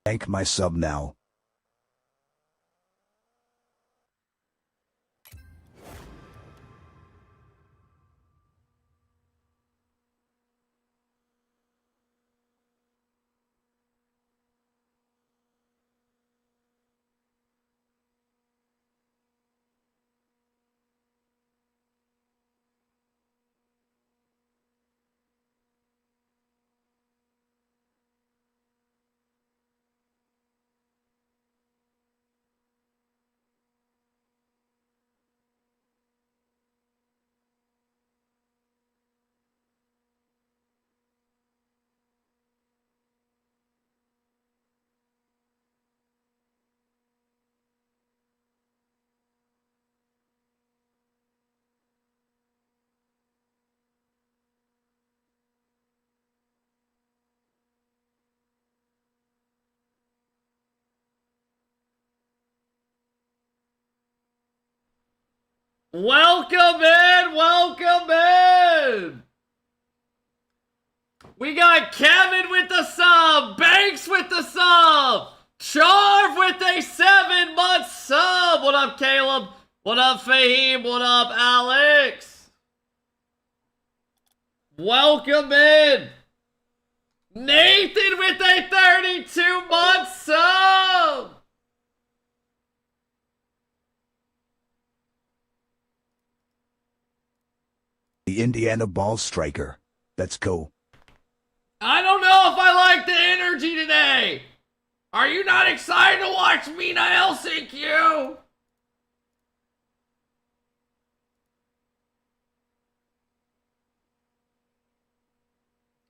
Thank my sub now. Welcome in, welcome in. We got Kevin with the sub, Banks with the sub, Charv with a 7-month sub. What up, Caleb? What up, Fahim? What up, Alex? Welcome in. Nathan with a 32-month sub. The Indiana ball striker. Let's go. I don't know if I like the energy today. Are you not excited to watch Mena LCQ?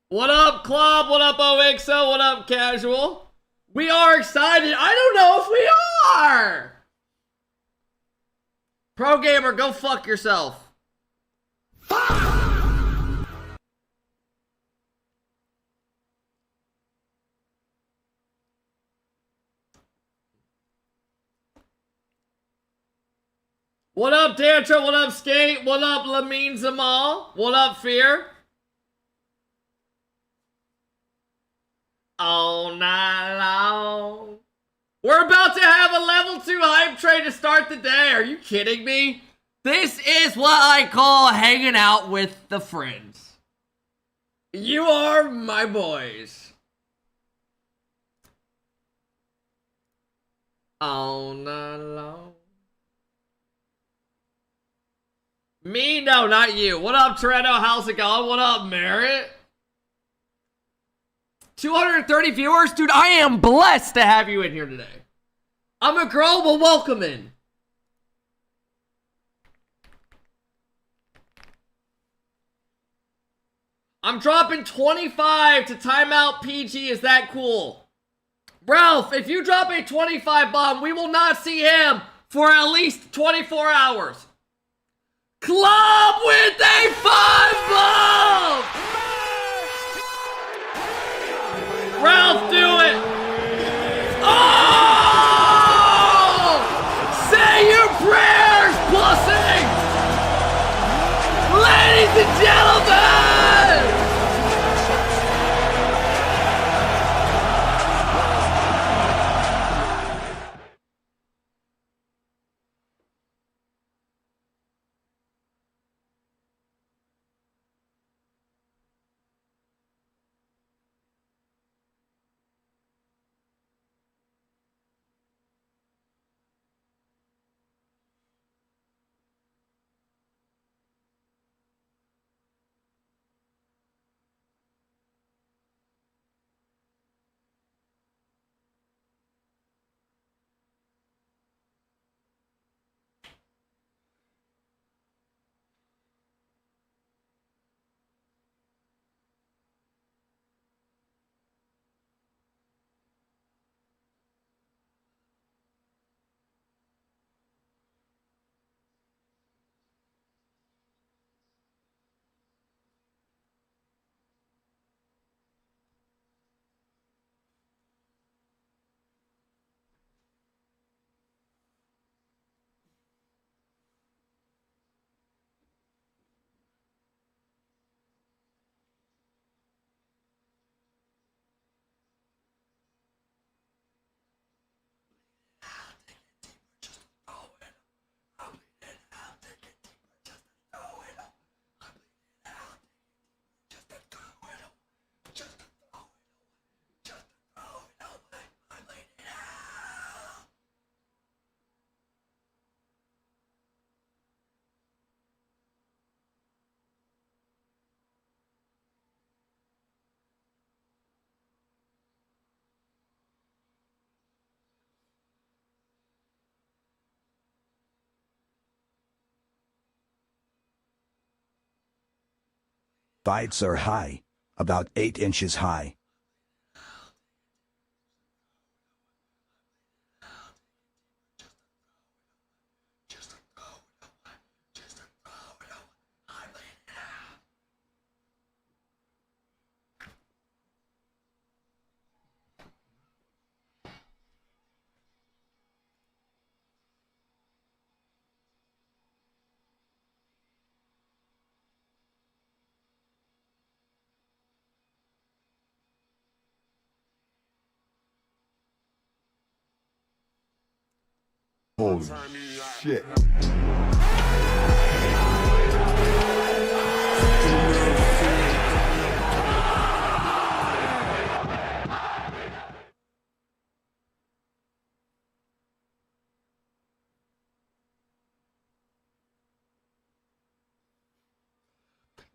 What up, Club? What up, OXO? What up, Casual? We are excited. I don't know if we are. Pro Gamer, go fuck yourself. What up, Tantra? What up, Skate? What up, Lamine Zamal? What up, Fear? All night long. We're about to have a level 2 hype train to start the day. Are you kidding me? This is what I call hanging out with the friends. You are my boys. All night long. Me? No, not you. What up, Toretto? How's it going? What up, Merritt? 230 viewers? Dude, I am blessed to have you in here today. I'm a girl, but welcome in. I'm dropping 25 to timeout PG. Is that cool? Ralph, if you drop a 25 bomb, we will not see him for at least 24 hours. Club with a 5 bomb! Ralph, do it! Oh! Say your prayers, pussy! Ladies and gentlemen! Bites are high, about 8 inches high. Holy shit.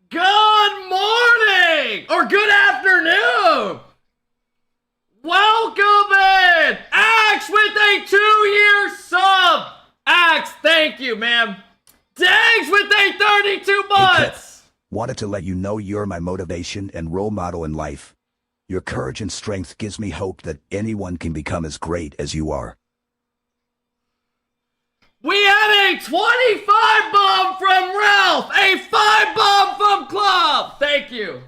Good morning! Or good afternoon! Welcome in! Axe with a 2-year sub! Axe, thank you, man. Dags with a 32 months! Wanted to let you know you're my motivation and role model in life. Your courage and strength gives me hope that anyone can become as great as you are. We had a 25 bomb from Ralph! A 5 bomb from Club! Thank you.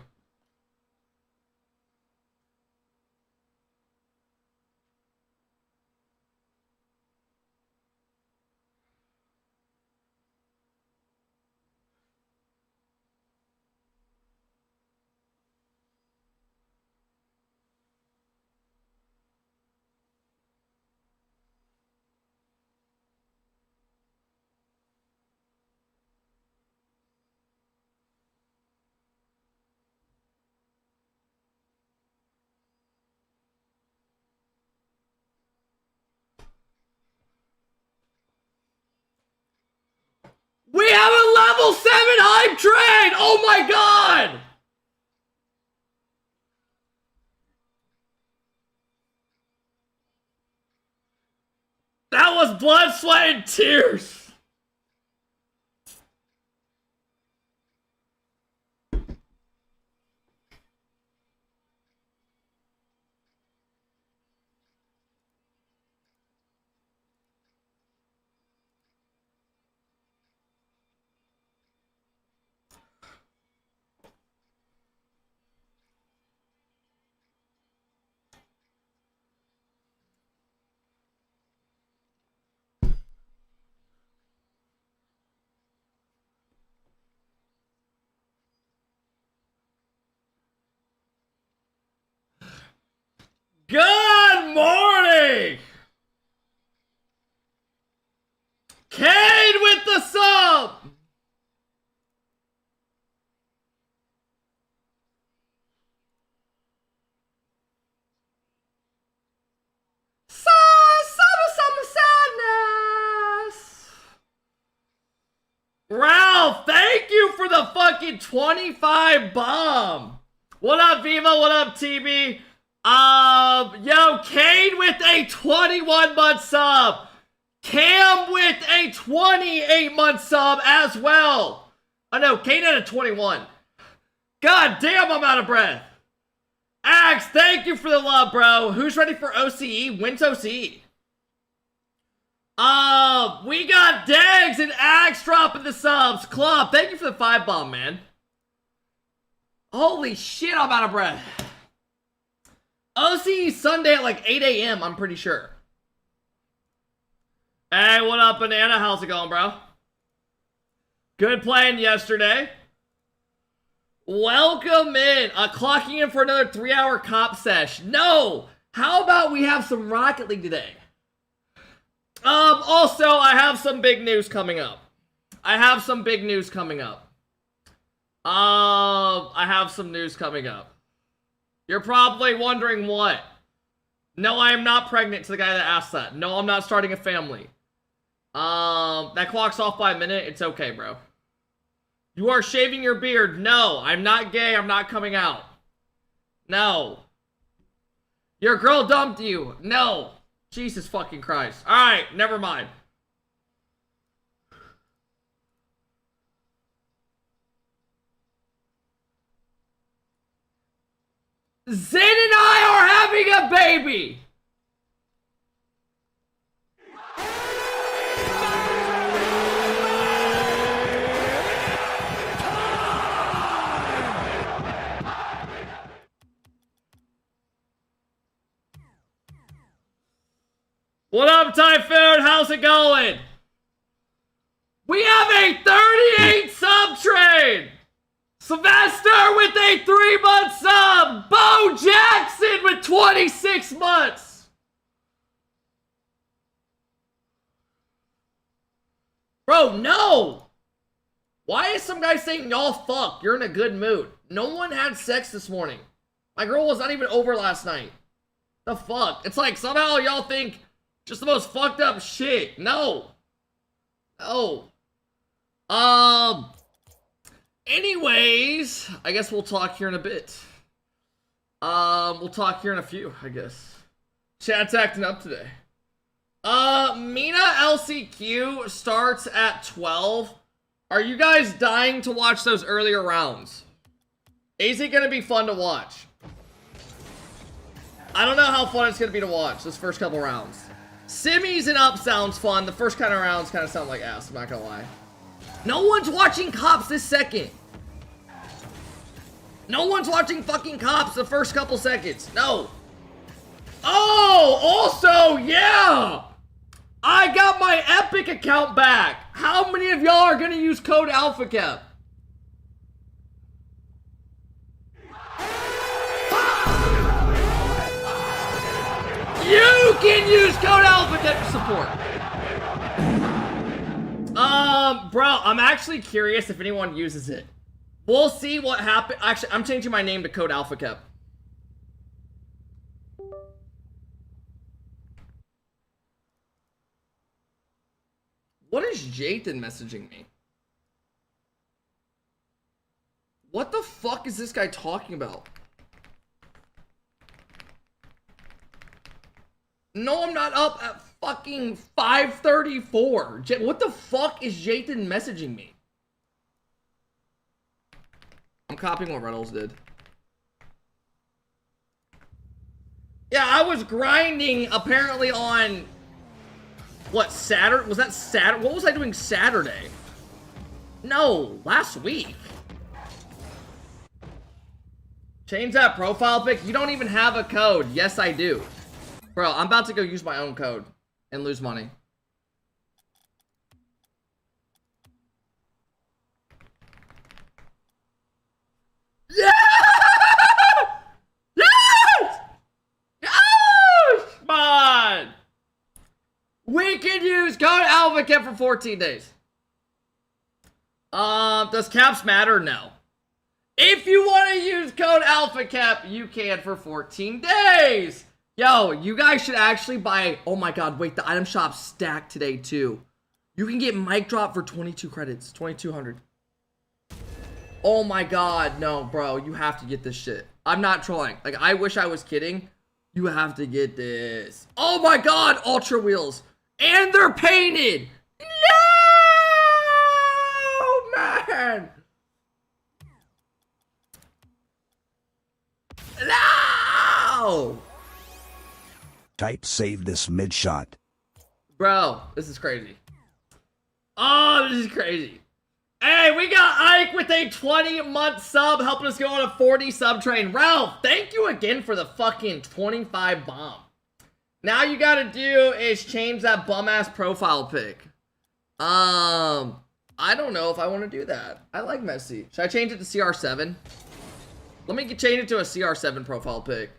We have a level 7 hype train! Oh my god! That was blood, sweat, and tears! Good morning! Cade with the sub! Summer sadness! Ralph, thank you for the fucking 25 bomb! What up, Viva? What up, TB? Yo, Cade with a 21-month sub. Cam with a 28-month sub as well. Oh no, Cade had a 21. God damn, I'm out of breath. Axe, thank you for the love, bro. Who's ready for OCE? When's OCE? We got Dags and Axe dropping the subs. Club, thank you for the 5 bomb, man. Holy shit, I'm out of breath. OCE Sunday at like 8 a.m., I'm pretty sure. Hey, what up, Banana? How's it going, bro? Good playing yesterday. Welcome in. Clocking in for another 3-hour cop sesh. No! How about we have some Rocket League today? Also, I have some big news coming up. I have some news coming up. You're probably wondering what. No, I am not pregnant, to the guy that asked that. No, I'm not starting a family. That clock's off by a minute. It's okay, bro. You are shaving your beard. No, I'm not gay. I'm not coming out. No. Your girl dumped you. No. Jesus fucking Christ. Alright, never mind. Zin and I are having a baby! What up, Typhoon? How's it going? We have a 38 sub trade! Sylvester with a 3-month sub! Bo Jackson with 26 months! Bro, no! Why is some guy saying y'all fuck? You're in a good mood. No one had sex this morning. My girl was not even over last night. The fuck? It's like somehow y'all think just the most fucked up shit. No. No. Anyways, I guess we'll talk here in a bit. We'll talk here in a few, I guess. Chat's acting up today. Mena LCQ starts at 12. Are you guys dying to watch those earlier rounds? Is it gonna be fun to watch? I don't know how fun it's gonna be to watch this first couple rounds. Simmies and up sounds fun. The first kind of rounds kind of sound like ass, I'm not gonna lie. No one's watching Cops this second. No one's watching fucking Cops the first couple seconds. No. Oh, also, yeah. I got my Epic account back. How many of y'all are gonna use code Alphakep? You can use code Alphakep to support. Bro, I'm actually curious if anyone uses it. We'll see what happens. Actually, I'm changing my name to code Alphakep. What is Jathan messaging me? What the fuck is this guy talking about? No, I'm not up at fucking 5:34. What the fuck is Jathan messaging me? I'm copying what Rlcs did. Yeah, I was grinding apparently on... What, Saturday? Was that Saturday? What was I doing Saturday? No, last week. Change that profile pic? You don't even have a code. Yes, I do. Bro, I'm about to go use my own code and lose money. Yeah! Yes! Yes! Come on! We can use code Alphakep for 14 days. Does caps matter? No. If you want to use code Alphakep, you can for 14 days. Yo, you guys should actually buy... Oh my god, wait, the item shop's stacked today too. You can get mic drop for 22 credits, 2200. Oh my god, no, bro, you have to get this shit. I'm not trolling. Like, I wish I was kidding. You have to get this. Oh my god, Ultra Wheels. And they're painted. No, man. No. Type save this mid shot. Bro, this is crazy. Oh, this is crazy. Hey, we got Ike with a 20-month sub helping us go on a 40 sub train. Ralph, thank you again for the fucking 25 bomb. Now you gotta do is change that bum-ass profile pic. I don't know if I want to do that. I like Messi. Should I change it to CR7? Let me change it to a CR7 profile pic.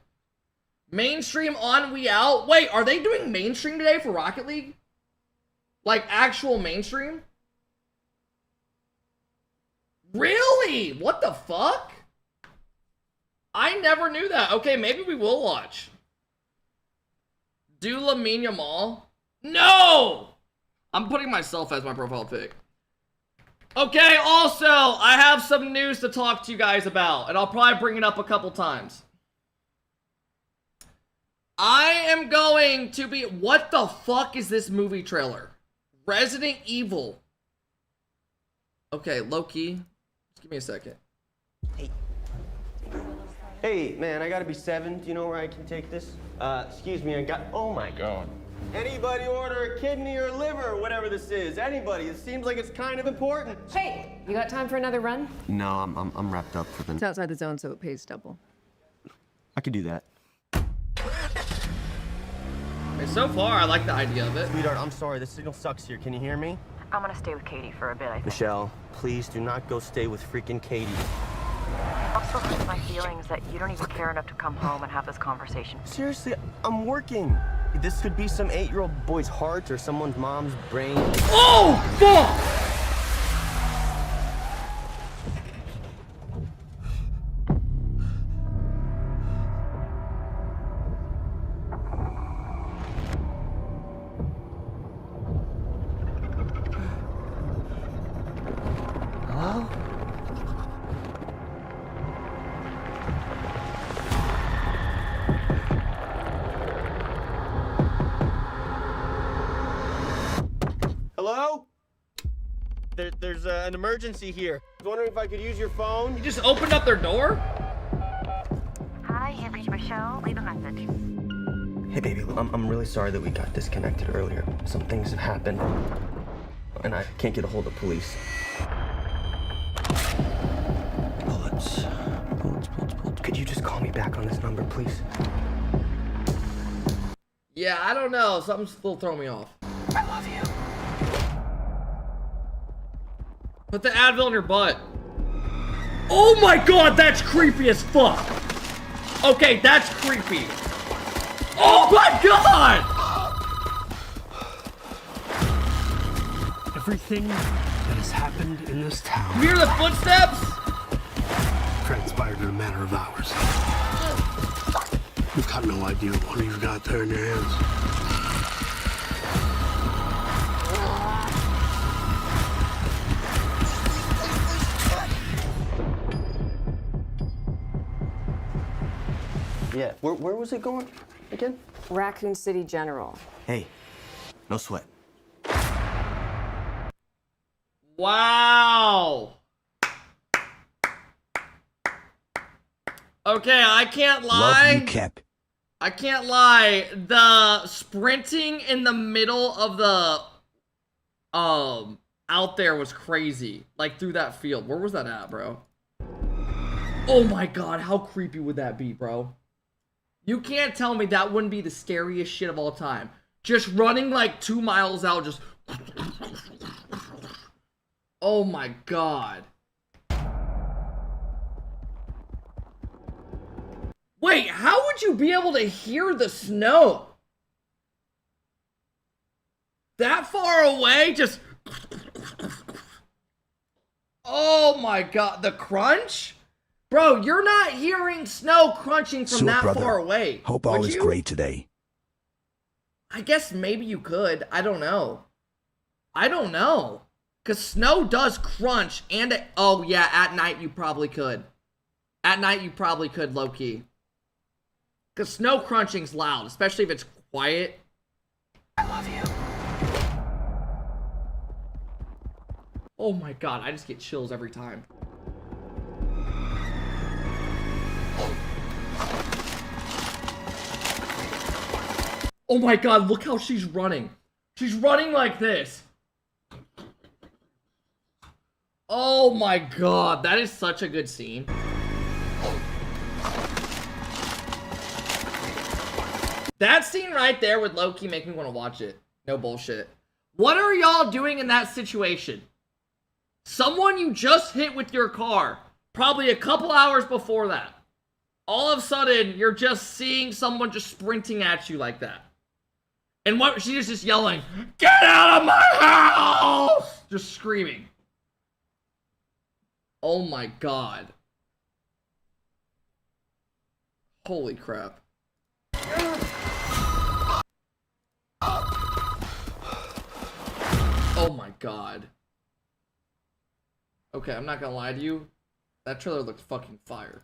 Mainstream on, we out. Wait, are they doing mainstream today for Rocket League? Like actual mainstream? Really? What the fuck? I never knew that. Okay, maybe we will watch. Do Lamine Yamal? No! I'm putting myself as my profile pic. Okay, also, I have some news to talk to you guys about, and I'll probably bring it up a couple times. I am going to be... What the fuck is this movie trailer? Resident Evil. Okay, low-key. Just give me a second. Hey, man, I gotta be 7. Do you know where I can take this? Excuse me, oh my God. Anybody order a kidney or liver or whatever this is? Anybody? It seems like it's kind of important. Hey, you got time for another run? No, I'm wrapped up for the... It's outside the zone, so it pays double. I could do that. Okay, so far, I like the idea of it. Sweetheart, I'm sorry. The signal sucks here. Can you hear me? I'm gonna stay with Katie for a bit, I think. Michelle, please do not go stay with freaking Katie. Also hurts my feelings that you don't even care enough to come home and have this conversation. Seriously, I'm working. This could be some 8-year-old boy's heart or someone's mom's brain. Oh, fuck! Hello? Hello? There's an emergency here. I was wondering if I could use your phone. You just opened up their door? Hi, you've reached Michelle. Leave a message. Hey, baby, I'm really sorry that we got disconnected earlier. Some things have happened, and I can't get a hold of police. Bullets. Could you just call me back on this number, please? Yeah, I don't know. Something's still throwing me off. I love you. Put the Advil in your butt. Oh my God, that's creepy as fuck. Okay, that's creepy. Oh my God! Everything that has happened in this town You hear the footsteps? transpired in a matter of hours. You've got no idea what you've got there in your hands. Yeah, where was it going again? Raccoon City General. Hey, no sweat. Wow. Okay, I can't lie. Love you, Kep. I can't lie. The sprinting in the middle of the out there was crazy. Like through that field. Where was that at, bro? Oh my God, how creepy would that be, bro? You can't tell me that wouldn't be the scariest shit of all time. Just running like 2 miles out, just... Oh my God. Wait, how would you be able to hear the snow? That far away? Just... Oh my God, the crunch? Bro, you're not hearing snow crunching from that brother. far away. Hope all would is you? great today. I guess maybe you could. I don't know. I don't know. Because snow does crunch and... Oh, yeah, at night you probably could. At night you probably could, low-key. Because snow crunching's loud, especially if it's quiet. I love you. Oh my God, I just get chills every time. Oh my God, look how she's running. She's running like this. Oh my God, that is such a good scene. That scene right there would low-key make me want to watch it. No bullshit. What are y'all doing in that situation? Someone you just hit with your car, probably a couple hours before that. All of a sudden, you're just seeing someone just sprinting at you like that. And what she's just yelling, "Get out of my house!" Just screaming. Oh my God. Holy crap. Oh my God. Okay, I'm not gonna lie to you. That trailer looks fucking fire.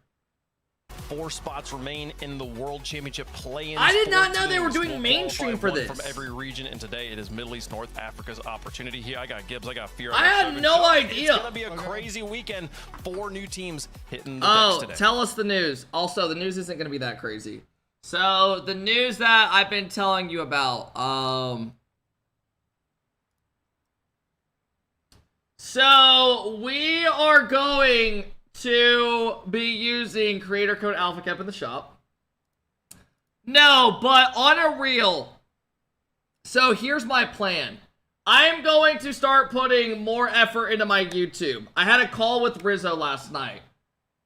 4 spots remain in the World Championship play-in. I did not know Teams they were doing will mainstream for qualify one this. from every region, and today it is Middle East, North Africa's opportunity. Here, I got Gibbs, I got Fear. I had no idea. It's gonna be a crazy weekend. 4 new teams hitting the decks today. Tell us the news. Also, the news isn't gonna be that crazy. So the news that I've been telling you about, so we are going to be using creator code Alphakep in the shop. No, but on a real. So here's my plan. I am going to start putting more effort into my YouTube. I had a call with Rizzo last night.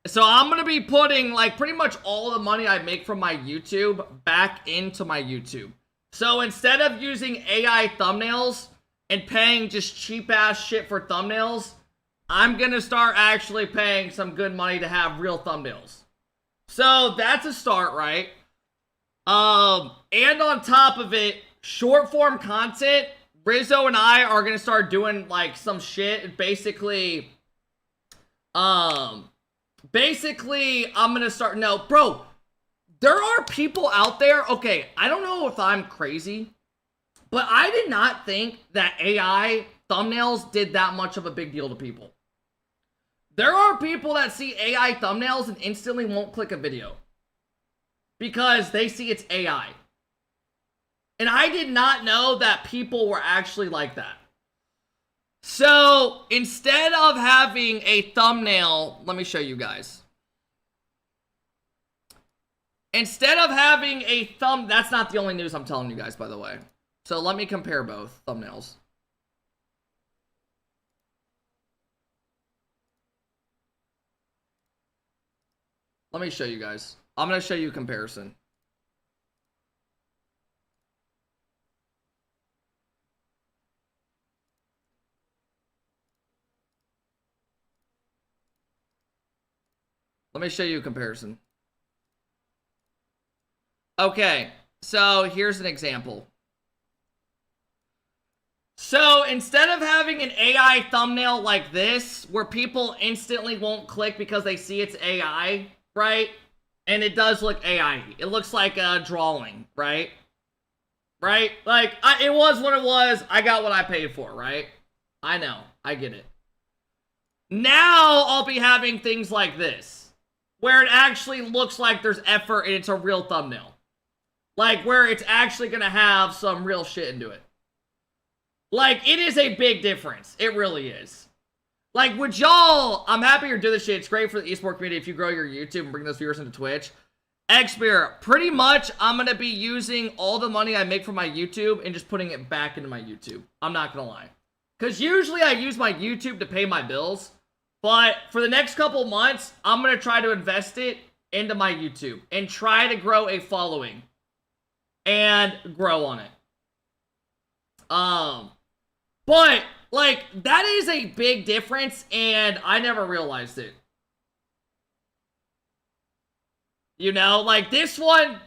So I'm going to be putting like pretty much all the money I make from my YouTube back into my YouTube. So instead of using AI thumbnails and paying just cheap ass shit for thumbnails, I'm going to start actually paying some good money to have real thumbnails. So that's a start, right? And on top of it, short form content, Rizzo and I are going to start doing like some shit. Basically, I'm going to start, no, bro, there are people out there, okay, I don't know if I'm crazy, but I did not think that AI thumbnails did that much of a big deal to people. There are people that see AI thumbnails and instantly won't click a video because they see it's AI. And I did not know that people were actually like that. So instead of having a thumbnail, let me show you guys. Instead of having a that's not the only news I'm telling you guys, by the way. So let me compare both thumbnails. Let me show you guys. I'm going to show you a comparison. Let me show you a comparison. Okay, so here's an example. So instead of having an AI thumbnail like this, where people instantly won't click because they see it's AI, right? And it does look AI. It looks like a drawing, right? Right? Like, it was what it was. I got what I paid for, right? I know. I get it. Now I'll be having things like this, where it actually looks like there's effort and it's a real thumbnail. Like, where it's actually going to have some real shit into it. Like, it is a big difference. It really is. Like, would y'all... I'm happy you're doing this shit. It's great for the esports community if you grow your YouTube and bring those viewers into Twitch. Xbeer, pretty much, I'm going to be using all the money I make from my YouTube and just putting it back into my YouTube. I'm not going to lie. Because usually I use my YouTube to pay my bills. But for the next couple months, I'm going to try to invest it into my YouTube and try to grow a following and grow on it. But like that is a big difference and I never realized it. You know, like this one,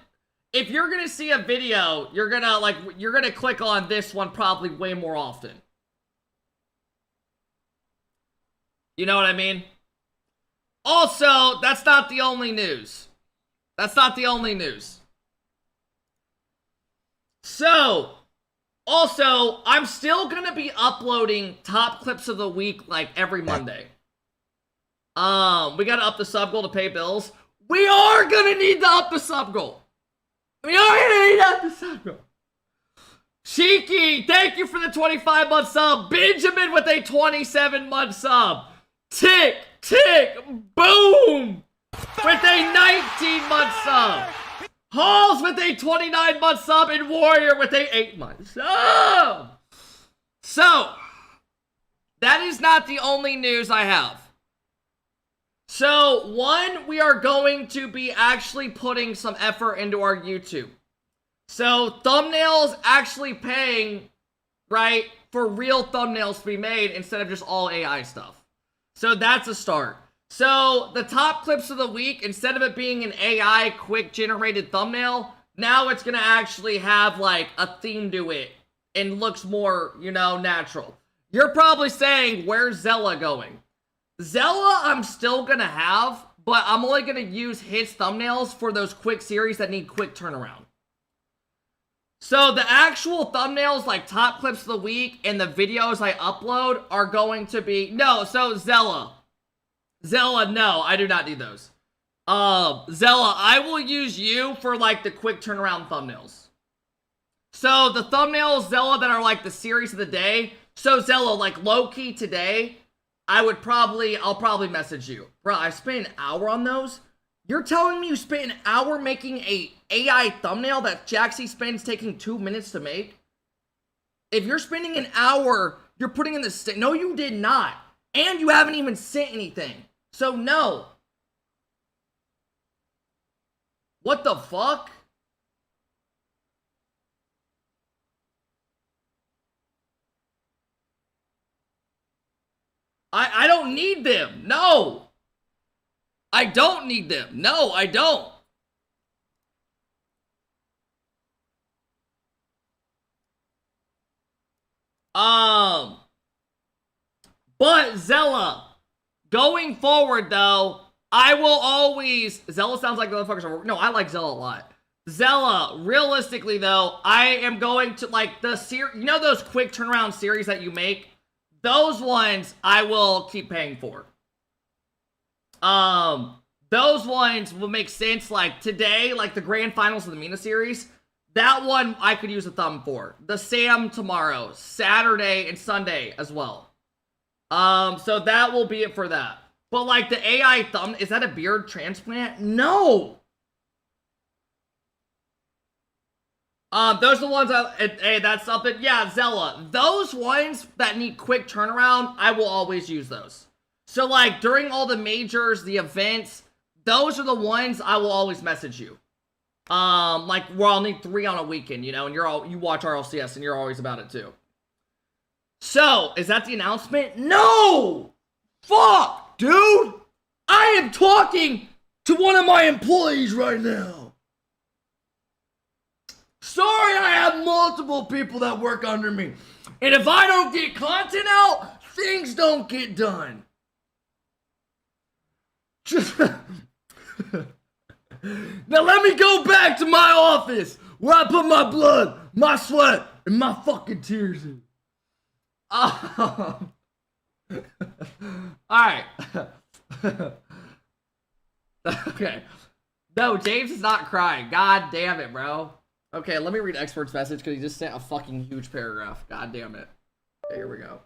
if you're going to see a video, you're going to click on this one probably way more often. You know what I mean? Also, that's not the only news. That's not the only news. So, also, I'm still going to be uploading top clips of the week like every Monday. We got to up the sub goal to pay bills. We are going to need to up the sub goal. We are going to need to up the sub goal. Cheeky, thank you for the 25-month sub. Benjamin with a 27-month sub. Tick, tick, boom! With a 19-month sub. Halls with a 29-month sub. And Warrior with a 8-month sub. So, that is not the only news I have. So, one, we are going to be actually putting some effort into our YouTube. So, thumbnails actually paying, right, for real thumbnails to be made instead of just all AI stuff. So, that's a start. So, the top clips of the week, instead of it being an AI quick generated thumbnail, now it's going to actually have, like, a theme to it and looks more, you know, natural. You're probably saying, where's Zella going? Zella I'm still going to have, but I'm only going to use his thumbnails for those quick series that need quick turnaround. So the actual thumbnails, like top clips of the week and the videos I upload are going to be... No, so Zella. Zella, no, I do not need those. Zella, I will use you for like the quick turnaround thumbnails. So the thumbnails, Zella, that are like the series of the day. So Zella, like low-key today, I'll probably message you. Bro, I spent an hour on those. You're telling me you spent an hour making a AI thumbnail that Jaxie spends taking 2 minutes to make? If you're spending an hour, you're putting in the... No, you did not. And you haven't even sent anything. So, no. What the fuck? I don't need them. No. I don't need them. No, I don't. But Zella, going forward though, I will always... Zella sounds like the motherfuckers are... No, I like Zella a lot. Zella, realistically though, I am going to like the series... You know those quick turnaround series that you make? Those ones I will keep paying for. Those ones will make sense, like today, like the grand finals of the Mena series. That one I could use a thumb for. The Sam tomorrow, Saturday and Sunday as well. So that will be it for that. But like the AI thumb, is that a beard transplant? No! Those are the ones hey, that's something. Yeah, Zella. Those ones that need quick turnaround, I will always use those. So like during all the majors, the events, those are the ones I will always message you. Like where I'll need 3 on a weekend, you know, and you watch RLCS and you're always about it too. So, is that the announcement? No! Fuck, dude! I am talking to one of my employees right now. Sorry, I have multiple people that work under me. And if I don't get content out, things don't get done. Now let me go back to my office where I put my blood, my sweat, and my fucking tears in. Alright. Okay. No, James is not crying. God damn it, bro. Okay, let me read Expert's message because he just sent a fucking huge paragraph. God damn it. Okay, here we go.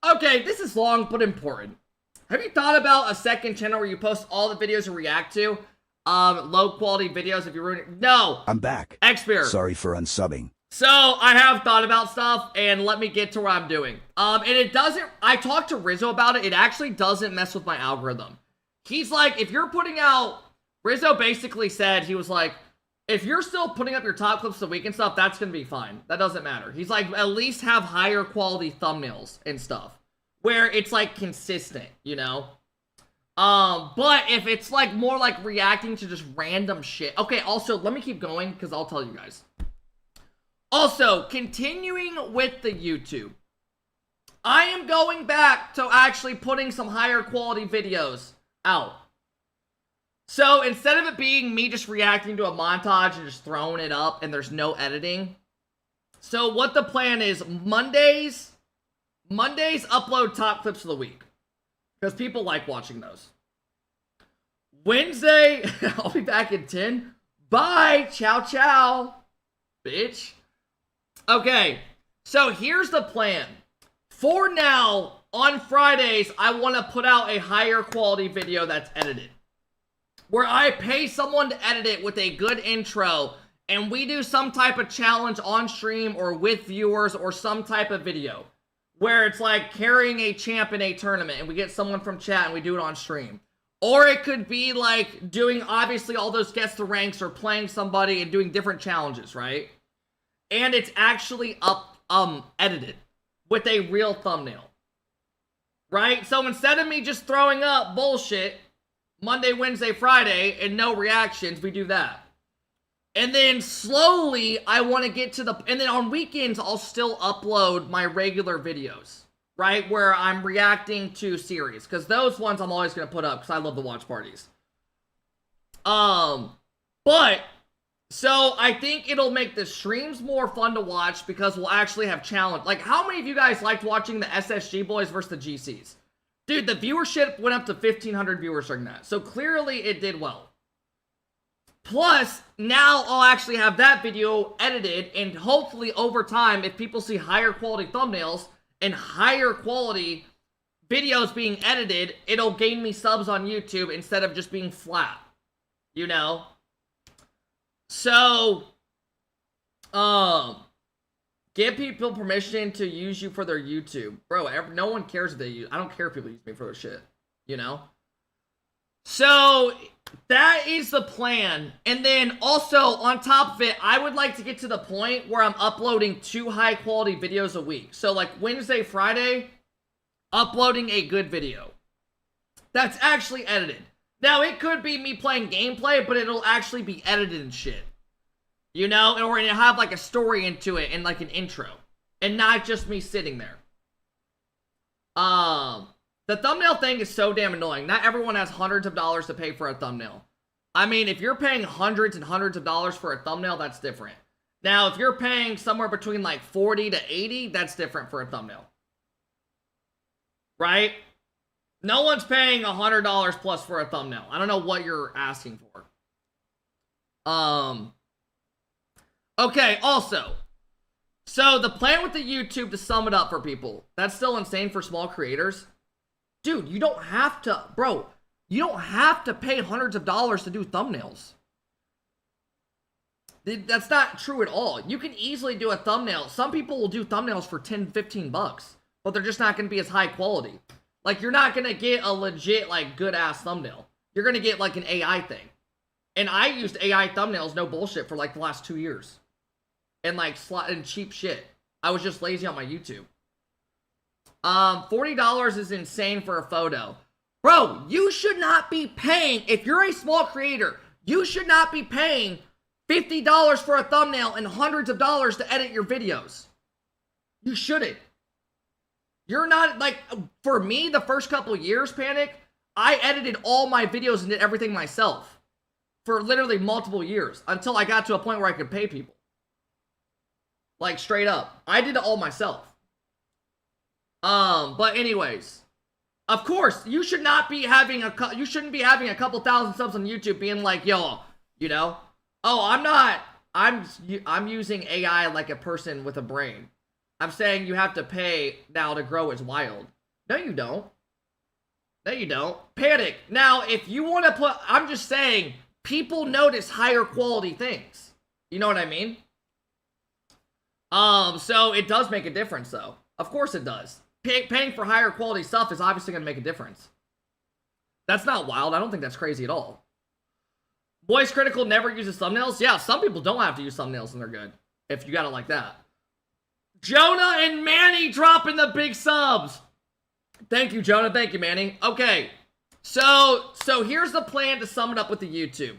Okay, this is long but important. Have you thought about a second channel where you post all the videos you react to? Low quality videos if you're ruining... No! I'm back. Expert. Sorry for unsubbing. So, I have thought about stuff, and let me get to what I'm doing. And it doesn't... I talked to Rizzo about it. It actually doesn't mess with my algorithm. He's like, if you're putting out... Rizzo basically said, he was like, if you're still putting up your top clips of the week and stuff, that's going to be fine. That doesn't matter. He's like, at least have higher quality thumbnails and stuff. Where it's like consistent, you know? But if it's like more like reacting to just random shit. Okay, also, let me keep going because I'll tell you guys. Also, continuing with the YouTube. I am going back to actually putting some higher quality videos out. So instead of it being me just reacting to a montage and just throwing it up and there's no editing. So what the plan is, Mondays upload top clips of the week. Because people like watching those. Wednesday, I'll be back at 10. Bye. Ciao, ciao. Bitch. Okay. So here's the plan. For now, on Fridays, I want to put out a higher quality video that's edited. Where I pay someone to edit it with a good intro. And we do some type of challenge on stream or with viewers or some type of video. Where it's like carrying a champ in a tournament and we get someone from chat and we do it on stream. Or it could be like doing obviously all those guess the ranks or playing somebody and doing different challenges, right? And it's actually edited with a real thumbnail. Right? So instead of me just throwing up bullshit Monday, Wednesday, Friday and no reactions, we do that. And then slowly, I want to get to the... And then on weekends, I'll still upload my regular videos. right? Where I'm reacting to series, because those ones I'm always going to put up because I love the watch parties. But so I think it'll make the streams more fun to watch because we'll actually have challenge. Like, how many of you guys liked watching the SSG boys versus the GCs? Dude, the viewership went up to 1,500 viewers during that. So clearly it did well. Plus, now I'll actually have that video edited, and hopefully over time, if people see higher quality thumbnails and higher quality videos being edited, it'll gain me subs on YouTube instead of just being flat. You know? So, give people permission to use you for their YouTube. Bro, no one cares if they use... I don't care if people use me for their shit. You know? So, that is the plan. And then, also, on top of it, I would like to get to the point where I'm uploading 2 high-quality videos a week. So, like, Wednesday, Friday, uploading a good video. That's actually edited. Now, it could be me playing gameplay, but it'll actually be edited and shit. You know? Or it'll have, like, a story into it and, like, an intro. And not just me sitting there. The thumbnail thing is so damn annoying. Not everyone has hundreds of dollars to pay for a thumbnail. I mean, if you're paying hundreds and hundreds of dollars for a thumbnail, that's different. Now, if you're paying somewhere between, like, 40 to 80, that's different for a thumbnail. Right? No one's paying $100 plus for a thumbnail. I don't know what you're asking for. Okay, also. So, the plan with the YouTube, to sum it up for people, that's still insane for small creators. Dude, you don't have to, bro, you don't have to pay hundreds of dollars to do thumbnails. That's not true at all. You can easily do a thumbnail. Some people will do thumbnails for 10, 15 bucks, but they're just not going to be as high quality. Like, you're not going to get a legit, like, good-ass thumbnail. You're going to get, like, an AI thing. And I used AI thumbnails, no bullshit, for, like, the last 2 years. And, like, and cheap shit. I was just lazy on my YouTube. $40 is insane for a photo. Bro, you should not be paying, if you're a small creator, you should not be paying $50 for a thumbnail and hundreds of dollars to edit your videos. You shouldn't. You're not, like, for me, the first couple years, Panic, I edited all my videos and did everything myself. For literally multiple years. Until I got to a point where I could pay people. Like, straight up. I did it all myself. But anyways, of course, you should not be having you shouldn't be having a couple thousand subs on YouTube being like, yo, you know, oh, I'm using AI like a person with a brain. I'm saying you have to pay now to grow as wild. No, you don't. No, you don't. Panic. Now, if you want to put, I'm just saying, people notice higher quality things. You know what I mean? So it does make a difference, though. Of course it does. Paying for higher quality stuff is obviously going to make a difference. That's not wild. I don't think that's crazy at all. Voice Critical never uses thumbnails. Yeah, some people don't have to use thumbnails and they're good. If you got it like that. Jonah and Manny dropping the big subs. Thank you, Jonah. Thank you, Manny. Okay. So here's the plan to sum it up with the YouTube.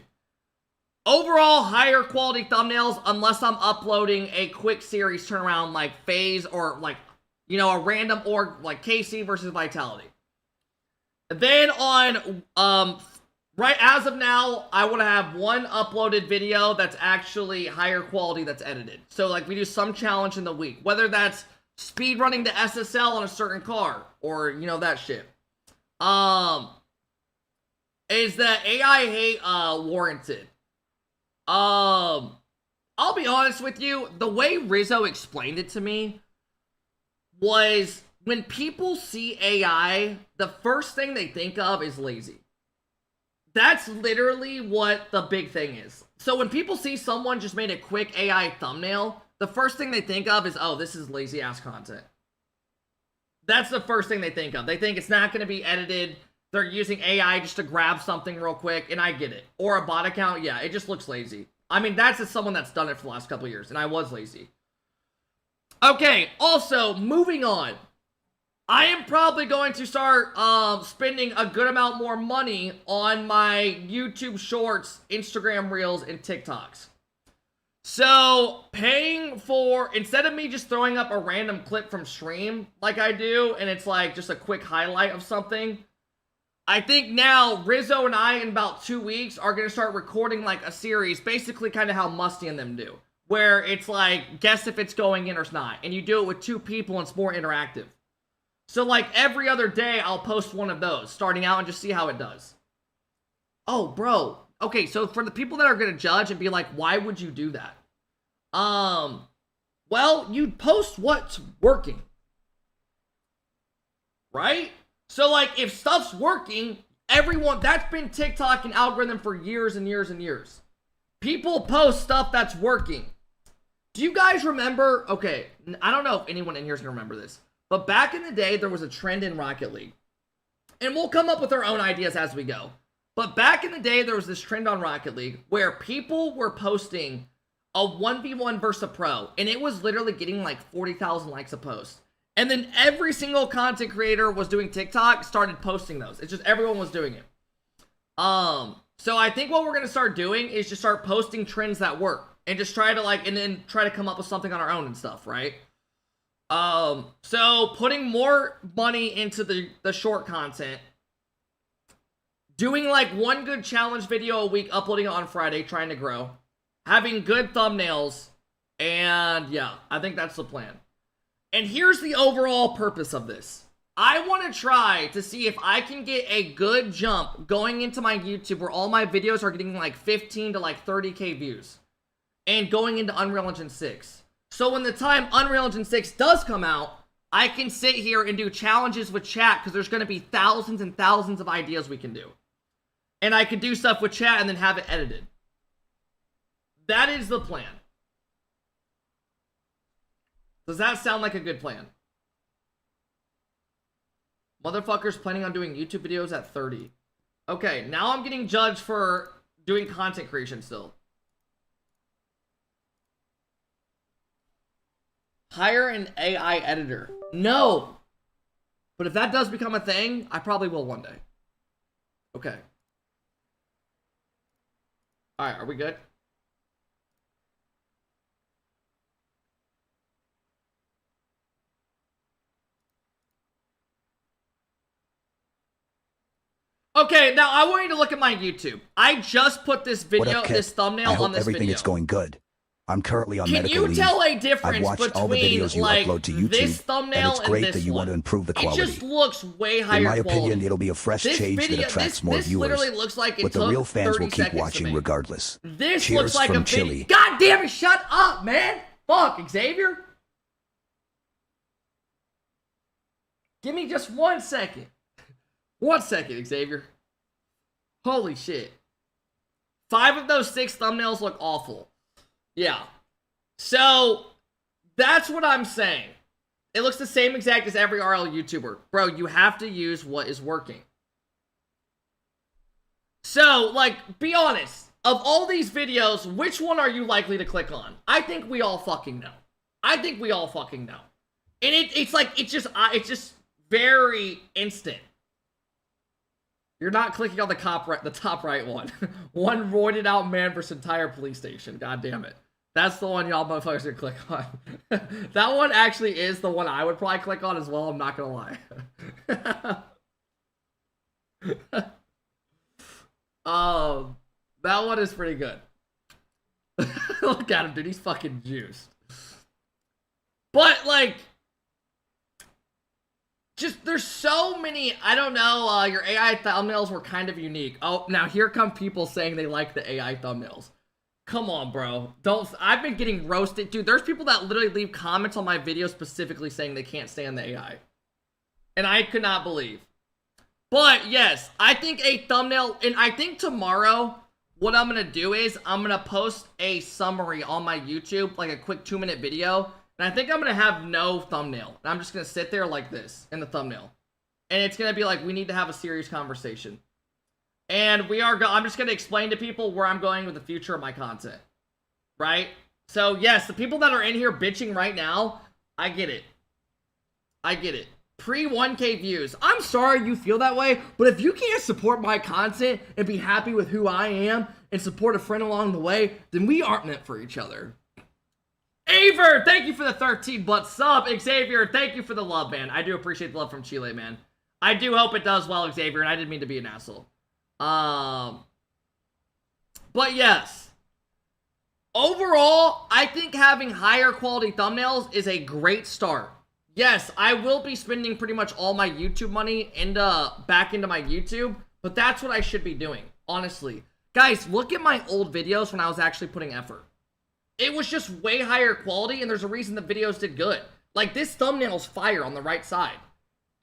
Overall, higher quality thumbnails unless I'm uploading a quick series turnaround like FaZe or like, you know, a random org like KC versus Vitality. Then on, right as of now, I want to have one uploaded video that's actually higher quality that's edited. So like we do some challenge in the week, whether that's speedrunning the SSL on a certain car or, you know, that shit. Is the AI hate warranted? I'll be honest with you, the way Rizzo explained it to me was when people see AI, the first thing they think of is lazy. That's literally what the big thing is. So when people see someone just made a quick AI thumbnail, the first thing they think of is, oh, this is lazy ass content. That's the first thing they think of. They think it's not going to be edited. They're using AI just to grab something real quick, and I get it. Or a bot account, yeah, it just looks lazy. I mean, that's just someone that's done it for the last couple of years, and I was lazy. Okay, also, moving on. I am probably going to start spending a good amount more money on my YouTube Shorts, Instagram Reels, and TikToks. So, paying for, instead of me just throwing up a random clip from stream like I do, and it's like just a quick highlight of something, I think now Rizzo and I in about 2 weeks are going to start recording like a series, basically kind of how Musty and them do, where it's like, guess if it's going in or it's not, and you do it with 2 people and it's more interactive. So like every other day I'll post one of those, starting out and just see how it does. Oh, bro. Okay, so for the people that are going to judge and be like, why would you do that? Well, you post what's working. Right? So, like, if stuff's working, everyone, that's been TikTok and algorithm for years and years and years. People post stuff that's working. Do you guys remember, okay, I don't know if anyone in here is going to remember this, but back in the day, there was a trend in Rocket League. And we'll come up with our own ideas as we go. But back in the day, there was this trend on Rocket League where people were posting a 1v1 versus a pro. And it was literally getting like 40,000 likes a post. And then every single content creator was doing TikTok, started posting those. It's just everyone was doing it. So I think what we're going to start doing is just start posting trends that work. And just try to like, and then try to come up with something on our own and stuff, right? So putting more money into the short content. Doing like one good challenge video a week, uploading it on Friday, trying to grow. Having good thumbnails. And yeah, I think that's the plan. And here's the overall purpose of this. I want to try to see if I can get a good jump going into my YouTube where all my videos are getting like 15 to like 30k views. And going into Unreal Engine 6. So when the time Unreal Engine 6 does come out, I can sit here and do challenges with chat because there's going to be thousands and thousands of ideas we can do. And I could do stuff with chat and then have it edited. That is the plan. Does that sound like a good plan? Motherfuckers planning on doing YouTube videos at 30. Okay, now I'm getting judged for doing content creation still. Hire an AI editor. No! But if that does become a thing, I probably will one day. Okay. Alright, are we good? Okay, now I want you to look at my YouTube. I just put this video, this thumbnail on this everything video. is going good. I'm currently on medical Can you leave. tell a I've difference watched all the between videos you like upload to YouTube, this thumbnail and it's great this that you want to improve the quality. It just looks way higher In my quality. opinion, it'll be a fresh change that attracts more this viewers. literally looks like it but took the real fans 30 will keep seconds to watching make. regardless. This Cheers looks like from a video. Chile. God damn it! Shut up, man. Fuck, Xavier. Give me just 1 second. 1 second, Xavier. Holy shit. 5 of those 6 thumbnails look awful. Yeah. So, that's what I'm saying. It looks the same exact as every RL YouTuber. Bro, you have to use what is working. So, like, be honest. Of all these videos, which one are you likely to click on? I think we all fucking know. I think we all fucking know. And it's like, it's just very instant. You're not clicking on the top right one. One roided out man versus entire police station. God damn it. That's the one y'all motherfuckers are gonna click on. That one actually is the one I would probably click on as well, I'm not gonna lie. That one is pretty good. Look at him, dude. He's fucking juiced. But, like, just, there's so many, I don't know, your AI thumbnails were kind of unique. Oh, now here come people saying they like the AI thumbnails. Come on, bro. I've been getting roasted. Dude, there's people that literally leave comments on my videos specifically saying they can't stand the AI. And I could not believe. But, yes, I think a thumbnail, and I think tomorrow, what I'm going to do is, I'm going to post a summary on my YouTube, like a quick 2-minute video. And I think I'm going to have no thumbnail. And I'm just going to sit there like this in the thumbnail. And it's going to be like, we need to have a serious conversation. And I'm just going to explain to people where I'm going with the future of my content. Right? So, yes, the people that are in here bitching right now, I get it. I get it. Pre-1K views. I'm sorry you feel that way, but if you can't support my content and be happy with who I am and support a friend along the way, then we aren't meant for each other. Aver, thank you for the 13 sub. Xavier, thank you for the love, man. I do appreciate the love from Chile, man. I do hope it does well, Xavier, and I didn't mean to be an asshole. But yes. Overall, I think having higher quality thumbnails is a great start. Yes, I will be spending pretty much all my YouTube money back into my YouTube, but that's what I should be doing, honestly. Guys, look at my old videos when I was actually putting effort. It was just way higher quality, and there's a reason the videos did good. Like, this thumbnail's fire on the right side.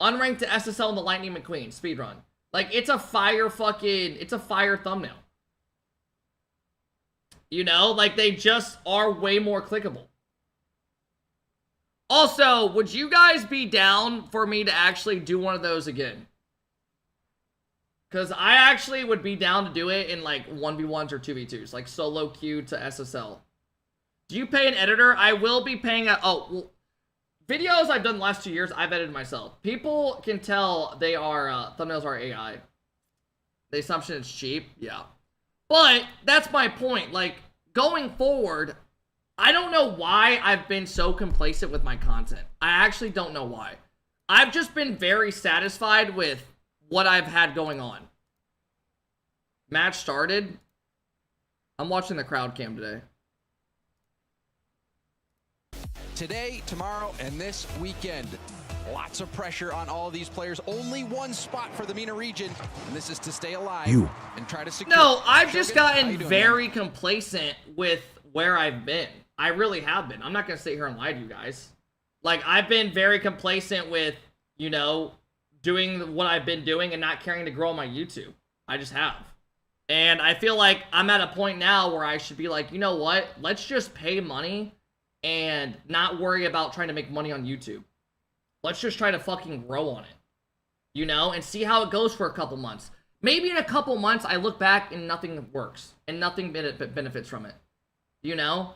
Unranked to SSL and the Lightning McQueen, speedrun. Like, it's a fire thumbnail. You know, like, they just are way more clickable. Also, would you guys be down for me to actually do one of those again? Because I actually would be down to do it in, like, 1v1s or 2v2s. Like, solo queue to SSL. Do you pay an editor? I will be paying a... Oh, well, videos I've done the last 2 years, I've edited myself. People can tell they are... thumbnails are AI. The assumption it's cheap. Yeah. But, that's my point. Like, going forward... I don't know why I've been so complacent with my content. I actually don't know why. I've just been very satisfied with what I've had going on. Match started. I'm watching the crowd cam today. Today, tomorrow, and this weekend. Lots of pressure on all of these players. Only one spot for the MENA region, and this is to stay alive and try to secure. No, I've just gotten very complacent with where I've been. I really have been. I'm not going to sit here and lie to you guys. Like, I've been very complacent with, you know, doing what I've been doing and not caring to grow on my YouTube. I just have. And I feel like I'm at a point now where I should be like, you know what? Let's just pay money and not worry about trying to make money on YouTube. Let's just try to fucking grow on it. You know? And see how it goes for a couple months. Maybe in a couple months, I look back and nothing works. And nothing benefits from it. You know?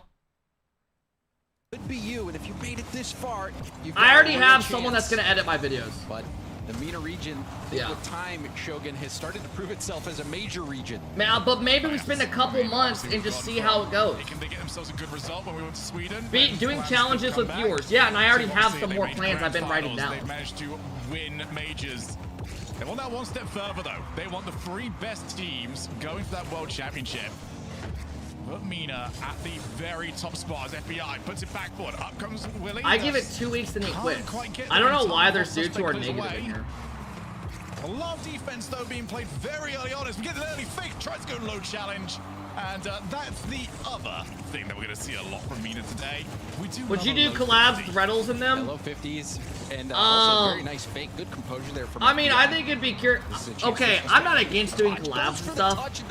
Could be you, and if you made it this far, I already have someone that's going to edit my videos. But the MENA region, with time, Shogun has started to prove itself as a major region. Man, but maybe we spend a couple months and just see how it goes. Can they get themselves a good result when we went to Sweden? Doing challenges with viewers. Yeah, and I already have some more plans I've been writing down. They've managed to win majors. They want that one step further, though. They want the 3 best teams going to that World Championship. But MENA at the very top spot as FBI puts it backboard. Up comes Willie. I give it 2 weeks and he quits. I don't know why there's dudes who are negative in here. A lot of defense, though, being played very early on as we get an early fake. Tries to go low challenge. And that's the other thing that we're going to see a lot from Mena today. Would you do collabs with Rlcs in them? Low 50s and also very nice fake, good composure there from. I mean, I think it'd be okay. I'm not against doing collabs and stuff,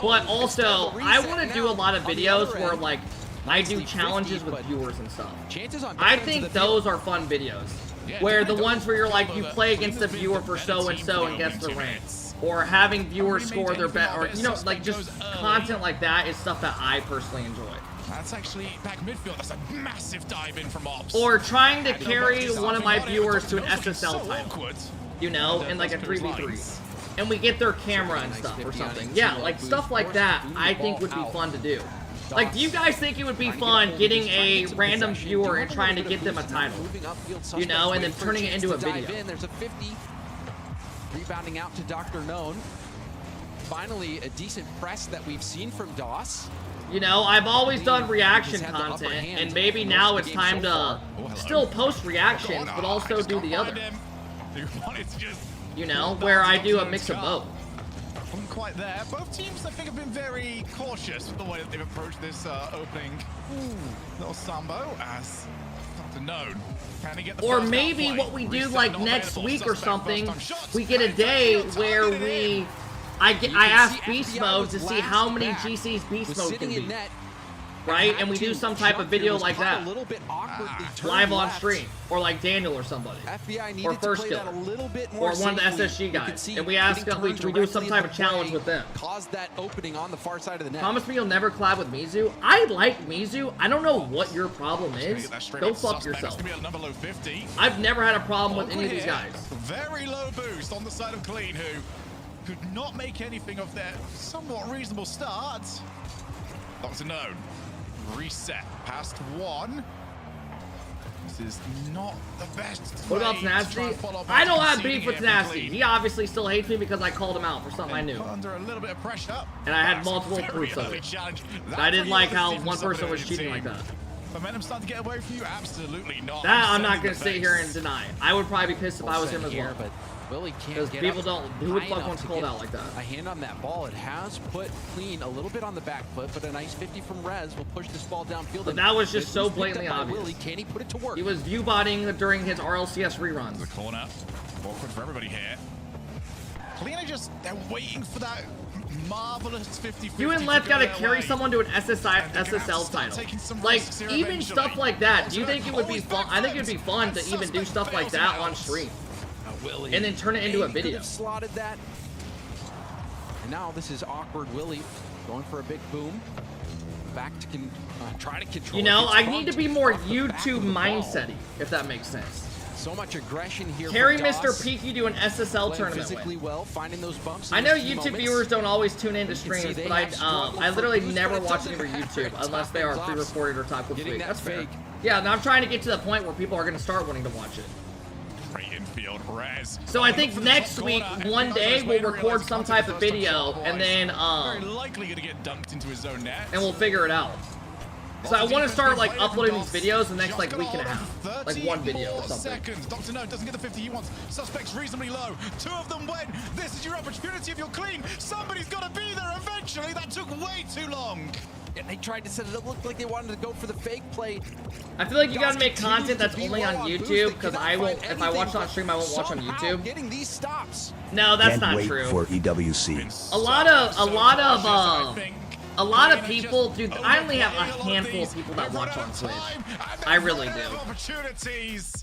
but also I want to do a lot of videos where like I do challenges with viewers and stuff. I think those are fun videos, where the ones where you're like you play against a viewer for so and so and guess the rank. Or having viewers score their bet, or you know, like just content like that is stuff that I personally enjoy. That's actually back midfield. That's a massive dive in from Ops. Or trying to carry one of my viewers to an SSL title, you know, in like a 3v3, and we get their camera and stuff or something. Yeah, like stuff like that. I think would be fun to do. Like, do you guys think it would be fun getting a random viewer and trying to get them a title, you know, and then turning it into a video? There's a 50. Rebounding out to Dr. Known. Finally, a decent press that we've seen from DOS. You know, I've always done reaction content, and maybe now it's time to still post reactions, but also do the other. You know, where I do a mix of both. Wasn't quite there. Both teams, I think, have been very cautious with the way that they've approached this opening little Sambo as Dr. Known. Or maybe what we do like next week or something, we get a day where I ask Beast Mode to see how many GC's Beast Mode can be. right? And we do some type of video like that, a little bit awkwardly live on left. stream, or like Daniel or somebody, FBI needed or to First play Killer, that a little bit more or one of the safely. SSG You can guys, see and we ask getting we turned do some directly type in of the challenge play with them. caused that opening on the far side of the net. Promise me you'll never collab with Mizu. I like Mizu. I don't know what your problem is. Go fuck yourself. I've never had a problem with any of these guys. Very low boost on the side of Clean, who could not make anything of their somewhat reasonable start. Dr. Known. Reset past 1. This is not the best. What about Tenacity? I don't have beef with Tenacity. He obviously still hates me because I called him out for something I knew. Under a little bit of pressure. And I had multiple proofs of it. I didn't like how one person was cheating like that. Momentum starting to get away from you? Absolutely not. That I'm not going to sit here and deny. I would probably be pissed if I was him as well. But Willie can't Because get people up don't, who would high fuck enough wants to cold get out like that? a hand on that ball. It has put Clean a little bit on the back foot, but a nice 50 from Rez will push this ball downfield. But that was just This so picked up blatantly by obvious. Willie. Can he put it to work? He was view-botting during his RLCS reruns. The corner. Awkward for everybody here. Clean just, they're waiting for that marvelous 50-50. You and Leth gotta carry someone to an SSL title. Like, even stuff like that, do you think it would be fun? I think it would be fun to even do stuff like that on stream. Willie. And then turn it into a He video. could have slotted that. And now this is awkward Willie going for a big boom. Back to try to control. You know, it. I need to be more YouTube mindset-y, if that makes sense. So much aggression here. Carry from Mr. Doss. Peaky to an SSL Playing tournament physically win. well, finding those bumps. I in know those key YouTube moments. viewers don't always tune into You can see streams, they but have struggled I for literally boost, never but it watch doesn't any over affect YouTube unless they are top ends off. pre-recorded or top with Getting tweet. that That's fair. fake. Yeah, and I'm trying to get to the point where people are going to start wanting to watch it. Great infield, Rez. So I think next week, one day, we'll record some type of video, and then, Very likely gonna get dunked into his own net. and we'll figure it out. So I want to start, like, uploading these videos the next, like, week and a half. Like, one video or something. Seconds. Dr. No doesn't get the 50 he wants. Suspects reasonably low. 2 of them went. This is your opportunity if you're clean. Somebody's got to be there eventually. That took way too long. And they tried to set it up. Looked like they wanted to go for the fake play. I feel like you gotta Doss make content continues that's to be only low on on boost. YouTube, They because cannot I won't, find if I watch it on anything, stream, I won't watch on somehow YouTube. Getting these stops. No, that's Can't not wait true. for EWC. A lot of people, dude, I only have a handful of people that watch on Twitch. I really do.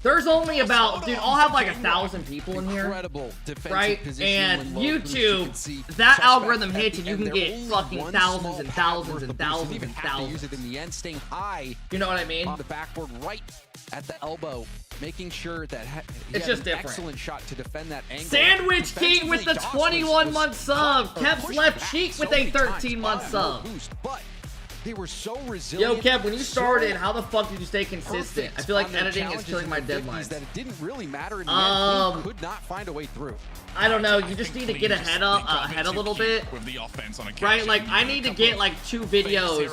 There's only about, dude, I'll have like 1,000 people in here, Incredible defensive right? position And when low boost, you YouTube, can see that suspect algorithm at hits the and you end. can They're get only fucking one thousands small and pad thousands worth and of boost. thousands You even and have to use thousands. it in the end, staying high You know what I mean? on the backboard, right at the elbow, making sure that he It's had just an different. excellent shot to defend that angle. Sandwich King with the Defensively, Doss 21-month sub. was Kev's pushed left back cheek so with a many times 13-month by sub. no boost, but they were so Yo, resilient. Kev, when you so started, how the fuck did you stay consistent? perfect I feel like on their editing is challenges killing and my their 50s deadlines. that it didn't really matter in the end. They could not find a way through. I don't know. You just need to get ahead a little bit, right? Like I need to get like 2 videos.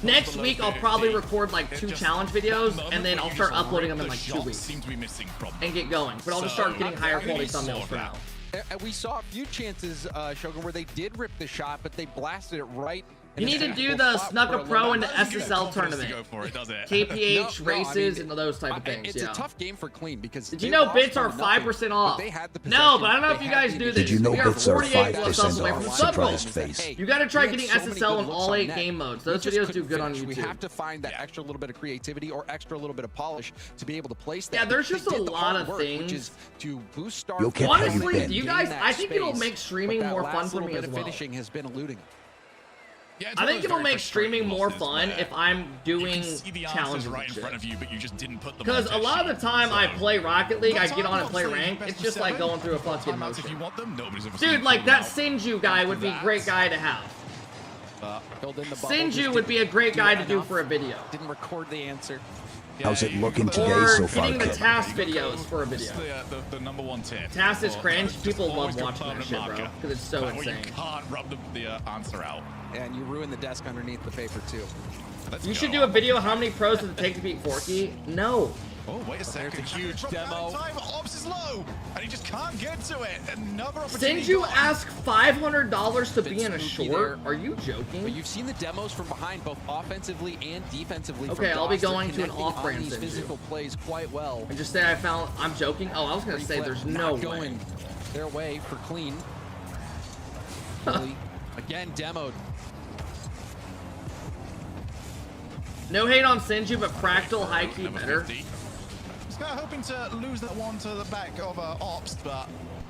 Next week I'll probably record like 2 challenge videos, and then I'll start uploading them in like 2 weeks and get going. But I'll just start getting higher quality thumbnails for now. And we saw a few chances, Shogun, where they did rip the shot, but they blasted it right. You need to do the Snuka Pro and the SSL tournament, KPH races, and those type of things. It's Yeah. a tough game for Clean because Did they you know lost bits are 1-0, 5% off? but they had the No, possession. but I don't know if They you had guys the do this. Did you know We are bits are 48 plus subs 5% away from off? sub Surprised goals. face. You gotta try We had getting so many SSL good in looks all on 8 net. game modes. We Those just videos couldn't do good on finish. We YouTube. have to find that extra little bit of creativity or extra little bit of polish to be able to place that. Yeah, there's They just a did the lot hard of work, things. which is to boost star. You'll get how you Honestly, been. do you gain guys? that I think it'll space, make but streaming that more last fun for little me bit as of well. finishing has been eluding. I think it'll make streaming more fun if I'm doing challenges right in and front of shit. you, but you just didn't put them. Because a lot of the time I play Rocket League, I get on and play ranked. It's just like going through a fucking motion. Dude, like that Sinju guy would be a great guy to have. Filled in the bubble, Sinju just would be a great guy to do enough. for a video. Didn't record the answer. How's it looking today Or so far, getting the Kevin? task videos for a video. The number 1 tip. Task is cringe. Just People always love go watching that permanent shit, bro, marker. because it's so That way insane. You can't rub the answer out. And you ruined the desk underneath the paper too. You should do a video how many pros does it take to beat Forky? No. Oh, wait a second. There's a huge demo. Ops is low, and he just can't get to it. Another opportunity. Sinju gone. ask $500 to be in a Spooky short? there. Are you joking? But you've seen the demos from behind, both offensively and defensively. Okay, from I'll be Doss. They're going to an connecting off-brand on these Sinju. physical plays quite well. And just say I'm joking? Oh, I was gonna say Reflect there's no not way. going their way for Clean. Really, again demoed. No hate on Sinju, but Fractal high-key better. He's kind of hoping to lose that one to the back of Ops, but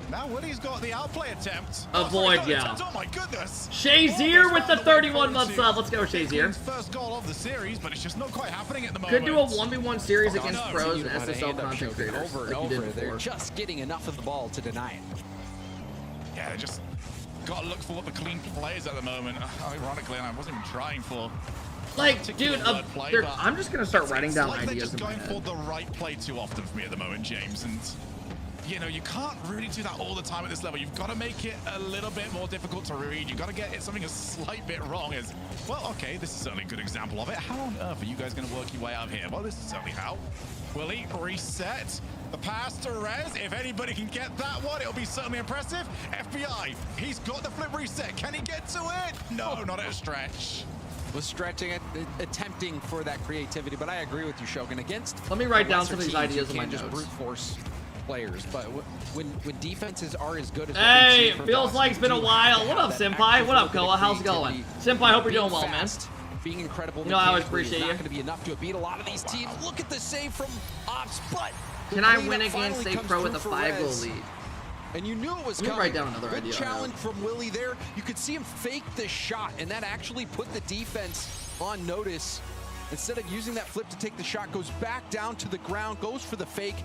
now Willie's got the outplay attempt. Avoid, yeah. Oh my goodness. Shazier with the 31-month sub. Let's go, Shazier. First goal of the series, but it's just not quite happening at the Could moment. do a 1v1 series against pros and SSL content creators. Over and over. They're just getting enough of the ball to deny it. Yeah, they just got to look for what the clean play is at the moment. Ironically, and I wasn't even trying for. Like, dude, I'm just gonna start writing down like ideas in my head. they're just going for the right play too often for me at the moment, James, and you know, you can't really do that all the time at this level. You've got to make it a little bit more difficult to read. You've got to get something a slight bit wrong. Is well, okay, this is certainly a good example of it. How on earth are you guys going to work your way out of here? Well, this is certainly how. Willie, reset. The pass to Rez. If anybody can get that one, it'll be certainly impressive. FBI, he's got the flip reset. Can he get to it? No, not at a stretch. Was stretching it, attempting for that creativity, but I agree with you, Shogun. Against let me write down some of these ideas in my just notes. Brute force players, but when defenses are as good as hey, feels like it's been a while. What up, Senpai? What up, Koa? How's it going? Senpai, hope you're doing well, man. Being incredible. You know, I always appreciate you. Not going to be enough to beat a lot of these teams. Look at the save from Ops, but can I win against a pro with a 5-goal lead? And you knew it was coming. Write down another Good idea. Challenge from Willie there. You could see him fake the shot, and that actually put the defense on notice. Instead of using that flip to take the shot, goes back down to the ground, goes for the fake,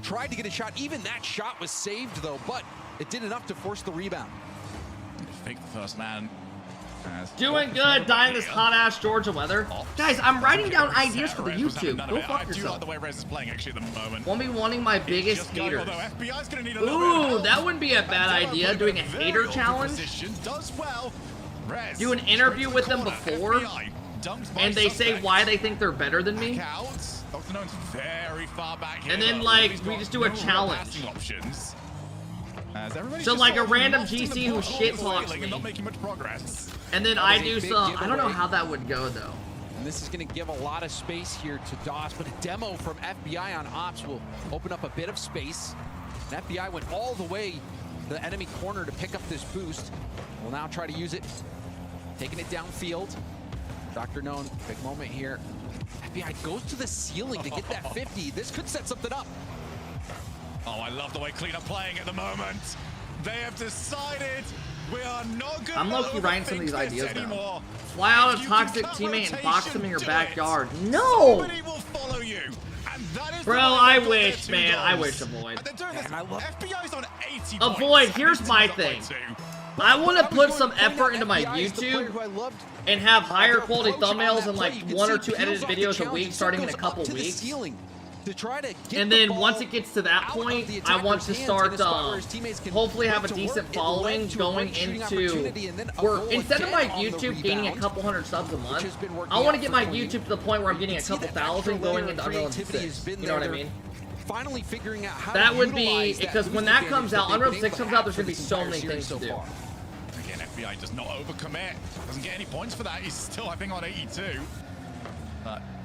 tried to get a shot. Even that shot was saved, though, but it did enough to force the rebound. Fake the first man. Doing good, dying this hot-ass Georgia weather. Guys, I'm writing down ideas for the YouTube. Go fuck I do yourself. like the way Rez is playing actually at the moment. Won't be wanting my biggest haters. FBI's gonna need a Ooh, that wouldn't be a bad idea, doing a hater challenge. Does well. Rez Do an interview with them before, and they say why they think they're better than me. Dr. None's very far back here, and then, like, we just do a challenge. Options. So, like, a random GC who shit talks me. Not making much progress. And then I do some. I don't know how that would go, though. And this is going to give a lot of space here to DOS, but a demo from FBI on Ops will open up a bit of space. And FBI went all the way to the enemy corner to pick up this boost. We'll now try to use it, taking it downfield. Dr. None, big moment here. FBI goes to the ceiling to get that 50. This could set something up. Oh, I love the way Clean are playing at the moment. They have decided we are not good. I'm low-key writing some of these ideas down. Fly out a toxic teammate and box him in your backyard. No! Somebody will follow you. And that is bro, I wish, man. I wish Avoid. FBI's on 80 Avoid, here's my thing. I want to put some effort into my YouTube and have higher quality thumbnails and like 1 or 2 edited videos a week starting in a couple weeks. And then once it gets to that point, I want to start, hopefully have a decent following going into, where instead of my YouTube gaining a couple hundred subs a month, I want to get my YouTube to the point where I'm getting a couple thousand going into Unreal Engine 6. You know what I mean? Finally figuring out how that would be, because when that comes out, Unreal 6 comes out, there's going to be so many things to do. Again, FBI does not overcommit. Doesn't get any points for that. He's still, I think, on 82.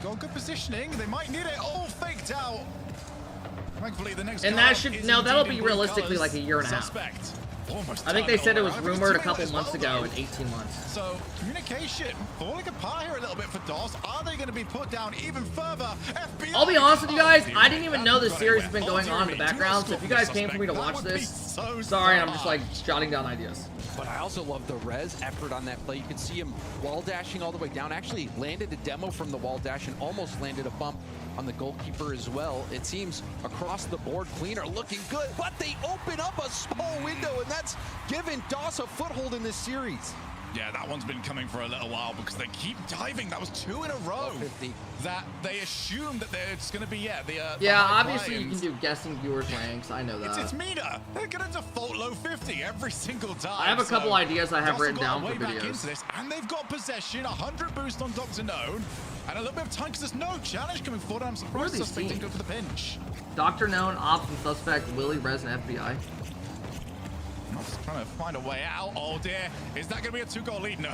Got good positioning. They might need it all faked out. Thankfully, the next and that should, no, that'll be realistically like a year and a half. I think they said it was rumored a couple months ago in 18 months. So, communication falling apart here a little bit for DOS. Are they going to be put down even further? FBI, I'll be honest with you guys, I didn't even know this series has been going on in the background, so if you guys came for me to watch this, sorry, I'm just like jotting down ideas. But I also love the Rez effort on that play. You can see him wall dashing all the way down. Actually landed a demo from the wall dash and almost landed a bump on the goalkeeper as well. It seems across the board, Clean are looking good, but they open up a small window, and that's given DOS a foothold in this series. Yeah, that one's been coming for a little while because they keep diving. That was 2 in a row. 50. That they assume that it's going to be, yeah, obviously you can do guessing viewers ranks. I know that. It's Mena. They're going to default low 50 every single time. I have a couple ideas I have written down for videos. This, and they've got possession, 100 boost on Dr. Known, and a little bit of time because there's no challenge coming forward. I'm surprised Suspect didn't go for the pinch. Dr. Known, Ops, and Suspect, Willie, Rez, and FBI. I'm just trying to find a way out. Oh dear, is that going to be a 2-goal lead? No,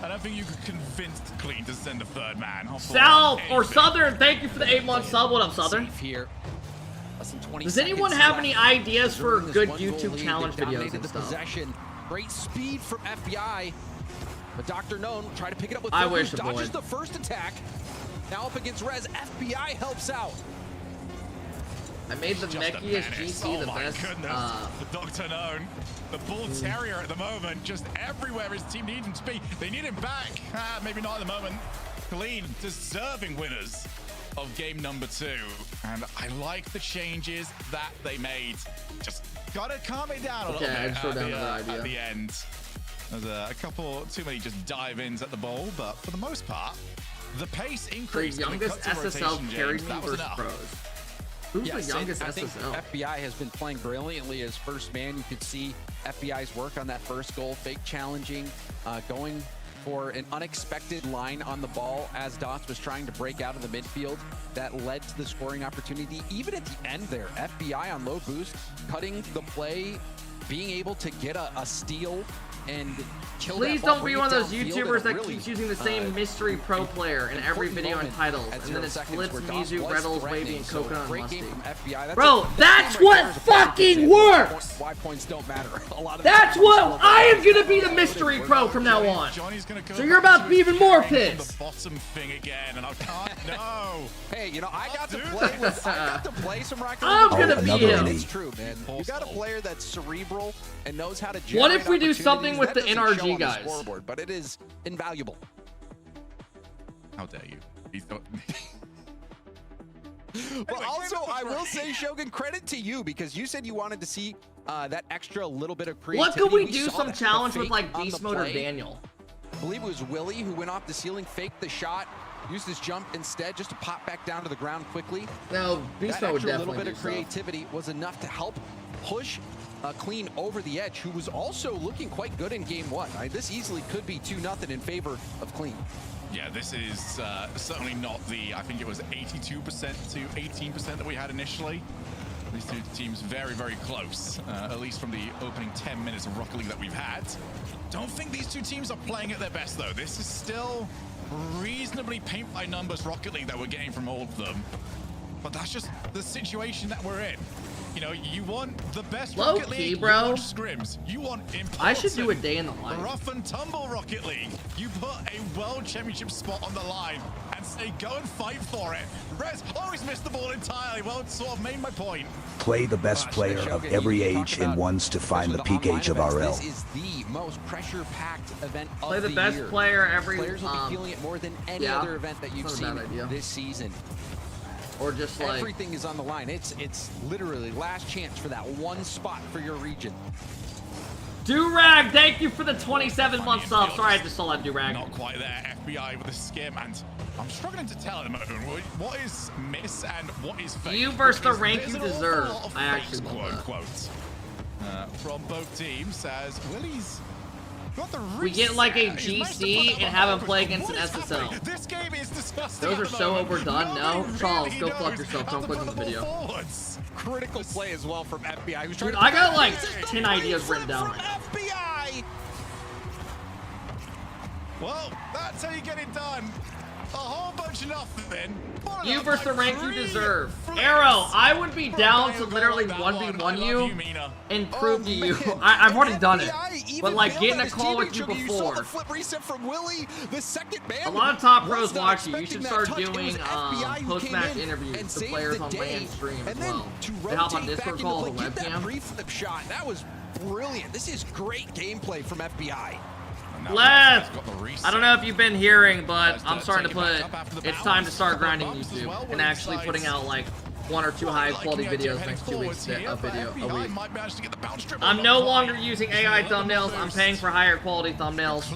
I don't think you could convince Clean to send a 3rd man. South or Southern, thank you for the 8-month sub. What up, Southern? Here. Less than 20 Does anyone have any ideas for good YouTube challenge videos and stuff? Possession. Great speed from FBI. But Dr. Known tried to pick it up with I full wish boost, it would. dodges the first attack. Now up against Rez, FBI helps out. I made the Just a Meckiest menace. GT Oh the my best. goodness. The Dr. Known, the Bull Terrier at the moment, just everywhere his team needs him to be. They need him back. Maybe not at the moment. Clean, deserving winners of game number 2. And I like the changes that they made. Just gotta calm it down a little Okay, I bit just wrote down another idea. at the end. There's a couple too many just dive-ins at the ball, but for the most part, the pace The increased. youngest SSL carried me versus enough. pros. Who's Yes, the youngest I think SSL? FBI has been playing brilliantly as first man. You could see FBI's work on that first goal, fake challenging, going for an unexpected line on the ball as Dots was trying to break out of the midfield. That led to the scoring opportunity. Even at the end there, FBI on low boost, cutting the play, being able to get a steal and kill Please that ball, don't be bring one it of those downfield, YouTubers and that really, keeps using the same mystery pro player in every important video and moment titles, at and 0 then it seconds splits where Dots Mizu, was Reddles, threatening. Wavy, and So Coconut and great Musty. game from FBI. Bro, that's game right what there is a perfect fucking example of works! Why points don't matter. A lot of That's the time what I am gonna be the mystery pro from now on. Johnny's gonna go So you're about to be even more from the pissed. bottom thing again, and I can't. No. Hey, you know, I got to dude. play with, I got to play some Rocket League. I'm gonna be another him. inning. It's true, man. You got a player that's cerebral and knows how to. What if we do generate something with the opportunities. That doesn't NRG show on the guys? scoreboard, but it is invaluable. How dare you? He's not. But also, I will say, Shogun, credit to you because you said you wanted to see that extra little bit of creativity. What could we do saw some that, the challenge with fake like on Beast the Mode or play. Daniel? I believe it was Willie who went off the ceiling, faked the shot, used his jump instead just to pop back down to the ground quickly. No, Beast That Mode would extra little definitely bit do of stuff. creativity was enough to help push Clean over the edge, who was also looking quite good in game 1. This easily could be 2-0 in favor of Clean. Yeah, this is certainly not the, I think it was 82% to 18% that we had initially. These two teams very, very close, at least from the opening 10 minutes of Rocket League that we've had. Don't think these two teams are playing at their best, though. This is still reasonably paint-by-numbers Rocket League that we're getting from all of them. But that's just the situation that we're in. You know, you want the best Low Rocket key, League, bro. you want scrims, you want important, I should do a day in the life. rough and tumble Rocket League. You put a world championship spot on the line and say, go and fight for it. Rez always missed the ball entirely. Well, it sort of made my point. Play the best player of every age and wants to find the peak age of RL. This is the most pressure-packed event of Play the best year. player every. Players will be feeling it more than any yeah, other event that you've that's not a seen bad idea. this season. Or just like Everything is on the line. It's literally last chance for that one spot for your region. Durag, thank you for the 27-month sub. Sorry, I just saw that Durag. Not quite there. FBI with a skim, and I'm struggling to tell at the moment what is miss and what is fake. You versus the Because rank there's you an awful deserve. lot of I fakes, actually love that. quote, from both teams as Willie's got the We get like a reset. He's managed to GC put that and have him behind play him. against an What is SSL. happening? This game is disgusting. Those at are the so moment. overdone. No, Nobody Charles, really go fuck knows yourself. how Don't to click put on the video. ball forwards. Critical play as well from FBI. Who's trying Dude, to I got like This is the 10 ideas flip written down from right now. FBI. Well, that's how you get it done. A whole bunch of nothing. You versus the rank you deserve. Arrow, I would be down to literally 1v1 you and prove to you. I've already done it. But like getting a call with you before. A lot of top pros watch you. You should start doing post-match interviews to players on LAN stream as well. They hop on Discord call with a webcam. Flip shot. That was brilliant. This is great gameplay from FBI. Left! I don't know if you've been hearing, but I'm starting to put, it's time to start grinding YouTube and actually putting out like 1 or 2 high quality videos next 2 weeks a week. I'm no longer using AI thumbnails. I'm paying for higher quality thumbnails.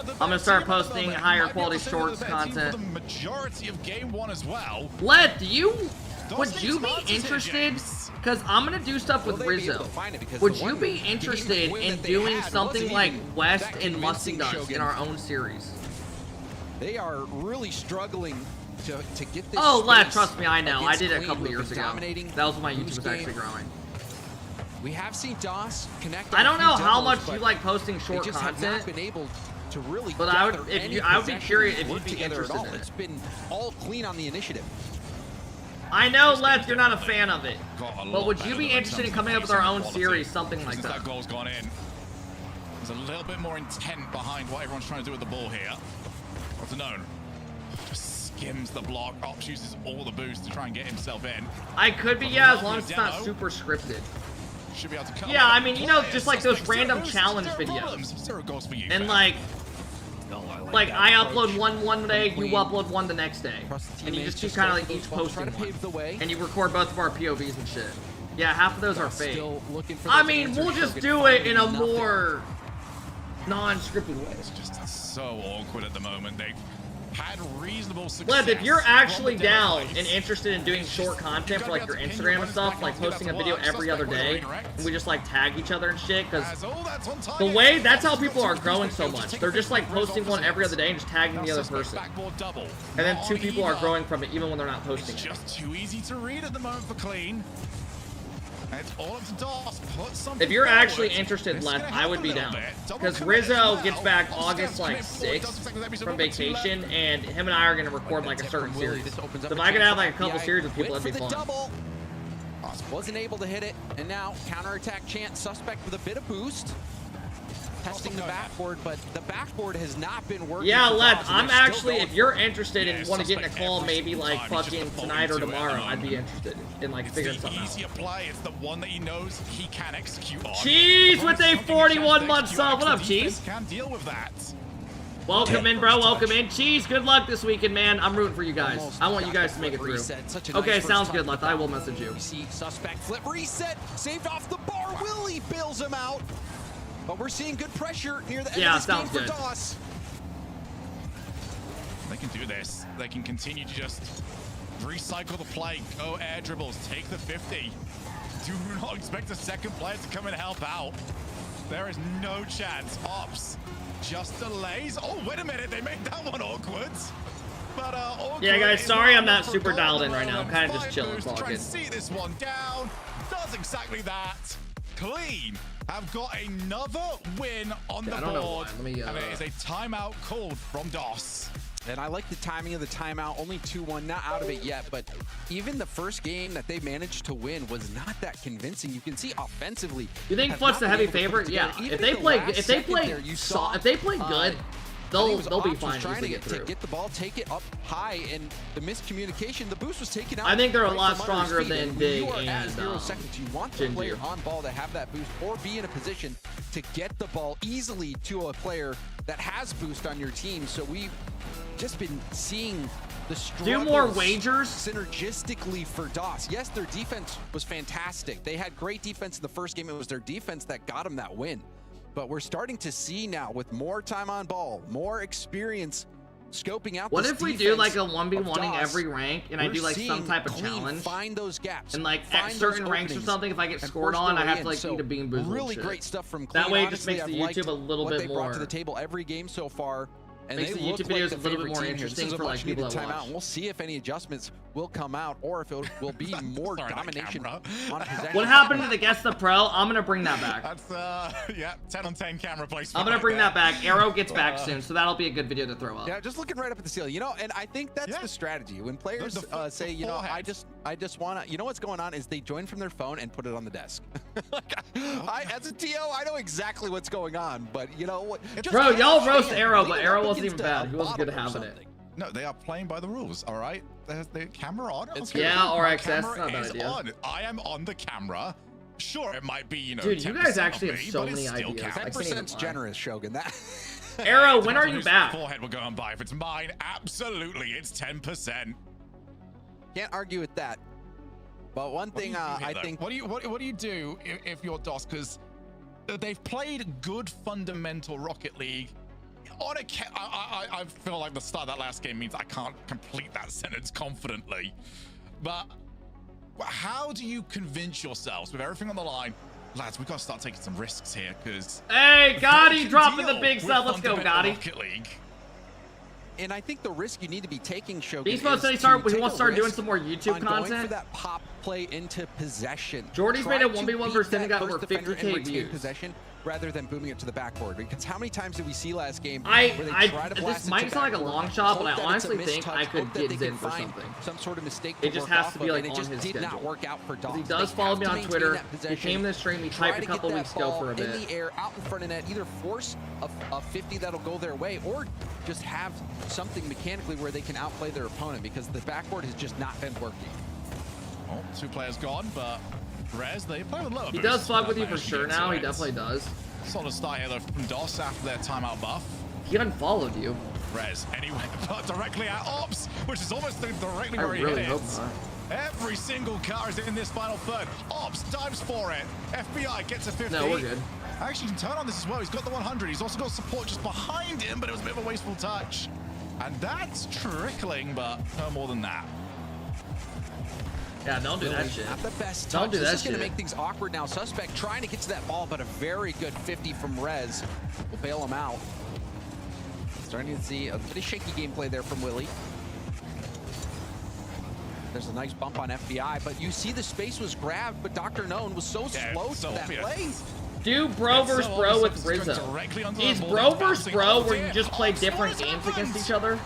I'm gonna start posting higher quality shorts content. Let would you be interested? Because I'm gonna do stuff with Rizzo. Would you be interested in doing something like West and Musty does in our own series? They are really struggling to get this. Oh, lad, space trust me, I know. I against did it a Clean, couple who've years been ago. dominating That was when my YouTube whose was game- actually growing. We have seen DOS connect. I don't know on a few how demos, much you but like posting they short just have not content. been able to really But I would- gather if any you- I would be possession curious and if work you'd be together at interested all. in it. It's been all Clean on the initiative. I know, Leth, you're not a fan of it. But would you be interested in coming up with our own series, something like Since that? that goal's gone in. There's a little bit more intent behind what everyone's trying to do with the ball here. What's it known? Just skims the block. Ops uses all the boost to try and get himself in. I could be, yeah, as long as it's not super scripted. Should be able to come. Yeah, I mean, you know, just like those random challenge videos. Zero goals for you, And fam. like I upload one day, you upload one the next day, and you just keep kind of like each posting one, and you record both of our POVs and shit. Yeah, half of those are fake. I mean, we'll just do it in a more non-scripted way. It's just so awkward at the moment. They've had reasonable success. Led, if you're actually down and interested in doing short content for like your Instagram and stuff, like posting a video every other day, and we just like tag each other and shit, because the way, that's how people are growing so much. They're just like posting one every other day and just tagging the other person. And then 2 people are growing from it even when they're not posting it. It's just too easy to read at the moment for Clean. And it's all up to DOS. Put something If you're forward. actually interested, Len, I would be down. Because Rizzo gets back August like 6th from vacation, and him and I are going to record like a certain series. So if I could have like a couple series with people, that'd be fun. Wasn't able to hit it, and now counterattack chance suspect with a bit of boost. Testing the backboard, but the backboard has not been working. Yeah, Led, I'm actually, if you're interested and want to get in a call maybe like fucking tonight or tomorrow, I'd be interested in like figuring something out. Easier play. It's the one that he knows he can execute on. Cheese with a 41-month sub. What up, Cheese? Can deal with that. Welcome in, bro. Welcome in. Cheese, good luck this weekend, man. I'm rooting for you guys. I want you guys to make it through. Okay, sounds good, Leth. I will message you. We see suspect flip reset, saved off the bar. Willie bails him out. But we're seeing good pressure near the end of this game for DOS. They can do this. They can continue to just recycle the play, go air dribbles, take the 50. Do not expect a second player to come and help out. There is no chance. Ops just delays. Oh, wait a minute. They made that one awkward. But yeah, guys, sorry I'm not super dialed in right now. I'm kind of just chilling. Try and see this one down. Does exactly that. Clean have got another win on the board. And it is a timeout called from DOS. And I like the timing of the timeout. Only 2-1, not out of it yet, but even the first game that they managed to win was not that convincing. You can see offensively. You think Foot's the heavy favorite? Yeah. If they play good, they'll be fine if they get through. To get the ball, take it up high, and the miscommunication, the boost was taken out. I think they're a lot stronger than Big and 0 seconds. You want the player on ball to have that boost or be in a position to get the ball easily to a player that has boost on your team. So we've just been seeing the struggles. Do more wagers synergistically for DOS. Yes, their defense was fantastic. They had great defense in the first game. It was their defense that got them that win. But we're starting to see now, with more time on ball, more experience scoping out. What if we do like a 1v1ing every rank, and I do like some type of challenge? Find those gaps. And like at certain ranks or something, if I get scored on, I have to like eat a bean boozled. Really great stuff from Clean. That way, it just makes the YouTube a little bit more. What they brought to the table every game so far. And makes the YouTube videos a little bit more interesting for like people that watch. We'll see if any adjustments will come out, or if it will be more domination on possession. What happened to the Guess the Pro? I'm gonna bring that back. That's yeah, 10 on 10 camera placement. I'm gonna bring that back. Arrow gets back soon, so that'll be a good video to throw up. Yeah, just looking right up at the ceiling, you know, and I think that's the strategy. When players say, you know, I just wanna, you know what's going on is they join from their phone and put it on the desk. As a TO, I know exactly what's going on, but you know what? Bro, y'all roast Arrow, but Arrow wasn't even bad. He wasn't good at having it. No, they are playing by the rules, all right? There's the camera on. Okay. Yeah, RXS, not a bad idea. On. I am on the camera. Sure, it might be, you know, dude, you guys actually have so many ideas. 10% generous, Shogun. That. Arrow, when are you back? Forehead will go on by. If it's mine, absolutely, it's 10%. Can't argue with that. But one thing I think. What do you do if you're DOS? Because they've played good fundamental Rocket League. I feel like the start of that last game means I can't complete that sentence confidently. But how do you convince yourselves with everything on the line, lads, we've got to start taking some risks here, because hey, Gotti dropping the big sub. Let's go, Gotti. Rocket League. And I think the risk you need to be taking, Shogun, he's supposed to he wants to start doing some more YouTube content. Going for that pop play into possession. Jordy's made a 1v1 versus and got over 50K views. Possession rather than booming it to the backboard. Because how many times did we see last game where they try to blast this might it to sound like a backboard, long shot, but I hope that it's a honestly think mistouch, I could hope that get they Zen can for find something. some sort of mistake It to just work has off to be of, like and it on just his did not schedule. work out for Doss. He They does follow have me to on maintain Twitter. that He possession, came to the stream. He try typed a to get couple that weeks ago ball for a in bit. the air, out in front of net, either force a 50 that'll go their way, or just have something mechanically where they can outplay their opponent, because the backboard has just not been working. Well, 2 players gone, but Rez, they play with lower He boost. does fuck with you for Managed to sure get to now. He it. definitely does. Solid start here though from Doss after their timeout buff. He unfollowed you. Rez, anyway, but directly at Ops, which is almost directly I where he really hit hope it. not. Every single car is in this final third. Ops dives for it. FBI gets a 50. No, we're good. Actually, you can turn on this as well. He's got the 100. He's also got support just behind him, but it was a bit of a wasteful touch. And that's trickling, but no more than that. Yeah, don't do that shit. Not the best Don't touch. do This that is going to shit. make things awkward now. Suspect trying to get to that ball, but a very good 50 from Rez will bail him out. Starting to see a bit of shaky gameplay there from Willie. There's a nice bump on FBI, but you see the space was grabbed, but Dr. Known was so slow to that play. Do bro versus bro with Rizzo. Is bro versus bro where you just play different games against each other?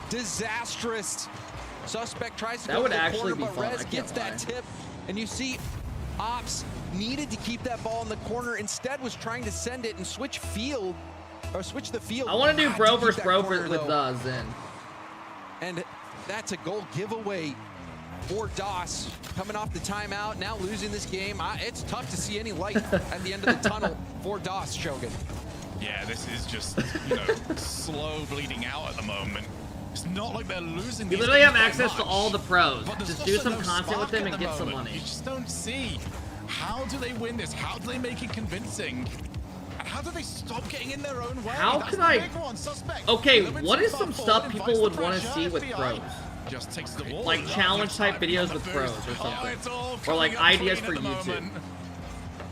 Disastrous. Suspect tries to That go would to the actually corner, be but fun, I Rez can't gets that lie. tip, and you see Ops needed to keep that ball in the corner, instead was trying to send it and switch field, or switch the field. I want to do Had bro keep versus that bro corner, with though. Zen. And that's a goal giveaway for Doss. Coming off the timeout, now losing this game. It's tough to see any light at the end of the tunnel for Doss, Shogun. Yeah, this is just, you know, slow bleeding out at the moment. It's not like they're losing. You these literally have games by access to much, all the pros. but there's Just do also some no content with spark them at and the get some moment. money. You just don't see. How do they win this? How do they make it convincing? And how do they stop getting in their own way? How That's can the I- big one. Suspect. Okay, A little bit what too is far some forward, stuff invites people the would want to pressure. see with FBI pros? just takes the wall. Like challenge type videos with pros or something. Or like ideas for YouTube.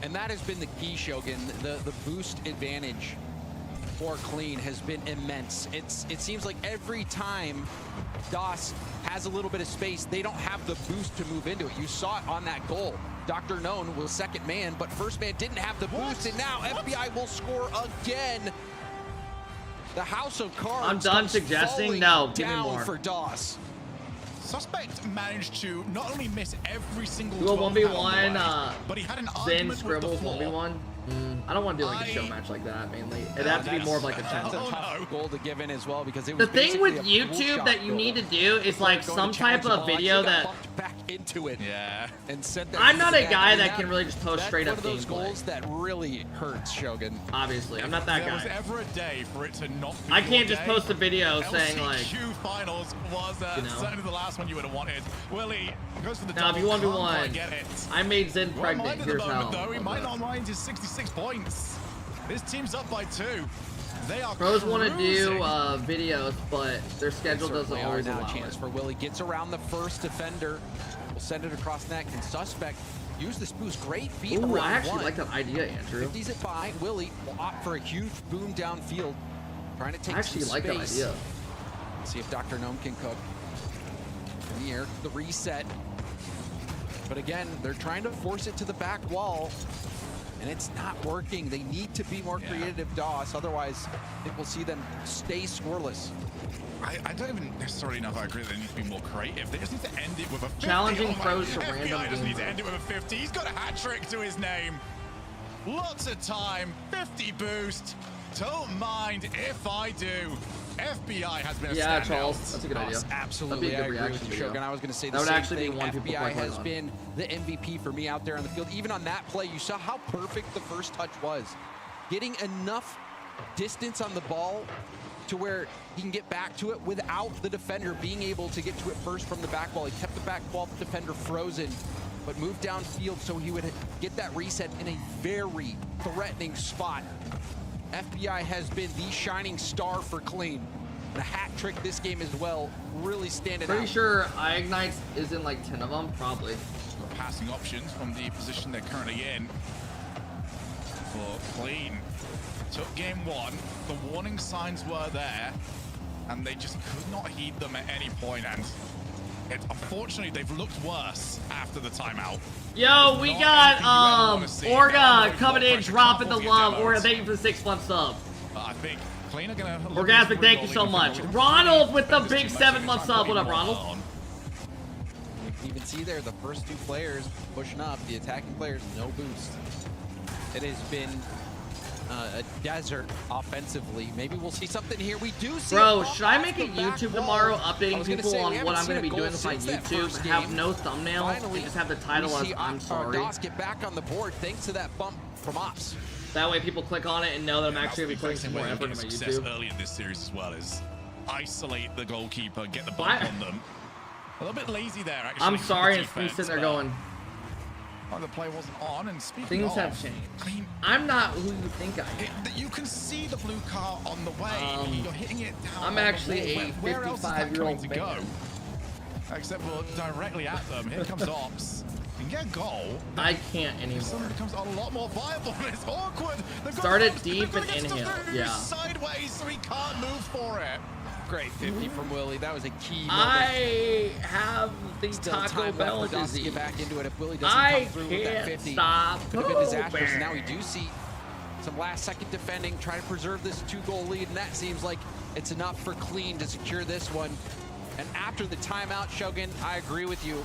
And that has been the key, Shogun. The boost advantage for Clean has been immense. It seems like every time Doss has a little bit of space, they don't have the boost to move into it. You saw it on that goal. Dr. Known was second man, but first man didn't have the boost, and now FBI will score again. The House of Cards. I'm done comes suggesting. falling No, give me down more. for Doss. Suspect managed to not only miss every single Do a 12 1v1, paddle, but he had an Zen argument with the Scribbles floor. 1v1. I don't want to do like a show match like that mainly. It'd have to be more of like a That's challenge. a tough goal to give in as well, because it The was thing with basically a pull YouTube shot that you goal. need to do is like Going some to type challenge the of ball, video actually got that bumped back into it. Yeah. And sent that I'm to not the a net. guy And that can really just post that's straight one up of those gameplay. goals that really hurts, Shogun. Obviously, I'm not that If there was guy. ever a day for it to not be I your can't just day, post a video saying like, LCQ finals was you know. certainly the last one you would have wanted. Willie goes for the now if you double, 1v1, can't quite get it. I made Zen Well, pregnant. mind at Here's the moment, how. though, he might not mind his 66 points. This team's up by 2. They are Pros want to do cruising. videos, but their schedule doesn't Certainly always are now. allow Chance it. for Willie gets around the first defender. Will send it across net. Can Suspect use this boost? Great beat Ooh, around I actually one. like that idea, Andrew. 50s at 5. Willie will opt for a huge boom downfield, trying to take I actually some like that space. idea. See if Dr. Gnome can cook. In the air, the reset. But again, they're trying to force it to the back wall, and it's not working. They need to be more creative, Doss. Otherwise, I think we'll see them stay scoreless. I don't even necessarily know if I agree that they need to be more creative. They just need to end it with a 50. Challenging Oh my- pros to FBI random just needs to gameplay. end it with a 50. He's got a hat trick to his name. Lots of time, 50 boost. Don't mind if I do. FBI has been a Yeah, standout. Charles, that's a good idea. Yes, absolutely, That'd be a good I agree with reaction you, video. Shogun. I was going to say the That would same actually be thing. one people FBI probably has on. been the MVP for me out there on the field. Even on that play, you saw how perfect the first touch was. Getting enough distance on the ball to where he can get back to it without the defender being able to get to it first from the back wall. He kept the back wall defender frozen, but moved downfield so he would get that reset in a very threatening spot. FBI has been the shining star for Clean. The hat trick this game as well, really standing Pretty out. sure Ignites is in like 10 of them, probably. Passing options from the position they're currently in. For Clean. Took game 1. The warning signs were there, and they just could not heed them at any point. And Unfortunately, they've looked worse after the timeout. Yo, we got Orga coming in, dropping the love. Orga, thank you for the 6-month sub. I think Clean are gonna. Orgasmic, thank you so much. Ronald with the big 7-month sub. What up, Ronald? You can even see there the first two players pushing up, the attacking players, no boost. It has been a desert offensively. Maybe we'll see something here. We do see. Bro, should I make a YouTube tomorrow updating people on what I'm going to be doing with my YouTube? Have no thumbnail and just have the title as I'm sorry. DOS get back on the board thanks to that bump from Ops. That way people click on it and know that I'm actually going to be putting some more effort into my YouTube. Early in this series as well is isolate the goalkeeper, get the bump on them. A little bit lazy there, actually. I'm sorry, and me sitting there going. The play wasn't on, and speaking Things of, have changed. I mean, I'm not who you think I am. You can see the blue car on the way. You're hitting it down. I'm actually a Where else is that 55-year-old going to go? Except for directly at them. Here comes Ops. You can get a goal. I can't anymore. Suddenly becomes a lot more viable, but it's awkward. Start it deep and inhale. Yeah. Sideways, so he can't move for it. Great 50 from Willie. That was a key moment. I have the Still Taco Bell disease. Get back into it if Willie doesn't come through with that 50. Stop. Could have been disastrous. Now we do see some last-second defending, trying to preserve this 2-goal lead, and that seems like it's enough for Clean to secure this one. And after the timeout, Shogun, I agree with you.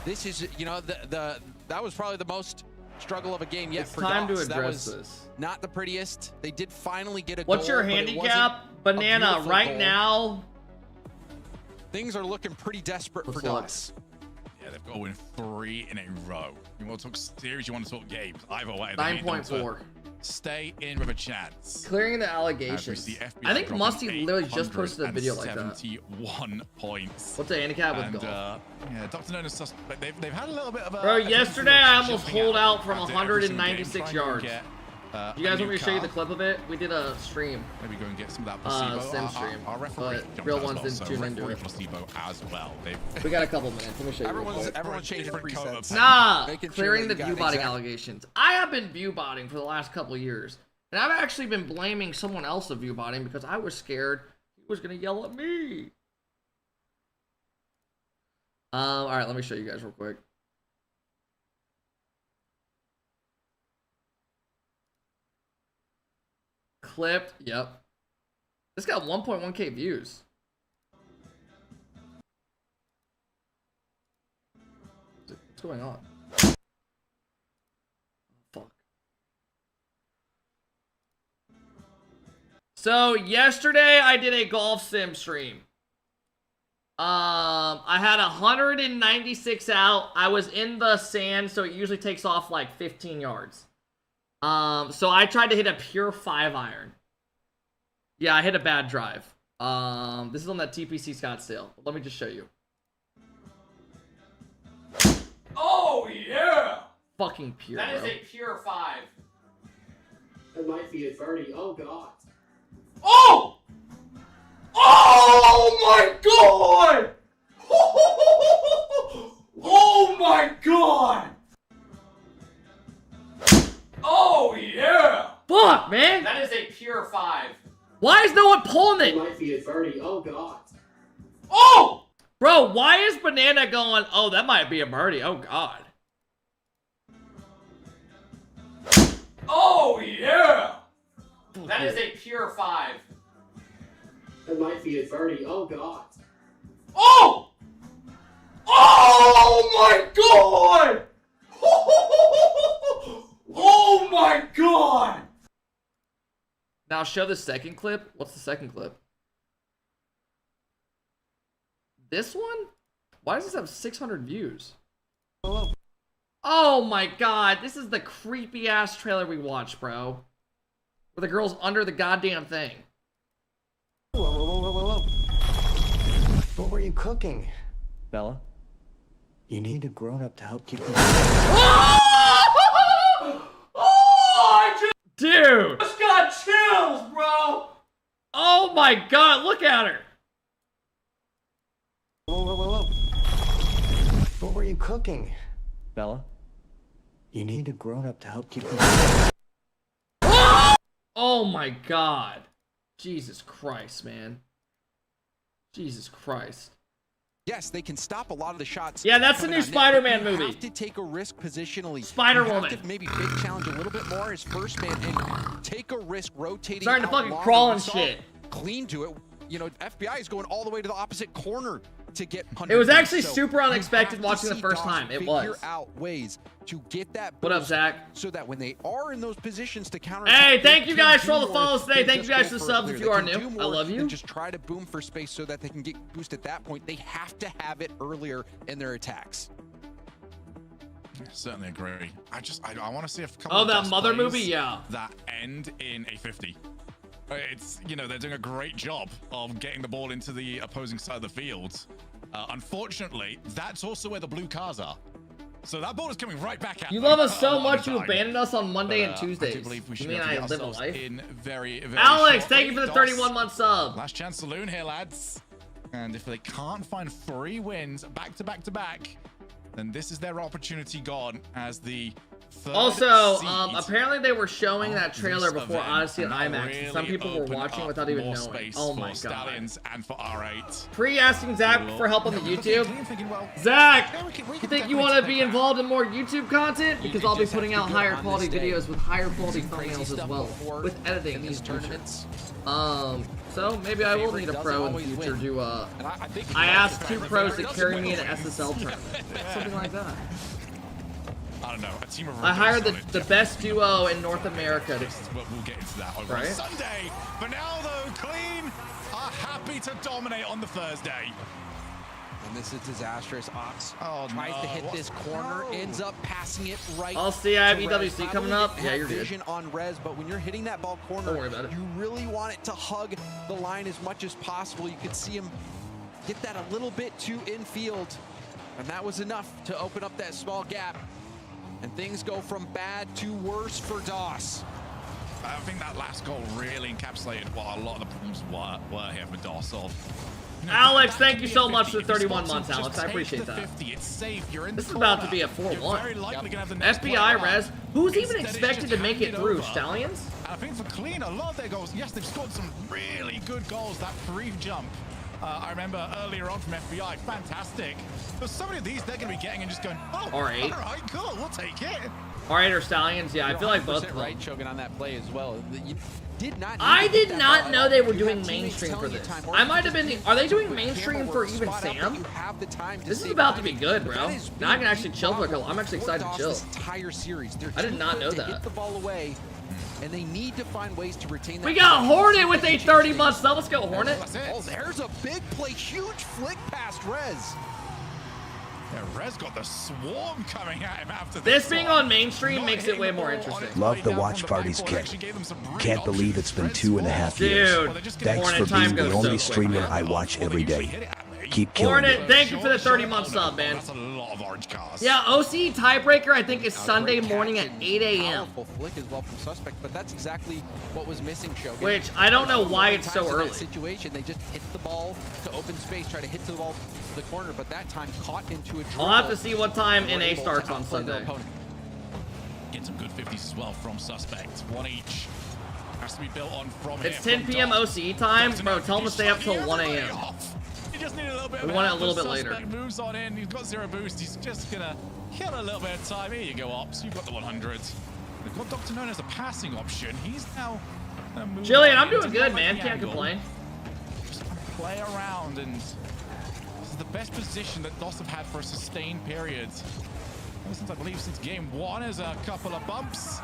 This is, you know, that was probably the most struggle of a game yet for time to DOS. address That was this. Not the prettiest. They did finally get a What's goal. your handicap? Banana, right now. Things are looking pretty desperate for DOS. Yeah, they've got to win 3 in a row. You want to talk series, you want to talk games. Either way, 9.4. Stay in with a chance. Clearing the allegations. I think Musty literally just posted a video like that. 71 points. What's the handicap with golf? Yeah, Dr. Known as suspect. They've had a little bit of a... Bro, yesterday I almost pulled out from 196 yards. You guys want me to show you the clip of it? We did a stream. Maybe go and get some of that placebo. Sim stream. Our referee but real ones didn't tune into it. Placebo as well. We got a couple minutes. Let me show you. Everyone's changing presets. Nah, clearing the view botting allegations. I have been view botting for the last couple years. And I've actually been blaming someone else of view botting because I was scared he was going to yell at me. All right, let me show you guys real quick. Clipped, yep. This got 1.1k views. What's going on? Fuck. So yesterday I did a golf sim stream. I had 196 out. I was in the sand, so it usually takes off like 15 yards. So I tried to hit a pure 5-iron. Yeah, I hit a bad drive. This is on that TPC Scottsdale. Let me just show you. Oh, yeah! Fucking pure, That is a pure 5. It might be a birdie. Oh, God. Oh! Oh, my God! Oh, my God! Oh, yeah! Fuck, man! That is a pure 5. Why is no one pulling it? It might be a birdie. Oh, God. Oh! Bro, why is Banana going, oh, that might be a birdie. Oh, God. Oh, yeah! That is a pure 5. It might be a birdie. Oh, God. Oh! Oh, my God! Oh, my God! Now show the second clip. What's the second clip? This one? Why does this have 600 views? Oh my God, this is the creepy ass trailer we watched, bro. Where the girl's under the goddamn thing. Whoa, whoa, whoa, whoa, whoa. What were you cooking? Bella? You need a grown-up to help keep... Dude! Just got chills, bro! Oh my God, look at her! Whoa, whoa, whoa, whoa. What were you cooking? Bella? You need a grown-up to help keep... Oh my God. Jesus Christ, man. Jesus Christ. Yes, they can stop a lot of the shots. Yeah, that's the new Spider-Man movie. You have to take a risk positionally. Spider-Woman. You have to maybe big challenge a little bit more as first man and take a risk rotating. Starting to out fucking longer. crawl and We saw shit. Clean to it. You know, FBI is going all the way to the opposite corner to get. It was actually So super you unexpected have to watching the see first Doss time. It figure was. out ways to get that. What up, boost Zach? So that when they are in those positions to counter. Hey, thank you guys for all the follows today. Thank you guys for the subs if you are new. I love you. Just try to boom for space so that they can get boost at that point. They have to have it earlier in their attacks. Certainly agree. I want to see a couple Oh, of that Dust Mother plays movie? Yeah. that end in a 50. It's, you know, they're doing a great job of getting the ball into the opposing side of the field. Unfortunately, that's also where the blue cars are. So that ball is coming right back at You them love us a so lot of much the you time. abandoned us on Monday and I Tuesdays. do believe we should You mean be able I to live get a ourselves life? in very Alex, shortly. thank you for the Doss, 31-month sub. Last chance saloon here, lads. And if they can't find 3 wins back to back to back, then this is their opportunity gone as the third Also, seed apparently they were showing that trailer this before event. Odyssey and And that IMAX, and some really people were opened watching up without even more knowing. space Oh for my god. Stallions and for R8. Pre-asking Zach for help on the YouTube. Zach, you think you want to be involved in more YouTube content? Because I'll be putting out higher quality videos with higher quality thumbnails as well, with editing in these the future. tournaments. So maybe I will need a pro in the future to, I asked 2 pros to carry me in an SSL tournament. Something like that. I don't know. A team of I hired rookies the best duo in North America. We'll get into that over Right. on Sunday. For now, though, Clean are happy to dominate on the Thursday. And this is disastrous. Ops tries to hit this corner, ends up passing it right. I'll see. I have to EWC Rez. coming Probably up. didn't Yeah, have you're good. vision on Rez, but when you're hitting that ball corner, Don't worry about it. you really want it to hug the line as much as possible. You could see him get that a little bit too infield, and that was enough to open up that small gap. And things go from bad to worse for Doss. I think that last goal really encapsulated what a lot of the problems were here for Doss. Alex, thank you so much for the 31 months, Alex. I appreciate that. 50. It's safe. You're in This the is about to corner. be a You're 4-1. very likely gonna have the next FBI player Res. on. Who's even Instead, it's expected just to make it handed through? over. Stallions? And I think for Clean, a lot of their goals, yes, they've scored some really good goals. That free jump, I remember earlier on from FBI, fantastic. But so many of these they're going to be getting and just going, oh, R8. all right, cool, we'll take it. R8 or Stallions? Yeah, I feel like both of them. Right, choking on that play as well. You did not. I did not know they were doing mainstream for this. I might have been. Are they doing mainstream for even Sam? This is about to be good, bro. Now I can actually chill for a couple. I'm actually excited to chill. Entire series. I did not know that. Hit the ball away, and they need to find ways to retain that. We got Hornet with a 30-month sub. Let's go, Hornet. Oh, there's a big play. Huge flick past Rez. Yeah, Rez got the swarm coming at him after This being on mainstream makes it way more interesting. Love the watch parties, Kip. Can't believe it's been 2.5 years. Dude, Thanks Hornet for time being the goes only so quick, streamer man. I watch every day. Keep killing Hornet, it. thank you for the 30-month sub, man. That's a lot of orange cars. Yeah, OC tiebreaker I think is Sunday morning at 8 a.m. Powerful flick as well from Suspect, but that's exactly what was missing, Shogun. Which I don't know why it's so Times in that early. Situation, they just hit the ball to open space, try to hit to the ball to the corner, but that time caught into a dribble. I'll have to see what time They were NA able to starts on outplay their Sunday. opponent. Get some good 50s as well from Suspect. One each. Has to be built on from It's here 10 from p.m. Doss. OCE time. Doss Bro, enough tell them to stay up till He's 1 the a.m. layoff. He just needed a little bit We of want it a help. little The bit later. Suspect moves on in. He's got 0 boost. He's just gonna kill a little bit of time. Here you go, Ops. You've got the 100. We've got Dr. Known as a passing option. He's now moving Jillian, I'm into doing good, the man. Can't angle. complain. Just play around, and this is the best position that Doss have had for a sustained period. Ever since, I believe, since game 1, there's a couple of bumps.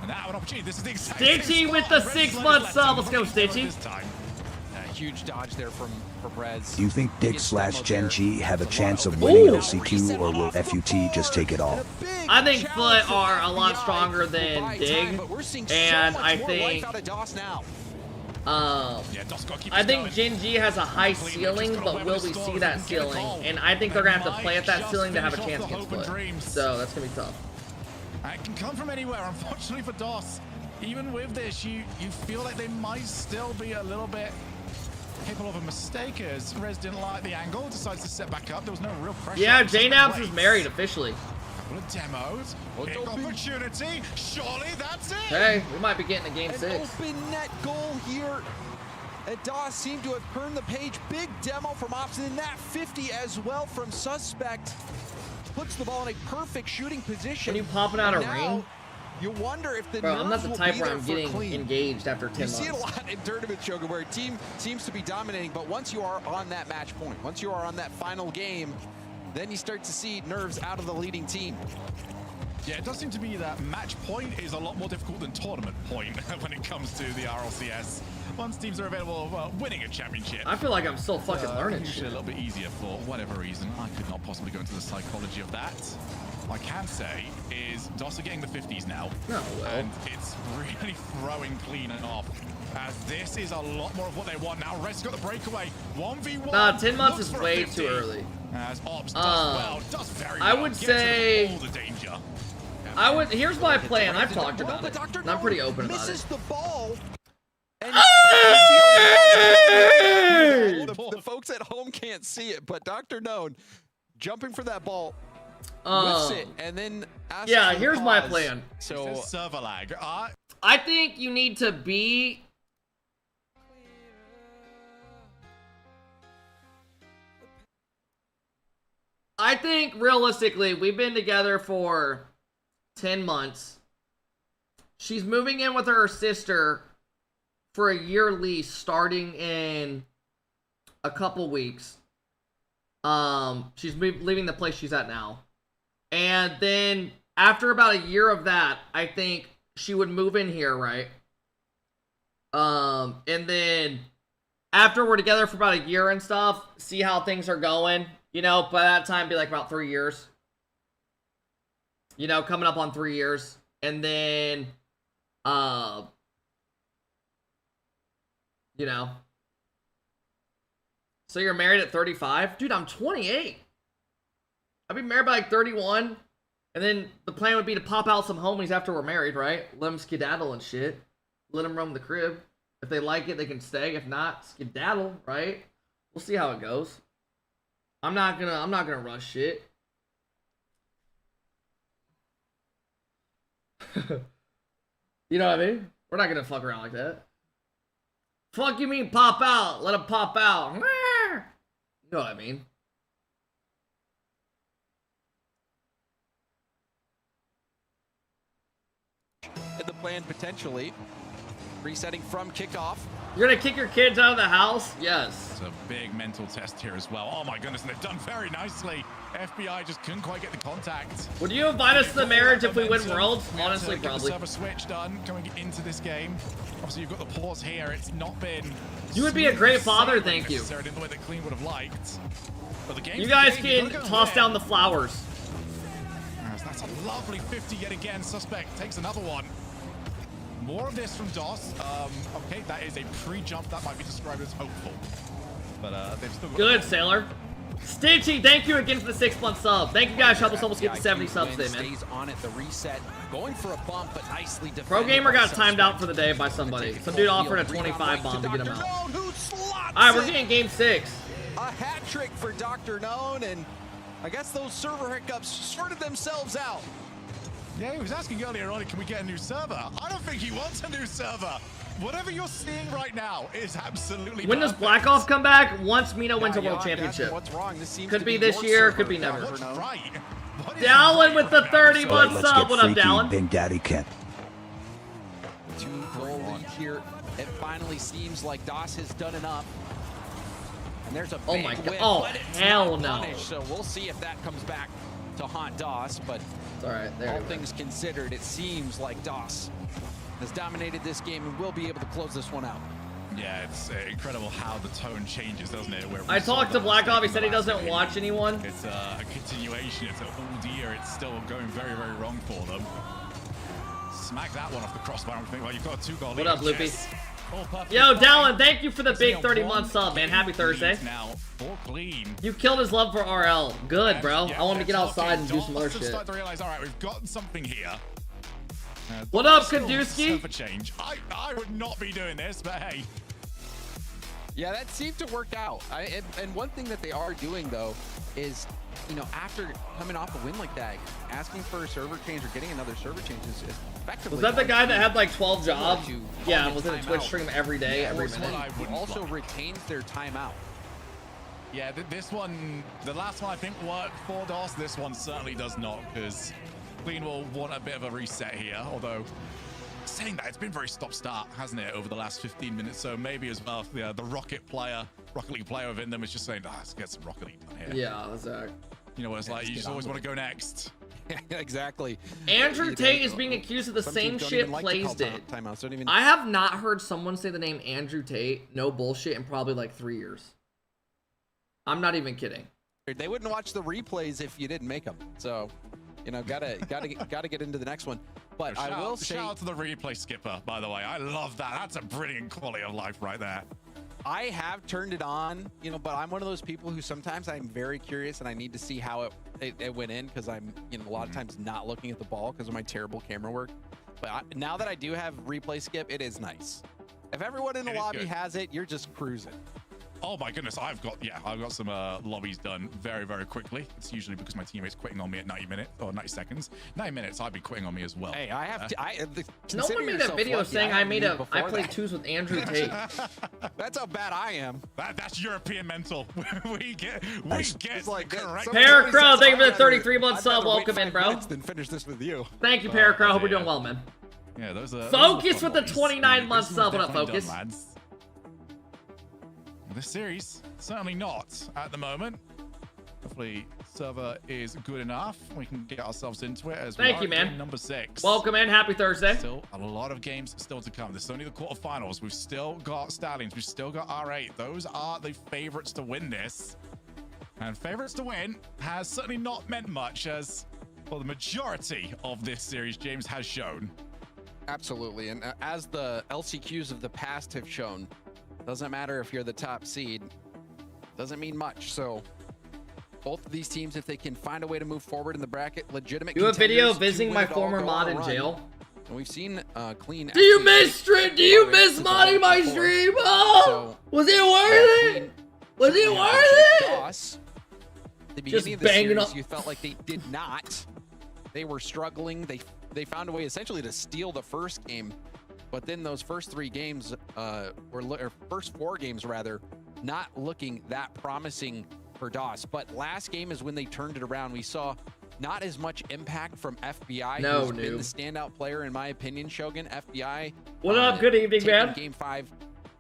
And now an opportunity. This is the exact same Stitchy with the spot. 6-month Red sub. Let's go, left him Stitchy. this time. A huge dodge there from Rez. Do you think Dig Gets slash demoed Gen there. G have a chance of Ooh. winning OC2, or will FUT just take it all? I think Foot are a lot stronger than Dig, and I think Yeah, Doss got to keep I this think going. Gen G has a high ceiling, but will we see that ceiling? And I think they're gonna have to play at that ceiling to have a chance against Foot. So that's gonna be tough. It can come from anywhere, unfortunately for Doss. Even with this, you feel like they might still be a little bit capable of a mistake, as Rez didn't like the angle, decides to set back up. There was no real pressure. Yeah, J-Naps is married officially. Couple of demos. Big opportunity. Surely that's it. Hey, we might be getting a game An 6. open net goal here. And DOS seemed to have turned the page. Big demo from Ops, and that 50 as well from Suspect. Puts the ball in a perfect shooting position. When you popping out a Now, ring? you wonder if the Bro, I'm not nerves the will type be where there I'm for getting clean. engaged after 10 You months. see it a lot in tournament, Shogun, where a team seems to be dominating, but once you are on that match point, once you are on that final game, then you start to see nerves out of the leading team. Yeah, it does seem to be that match point is a lot more difficult than tournament point when it comes to the RLCS. Once teams are available of winning a championship. I feel like I'm still fucking learning Usually shit. a little bit easier for whatever reason. I could not possibly go into the psychology of that. What I can say is DOS are getting the 50s now. Oh, well. And it's really throwing clean off. As this is a lot more of what they want now. Red's got the breakaway. 1v1. Nah, 10 months looks is for a way 50. too early. As Ops does well, does very well. I would Gets rid of say- all the danger. Here's my plan. I've talked about it. And I'm pretty open about Misses it. the ball. And the folks at home can't see it, but Dr. Known jumping for that ball, whiffs it, and then asks yeah, for the here's my pause. plan. So server lag. I think you need to be... I think, realistically, we've been together for 10 months. She's moving in with her sister for a year lease starting in a couple weeks. She's leaving the place she's at now. And then after about a year of that, I think she would move in here, right? And then after we're together for about a year and stuff, see how things are going. You know, by that time, be like about 3 years. You know, coming up on 3 years. And then, you know. So you're married at 35? Dude, I'm 28. I'd be married by like 31. And then the plan would be to pop out some homies after we're married, right? Let them skedaddle and shit. Let them roam the crib. If they like it, they can stay. If not, skedaddle, right? We'll see how it goes. I'm not gonna rush shit. You know what I mean? We're not gonna fuck around like that. Fuck you mean pop out? Let him pop out. You know what I mean? In the plan potentially, resetting from kickoff. You're gonna kick your kids out of the house? Yes. It's a big mental test here as well. Oh my goodness, and they've done very nicely. FBI just couldn't quite get the contact. Would you invite us to the marriage if we win Worlds? Honestly, Get the probably. server switch done coming into this game. Obviously, you've got the pause here. It's not been. You would be a great father, thank you. Necessarily in the way that Clean would have liked. But the game's You guys the game. can You've gotta go toss win. down the flowers. Yes, that's a lovely 50 yet again. Suspect takes another one. More of this from DOS. Okay, that is a pre-jump. That might be described as hopeful. But they've still got Good, Sailor. Stitchy, thank you again for the 6-month sub. Thank you guys. Help us almost get to 70 subs today, man. Stays on it, the reset, going for a bump, but nicely defended. Pro Gamer by got timed out Suspect. for the day by somebody. Some dude offered a 25 bomb to get him out. Known, who slots Alright, we're it. getting game 6. A hat trick for Dr. Known, and I guess those server hiccups sorted themselves out. Yeah, he was asking earlier on, can we get a new server? I don't think he wants a new server. Whatever you're seeing right now is absolutely When does perfect. Black Ops come back? Once Mena wins a Yeah, world you're asking championship. What's wrong? This seems Could to be this your year, server, could be Dr. never. What's Known. right? What is Dallin right with the now? 30 All month right, let's sub. get What up, freaky, Dallin? Big Daddy Kent. 2-goal lead here. It finally seems like DOS has done enough. And there's a Oh big my God. whip, Oh, but it's hell not no. punished, so we'll see if that comes back to haunt DOS, but It's alright, there all we go. things considered, it seems like DOS has dominated this game and will be able to close this one out. Yeah, it's incredible how the tone changes, doesn't it? Where we I saw talked to that Black Ops. He mistake said he in the last doesn't game. watch anyone. It's a continuation. It's an all year. It's still going very, very wrong for them. Smack that one off the crossbar and think, well, you've got a 2-goal lead. What up, Loopy? Yes. All perfectly Yo, fine. Dallin, thank you for the It's big now 30 one month sub, man. Happy game Thursday. lead Now for Clean. You killed his love for RL. Good, bro. Yeah, I want him to get they're outside and do talking. some other DOS have shit. started to realize, all right, we've got something here. What up, still Kadusky? server change. I would not be doing this, but hey. Yeah, that seemed to work out. And one thing that they are doing, though, is, you know, after coming off a win like that, asking for a server change or getting another server change is effectively. Was that the guy that had like 12 similar jobs? to Yeah, calling was a in a Twitch timeout. stream every day, every This one minute. I wouldn't Also block. retains their timeout. Yeah, this one, the last one I think worked for DOS. This one certainly does not, because Clean will want a bit of a reset here. Although, saying that, it's been very stop-start, hasn't it, over the last 15 minutes? So maybe as well, the Rocket League player within them is just saying, let's get some Rocket League done here. Yeah, Zach. You know what it's like, you just always want to go next. Exactly. Andrew Tate is being accused of the Some same teams don't shit even like to Plays call did. timeouts. Don't even. I have not heard someone say the name Andrew Tate, no bullshit, in probably like 3 years. I'm not even kidding. They wouldn't watch the replays if you didn't make them. So, you know, gotta get into the next one. But I will say, shout out to the replay skipper, by the way. I love that. That's a brilliant quality of life right there. I have turned it on, you know, but I'm one of those people who sometimes I'm very curious and I need to see how it went in, because I'm, you know, a lot of times not looking at the ball because of my terrible camera work. But now that I do have replay skip, it is nice. If everyone in the lobby has it, you're just cruising. Oh my goodness, I've got some lobbies done very, very quickly. It's usually because my teammate's quitting on me at 90 minutes or 90 seconds. 90 minutes, I'd be quitting on me as well. Hey, I have to. No one made a video saying I played twos with Andrew Tate. That's how bad I am. That's European mental. we get like correct. Paracrow, thank you for the 33-month sub. Welcome in, bro. Then finish this with you. Thank you, Paracrow. Hope we're doing well, man. Yeah, those are Focus those are with the fun lobbies. 29-month This sub. one's What up, definitely Focus? done, lads. This series, certainly not at the moment. Hopefully, server is good enough. We can get ourselves into it as Thank we you, are man. in number 6. Welcome in. Happy Thursday. Still a lot of games still to come. This is only the quarterfinals. We've still got Stallions. We've still got R8. Those are the favorites to win this. And favorites to win has certainly not meant much, as well, the majority of this series, James, has shown. Absolutely, and as the LCQs of the past have shown, doesn't matter if you're the top seed, doesn't mean much. So both of these teams, if they can find a way to move forward in the bracket, legitimate Do a video contenders to visiting win my it all, former go mod on a in run. jail. And we've seen Clean. Do you actually miss stream? Do you miss modding my stream? Oh, was it worth it? Was it worth it? DOS, the beginning of the banging series, up. you felt like they did not. They were struggling. They found a way essentially to steal the first game, but then those first 3 games or first 4 games rather, not looking that promising for DOS. But last game is when they turned it around. We saw not as much impact from FBI, No, who's been noob. the standout player in my opinion. Shogun, FBI. What up? Good evening, taking man. Game 5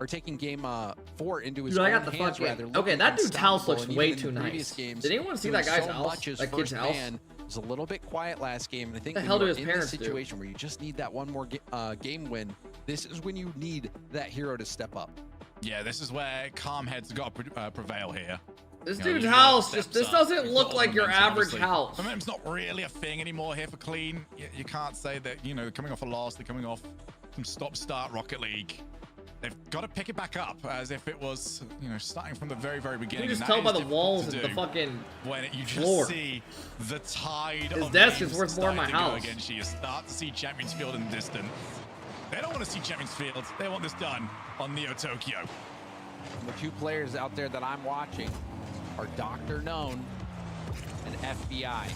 or taking game 4 into his Dude, I own got the hands, fucking. rather. Okay, looking that dude's house unstoppable, looks and way even in too the previous nice. games, Did anyone see doing that guy's so house? much as That kid's first house? man. Was a little bit quiet last game, and I think The when hell do you're his in parents this do? situation where you just need that one more game win, this is when you need that hero to step up. Yeah, this is where calm heads got to prevail here. This You know, dude's you house steps just. This up. doesn't We've look got like your momentum, average obviously. house. Momentum's not really a thing anymore here for Clean. You can't say that, you know, they're coming off a loss. They're coming off some stop-start Rocket League. They've got to pick it back up as if it was, you know, starting from the very, very beginning. You just and tell that by is the difficult walls to and the do fucking when you just floor. see the tide His of desk games is worth more than my starting to go house. against you. You start to see Champions Field in the distance. They don't want to see Champions Field. They want this done on Neo Tokyo. The 2 players out there that I'm watching are Dr. Known and FBI.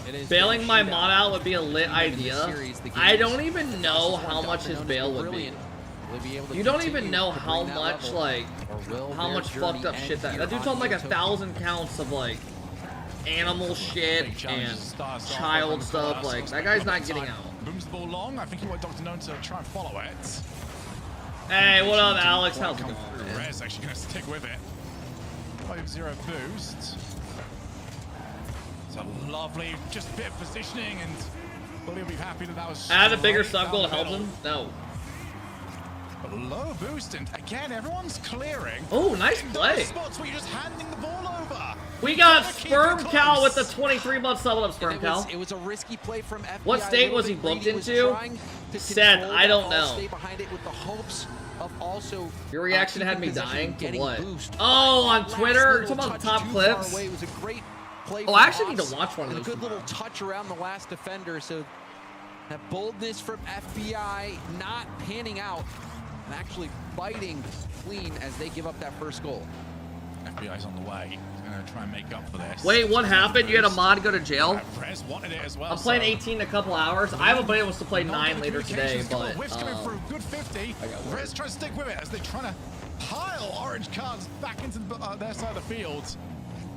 It is Bailing my shootout. mod out would be a lit Even in the idea. series, the I games, don't even know this is how one much Dr. his Known bail is would be. brilliant. Will he be able to You don't even continue know to how bring that much level, like or will how their much journey fucked up end shit that here dude's on on like Neo 1,000 counts of like animal shit Big challenge and starts off child over stuff. the Like first that guy's not time. getting out. Booms the ball long. I think he wanted Dr. Known to try and follow it. Hey, what up, Alex? Quite How's it come going, through. man? Red's actually going to stick with it. 5-0 boost. It's a lovely, just bit of positioning, and Willie will be happy that was. Add a bigger straight sub goal to down help the him? middle. No. But low boost, and again, everyone's clearing. Oh, nice In play. those spots where you're just handing the ball over. We got Gotta keep Sperm it Cow close. with the 23-month sub. What up, Sperm And Cow? it was a risky play from FBI. What state a was little he bit booked greedy. He was into? trying to Said, control I that don't ball, know. Stay behind it with the hopes of also. Your reaction had keeping me possession dying and to getting what? boost. Oh, on Last Twitter? little Talking about touch top too far clips? away. It was a great play. Oh, from I actually need to Ops, watch one of and those a good little tomorrow. touch around the last defender. So that boldness from FBI not panning out and actually fighting Clean as they give up that first goal. FBI's on the way. He's going to try and make up for this. Wait, what happened? You had a mod go to jail? Rez wanted it as well. I'm playing 18 in a couple hours. I haven't been able to play 9 later today, but Whiff's coming through. Good 50. Rez trying to stick with it as they're trying to pile orange cards back into their side of the field.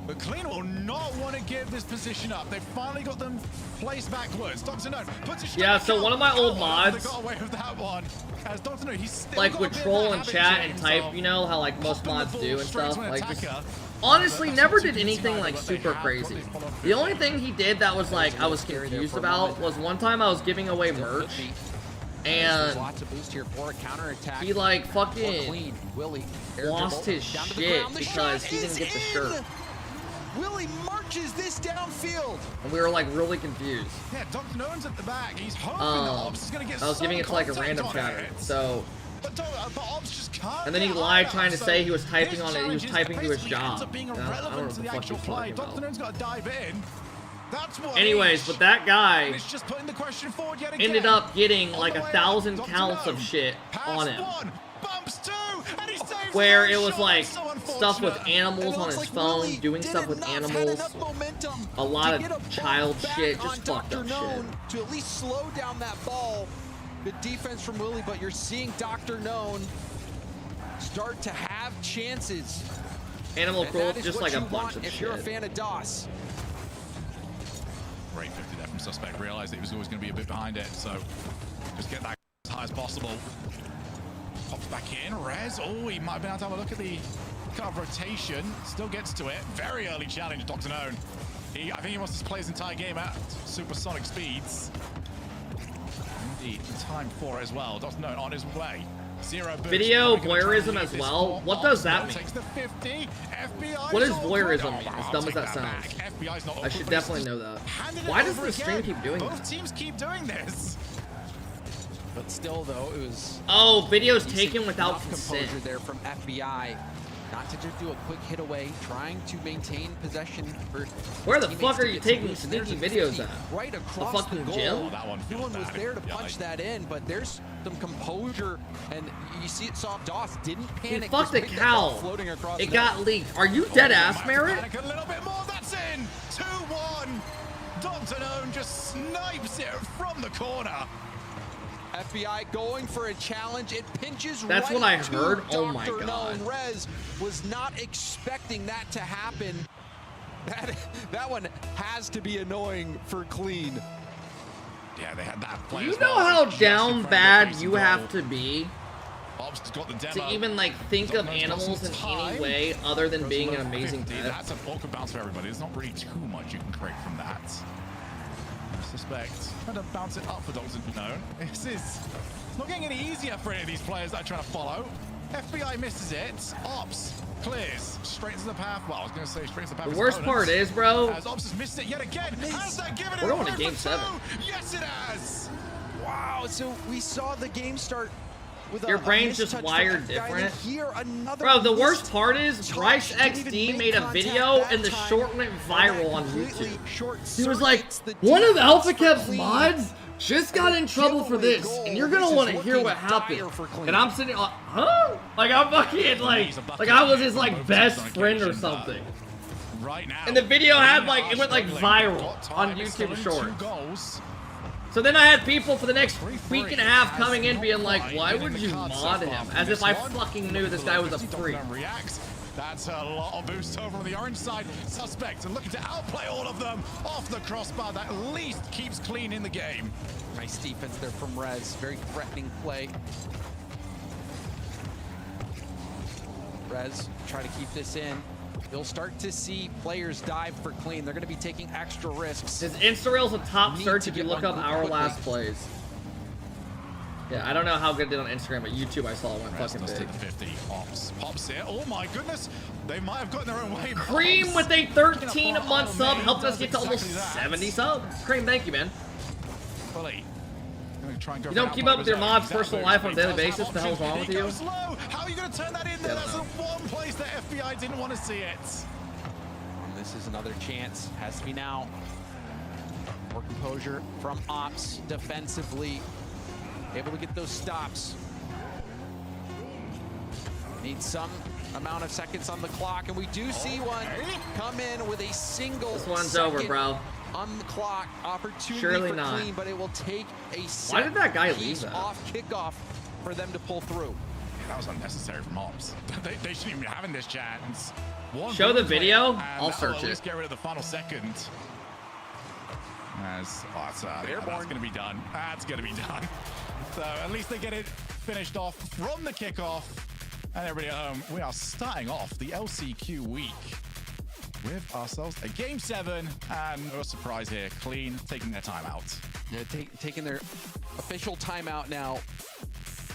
But Clean will not want to give this position up. They've finally got them placed backwards. Dr. No puts it yeah, so one of my old mods, they got away with that one. As Dr. No, he's still like would troll and chat and type, you know how like most mods do and stuff. Like, just, honestly, never did anything like super crazy. The only thing he did that was like I was confused about was one time I was giving away merch. And he like fucking lost his shit because he didn't get the shirt. Willie marches this downfield. And we were like really confused. Yeah, Dr. Nolan's at the back. He's hoping Ops is gonna get I was giving it to like a random chatter. So but Ops just can't. and then he lied trying to say he was typing on it. He was typing to his job. I don't know what the fuck he's talking about. Dr. Nolan's got to dive in. That's what anyways, but that guy just putting the question forward yet ended again. up getting like 1,000 counts of shit on him. Where it was like stuff with animals on his phone, doing stuff with animals, a lot of child shit, just fucked up shit. To at least slow down that ball, the defense from Willie, but you're seeing Dr. Known start to have chances. Animal cruelty, just like a bunch of if shit. You're a fan of DOS. Great 50 there from Suspect. Realized that he was always going to be a bit behind it, so just get that as high as possible. Pops back in. Rez, oh, he might have been able to have a look at the kind of rotation. Still gets to it. Very early challenge, Dr. Known. I think he wants to play his entire game at supersonic speeds. Indeed, the time for it as well. Dr. Known on his way. Zero boost. Video voyeurism as well. What does that mean? Takes the 50. FBI what does voyeurism mean? As dumb as that sounds. I should definitely know that. Why does the stream keep doing that? Both teams keep doing this. But still, though, it was... Oh, videos taken without consent. Composure there from FBI. Not to just do a quick hit away, trying to maintain possession for... Where the fuck are you taking sneaky videos at? Right across the fucking gym? No one was there to punch that in, but there's some composure, and you see it, saw Doss didn't panic. He fucked a cow. It got leaked. Are you dead ass, Merritt? A little bit more, that's in! 2-1! Dr. Known just snipes it from the corner. FBI going for a challenge. It pinches That's right what I to heard. Oh my Dr. god. Known. Rez was not expecting that to happen. That one has to be annoying for Clean. Yeah, they had that play. Do you know how down bad you have to be to even like think of animals in any way other than being an amazing pet? That's an awkward bounce for everybody. There's not really too much you can create from that. Suspect trying to bounce it up for Dr. Known. It's not getting any easier for any of these players that are trying to follow. FBI misses it. Ops clears straight into the path. Well, I was going to say straight into the path. The worst part is, bro, as Ops has missed it yet again. Has that given we're it going to game 7. Yes, it has. Wow, so we saw the game start with your brain's just wired different. Bro, the worst part is Bryce XD made a video and the short went viral on YouTube. He was like, one of Alphakep's mods just got in trouble for this, and you're gonna want to hear what happened. And I'm sitting like, huh? Like I'm fucking like I was his like best friend or something. Right now. And the video had like, it went like viral on YouTube Shorts. So then I had people for the next week and a half coming in being like, why would you mod him? As if I fucking knew this guy was a freak. That's a lot of boost over on the orange side. Suspect and looking to outplay all of them off the crossbar. That at least keeps Clean in the game. Nice defense there from Rez. Very threatening play. Rez try to keep this in. You'll start to see players dive for Clean. They're going to be taking extra risks. His Instarail's a top search if you look up our last plays. Yeah, I don't know how good it did on Instagram, but YouTube I saw it went fucking big. 50. Ops pops here. Oh my goodness. They might have gotten their own way. Cream with a 13-month sub helped us get to almost 70 subs. Cream, thank you, man. You don't keep up with your mod's personal life on a daily basis. What the hell's wrong with you? How are you going to turn that in there? That's the one place that FBI didn't want to see it. And this is another chance. Has to be now. More composure from Ops defensively. Able to get those stops. Need some amount of seconds on the clock, and we do see one come in with a single This one's second over, bro. on the clock. Opportunity Surely for not. clean, but it will take a Why did that guy leave piece that? off kickoff for them to pull through. That was unnecessary from Ops. They shouldn't even be having this chance. Show the video. I'll search at least it. get rid of the final second. That's going to be done. That's going to be done. So at least they get it finished off from the kickoff. And everybody at home, we are starting off the LCQ week with ourselves a Game 7. And no surprise here, Clean taking their time out. They're taking their official timeout now.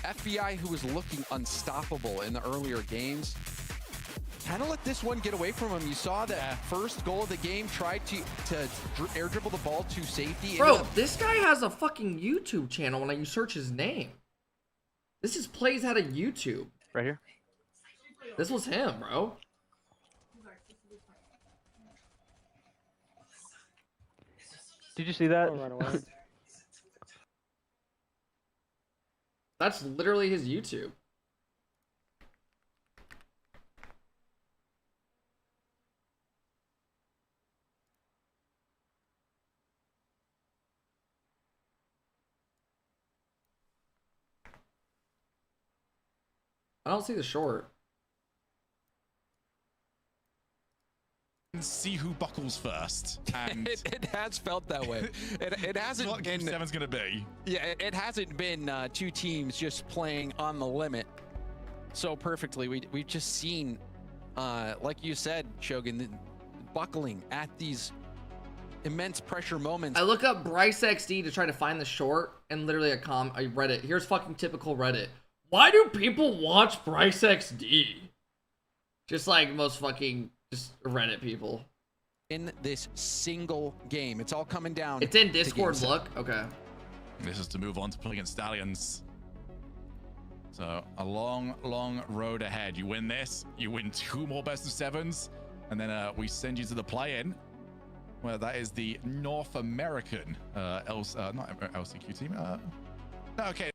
FBI, who was looking unstoppable in the earlier games, kind of let this one get away from him. You saw that first goal of the game, tried to air dribble the ball to safety. Bro, this guy has a fucking YouTube channel when you search his name. This is plays out of YouTube. Right here. This was him, bro. Did you see that? That's literally his YouTube. I don't see the short. See who buckles first. And it has felt that way. It hasn't what Game 7's going to be. Yeah, it hasn't been two teams just playing on the limit so perfectly. We've just seen, like you said, Shogun, buckling at these immense pressure moments. I look up Bryce XD to try to find the short, and literally I read it. Here's fucking typical Reddit. Why do people watch Bryce XD? Just like most fucking just Reddit people. In this single game, it's all coming down. It's in Discord. Look, okay. This is to move on to play against Stallions. So a long, long road ahead. You win this, you win 2 more best of 7s, and then we send you to the play-in. Well, that is the North American not LCQ team. Okay.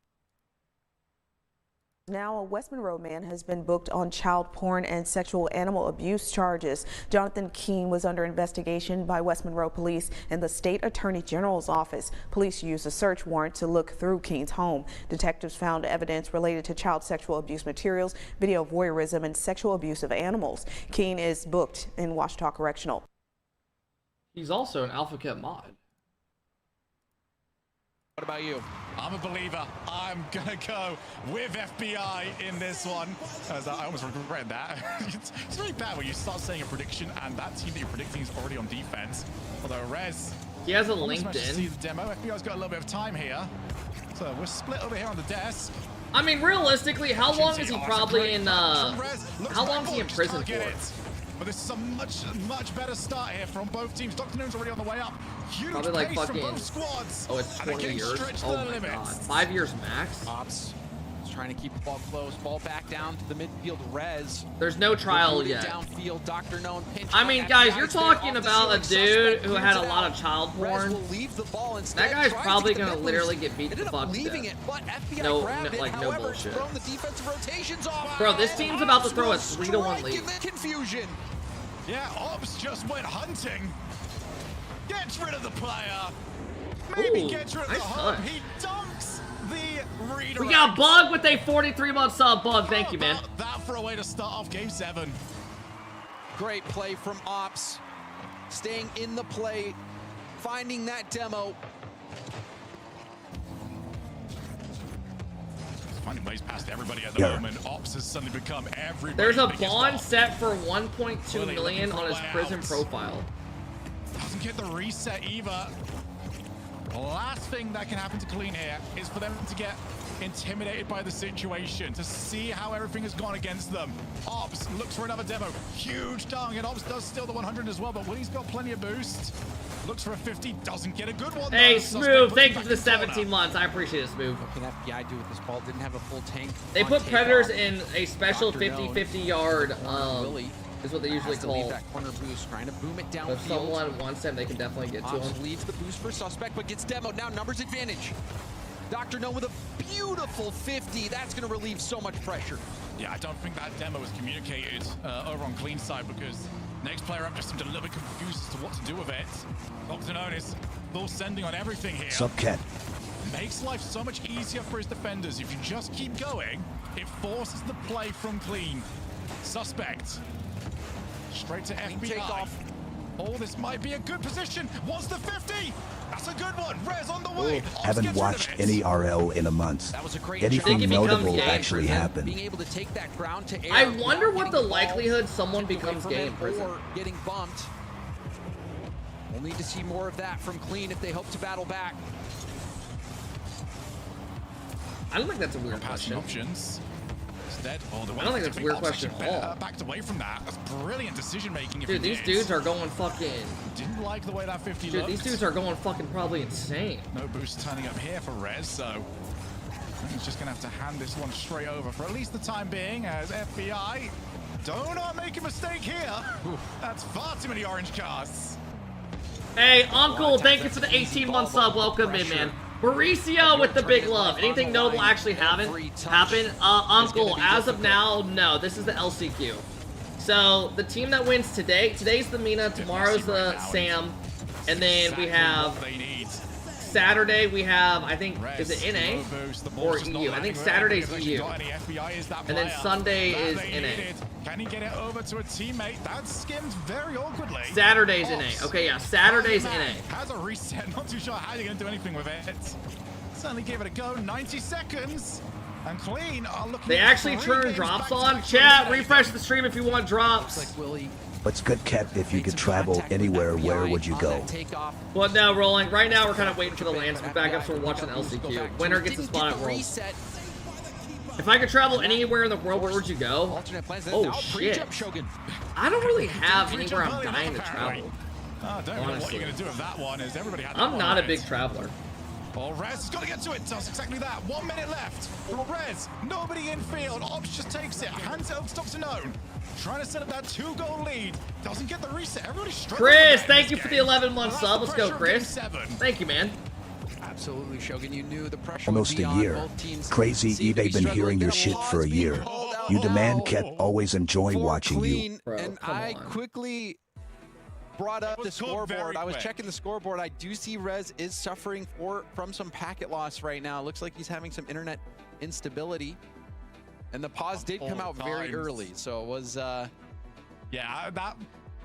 Now, a West Monroe man has been booked on child porn and sexual animal abuse charges. Jonathan Keene was under investigation by West Monroe police and the state attorney general's office. Police used a search warrant to look through Keene's home. Detectives found evidence related to child sexual abuse materials, video voyeurism, and sexual abuse of animals. Keene is booked in Washita Correctional. He's also an Alphakep mod. What about you? I'm a believer. I'm gonna go with FBI in this one. As I almost regret that. It's really bad when you start saying a prediction and that team that you're predicting is already on defense. Although Rez, he has a LinkedIn. See LinkedIn. the demo. FBI's got a little bit of time here, so we're split over here on the desk. I mean, realistically, how long is he probably in? How long is he in prison for? But this is a much better start here from both teams. Dr. Noon's already on the way up. Huge Probably like pace fucking. from both squads. Oh, it's 20 years. Oh my god, 5 years max. Ops is trying to keep the ball close. Ball back down to the midfield. Rez. There's no trial yet. Downfield. Dr. Noon pinch. I mean, guys, you're talking about a dude who had a lot of child porn. That guy's probably gonna literally get beat the fuck to death. No, like no bullshit. Bro, this team's about to throw a 3-1 lead. Confusion. Yeah, Ops just went hunting. Gets rid of the player. Maybe gets rid of the home. He dunks the redirect. We got Bug with a 43-month sub. Bug, thank you, man. That for a way to start off Game 7. Great play from Ops. Staying in the play. Finding that demo. Finding ways past everybody at the moment. Ops has suddenly become everybody. There's a bond set for 1.2 million on his prison profile. Doesn't get the reset either. The last thing that can happen to Clean here is for them to get intimidated by the situation, to see how everything has gone against them. Ops looks for another demo. Huge dunk, and Ops does steal the 100 as well, but Willie's got plenty of boost. Looks for a 50, doesn't get a good one. Hey, though. Smooth, thank you for the 17 months. I appreciate it, Smooth. What can FBI do with this ball? Didn't have a full tank. They put Predators in a special 50-50 yard, is what they usually call. That corner boost, trying to boom it down. If someone wants them, they can definitely get to him. Leaves the boost for suspect, but gets demoed. Now numbers advantage. Dr. No with a beautiful 50. That's going to relieve so much pressure. Yeah, I don't think that demo was communicated over on Clean side, because next player up just seemed a little bit confused as to what to do with it. Dr. No is full sending on everything here. Subcat. Makes life so much easier for his defenders. If you just keep going, it forces the play from Clean. Suspect. Straight to FBI. Take off. Oh, this might be a good position. Wants the 50. That's a good one. Rez on the way. Haven't watched any RL in a month. That was a great Anything job. notable Game actually happened? Being able to take that ground to air. I wonder what the likelihood someone becomes game game prison. or getting bumped. We'll need to see more of that from Clean if they hope to battle back. I don't think that's a weird Passing question. options. Instead, oh, the I don't think that's a weird question at all. Backed away from that. That's brilliant decision making. Dude, these dudes are going fucking... Didn't like the way that 50 Dude, looked. these dudes are going fucking probably insane. No boost turning up here for Rez, so I think he's just gonna have to hand this one straight over for at least the time being, as FBI do not make a mistake here. That's far too many orange cards. Hey, Uncle, thank you for the 18-month sub. Welcome in, man. Mauricio with the big love. Anything notable actually happened? Uncle, as of now, no. This is the LCQ. So, the team that wins today's the Mena, tomorrow's the Sam, and then we have Saturday, we have, I think, is it NA or EU? I think Saturday's EU. And then Sunday is NA. Can he get it over to a teammate? That skimmed very awkwardly. Saturday's NA. Okay, yeah, Saturday's NA. Has a reset. Not too sure how you're going to do anything with it. Certainly give it a go. 90 seconds. And Clean are looking. They actually turn drops on. Chat, refresh the stream if you want drops. Like Willie. What's good, Cap? If you could travel anywhere, where would you go? Well, no, rolling. Right now, we're kind of waiting for the lands to be back up, so we're watching LCQ. Winner gets a spot at Worlds. If I could travel anywhere in the world, where would you go? Oh, shit. I don't really have anywhere I'm dying to travel. I don't know what you're going to do with that one. Is everybody had I'm not a big traveler. Oh, Rez has got to get to it. Does exactly that. 1 minute left for Rez. Nobody in field. Ops just takes it. Hands it over to Dr. Known. Trying to set up that 2-goal lead. Doesn't get the reset. Everybody struggling. Chris, thank you for the 11-month sub. Let's go, Chris. Thank you, man. Absolutely, Shogun. You knew the pressure Almost a year. Crazy eBay been hearing your shit for a year. You demand kept always enjoy watching you. Bro, and I quickly brought up the scoreboard. I was checking the scoreboard. I do see Rez is suffering from some packet loss right now. Looks like he's having some internet instability. And the pause did come out very early, so it was yeah,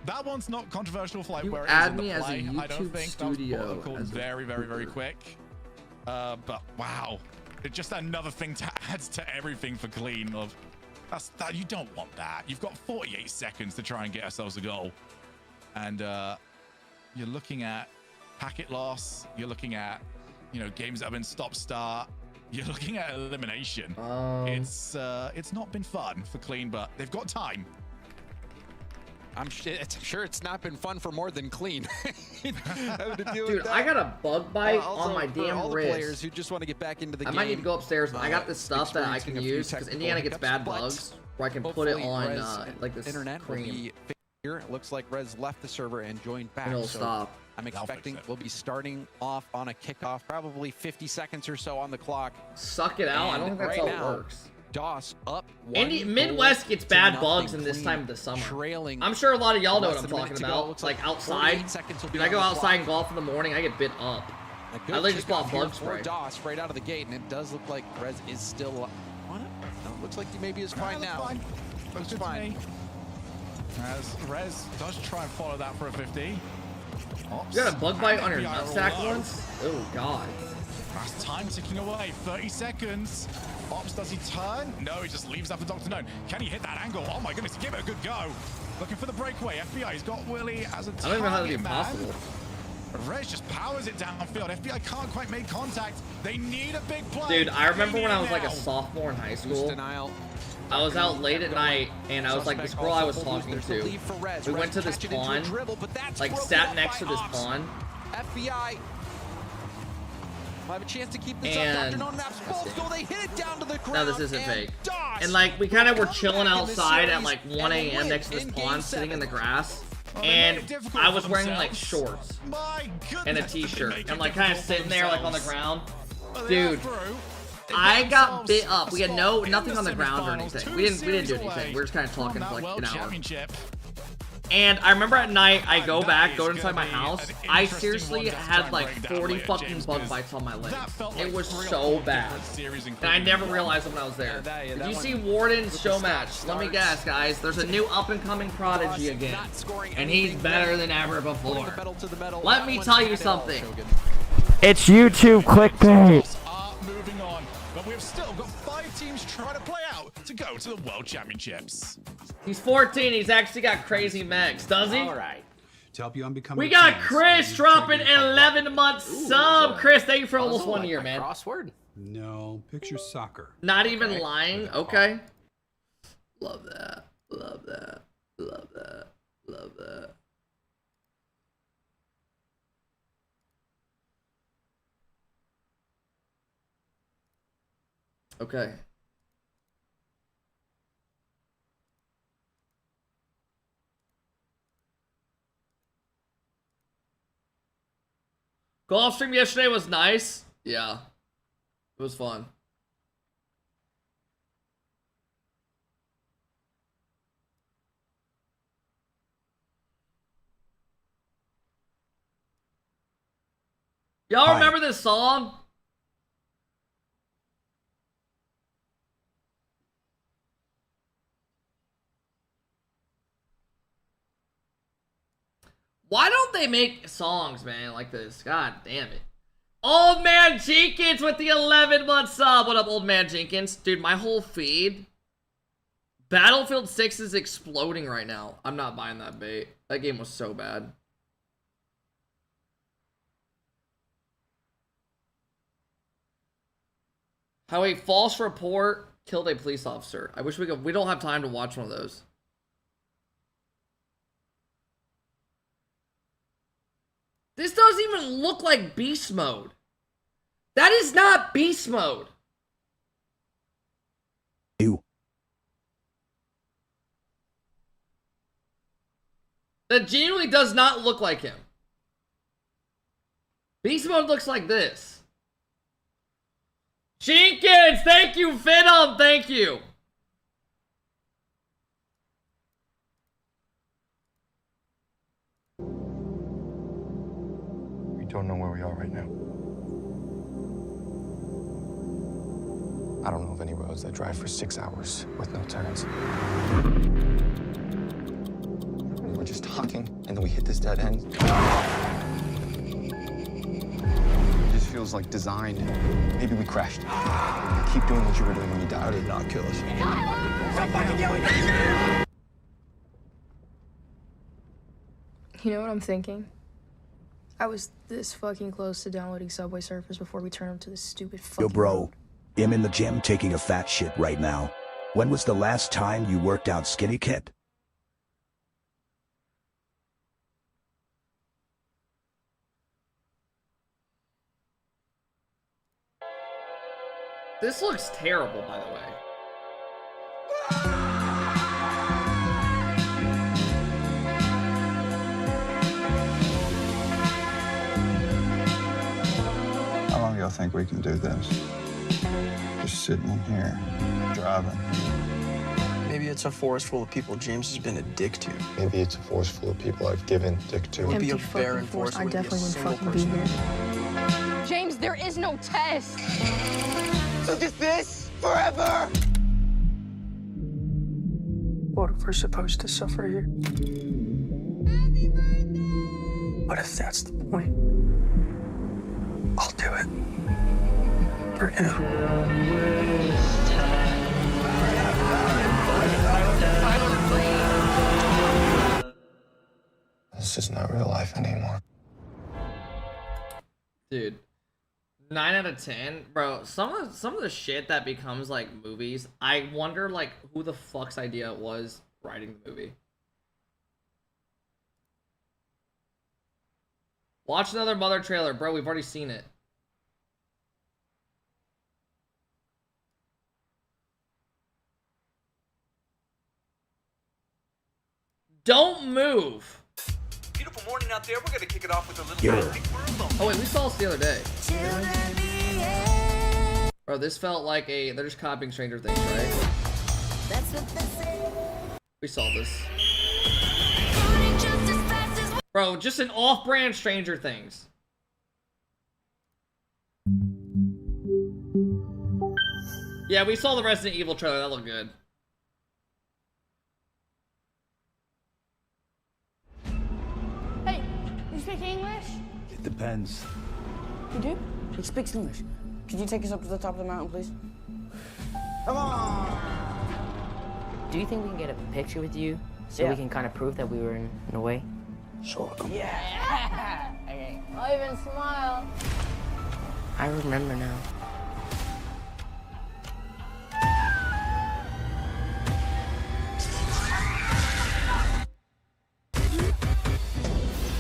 that one's not controversial for like You where it add is in me the as a play. I don't YouTube think studio that was called as a very, very, very quick. But wow, it's just another thing to add to everything for Clean. Of that you don't want that. You've got 48 seconds to try and get ourselves a goal, and you're looking at packet loss. You're looking at games that have been stop-start. You're looking at elimination. It's not been fun for Clean, but they've got time. I'm sure it's not been fun for more than Clean. Dude, I got a bug bite on my damn all the wrist. players who just want to get back into the game. I might need to go upstairs, but I got this stuff that I can use because Indiana gets bad bugs, where I can put it on like this internet cream. Here it looks like Rez left the server and joined back. And it'll so stop. I'm expecting we'll be starting off on a kickoff, probably 50 seconds or so on the clock. Suck it out. I don't think that's how it works. DOS up. Midwest gets bad bugs in this time of the summer. Trailing. I'm sure a lot of y'all know what I'm talking about. Like outside. Dude, I go outside and golf in the morning. I get bit up. I literally just bought bug spray. DOS right out of the gate, and it does look like Rez is still on it. No, looks like he maybe is fine now. Looks fine. As Rez does try and follow that for a 50. Ops. You got a bug bite on your nutsack once? Oh god. Fast time ticking away. 30 seconds. Ops, does he turn? No, he just leaves that for Dr. Known. Can he hit that angle? Oh my goodness, give it a good go. Looking for the breakaway. FBI, he's got Willie as a target. I don't even know how that'd be possible. Rez just powers it downfield. FBI can't quite make contact. They need a big play. Dude, I remember when I was like a sophomore in high school. I was out late at night, and I was like, this girl I was talking to, we went to this pond, like sat next to this pond, FBI have a chance to keep this and up. They hit it down to the ground. no, this isn't fake. And like, we kind of were chilling outside at like 1 a.m. next to this pond, sitting in the grass, and I was wearing like shorts and a t-shirt, and like kind of sitting there like on the ground. Dude, I got bit up. We had nothing on the ground or anything. We didn't do anything. We were just kind of talking for like an hour. And I remember at night, I go inside my house. I seriously had like 40 fucking bug bites on my legs. It was so bad. And I never realized it when I was there. Did you see Warden's show match? Let me guess, guys. There's a new up-and-coming prodigy again. And he's better than ever before. Let me tell you something. It's YouTube clickbait. Moving on, but we've still got 5 teams trying to play out to go to the World Championships. He's 14. He's actually got crazy mechs, does he? All right. To help you on becoming we got Chris dropping an 11-month sub. Chris, thank you for almost 1 year, man. Crossword? No, picture soccer. Not even lying. Okay. Love that. Love that. Love that. Love that. Okay. Golf stream yesterday was nice. Yeah. It was fun. Y'all remember this song? Why don't they make songs, man, like this? God damn it. Old Man Jenkins with the 11-month sub. What up, Old Man Jenkins? Dude, my whole feed. Battlefield 6 is exploding right now. I'm not buying that bait. That game was so bad. How a false report killed a police officer. I wish we could. We don't have time to watch one of those. This doesn't even look like beast mode. That is not beast mode. Ew. That genuinely does not look like him. Beast mode looks like this. Jenkins, thank you, Venom, thank you. We don't know where we are right now. I don't know of any roads that drive for 6 hours with no turns. We're just talking, and then we hit this dead end. It just feels like designed. Maybe we crashed. You keep doing what you were doing when you died. I did not kill us. You know what I'm thinking? I was this fucking close to downloading Subway Surfers before we turned him to this stupid fucking... Yo, bro. I'm in the gym taking a fat shit right now. When was the last time you worked out, skinny kid? This looks terrible, by the way. How long do y'all think we can do this? Just sitting in here, driving. Maybe it's a forest full of people James has been a dick to. Maybe it's a forest full of people I've given dick to. It would be a barren forest. I definitely wouldn't fucking be here. James, there is no test. So just this forever. What if we're supposed to suffer here? What if that's the point? I'll do it. For him. This is not real life anymore. Dude. 9 out of 10, bro. Some of the shit that becomes like movies, I wonder like who the fuck's idea it was writing the movie. Watch another Mother trailer, bro. We've already seen it. Don't move. Beautiful morning out there. We're gonna kick it off with a little. Yeah. Oh wait, we saw this the other day. Bro, this felt like they're just copying Stranger Things, right? That's what they say. We saw this. Bro, just an off-brand Stranger Things. Yeah, we saw the Resident Evil trailer. That looked good. Hey, you speak English? It depends. You do? He speaks English. Could you take us up to the top of the mountain, please? Come on! Do you think we can get a picture with you so we can kind of prove that we were in a way? Sure. Yeah! Okay. I'll even smile. I remember now.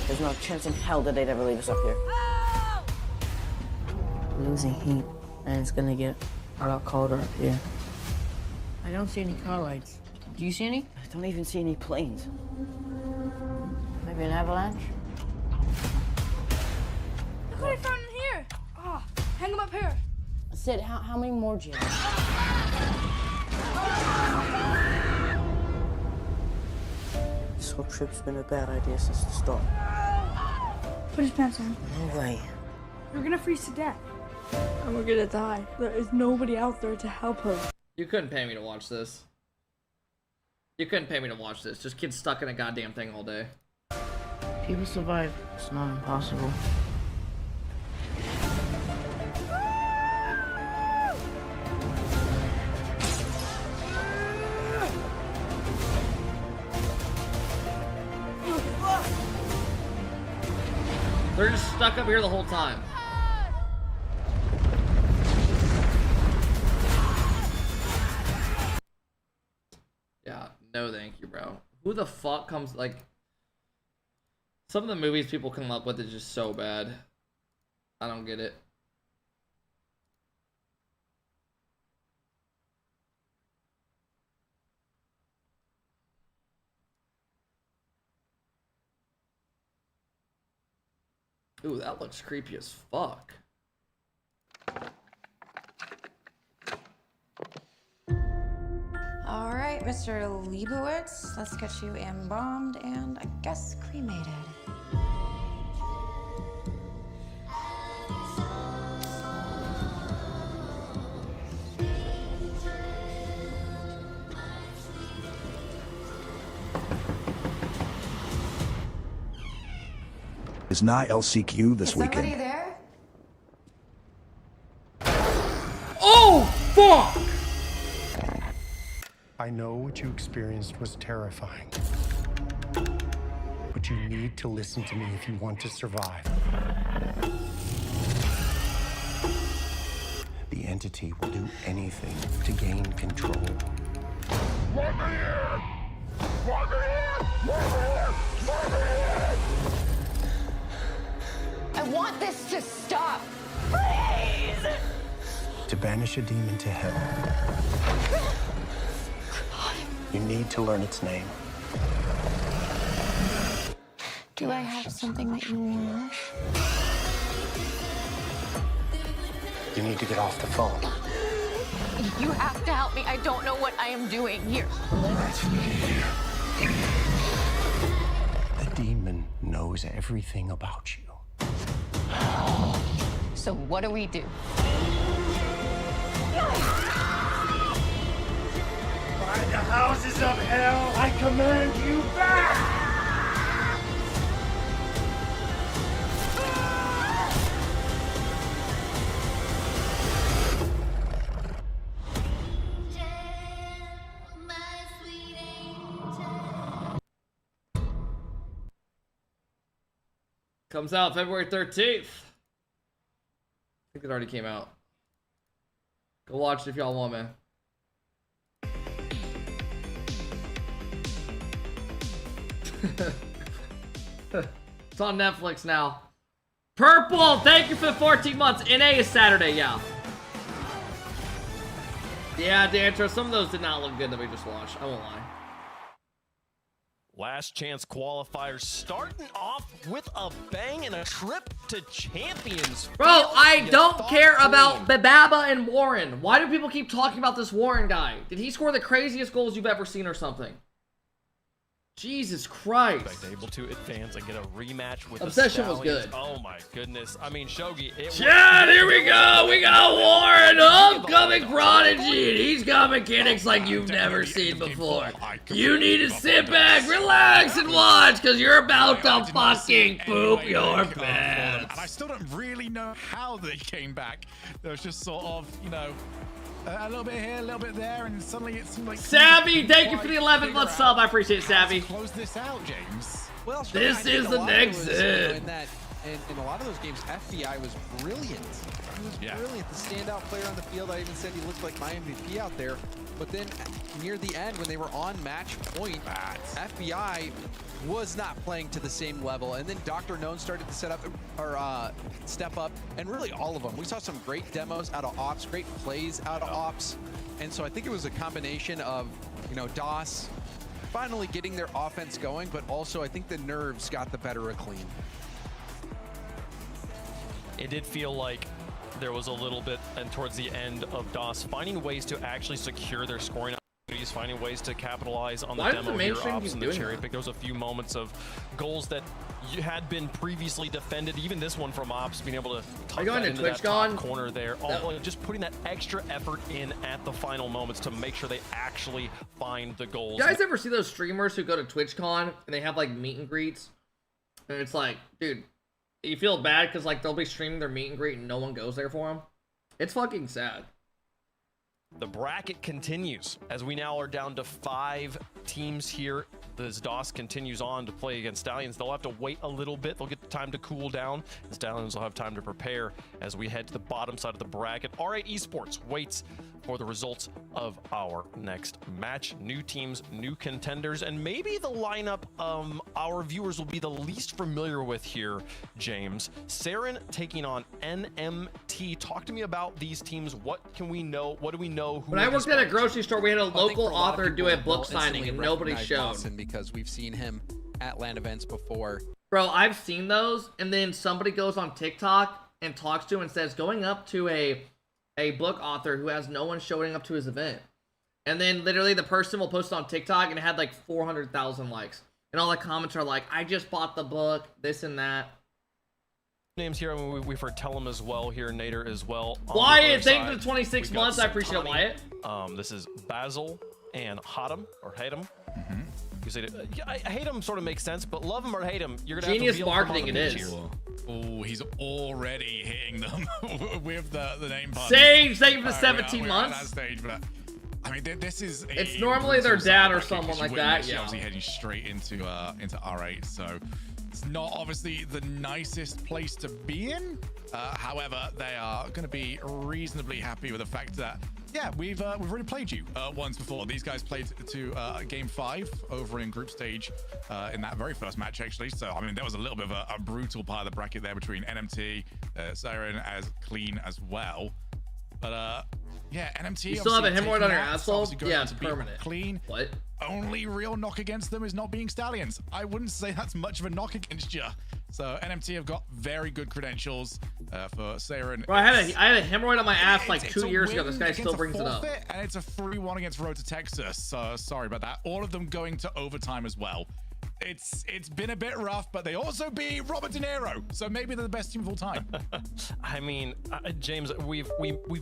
There's no chance in hell that they'd ever leave us up here. Losing heat, and it's gonna get a lot colder up here. I don't see any car lights. Do you see any? I don't even see any planes. Maybe an avalanche? Look what I found in here. Oh, hang them up here. Sid, how many more do you have? This whole trip's been a bad idea since the start. Put his pants on. No way. We're gonna freeze to death. And we're gonna die. There is nobody out there to help us. You couldn't pay me to watch this. You couldn't pay me to watch this. Just kids stuck in a goddamn thing all day. People survive. It's not impossible. They're just stuck up here the whole time. Yeah, no thank you, bro. Who the fuck comes, like... Some of the movies people come up with is just so bad. I don't get it. Ooh, that looks creepy as fuck. All right, Mr. Leibowitz, let's get you embalmed and I guess cremated. Is Nye LCQ this weekend? Somebody there? Oh, fuck! I know what you experienced was terrifying. But you need to listen to me if you want to survive. The entity will do anything to gain control. Let me in! Let me in! Let me in! Let me in! I want this to stop. Please! To banish a demon to hell, you need to learn its name. Do I have something that you want? You need to get off the phone. You have to help me. I don't know what I am doing here. The demon knows everything about you. So what do we do? By the houses of hell, I command you back! Comes out February 13th. I think it already came out. Go watch it if y'all want, man. It's on Netflix now. Purple, thank you for the 14 months. NA is Saturday, yeah. Yeah, Dantro, some of those did not look good that we just watched. I won't lie. Last chance qualifiers starting off with a bang and a trip to champions. Bro, I don't care about Bababa and Warren. Why do people keep talking about this Warren guy? Did he score the craziest goals you've ever seen or something? Jesus Christ. Able to advance and get a rematch with Obsession the was good. Oh my goodness. I mean, Shogi. Chad, here we go. We got Warren, upcoming prodigy. And he's got mechanics like you've never seen before. You need to sit back, relax, and watch, because you're about to fucking poop your pants. And I still don't really know how they came back. There was just sort of, you know, a little bit here, a little bit there, and suddenly it seemed like... Savvy, thank you for the 11th month sub. I appreciate it, Savvy. Close this out, James. Well, this is the next in a lot of those games, FBI was brilliant. He was brilliant, the standout player on the field. I even said he looked like my MVP out there. But then near the end, when they were on match point, FBI was not playing to the same level. And then Dr. Known started to set up or step up, and really all of them. We saw some great demos out of Ops, great plays out of Ops. And so I think it was a combination of, you know, DOS finally getting their offense going, but also I think the nerves got the better of Clean. It did feel like there was a little bit, and towards the end of DOS, finding ways to actually secure their scoring opportunities, finding ways to capitalize on the demo here, Ops and the cherry pick. There was a few moments of goals that had been previously defended. Even this one from Ops, being able to tuck that into that top corner there. All, just putting that extra effort in at the final moments to make sure they actually find the goals. You guys ever see those streamers who go to TwitchCon and they have like meet and greets? And it's like, dude, you feel bad because like they'll be streaming their meet and greet and no one goes there for them. It's fucking sad. The bracket continues as we now are down to 5 teams here. As DOS continues on to play against Stallions, they'll have to wait a little bit. They'll get time to cool down. The Stallions will have time to prepare as we head to the bottom side of the bracket. R8 Esports waits for the results of our next match. New teams, new contenders, and maybe the lineup our viewers will be the least familiar with here, James. Saren taking on NMT. Talk to me about these teams. What can we know? What do we know? When I worked at a grocery store, we had a local author do a book signing and nobody showed. Because we've seen him at LAN events before. Bro, I've seen those, and then somebody goes on TikTok and talks to him and says, going up to a book author who has no one showing up to his event. And then literally the person will post it on TikTok and it had like 400,000 likes. And all the comments are like, I just bought the book, this and that. Names here, we've heard Tellum as well here, Nader as well. Wyatt, thank you for the 26 months. I appreciate it, Wyatt. This is Basil and Hadam, or Hadam. You say Hadam sort of makes sense, but love him or hate him, you're gonna genius have to marketing it is. Oh, he's already hitting them with the name part. Sage, thank you for 17 months. At that stage, but I mean, this is. It's normally their dad or someone like that. Yeah. Obviously heading straight into R8, so it's not obviously the nicest place to be in. However, they are going to be reasonably happy with the fact that, yeah, we've already played you once before. These guys played to game 5 over in group stage in that very first match, actually. So, I mean, there was a little bit of a brutal part of the bracket there between NMT, Siren as Clean as well. But, yeah, NMT. You still have a hemorrhoid on your asshole? Yeah, it's permanent. Clean. What? Only real knock against them is not being Stallions. I wouldn't say that's much of a knock against you. So NMT have got very good credentials for Siren. Bro, I had a hemorrhoid on my ass like 2 years ago. This guy still brings it up. And it's a 3-1 against Road to Texas. So sorry about that. All of them going to overtime as well. It's been a bit rough, but they also beat Robert De Niro, so maybe they're the best team of all time. I mean, James, we've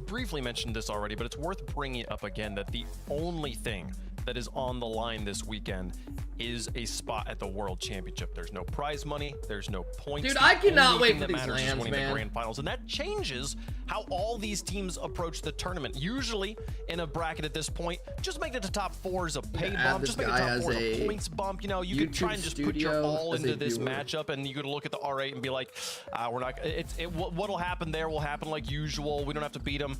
briefly mentioned this already, but it's worth bringing it up again that the only thing that is on the line this weekend is a spot at the World Championship. There's no prize money. There's no points. Dude, I cannot wait for these lands, man. The grand finals, and that changes how all these teams approach the tournament. Usually, in a bracket at this point, just make it to top 4 is a pay bump. Just make it top 4 is a points bump. You know, you could try and just put your all into this matchup, and you could look at the R8 and be like, we're not. What'll happen there will happen like usual. We don't have to beat them.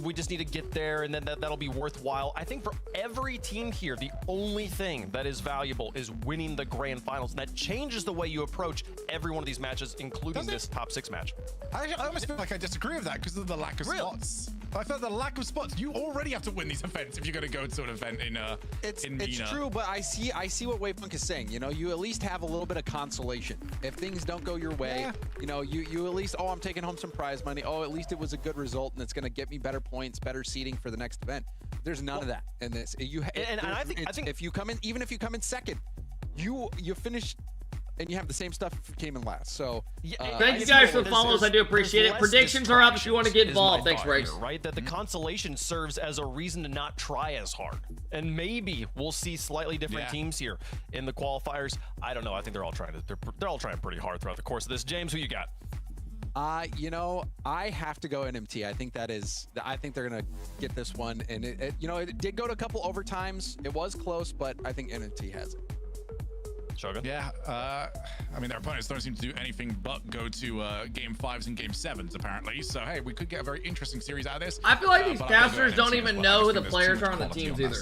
We just need to get there, and then that'll be worthwhile. I think for every team here, the only thing that is valuable is winning the grand finals, and that changes the way you approach every one of these matches, including this top 6 match. I almost feel like I disagree with that because of the lack of spots. I thought the lack of spots. You already have to win these events if you're going to go to an event in It's Mena. true, but I see what Waypunk is saying. You know, you at least have a little bit of consolation. If things don't go your way, you know, you at least, oh, I'm taking home some prize money. Oh, at least it was a good result, and it's going to get me better points, better seating for the next event. There's none of that in this. I think if you come in, even if you come in second, you finish. And you have the same stuff if you came in last. So thank you guys for the follows. I do appreciate it. Predictions are up if you want to get involved. Thanks, Bryce. Right, that the consolation serves as a reason to not try as hard, and maybe we'll see slightly different teams here in the qualifiers. I don't know. I think they're all trying pretty hard throughout the course of this. James, who you got? You know, I have to go NMT. I think they're gonna get this one, and it did go to a couple overtimes. It was close, but I think NMT has it. Shogun? Yeah, I mean, their opponents don't seem to do anything but go to Game 5s and Game 7s, apparently. So, hey, we could get a very interesting series out of this. I feel like these casters don't even know who the players are on the teams either.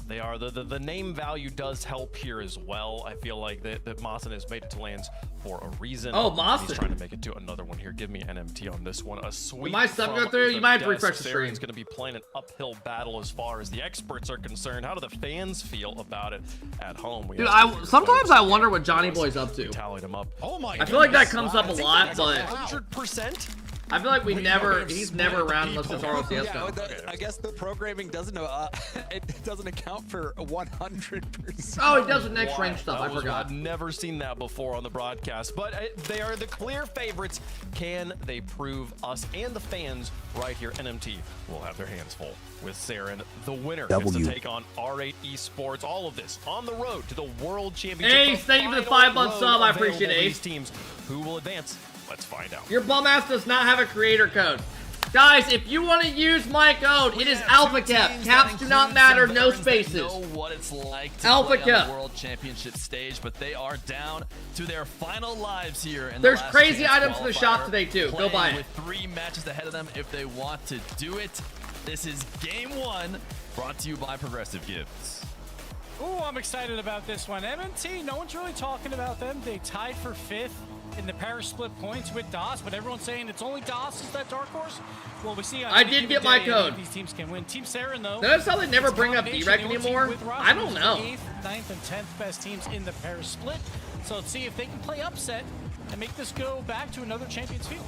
They are. The name value does help here as well. I feel like that Mawson has made it to lands for a reason. Oh, Mawson. He's trying to make it to another one here. Give me NMT on this one. A sweep. My stuff go through. You might refresh the stream. It's going to be playing an uphill battle as far as the experts are concerned. How do the fans feel about it at home? Dude, sometimes I wonder what Johnny Boy's up to. Tallied him up. Oh my! I feel like that comes up a lot, but 100%. I feel like he's never around unless it's RLCS. I guess the programming doesn't it doesn't account for 100%. Oh, he does the next range stuff. I forgot. I've never seen that before on the broadcast, but they are the clear favorites. Can they prove us and the fans right here? NMT will have their hands full with Saren, the winner. Gets to take on R8 Esports. All of this on the road to the World Championship. Ace, thank you for the 5-month sub. I appreciate it, Ace. Teams who will advance. Let's find out. Your bum ass does not have a creator code. Guys, if you want to use my code, it is Alphakep. Caps do not matter, no spaces. Know what it's like to Alphakep. play on the World Championship stage, but they are down to their final lives here. There's crazy items in the shop today too. Go buy it. With 3 matches ahead of them if they want to do it. This is Game 1, brought to you by Progressive Gifts. Ooh, I'm excited about this one. MNT, no one's really talking about them. They tied for 5th in the Paris split points with DOS, but everyone's saying it's only DOS is that dark horse. Well, we see. I did get my code. These teams can win. Team Saren, though. Notice how they never bring up D-Rec anymore? I don't know. 8th, 9th, and 10th best teams in the Paris split. So let's see if they can play upset and make this go back to another champion's field.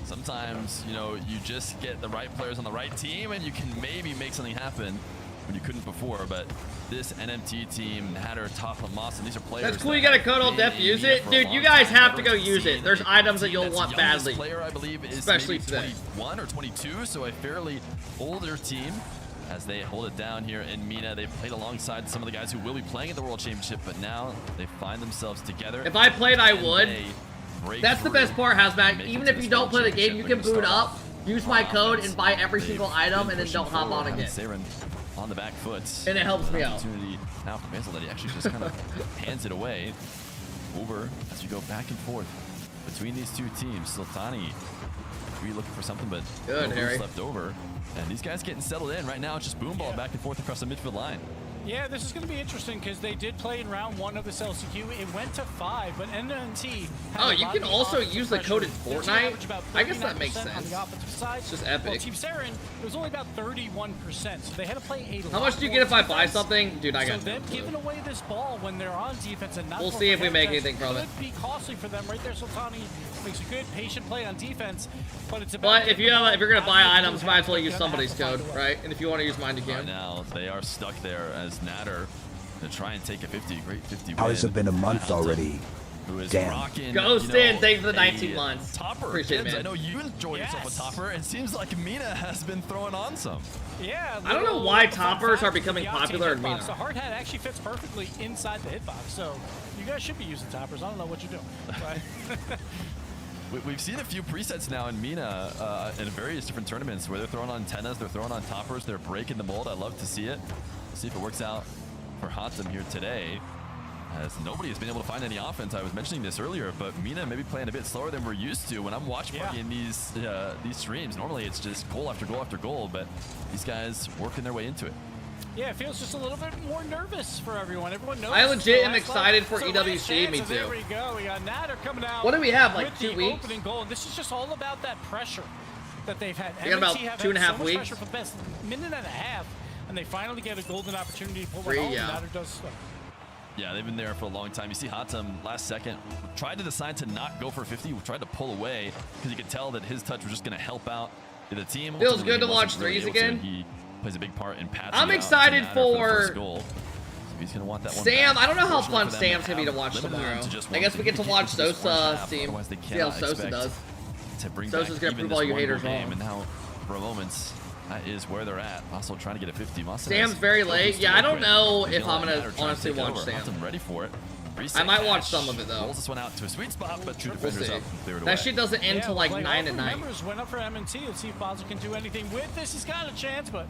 Sometimes, you know, you just get the right players on the right team, and you can maybe make something happen when you couldn't before. But this NMT team, Hatter, Top, and Mawson, these are players. That's cool. You got a code. I'll def use it, dude. You guys have to go use it. There's items that you'll want badly. Player, I believe, is especially maybe today. 21 or 22, so a fairly older team. As they hold it down here in Mena, they've played alongside some of the guys who will be playing at the World Championship, but now they find themselves together. If I played, I would. That's the best part, Hazmat. Even if you don't play the game, you can boot up, use my code, and buy every single item, and then don't hop on again. Saren on the back foot. And it helps me out. Opportunity now for Mansell that he actually just kind of hands it away. Over as you go back and forth between these two teams. Sultani, we looking for something, but good, Harry. Left over. And these guys getting settled in right now. It's just boom ball back and forth across the midfield line. Yeah, this is going to be interesting because they did play in round 1 of this LCQ. It went to 5, but NNT. Oh, you can also use the code in Fortnite? I guess that makes sense. It's just epic. Well, Team Saren, it was only about 31%, so they had to play a How much do you get if I buy something? Dude, I got so them giving away this ball when they're on defense and not. We'll see if we make anything from it. Could be costly for them right there. Sultani makes a good patient play on defense, but it's about. But if you're gonna buy items, might as well use somebody's code, right? And if you want to use mine, you can. Right now they are stuck there as Natter to try and take a 50, great 50 How has it been a month already? Damn. Ghost in, thanks for the 19 months. Topper, appreciate it, man. I know you enjoyed yourself with Topper. It seems like Mena has been throwing on some. Yeah. I don't know why toppers are becoming popular in Mena. The hard hat actually fits perfectly inside the hitbox, so you guys should be using toppers. I don't know what you're doing. We've seen a few presets now in Mena in various different tournaments where they're throwing on antennas, they're throwing on toppers, they're breaking the mold. I love to see it. See if it works out for Hatem here today, as nobody has been able to find any offense. I was mentioning this earlier, but Mena may be playing a bit slower than we're used to. When I'm watching in these streams, normally it's just goal after goal after goal, but these guys working their way into it. Yeah, it feels just a little bit more nervous for everyone. Everyone knows. I legit am excited for EWC. Me too. There we go. We got Natter coming out. What do we have? Like 2 weeks. Opening goal. And this is just all about that pressure. that they've had. We got about MNT have 2.5 had so much weeks. pressure for the best minute and a half, and they finally get a golden opportunity to pull Three, one home. yeah. Natter does so. Yeah, they've been there for a long time. You see Hatem last second tried to decide to not go for 50, tried to pull away because you could tell that his touch was just going to help out the team. Feels Ultimately, good to he wasn't watch really threes able to. again. He plays a big part in passing. I'm out excited to Natter for the for first goal. So he's going to want that one Sam. back. I don't know how Fortunately fun for them, Sam's they gonna be to have watch limited tomorrow. them to just I one guess we get to thing. watch Just one Sosa half, team. otherwise they See how cannot Sosa expect does. to bring Sosa's back gonna even prove all this you one-goal haters game. wrong. And now, for a moment, that is where they're at. Also trying to get a 50. Sam's very late. Yeah, I don't know if I'm gonna honestly watch Sam. I'm ready for it. I might watch some of it though. Rolls this one out to a sweet spot, but two We'll defenders see. up and clear it away. That shit doesn't end till like 9 at night. Members went up for MNT. Let's see if Basel can do anything with this. He's got a chance, but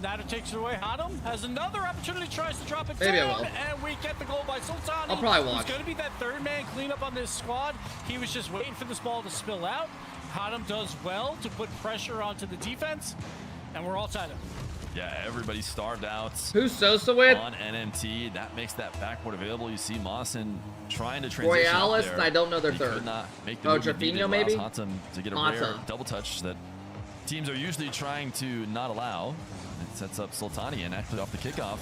Natter takes it away. Hatem has another opportunity, tries to drop it Maybe I down, will. and we get the goal by Sultani. I'll probably watch. It's going to be that third man cleanup on this squad. He was just waiting for this ball to spill out. Hatem does well to put pressure onto the defense, and we're all tied up. Yeah, everybody's starved out. Who's Sosa with? On NMT, that makes that backboard available. You see Mawson trying to transition Rlcs, up there. and I don't know their He third. could not make the Oh, move he needed. Trevino maybe? Allows Hatem to get a Mata. rare double touch that teams are usually trying to not allow. It sets up Sultani, and actually off the kickoff,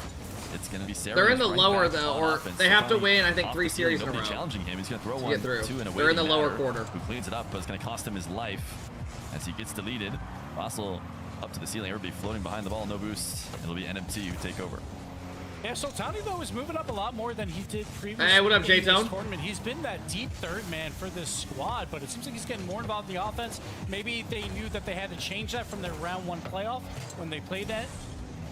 it's going to be Sarah. They're in the running lower back though, on or offense. they have to Sultani win. I think off 3 the ceiling, series in a nobody row. challenging him. He's going to throw to one get through. to an away They're in the lower Natter, quarter. who cleans it up, but it's going to cost him his life as he gets deleted. Basel up to the ceiling. Everybody floating behind the ball. No boost. It'll be NMT who take over. Yeah, Sultani, though, is moving up a lot more than he did previously. Hey, what up, in J-Tone? this tournament. He's been that deep third man for this squad, but it seems like he's getting more involved in the offense. Maybe they knew that they had to change that from their round 1 playoff when they played that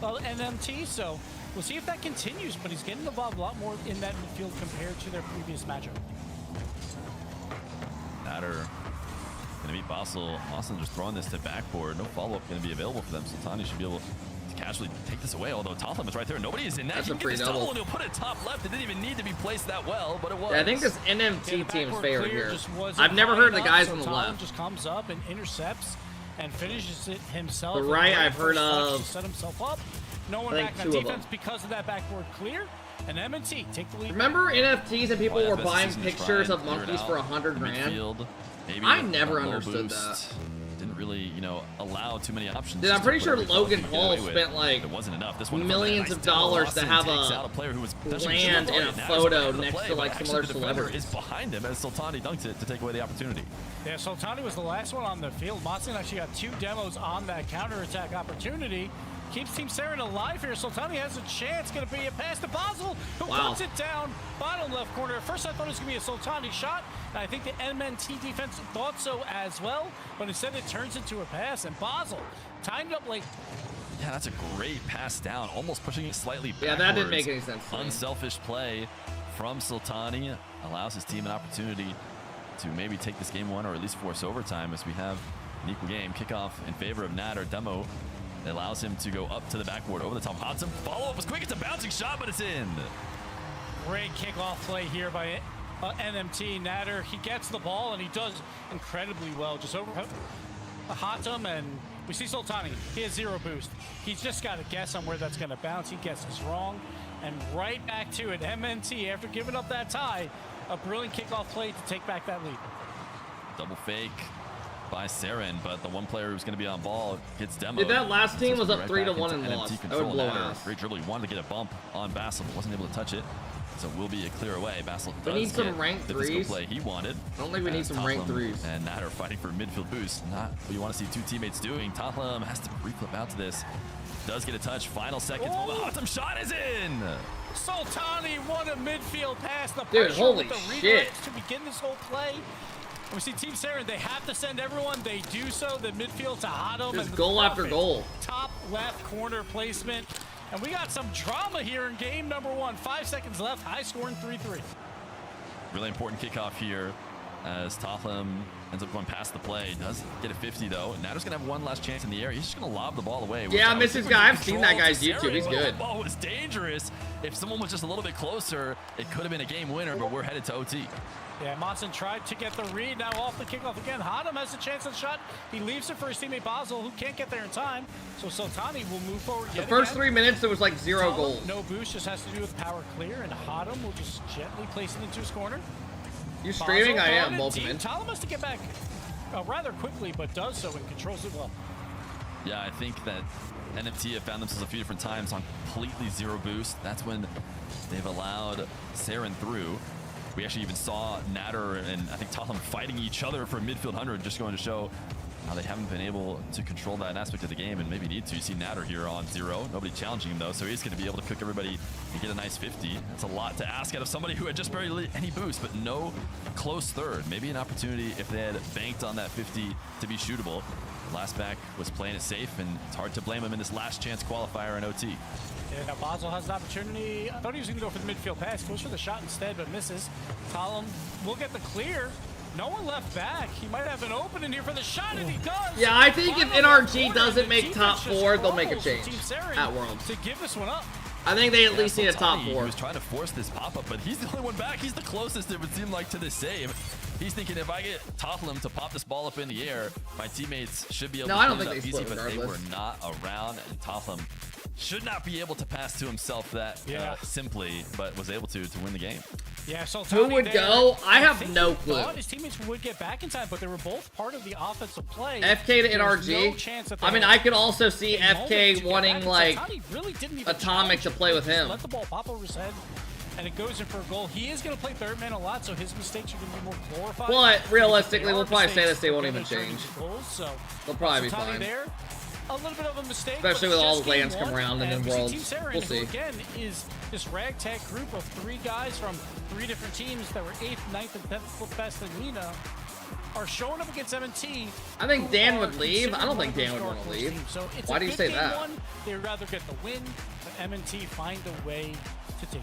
NMT, so we'll see if that continues, but he's getting involved a lot more in that midfield compared to their previous matchup. Natter going to beat Basel. Mawson just throwing this to backboard. No follow-up going to be available for them. Sultani should be able to casually take this away, although Totham is right there. Nobody is in that. That's He a can free get this double. and he'll put it top left. It didn't even need to be placed that well, but it was. Yeah, I think this Yeah, NMT the team is backboard favored clear here. just wasn't I've never high heard the enough, guys so on the Tom left. just comes up and intercepts and finishes it himself. The And right great I've heard first touch of, to set himself up. No one I think back 2 on of defense them. because of that backboard clear. And M&T take the lead. Remember NFTs and people Oh, yeah, were best buying season to pictures try of and clear it monkeys out. for 100 grand? Midfield, maybe I a never low understood boost. Didn't really, you know, allow too many options. Dude, I'm just to pretty put sure everything Logan you could Paul get away with. spent like It wasn't enough. This one millions of dollars to have a player who was land in a photo next to like some other celebrities. is behind him as Sultani dunked it to take away the opportunity. Yeah, Sultani was the last one on the field. Mawson actually got 2 demos on that counterattack opportunity. Keeps Team Saren alive here. Sultani has a chance. Going to be a pass to Basel, who puts it down. Bottom left corner. At first, I thought it was going to be a Sultani shot. And I think the MNT defense thought so as well. But instead, it turns into a pass. And Basel timed up late. Yeah, that's a great pass down, almost pushing it slightly backwards. Yeah, that didn't make any sense to me. Unselfish play from Sultani allows his team an opportunity to maybe take this game 1 or at least force overtime as we have an equal game. Kickoff in favor of Natter. Demo that allows him to go up to the backboard over the top. Hatem follow-up was quick. It's a bouncing shot, but it's in. Great kickoff play here by NMT. Natter, he gets the ball, and he does incredibly well. Just over Hatem, and we see Sultani. He has 0 boost. He's just got to guess on where that's going to bounce. He guesses wrong, and right back to it. MNT, after giving up that tie, a brilliant kickoff play to take back that lead. Double fake by Saren, but the one player who's going to be on ball gets demoed. Dude, that last team was up Right 3-1 back and into lost. NMT That would control. blow Natter, ass. great dribble. He wanted to get a bump on Basel, but wasn't able to touch it. So it will be a clear away. Basel We does need some get ranked the physical threes. play he wanted. I don't think we need some ranked Totham threes. And Natter fighting for a midfield boost. Not what you want to see 2 teammates doing. Totham has to reflip out to this. Does get a touch. Final seconds. Oh. Hatem shot is in. Sultani won a midfield pass. The Dude, pressure holy with the shit. redirects to begin this whole play. And we see Team Saren, they have to send everyone. They do so. The midfield to Hatem. Just and goal after perfect goal. Top left corner placement. And we got some drama here in game number 1. 5 seconds left. High scoring 3-3. Really important kickoff here as Totham ends up going past the play. Does get a 50 though. Natter's gonna have one last chance in the air. He's just gonna lob the ball away. Yeah, I miss this guy. I've seen that Control guy's to YouTube. He's Saren. good. The ball was dangerous. If someone was just a little bit closer, it could have been a game winner, but we're headed to OT. Yeah, Monson tried to get the read. Now off the kickoff again. Hatem has a chance at the shot. He leaves it for his teammate Basel, who can't get there in time. So Sultani will move forward The yet first again. 3 minutes, there was like 0 Totham, goals. No boost, just has to do with power clear, and Hatem will just gently place it into his corner. You streaming? Basel I am. throwing it Welcome deep. in. Totham has to get back. rather quickly, but does so and controls it well. Yeah, I think that NMT have found themselves a few different times on completely zero boost. That's when they've allowed Saren through. We actually even saw Natter and I think Talham fighting each other for midfield 100, just going to show how they haven't been able to control that aspect of the game and maybe need to. You see Natter here on 0. Nobody challenging him though, so he's going to be able to cook everybody and get a nice 50. That's a lot to ask out of somebody who had just barely any boost, but no close third. Maybe an opportunity if they had banked on that 50 to be shootable. Last back was playing it safe, and it's hard to blame him in this last chance qualifier in OT. Yeah, now Basel has an opportunity. I thought he was going to go for the midfield pass. Goes for the shot instead, but misses. Talham will get the clear. No one left back. He might have an opening here for the shot, and he does. Yeah, I think if NRG doesn't make top 4, they'll make a change at Worlds. To give this one up. I think they at least need a top 4. He was trying to force this pop-up, but he's the only one back. He's the closest, it would seem like, to this save. He's thinking, if I get Talham to pop this ball up in the air, my teammates should be able to I don't clean think it they up easy, split but they regardless. were not around, and Talham should not be able to pass to himself that simply, but was able to win the game. Yeah, so who would go? I have no clue. Thought his teammates would get back in time, but they were both part of the offensive play. FK to There was no NRG. chance that I mean, they I had could also see a moment to FK get wanting back, and like Sultani really didn't even Atomic to play with Just him. Let the ball pop over his head, and it goes in for a goal. He is going to play third man a lot, so his mistakes are going to be more glorified. But realistically, If we'll they probably are say this, they won't mistakes, even they're gonna change. turn into goals, so They'll probably be Sultani fine. there. A little bit of a mistake, Especially but with all just the lands game come one, around and then we see Worlds. Team Saren, We'll who see. again is this ragtag group of 3 guys from 3 different teams that were 8th, 9th, and 10th best in Mena are showing up against M&T. I think Dan who would are leave. I don't considered think Dan would one want of to those leave. teams. So it's Why a do you good say game that? one. They'd rather get the win, but M&T find a way to take it.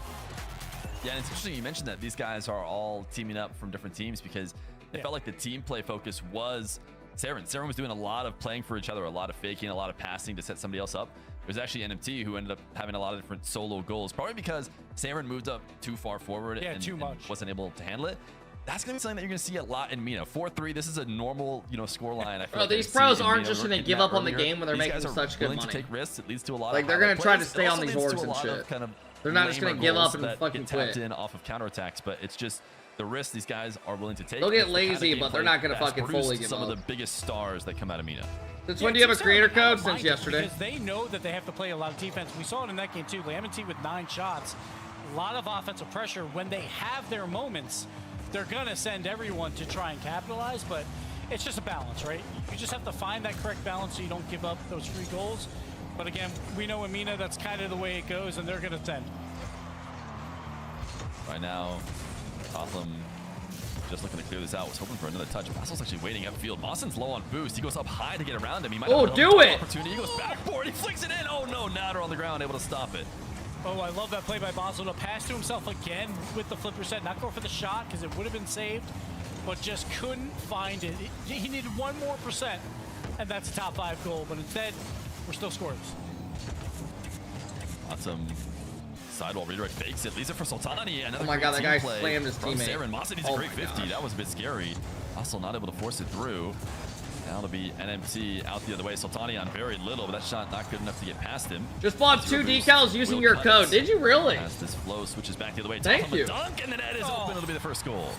Yeah, and it's interesting you mentioned that these guys are all teaming up from different teams because it felt like the team play focus was Saren. Saren was doing a lot of playing for each other, a lot of faking, a lot of passing to set somebody else up. It was actually NMT who ended up having a lot of different solo goals, probably because Saren moved up too far forward and wasn't able to handle it. That's going to be something that you're going to see a lot in Mena. 4-3, this is a normal, scoreline. Bro, these pros aren't just going to give up on the game when they're making such good money. To take risks. It leads to a lot like of they're going to try to plays. stay It on also these leads to hordes a and lot shit. of kind of They're not just going to give goals up and that fucking get tapped quit. in off of counterattacks, but it's just the risks these guys are willing to take. They'll get is the kind of lazy, but they're gameplay not gonna that's fucking produced fully give some of up. the biggest stars that come out of Mena. Since when do you have a creator code? Since yesterday. Because they know that they have to play a lot of defense. We saw it in that game too. M&T with 9 shots, a lot of offensive pressure. When they have their moments, they're gonna send everyone to try and capitalize, but it's just a balance, right? You just have to find that correct balance so you don't give up those free goals. But again, we know in Mena that's kind of the way it goes, and they're gonna send. Right now, Totham just looking to clear this out. Was hoping for another touch. Basil's actually waiting upfield. Mawson's low on boost. He goes up high to get around him. He might have do it! Opportunity. He goes backboard. He flicks it in. Oh no, Natter on the ground, able to stop it. Oh, I love that play by Basel to pass to himself again with the flipper set. Not go for the shot because it would have been saved, but just couldn't find it. He needed 1% more, and that's a top 5 goal. But instead, we're still scorers. Awesome. Sidewall redirect fakes it. Leaves it for Sultani. Oh my god, that guy slammed his teammate. Saren. Mawson needs a great 50. That was a bit scary. Also not able to force it through. Now it'll be NMT out the other way. Sultani on very little, but that shot not good enough to get past him. Just bought 2 decals using your code. Did you really? As this flow switches back the other way. Thank you. Dunk, and the net is open. It'll be the first goal.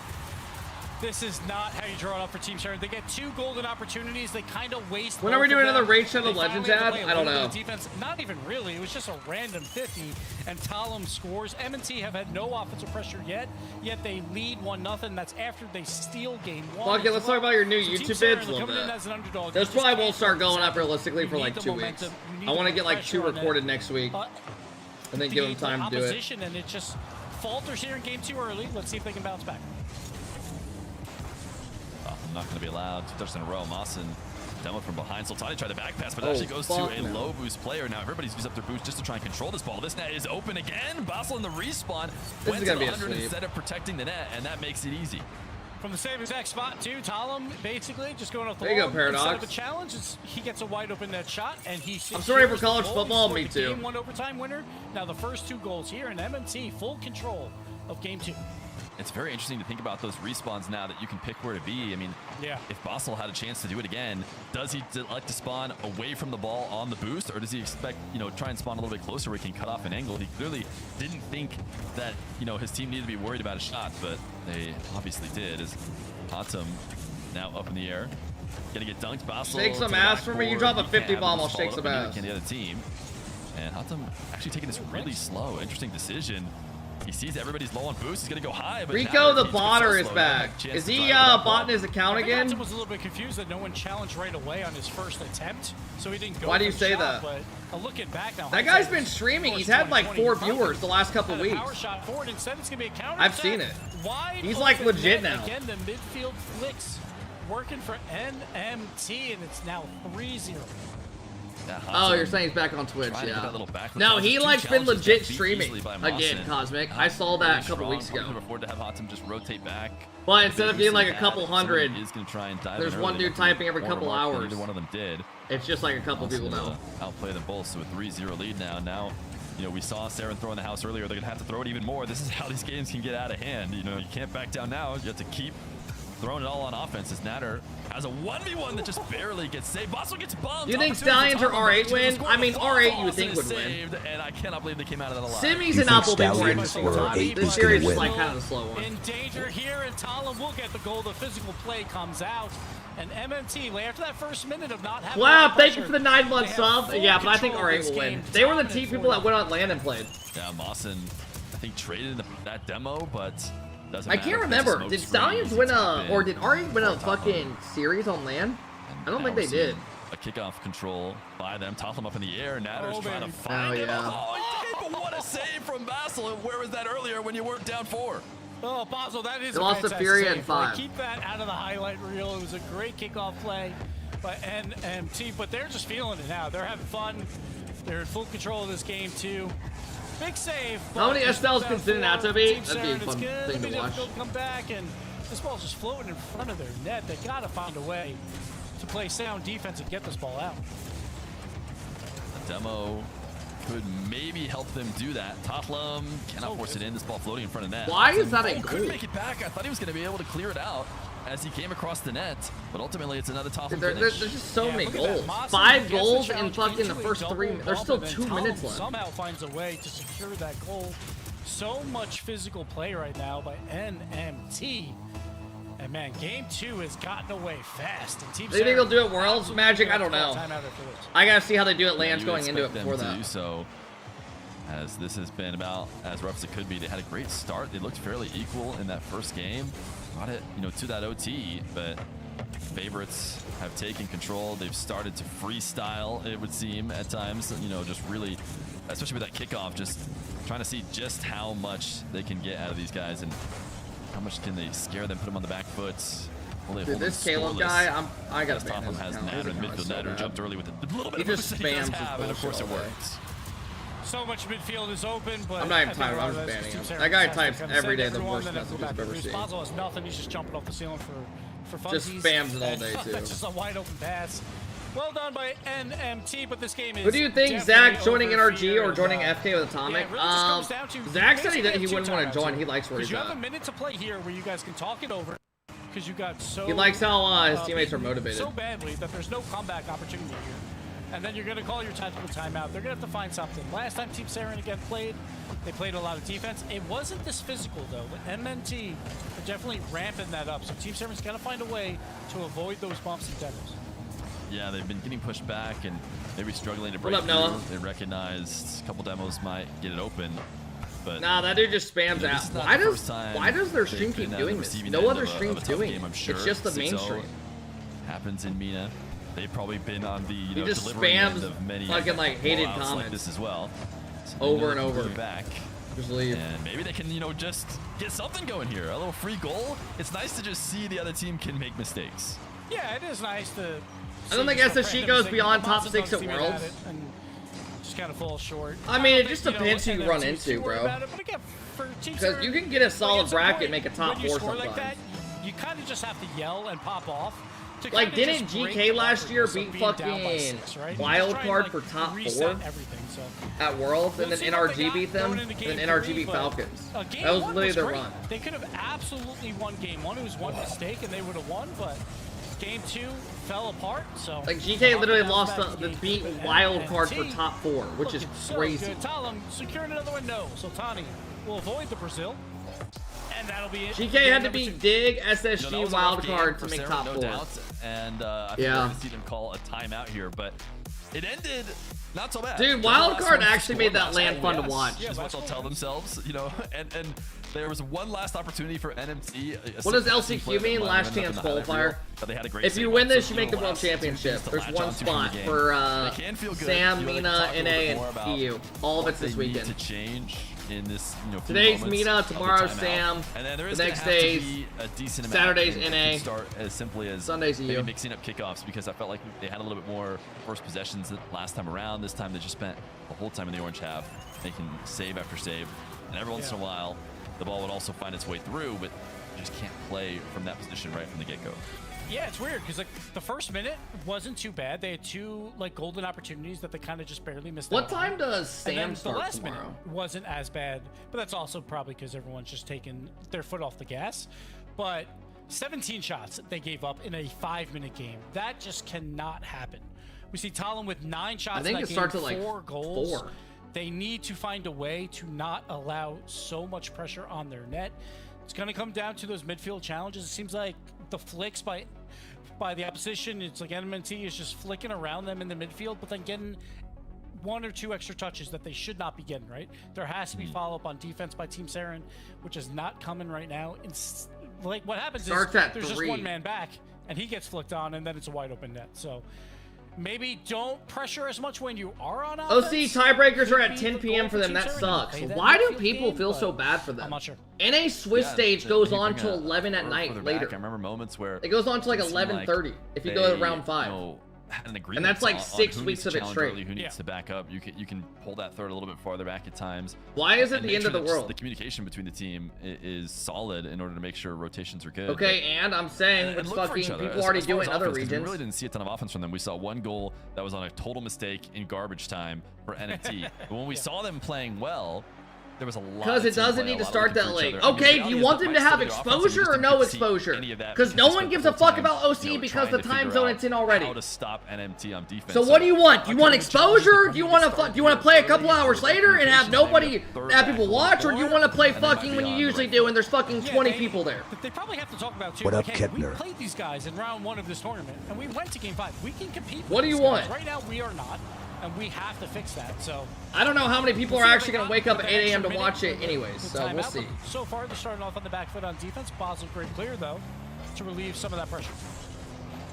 This is not how you draw it up for Team Saren. They get 2 golden opportunities. They kind of waste. When are we both of doing another them. Raid Shadow They Legends finally have ad? to play a I don't little know. bit of defense. Not even really. It was just a random 50, and Talham scores. M&T have had no offensive pressure yet they lead 1-0. That's after they steal game 1. Fuck it, let's talk about your new So YouTube Team vids Saren a little coming in bit. as an underdog. Those You probably just won't start can't going up lose. realistically You for need like the 2 momentum. weeks. You need I want to the get like 2 pressure on it. recorded next week, and then give them time to do it. Opposition, and it just falters here in game 2 early. Let's see if they can bounce back. I'm not going to be allowed. 2 touches in a row. Mawson demoed from behind. Sultani tried the back pass, but it Oh, actually goes to fuck a no. low boost player. Now everybody's used up their boost just to try and control this ball. This net is open again. Basel in the respawn. This Went is gonna to be a 100 sweep. instead of protecting the net, and that makes it easy. From the same exact spot too, Talham basically just going off the There you go, wall. Paradox. Instead of a challenge, he gets a wide open net shot, and he. I'm sorry for secures the college goal. football, He scored me the too. Game 1 overtime winner. Now the first 2 goals here, and M&T full control of game 2. It's very interesting to think about those respawns now that you can pick where to be. I mean, Yeah. if Basel had a chance to do it again, does he like to spawn away from the ball on the boost, or does he expect, try and spawn a little bit closer where he can cut off an angle? He clearly didn't think that, his team needed to be worried about a shot, but they obviously did. As Atom now up in the air. Gonna get dunked. Basel Shake some ass for me. You drop a 50 bomb, I'll shake some ass. Can the other team. And Hatem actually taking this really slow. Interesting decision. He sees everybody's low on boost. He's gonna go high. But Rico the botter is back. Is he botting his account again? I was a little bit confused that no one challenged right away on his first attempt, so he didn't go. Why do you say that? But looking back now, that guy's been streaming. He's had like 4 viewers the last couple weeks. Power shot forward. Instead, it's gonna be a counter. I've seen it. Wide He's like legit now. Again, the midfield flicks working for NMT, and it's now 3-0. Oh, you're saying he's back on Twitch, yeah. No, he like been legit streaming again, Cosmic. I saw that a couple weeks ago. Afford to have Hatem just rotate back. But instead of being like a couple hundred, is gonna try and dive there's one dude typing every couple hours. Neither one of them did. It's just like a couple people now. Outplay them both, so a 3-0 lead now. Now, you know, we saw Saren throw in the house earlier. They're gonna have to throw it even more. This is how these games can get out of hand. You know, you can't back down now. You have to keep throwing it all on offense as Natter has a 1v1 that just barely gets saved. Basel gets bombed. You think Stallions or R8 win? I mean, R8 you would think would win. And I cannot believe they came out of that alive. Simmy's and Apple will be more interesting. This series is like kind of the slow one. In danger here, and Talon will get the goal. The physical play comes out. And MMT, after that first minute of not having Wow, thank you for the 9-month sub. Yeah, but I think R8 will win. They were the team people that went on land and played. Yeah, Mawson, I think, traded that demo, but doesn't I matter. can't remember. Did Stallions win or did R8 win a fucking series on land? I don't think they did. A kickoff control by them. Top them up in the air. Natter's trying to find it. Oh, yeah. But what a save from Basel. Where was that earlier when you weren't down 4? Oh, Basel, that is they lost to Fury at 5. Keep that out of the highlight reel. It was a great kickoff play by NMT, but they're just feeling it now. They're having fun. They're in full control of this game, too. Big save. How many SLs can Zinnato be? That'd be a fun thing to watch. Come back, and this ball's just floating in front of their net. They got to find a way to play sound defense and get this ball out. The demo could maybe help them do that. Tottenham cannot force it in. This ball floating in front of net. Why is that a goal? Couldn't make it back. I thought he was going to be able to clear it out as he came across the net, but ultimately it's another Tottenham finish. There's just so many goals. 5 goals in fucking the first 3. There's still 2 minutes left. Somehow finds a way to secure that goal. So much physical play right now by NMT. And man, game 2 has gotten away fast. And do you think they'll do it Worlds? Magic? I don't know. I gotta see how they do it lands going into it before that. So, as this has been about as rough as it could be. They had a great start. They looked fairly equal in that first game. Got it, you know, to that OT, but favorites have taken control. They've started to freestyle, it would seem, at times. You know, just really, especially with that kickoff, just trying to see just how much they can get out of these guys and how much can they scare them, put them on the back foot. Dude, this Caleb guy, I gotta ban him. Has Natter, midfield Natter jumped early with a little bit he of just boost that he does spams have, and of course it works. So much midfield is open, but I'm not even typing. I'm just banning him. That guy types every day the worst messages I've ever seen. Basel has nothing. He's just jumping off the ceiling for funsies. Just spams it all day too. That's just a wide open pass. Well done by NMT, but this game is. Who do you think, Zach, joining NRG or joining FK with Atomic? Yeah, Zach said he wouldn't want to join. He likes where he's at. at. You have a minute to play here where you guys can talk it over. Because you got so. He likes how his teammates are motivated. So badly that there's no comeback opportunity here. And then you're going to call your tactical timeout. They're going to have to find something. Last time Team Saren again played, they played a lot of defense. It wasn't this physical, though. But MNT are definitely ramping that up. So Team Saren's got to find a way to avoid those bumps and demos. Yeah, they've been getting pushed back and maybe struggling to break through. Noah? They recognized a couple demos might get it open. But nah, that dude just spams out. Why does their stream keep doing this? No other stream's doing it. It's just the main stream. Happens in Mena. They've probably been on the he just spams of many fucking like hated comments like this as well. So over and over. Back. Just leave. And maybe they can, you know, just get something going here. A little free goal. It's nice to just see the other team can make mistakes. Yeah, it is nice to. I don't think SSG goes beyond top 6 at Worlds. Just kind of falls short. I mean, it just depends who you run into, bro. Because you can get a solid bracket and make a top 4 sometimes. Like that, you kind of just have to yell and pop off. Like, didn't GK last year beat fucking wild card for top 4 at Worlds, and then NRG beat them, and then NRG beat Falcons? That was literally their run. They could have absolutely won game 1. It was one mistake, and they would have won, but game 2 fell apart. So like GK literally lost the beat wild card for top 4, which is crazy. Talon securing another one. No, so Tani will avoid the Brazil. And that'll be it. GK had to beat Dig, SSG, that was a rough wildcard game to make for top Sarah, 4. no doubt. And I think we're going to see them call a timeout here, but it ended not so bad. Dude, They're the last wildcard ones to actually score made that last land night. fun to Yes. watch. Is what they'll tell themselves, you know, and there was one last opportunity for NMT. What does LCQ mean? Last chance qualifier. If you win this, you make the World Championship. There's one spot for Sam, Mena, NA, and EU. All of it's this weekend. To change in this, you know, Today's Mena, tomorrow's Sam, and then there is the next day's a decent Saturday's amount NA, start as simply as Sunday's maybe EU. mixing up kickoffs, because I felt like they had a little bit more first possessions than last time around. This time they just spent the whole time in the orange half making save after save, and every once in a while the ball would also find its way through, but you just can't play from that position right from the get-go. Yeah, it's weird because like the first minute wasn't too bad. They had 2 like golden opportunities that they kind of just barely missed. What out time on. does Sam And then start the last tomorrow? minute wasn't as bad, but that's also probably because everyone's just taking their foot off the gas. But 17 shots they gave up in a 5-minute game. That just cannot happen. We see Talon with 9 shots. I think in that it starts game, at like 4 goals. 4. They need to find a way to not allow so much pressure on their net. It's going to come down to those midfield challenges. It seems like the flicks by the opposition, it's like NMT is just flicking around them in the midfield, but then getting 1 or 2 extra touches that they should not be getting, right? There has to be follow-up on defense by Team Saren, which is not coming right now. It's like what happens is there's just 1 man back, and he gets flicked on, and then it's a wide-open net. So maybe don't pressure as much when you are on offense. OC tiebreakers are at 10 p.m. for them. That sucks. Why do people feel so bad for them? I'm not sure. NA Swiss stage goes on till 11 at night later. I remember moments where it goes on to like 11:30 if you go to round 5. You know, had an agreement and that's like on 6 who weeks needs to of it challenge straight. early, who needs to back up. You can pull that third a little bit farther back at times. Why is it and the make end sure of the that just world? The communication between the team is solid in order to make sure rotations are good. Okay, and I'm saying with fucking people already do it in other regions. We really didn't see a ton of offense from them. We saw 1 goal that was on a total mistake in garbage time for NMT. But when we saw them playing well, there was a lot. Because it doesn't need to start that late. Okay, do you want them to have exposure or no exposure? Because no one gives a fuck about OC because the time zone it's in already. How to stop NMT on defense. So what do you want? Do you want exposure? Do you want to play a couple hours later and have people watch, or do you want to play fucking when you usually do and there's fucking 20 people there? They probably have to talk about too. What up, okay, we Kepner? played these guys in round 1 of this tournament, and we went to game 5. We can compete. What do you want? Right now, we are not, and we have to fix that. So I don't know how many people are actually going to wake up at 8 a.m. to watch it anyways, so we'll see. So far, they're starting off on the back foot on defense. Basel great clear, though, to relieve some of that pressure.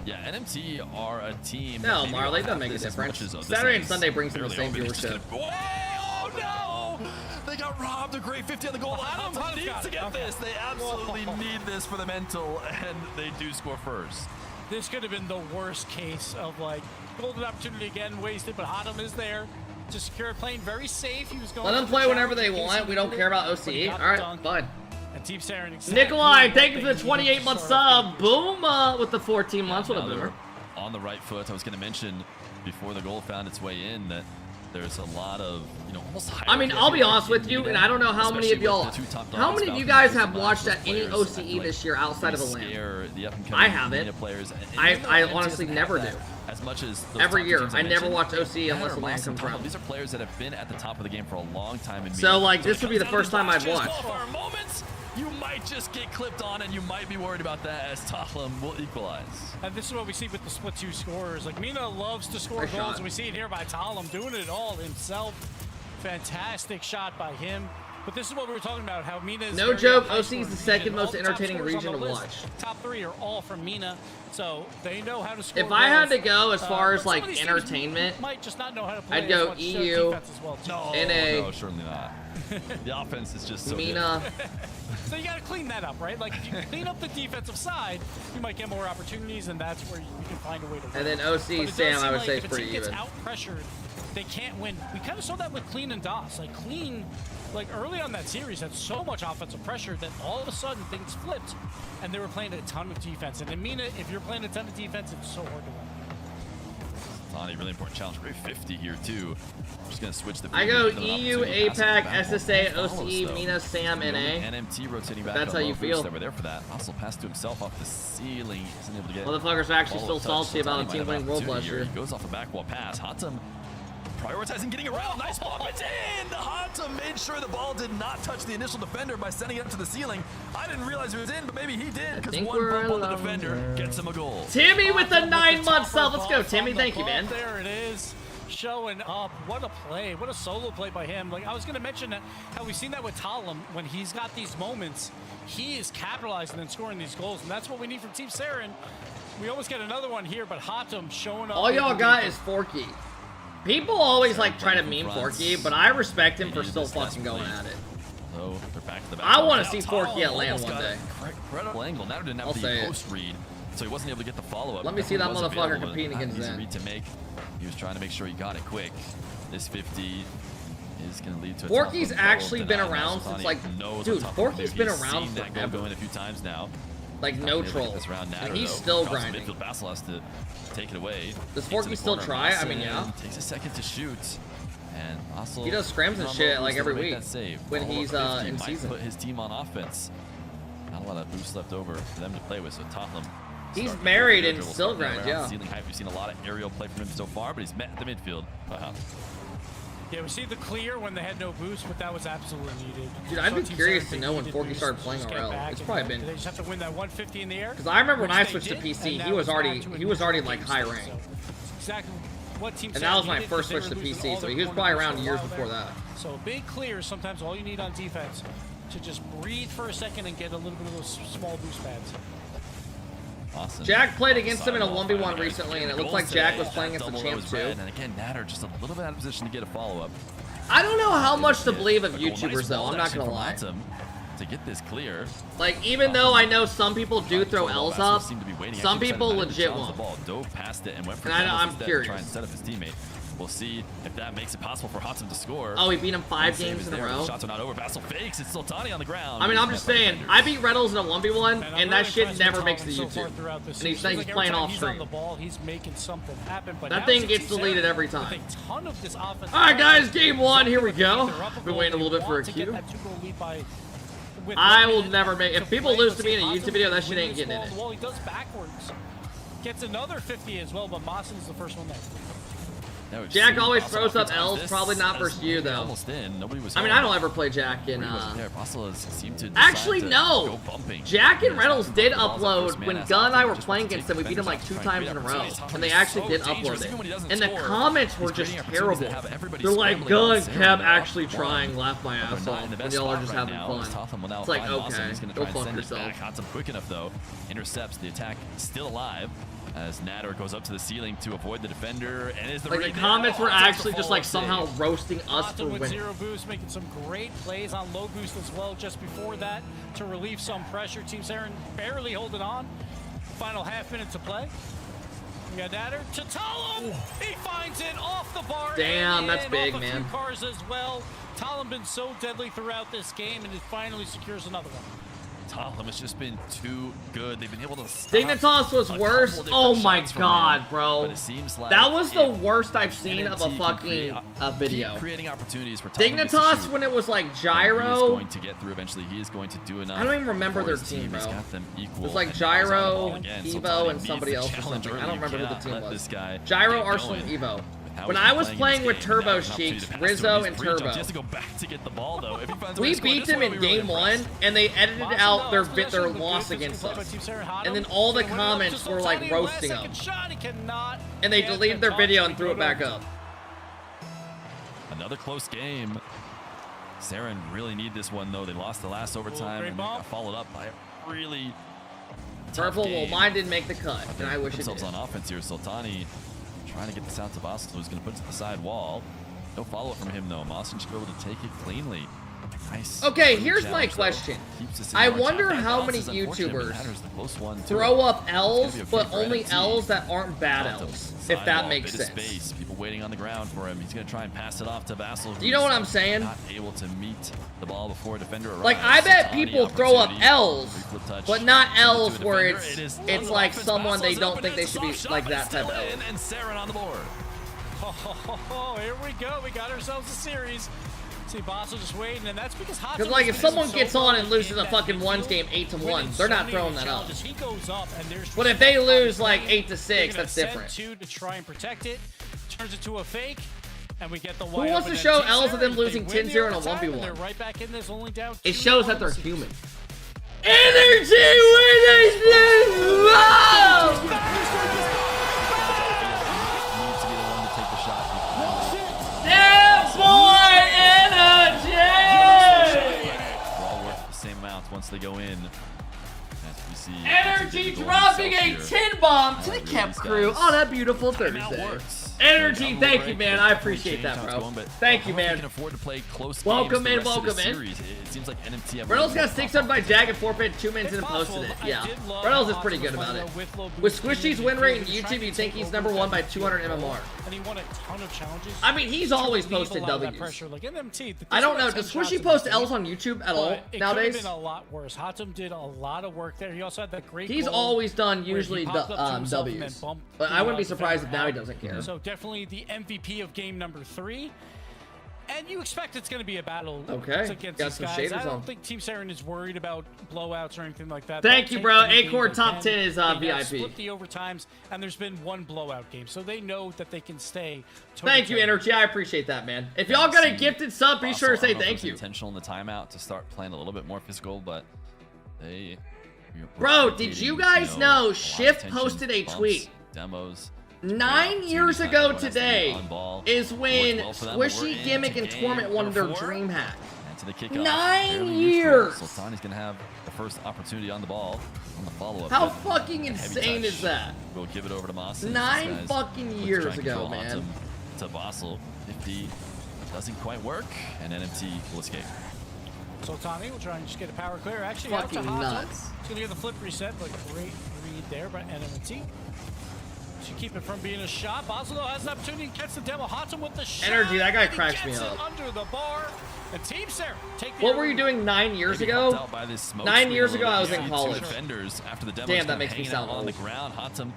Yeah, NMT are a team. No, Marley, doesn't make a difference. Saturday and Sunday brings them the same viewership. Oh, no! They got robbed a great 50 on the goal. Adams needs to get this. They absolutely need this for the mental, and they do score first. This could have been the worst case of, like, golden opportunity again wasted, but Hadam is there to secure it, playing very safe. He was going. Let them play whenever they want. We don't care about OCE. All right, fine. And Team Saren. Nikolai, thank you for the 28-month sub. Boom with the 14 months. What a boomer. On the right foot. I was going to mention before the goal found its way in that there's a lot of, almost. I mean, I'll be honest with you, and I don't know how many of y'all, how many of you guys have watched at any OCE this year outside of the LAN? I haven't. I honestly never do. As much as every year, I never watch OCE unless the LAN comes around. These are players that have been at the top of the game for a long time. So, like, this would be the first time I've watched. You might just get clipped on, and you might be worried about that as Tottenham will equalize. And this is what we see with the split 2 scorers. Like, Mena loves to score goals, and we see it here by Talon doing it all himself. Fantastic shot by him. But this is what we were talking about, how Mena is... No joke, OC is the second most entertaining region to watch. Top 3 are all from Mena, so they know how to score. If I had to go as far as, like, entertainment, might just not know how to play. I'd go EU, NA. No, certainly not. The offense is just so Mena. So you got to clean that up, right? Like, if you clean up the defensive side, you might get more opportunities, and that's where you can find a way to win. And then OC, Sam, I would say, is pretty even. If a team gets out-pressured, they can't win. We kind of saw that with Clean and DOS. Like, Clean, like, early on that series had so much offensive pressure that all of a sudden things flipped, and they were playing a ton of defense. And in Mena, if you're playing a ton of defense, it's so hard to win. Tani, really important challenge. Great 50 here, too. I'm just going to switch the... I go EU, APAC, SSA, OCE, Mena, Sam, NA. NMT rotating back. That's how you feel. They were there for that. Also passed to himself off the ceiling. Isn't able to get... Motherfuckers are actually still salty about a team winning World last year. He goes off a back wall pass. Hatem prioritizing getting around. Nice block. It's in! The Hatem Awesome made sure the ball did not touch the initial defender by sending it up to the ceiling. I didn't realize it was in, but maybe he did, because one bump on the defender gets him a goal. Timmy with the 9-month sub. Let's go, Timmy. Thank you, man. There it is. Showing up. What a play. What a solo play by him. Like, I was going to mention that how we've seen that with Talon. When he's got these moments, he is capitalizing and scoring these goals, and that's what we need from Team Saren. We almost get another one here, but Hatem showing up. All y'all got is Forky. People always like try to meme Forky, but I respect him for still fucking going at it. So they're back to the back. I want to see Forky at land one day. Incredible angle. Natter didn't have the post read, so he wasn't able to get the follow-up. Let me see that motherfucker competing against that. them. Read to make. He was trying to make sure he got it quick. This 50 is going to lead to a Forky's actually been around since like, dude, Forky's been around forever. Going a few times now. Like no troll. And he's still grinding. Midfield, Basil has to take it away. Does Forky still try? I mean, yeah. Takes a second to shoot. And Basil, he does scrams and shit like every week when he's in season. Put his team on offense. Not a lot of boost left over for them to play with, so Tottenham. He's married and still grinds, yeah. Ceiling height. We've seen a lot of aerial play from him so far, but he's met the midfield. Yeah, we see the clear when they had no boost, but that was absolutely needed. Dude, I'd be curious to know when Forky started playing RL. It's probably been. They just have to win that 150 in the air. Because I remember when I switched to PC, he was already like high rank. Exactly what Team. And that was my first switch to PC, so he was probably around years before that. So a big clear is sometimes all you need on defense to just breathe for a second and get a little bit of those small boost pads. Awesome. Jack played against him in a 1v1 recently, and it looked like Jack was playing against the champ too. And again, Natter just a little bit out of position to get a follow-up. I don't know how much to believe of YouTubers though, I'm not gonna lie. To get this clear. Like, even though I know some people do throw L's up, some people legit won't. Dove past it and went for and I'm curious. Trying to set up his teammate. We'll see if that makes it possible for Hatem to score. Oh, he beat him 5 games in a row. Shots are not over. Basil fakes. It's Sultani on the ground. I mean, I'm just saying, I beat Reynolds in a 1v1, and that shit never makes the YouTube. And he's playing off stream. He's making something happen, but that thing gets deleted every time. Alright, guys, game 1. Here we go. Been waiting a little bit for a cue. I will never make. If people lose to me in a YouTube video, that shit ain't getting in it. Well, he does backwards. Gets another 50 as well, but Mawson's the first one there. Jack always throws up L's, probably not versus you though. Almost in. Nobody was. I mean, I don't ever play Jack in. Actually, no. Jack and Reynolds did upload when Gunn and I were playing against them. We beat him like 2 times in a row, and they actually did upload it. And the comments were just terrible. They're like, Gunn kept actually trying, laugh my ass off, and y'all are just having fun. It's like, okay, go fuck yourself. Hatem quick enough though, intercepts the attack, still alive. As Natter goes up to the ceiling to avoid the defender, and is the like the comments were actually just like somehow roasting us for winning. With 0 boost, making some great plays on low boost as well. Just before that, to relieve some pressure, Team Saren barely holding on. Final half minute to play. We got Natter to Talon. He finds it off the bar. Damn, that's big, off man. A few cars as well. Talon been so deadly throughout this game, and it finally secures another one. Talon has just been too good. They've been able to stop. Dignitas was worse. Oh my god, bro. Like that was the worst I've seen of a fucking video. Creating opportunities for Dignitas when it was like Gyro. He is going to get through eventually. He is going to do enough. I don't even remember their team, bro. It was like Gyro, Evo, and somebody else or something. I don't remember who the team was. Gyro, Arsenal, and Evo. When I was playing with Turbo's cheeks, Rizzo and Turbo, we beat them in game 1, and they edited out their loss against us. And then all the comments were like roasting them. And they deleted their video and threw it back up. Another close game. Saren really need this one though. They lost the last overtime and got followed up by a really Purple, well, mine didn't make the cut, and I wish it did. On offense here, Sultani trying to get this out to Boston, who's going to put it to the side wall. No follow-up from him, though. Mawson should be able to take it cleanly. Nice. Okay, here's my question. I wonder how many YouTubers throw up L's, but only L's that aren't bad L's, if that makes sense. People waiting on the ground for him. He's going to try and pass it off to Vassal. Do you know what I'm saying? Not able to meet the ball before a defender arrives. Like, I bet people throw up L's, but not L's where it's like someone they don't think they should be like that type of L. And Saren on the board. Oh, here we go. We got ourselves a series. See, Basso just waiting, and that's because Hatem, like, if someone gets on and loses a fucking ones game 8-1, they're not throwing that up. But if they lose like 8-6, that's different. To try and protect it, turns it to a fake. And we get the Who wants to show L's of them losing 10-0 in a 1v1? They're right back in this, only down It shows that they're human. Energy winners! Damn boy, energy! They're all worth the same amounts once they go in. As we see, Energy dropping a 10 bomb to the Kep crew on a beautiful Thursday. Energy, thank you, man. I appreciate that, bro. Thank you, man. Welcome in, welcome in. It seems like NMT. Reynolds got 600 by Jag at 4 pit 2 minutes and posted it. Yeah, Reynolds is pretty good about it. With Squishy's win rate in YouTube, you think he's #1 by 200 MMR. And he won a ton of challenges. I mean, he's always posted W's. I don't know. Does Squishy post L's on YouTube at all nowadays? It could have been a lot worse. Hatem did a lot of work there. He also had that great. He's always done usually W's, but I wouldn't be surprised if now he doesn't care. So definitely the MVP of game number 3. And you expect it's going to be a battle against these guys. I don't think Team Saren is worried about blowouts or anything like that. Thank you, bro. Acorn top 10 is VIP. Split the overtimes, and there's been one blowout game, so they know that they can stay. Thank you, Energy. I appreciate that, man. If y'all got a gifted sub, be sure to say thank you. Intentional in the timeout to start playing a little bit more physical, but they. Bro, did you guys know Shift posted a tweet? Demos. 9 years ago today is when Squishy, Gimmick, and Torment won their dream hack. 9 years! Sultani's gonna have the first opportunity on the ball on the follow-up. How fucking insane is that? We'll give it over to Moss. 9 fucking years ago, man. To Bossel. 50 doesn't quite work, and NMT will escape. Sultani will try and just get a power clear. Actually, fucking out to nuts. He's gonna get the flip reset, but great read there by NMT. Should keep it from being a shot. Boslo has an opportunity to catch the demo. Hatem with the shot. Energy, that guy cracks me up. Under the bar. And Team Saren take what were you doing 9 years ago? 9 years ago, I was in college. After the demo, damn, that makes me sound on old. the ground. Hatem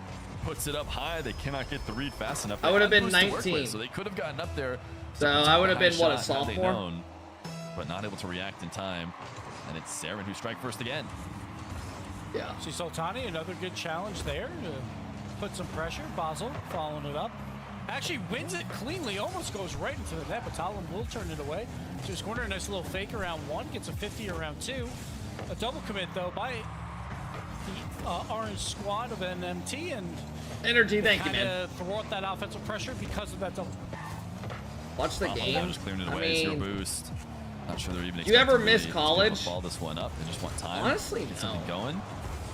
puts it up high. They cannot get the read fast enough. I would have been 19. So they could have gotten up there. So I would have been, what, a sophomore? But not able to react in time. And it's Saren who strike first again. Yeah. See Sultani, another good challenge there. Put some pressure. Basel following it up. Actually wins it cleanly. Almost goes right into the net, but Talon will turn it away. To his corner, a nice little fake around 1. Gets a 50 around 2. A double commit, though, by the orange squad of NMT. And Energy, thank you, man. Thwart that offensive pressure because of that double. Watch the game. Just clearing it away. Zero boost. Not sure they're even. Do you ever miss college? Ball this one up. They just want time. Honestly, get something going.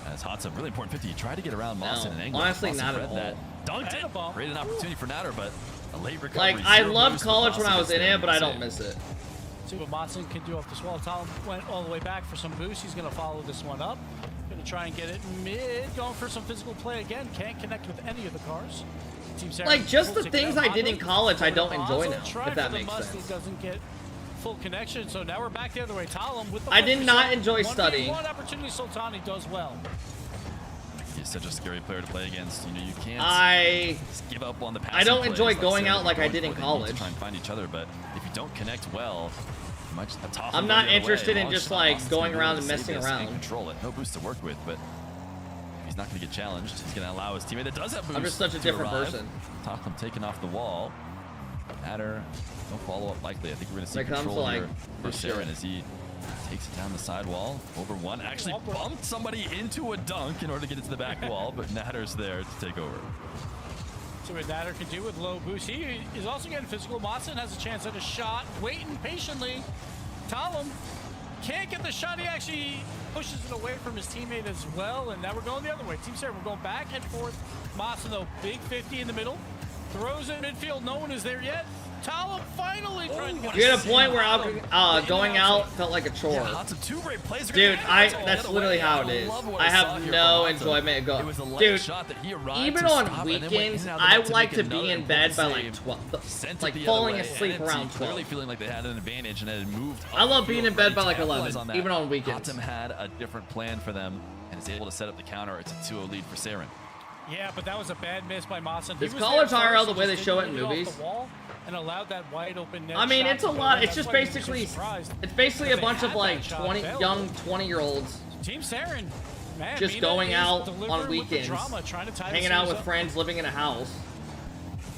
As Hatem, really important 50. He tried to get around Moss in an angle. Honestly, Moss not at all. That. Dunked it. Created an opportunity for Natter, but a late recovery. Like, I loved college when I was in it, but I don't miss it. See what Monson can do off this wall. Talon went all the way back for some boost. He's going to follow this one up. Going to try and get it mid. Going for some physical play again. Can't connect with any of the cars. Like, just the things I did in college, I don't enjoy now, if that makes sense. He doesn't get full connection, so now we're back the other way. Talon with the I did not enjoy studying. One opportunity, Sultani does well. He's such a scary player to play against. You know, you can't give up on the passing I don't enjoy plays. going out like I did in college. Try and find each other, but if you don't connect well, you might just toss. I'm not interested in just like going around and messing around. Control it. No boost to work with, but he's not going to get challenged. He's going to allow his teammate that does have boost. I'm just such a different person. Talcum taken off the wall. Natter, no follow up likely. I think we're going to see control like here for Saren as he takes it down the sidewall over 1. Actually bumped somebody into a dunk in order to get it to the back wall, but Natter's there to take over. So what Natter can do with low boost. He is also getting physical. Motson has a chance at a shot, waiting patiently. Talon can't get the shot. He actually pushes it away from his teammate as well, and now we're going the other way. Team Saren, we're going back and forth. Motson, though, big 50 in the middle. Throws it midfield. No one is there yet. Talon finally trying to get. You're at a point where going out felt like a chore. Yeah, lots of two-way plays. Dude, that's literally how it is. I have no enjoyment of going. Dude, even on weekends, I like to be in bed by like 12, like falling asleep around 12. Clearly feeling like they had an advantage and had moved. I love being in bed by like 11, even on weekends. Hatem had a different plan for them and is able to set up the counter. It's a 2-0 lead for Saren. Yeah, but that was a bad miss by Mawson. Is college IRL the way they show it in movies? And allowed that wide open net. I mean, it's a lot. It's just basically, a bunch of like young 20-year-olds Team Saren, man, just going out on weekends, drama, trying to hanging out with friends, living in a house.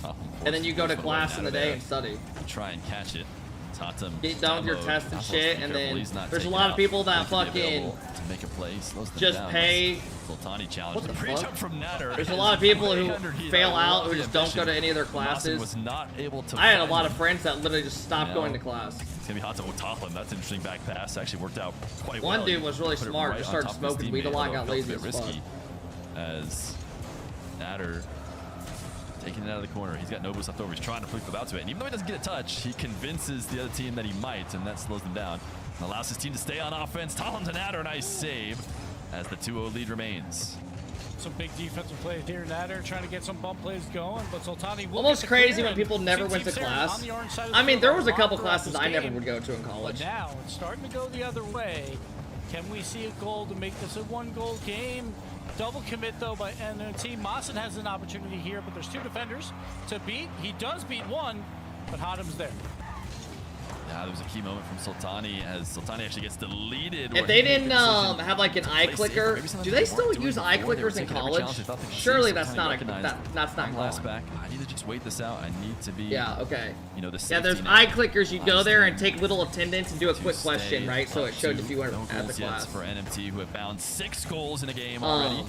Oh And then you go to class in the day and study. Try and catch it. Tatum get done with your test and shit, and then there's a lot of people that fucking make a play, just pay. Sultani challenge. What the fuck? From Natter. There's a lot of people who fail out, who just don't go to any of their classes. Was not able to I had a lot of friends that literally just stopped going to class. It's gonna be hot to Toplin. That's an interesting back pass. Actually worked out quite well. One dude was really smart. Just started smoking weed a lot, got lazy as fuck. As Natter taking it out of the corner. He's got no boost left over. He's trying to flip the bout to it. And even though he doesn't get a touch, he convinces the other team that he might, and that slows them down. And allows his team to stay on offense. Toplin to Natter, nice save as the 2-0 lead remains. Some big defensive plays here. Natter trying to get some bump plays going, but Sultani will almost crazy when people never went to class. I mean, there was a couple classes I never would go to in college. But now it's starting to go the other way. Can we see a goal to make this a one-goal game? Double commit though by NMT. Mawson has an opportunity here, but there's two defenders to beat. He does beat one, but Hatem's there. Yeah, there was a key moment from Sultani as Sultani actually gets deleted. If they didn't have like an eye clicker, do they still use eye clickers in college? Surely that's not that's not last back. I need to just wait this out. I need to be. Yeah. Okay. You know the. Yeah, there's eye clickers. You go there and take little attendance and do a quick question, right? So it showed if you were at the class. For NMT, who have found 6 goals in a game already.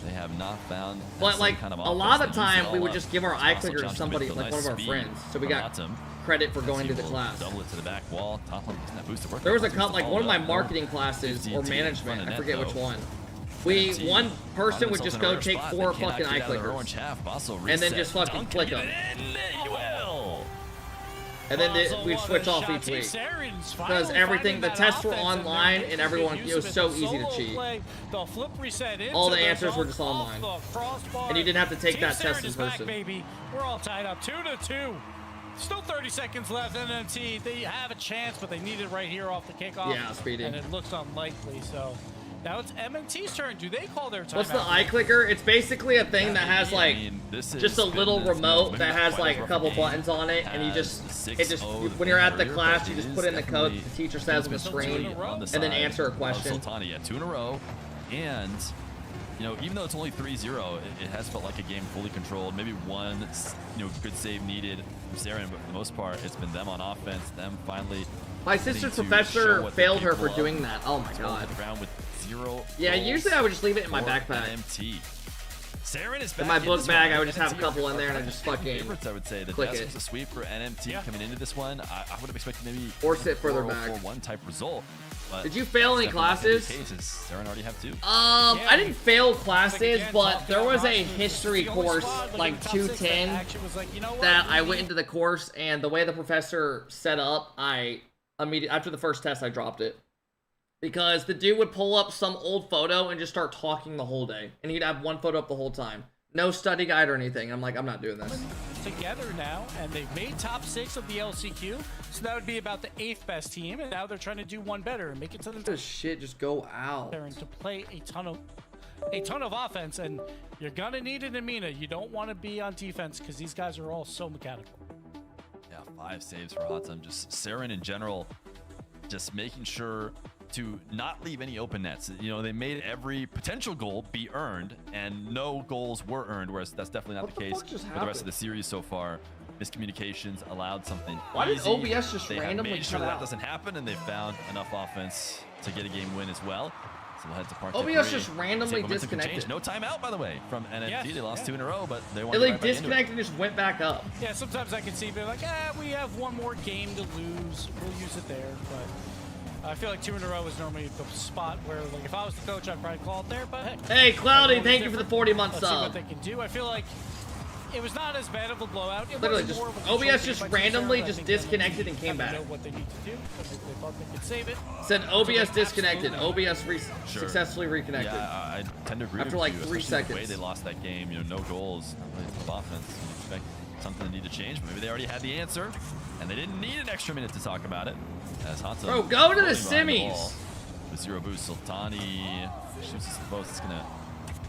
They have not found. But like kind of a lot of the time, we would just give our eye clicker to somebody, like one of our friends. So we got credit for going to the class. Double it to the back wall. There was a couple, like one of my marketing classes or management, I forget which one. One person would just go take 4 fucking eye clickers and then just fucking click them. And then we'd switch off each week because everything, the tests were online and everyone, it was so easy to cheat. All the answers were just online, and you didn't have to take that test in person. We're all tied up 2-2. Still 30 seconds left. NMT, they have a chance, but they need it right here off the kickoff. Yeah, speedy. And it looks unlikely. So now it's MNT's turn. Do they call their timeout? What's the eye clicker? It's basically a thing that has like just a little remote that has like a couple buttons on it, and you just when you're at the class, you just put in the code the teacher says on the screen, and then answer a question. Sultani, yeah, 2 in a row, and you know, even though it's only 3-0, it has felt like a game fully controlled. Maybe one, good save needed from Saren, but for the most part, it's been them on offense. Them finally. My sister's professor failed her for doing that. Oh my god. With 0 yeah, usually I would just leave it in my backpack. Saren is back in my book bag. I would just have a couple in there and I just fucking I would say the click desk it. was a sweep for NMT coming into this one. I would have expected maybe or sit further back. 4-1 type result. Did you fail any classes? Saren already have 2. I didn't fail classes, but there was a history course, like 210, that I went into the course, and the way the professor set up, I immediately, after the first test, I dropped it. Because the dude would pull up some old photo and just start talking the whole day. And he'd have one photo up the whole time. No study guide or anything. I'm like, I'm not doing this. Together now, and they've made top 6 of the LCQ, so that would be about the 8th best team, and now they're trying to do one better and make it to the this shit just go out. To play a ton of offense, and you're gonna need it in Mena. You don't want to be on defense because these guys are all so mechanical. Yeah, 5 saves for Hatem. Just Saren in general, just making sure to not leave any open nets. You know, they made every potential goal be earned, and no goals were earned, whereas that's definitely not the case for the rest of the series so far. Miscommunications allowed something Why did easy. OBS just they randomly made sure cut that out? doesn't happen, and they found enough offense to get a game win as well. So we'll head to part OBS 3. just randomly Momentum can disconnected. change. No timeout, by the way, from NMT. They lost 2 in a row, but they won. It like disconnected and just went back up. Yeah, sometimes I can see being like, we have one more game to lose. We'll use it there, but I feel like 2 in a row is normally the spot where, like, if I was the coach, I'd probably call it there, but heck. Hey, Cloudy, thank you for the 40-month Let's see what sub. they can do. I feel like it was not as bad of a blowout. It Literally, was just more of a OBS control just game by randomly T-Zero. I just think they disconnected and came back. know what they need to do. They thought they could save it. Said OBS disconnected. OBS successfully reconnected. Yeah, I tend to agree after with like you, 3 especially seconds. The way they lost that game, no goals, of offense. You expect something to need to change, but maybe they already had the answer, and they didn't need an extra minute to talk about it. As Hatem, bro, go to the semis. With 0 boost, Sultani shoots his post. It's gonna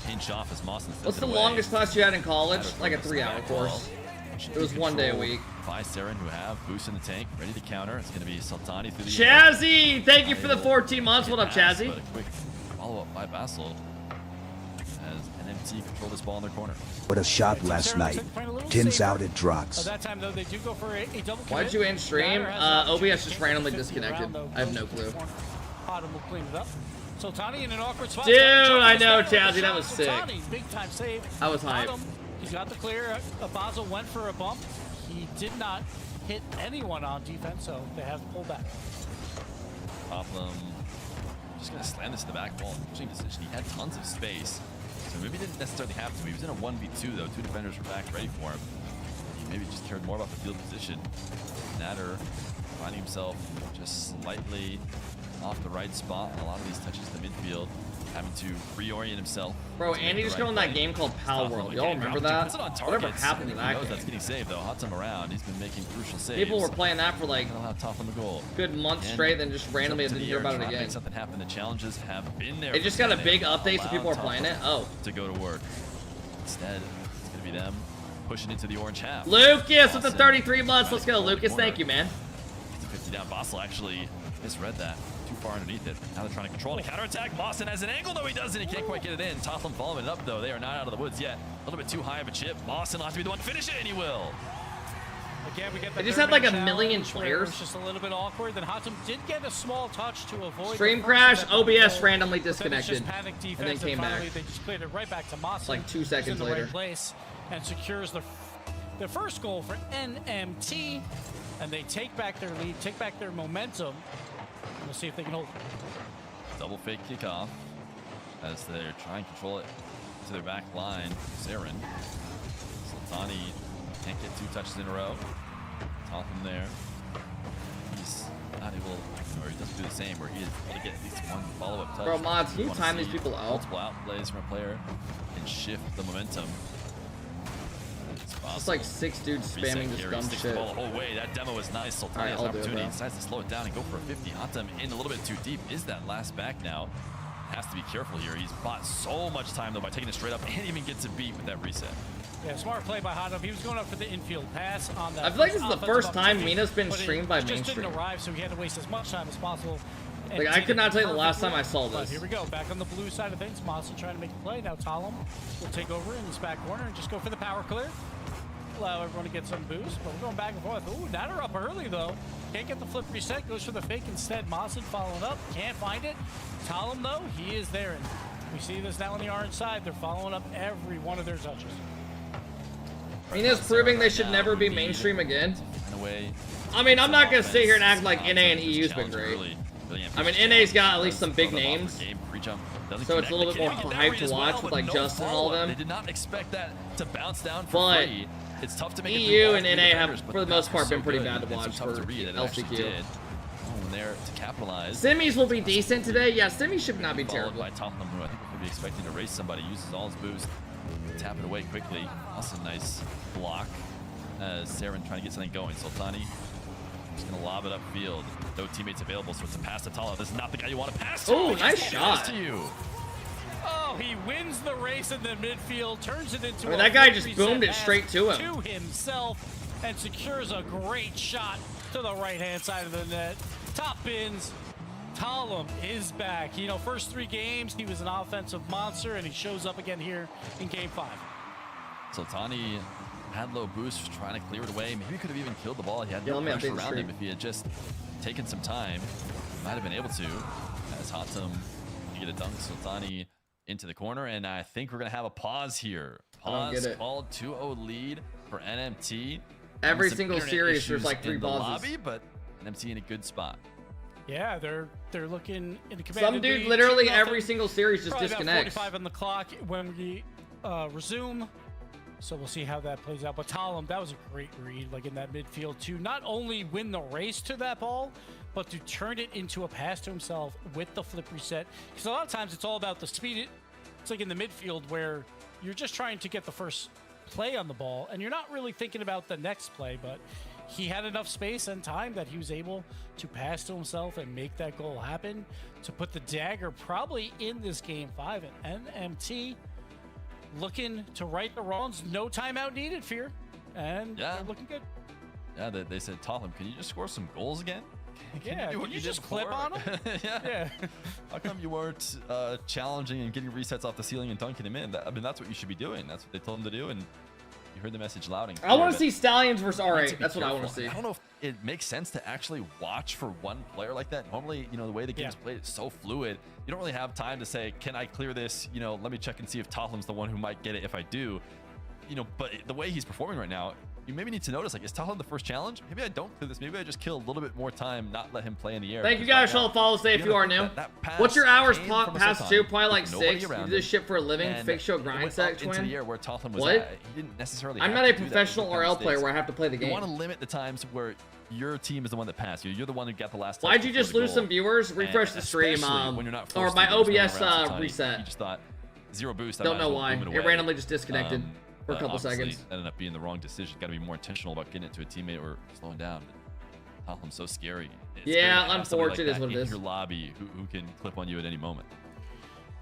pinch off as Mawson. What's the longest class you had in college? Like a 3-hour course. It was 1 day a week. By Saren, who have boost in the tank, ready to counter. It's gonna be Sultani through the Chazzy, thank you for the 14 months. What up, Chazzy? But a quick follow-up by Basil. As NMT control this ball in their corner. What a shot last night. Tins out at Drox. That time, though, they do go for a double. Why'd you end stream? OBS just randomly disconnected. I have no clue. Autumn will clean it up. Sultani in an awkward spot. Dude, I know, Chazzy, that was sick. Big time save. I was hyped. Autumn, he's got the clear. Basel went for a bump. He did not hit anyone on defense, so they have to pull back. Toplum just gonna slam this to the back wall. Interesting decision. He had tons of space, so maybe he didn't necessarily have to. He was in a 1v2 though. 2 defenders were back ready for him. He maybe just cared more about the field position. Natter finding himself just slightly off the right spot on a lot of these touches to midfield, having to reorient himself. Bro, Andy just got on that game called Pal World. Y'all remember that? Whatever happened to that game? That's getting saved though. Hotsum around. He's been making crucial saves. People were playing that for like a good month straight, then just randomly didn't hear about it again. Something happened. The challenges have been there. It just got a big update, so people are playing it. Oh. To go to work. Instead, it's gonna be them pushing into the orange half. Lucas with the 33 months. Let's go, Lucas. Thank you, man. 50 down. Basel actually misread that. Too far underneath it. Now they're trying to control the counterattack. Mawson has an angle, though he doesn't. He can't quite get it in. Toplum following it up, though. They are not out of the woods yet. A little bit too high of a chip. Mawson will have to be the one to finish it, and he will. Again, we get they just had like a million players. It's just a little bit awkward. Then Hotsum did get a small touch to avoid stream crash. OBS randomly disconnected, and then came back. They just played it right back to Mawson. Like 2 seconds in the later. Right place and secures the first goal for NMT, and they take back their lead, take back their momentum. We'll see if they can hold it. Double fake kickoff as they're trying to control it to their back line. Saren. Sultani can't get 2 touches in a row. Toplum there. He's not able, or he doesn't do the same, where he is able to get at least 1 follow-up touch. Bro, Mods, can you time these people out? Multiple outplays from a player and shift the momentum. It's like 6 dudes spamming this dumb shit. The ball the whole way. That demo is nice. Sultani has an opportunity. He decides to slow it down and go for a 50. Hotsum in a little bit too deep. Is that last back now? Has to be careful here. He's bought so much time though by taking it straight up and even gets a beat with that reset. Yeah, smart play by Hotsum. He was going up for the infield pass on that. I feel like this is the first time Mena's been streamed by mainstream. Just didn't arrive, so he had to waste as much time as possible. Like, I could not tell you the last time I saw this. But here we go, back on the blue side of things. Mawson trying to make a play. Now Toplum will take over in this back corner and just go for the power clear. Allow everyone to get some boost, but we're going back and forth. Ooh, Natter up early though. Can't get the flip reset, goes for the fake instead. Mawson following up, can't find it. Toplum though, he is there. And we see this now on the orange side. They're following up every one of their touches. Mena's proving they should never be mainstream again. I mean, I'm not gonna sit here and act like NA and EU's been great. I mean, NA's got at least some big names, so it's a little bit more hype to watch with like Justin and all of them. They did not expect that to bounce down for but free. It's tough to make EU and NA have, for the most part, been pretty bad to watch for LCQ. There to capitalize. Semis will be decent today. Yeah, semis should not be terrible. By Toplum, who I think we'll be expecting to race somebody, uses all his boost, tap it away quickly. Also nice block as Saren trying to get something going. Sultani just gonna lob it upfield. No teammates available, so it's a pass to Tala. This is not the guy you want to pass to. Oh, nice shot. To you. Oh, he wins the race in the midfield, turns it into that guy just boomed it straight to him. To himself, and secures a great shot to the right-hand side of the net. Top bins. Toplum is back. You know, first 3 games, he was an offensive monster, and he shows up again here in Game 5. Sultani had low boost, trying to clear it away. Maybe he could have even killed the ball. He had no pressure around him. If he had just taken some time, he might have been able to. As Hotsum, you get a dunk. Sultani into the corner, and I think we're going to have a pause here. Pause called 2-0 lead for NMT. Every single series, there's like 3 pauses. Lobby, but NMT in a good spot. Yeah, they're looking in the command. Some dude literally every single series just disconnects. 45 on the clock when we resume. So we'll see how that plays out. But Toplum, that was a great read, like in that midfield, to not only win the race to that ball, but to turn it into a pass to himself with the flip reset. Because a lot of times it's all about the speed. It's like in the midfield where you're just trying to get the first play on the ball, and you're not really thinking about the next play, but he had enough space and time that he was able to pass to himself and make that goal happen to put the dagger probably in this Game 5. And NMT looking to right the wrongs. No timeout needed, Fear. And they're looking good. Yeah, they said, Toplum, can you just score some goals again? Yeah, do what can you did just clip before? on him? Yeah. How come you weren't challenging and getting resets off the ceiling and dunking him in? I mean, that's what you should be doing. That's what they told him to do, and you heard the message loud and clear. I want to but see Stallions versus you need R8. to be That's what I want to careful. see. I don't know if it makes sense to actually watch for one player like that. Normally, you know, the way the game's played, it's so fluid. You don't really have time to say, can I clear this? You know, let me check and see if Tottenham's the one who might get it if I do. You know, but the way he's performing right now, you maybe need to notice, like, is Tottenham the first challenge? Maybe I don't clear this. Maybe I just kill a little bit more time, not let him play in the air. Thank you guys for all the follows today if you are new. What's your hours past to? Probably like 6. You do this shit for a living. Fix show grind set, into twin. the air where Tottenham was What? at. He didn't necessarily I'm have not to a do that professional with the kind of RL player stakes. where I have to play the game. You want to limit the times where your team is the one that passed you. You're the one who got the last touch. Why'd you before just the lose goal. some viewers? Refresh And the stream, especially when you're not or forced my to, there's no OBS around sometimes. reset. You just thought zero boost. I Don't might know as well why. boom It away. randomly just disconnected for a But couple obviously, seconds. Ended up being the wrong decision. Got to be more intentional about getting it to a teammate or slowing down. Tottenham's so scary. It's Yeah, scary to have somebody unfortunate is that what it in is. your lobby who can clip on you at any moment.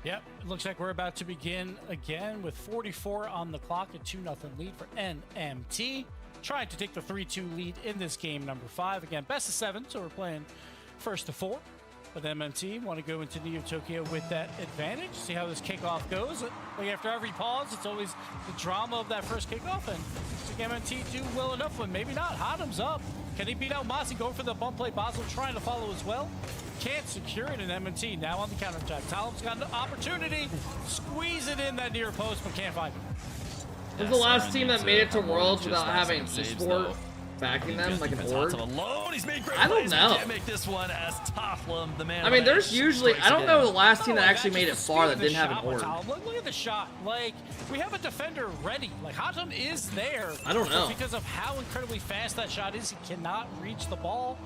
Yep, it looks like we're about to begin again with 44 on the clock, a 2-0 lead for NMT. Trying to take the 3-2 lead in this game, number 5. Again, best of 7, so we're playing first to 4. But MMT want to go into Neo Tokyo with that advantage. See how this kickoff goes. Like after every pause, it's always the drama of that first kickoff. And I think MMT do well enough, but maybe not. Hadam's up. Can he beat out Masi? Going for the bump play. Basel trying to follow as well. Can't secure it in MMT. Now on the counter attack. Talon's got an opportunity. Squeeze it in that near post, but can't find it. This is the last team that made it to Worlds without having esport backing them like an org. I don't know. Can't make this one as Tottenham, the man. I mean, there's usually, I don't know the last team that actually made it far that didn't have an org. Look at the shot. Like, we have a defender ready. Like, Hatem is there. I don't know. But because of how incredibly fast that shot is, he cannot reach the ball.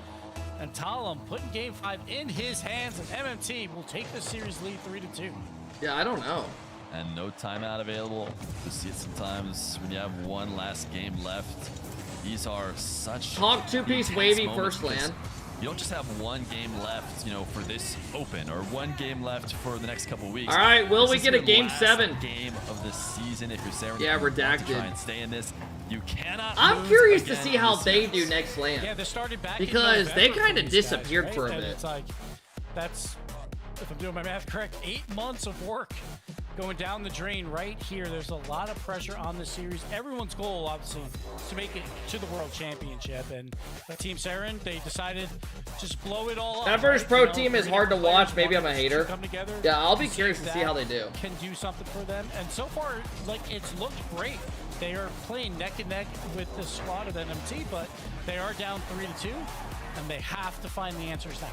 And Talon putting Game 5 in his hands, and MMT will take the series lead 3-2. Yeah, I don't know. And no timeout available. You see it sometimes when you have one last game left. These are such Talk two-piece intense wavy moments first because land. You don't just have one game left, you know, for this open, or one game left for the next couple weeks. All right, will This we is get a your game last 7? Game of the season. If you're Sarah, Yeah, you want to redacted. try and stay in this. You cannot. I'm lose curious to again see in how this they series. do next land. Yeah, they started back because in they November kind for of these disappeared guys, for a right? bit. And it's like, that's, if I'm doing my math correct, 8 months of work going down the drain right here. There's a lot of pressure on the series. Everyone's goal, obviously, is to make it to the World Championship. And Team Saren, they decided just blow it all up. That first right? pro You know, team is 3 hard to different watch. players Maybe I'm a wanted to hater. come together Yeah, I'll be to curious see to if see how that they do. Can do something for them. And so far, like, it's looked great. They are playing neck and neck with the squad of NMT, but they are down 3-2, and they have to find the answers now.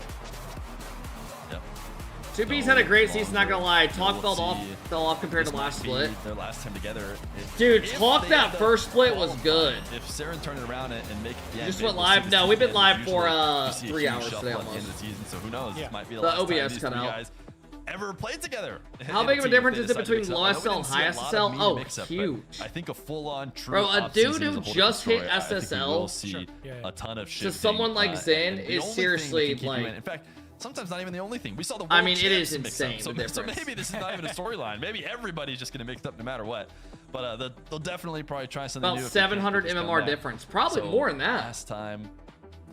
Yep. Two B's had a great season, not gonna lie. Talk fell off compared to last split. Their last time together. Dude, If Talk they that end up first split was good. If Saren turned it around and make it, Just went live. No, we've been live for 3 hours today at the end of almost. the season, so who knows? Yeah. This might be the The last time OBS these cut 3 out. guys ever played together. How big of a difference is it between low SSL and high SSL? Oh, huge. I think a full-on true Bro, a off-season dude is who whole just different hit story. I think we will SSL see a ton of shit. to someone like Zen is seriously in like. fact, sometimes not even the only thing. We saw the world I mean, it champs is mix up, insane, the so difference. maybe this is not even a storyline. Maybe everybody's just going to mix up no matter what. But they'll definitely probably try something About new. if they 700 can just come MMR back. difference. Probably So, more than that. Last time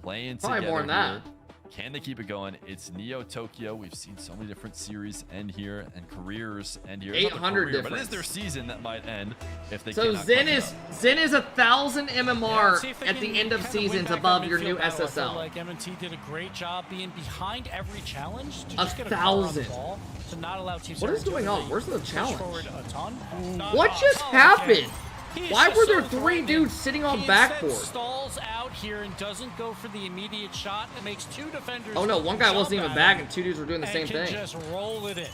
playing Probably together more than that. here. Can they keep it going? It's Neo Tokyo. We've seen so many different series end here and careers end here. It's not the 800 career, but it is difference. their season that might end if they So cannot Zen clean is up. 1,000 MMR See if they at the can end of kinda win seasons back above that your new midfield battle. I feel SSL. Like M&T did a great job being behind every challenge to just get a 1,000. ball to not allow Team What is Saren to going on? really Where's the push challenge? forward a ton. What just happened? He is Why just were there so 3 threatening. dudes sitting on He instead backboard? stalls out here and doesn't go for the immediate shot. It makes 2 defenders. Oh no, one guy jump wasn't even at back him and 2 dudes were doing the and same can thing. just roll it in.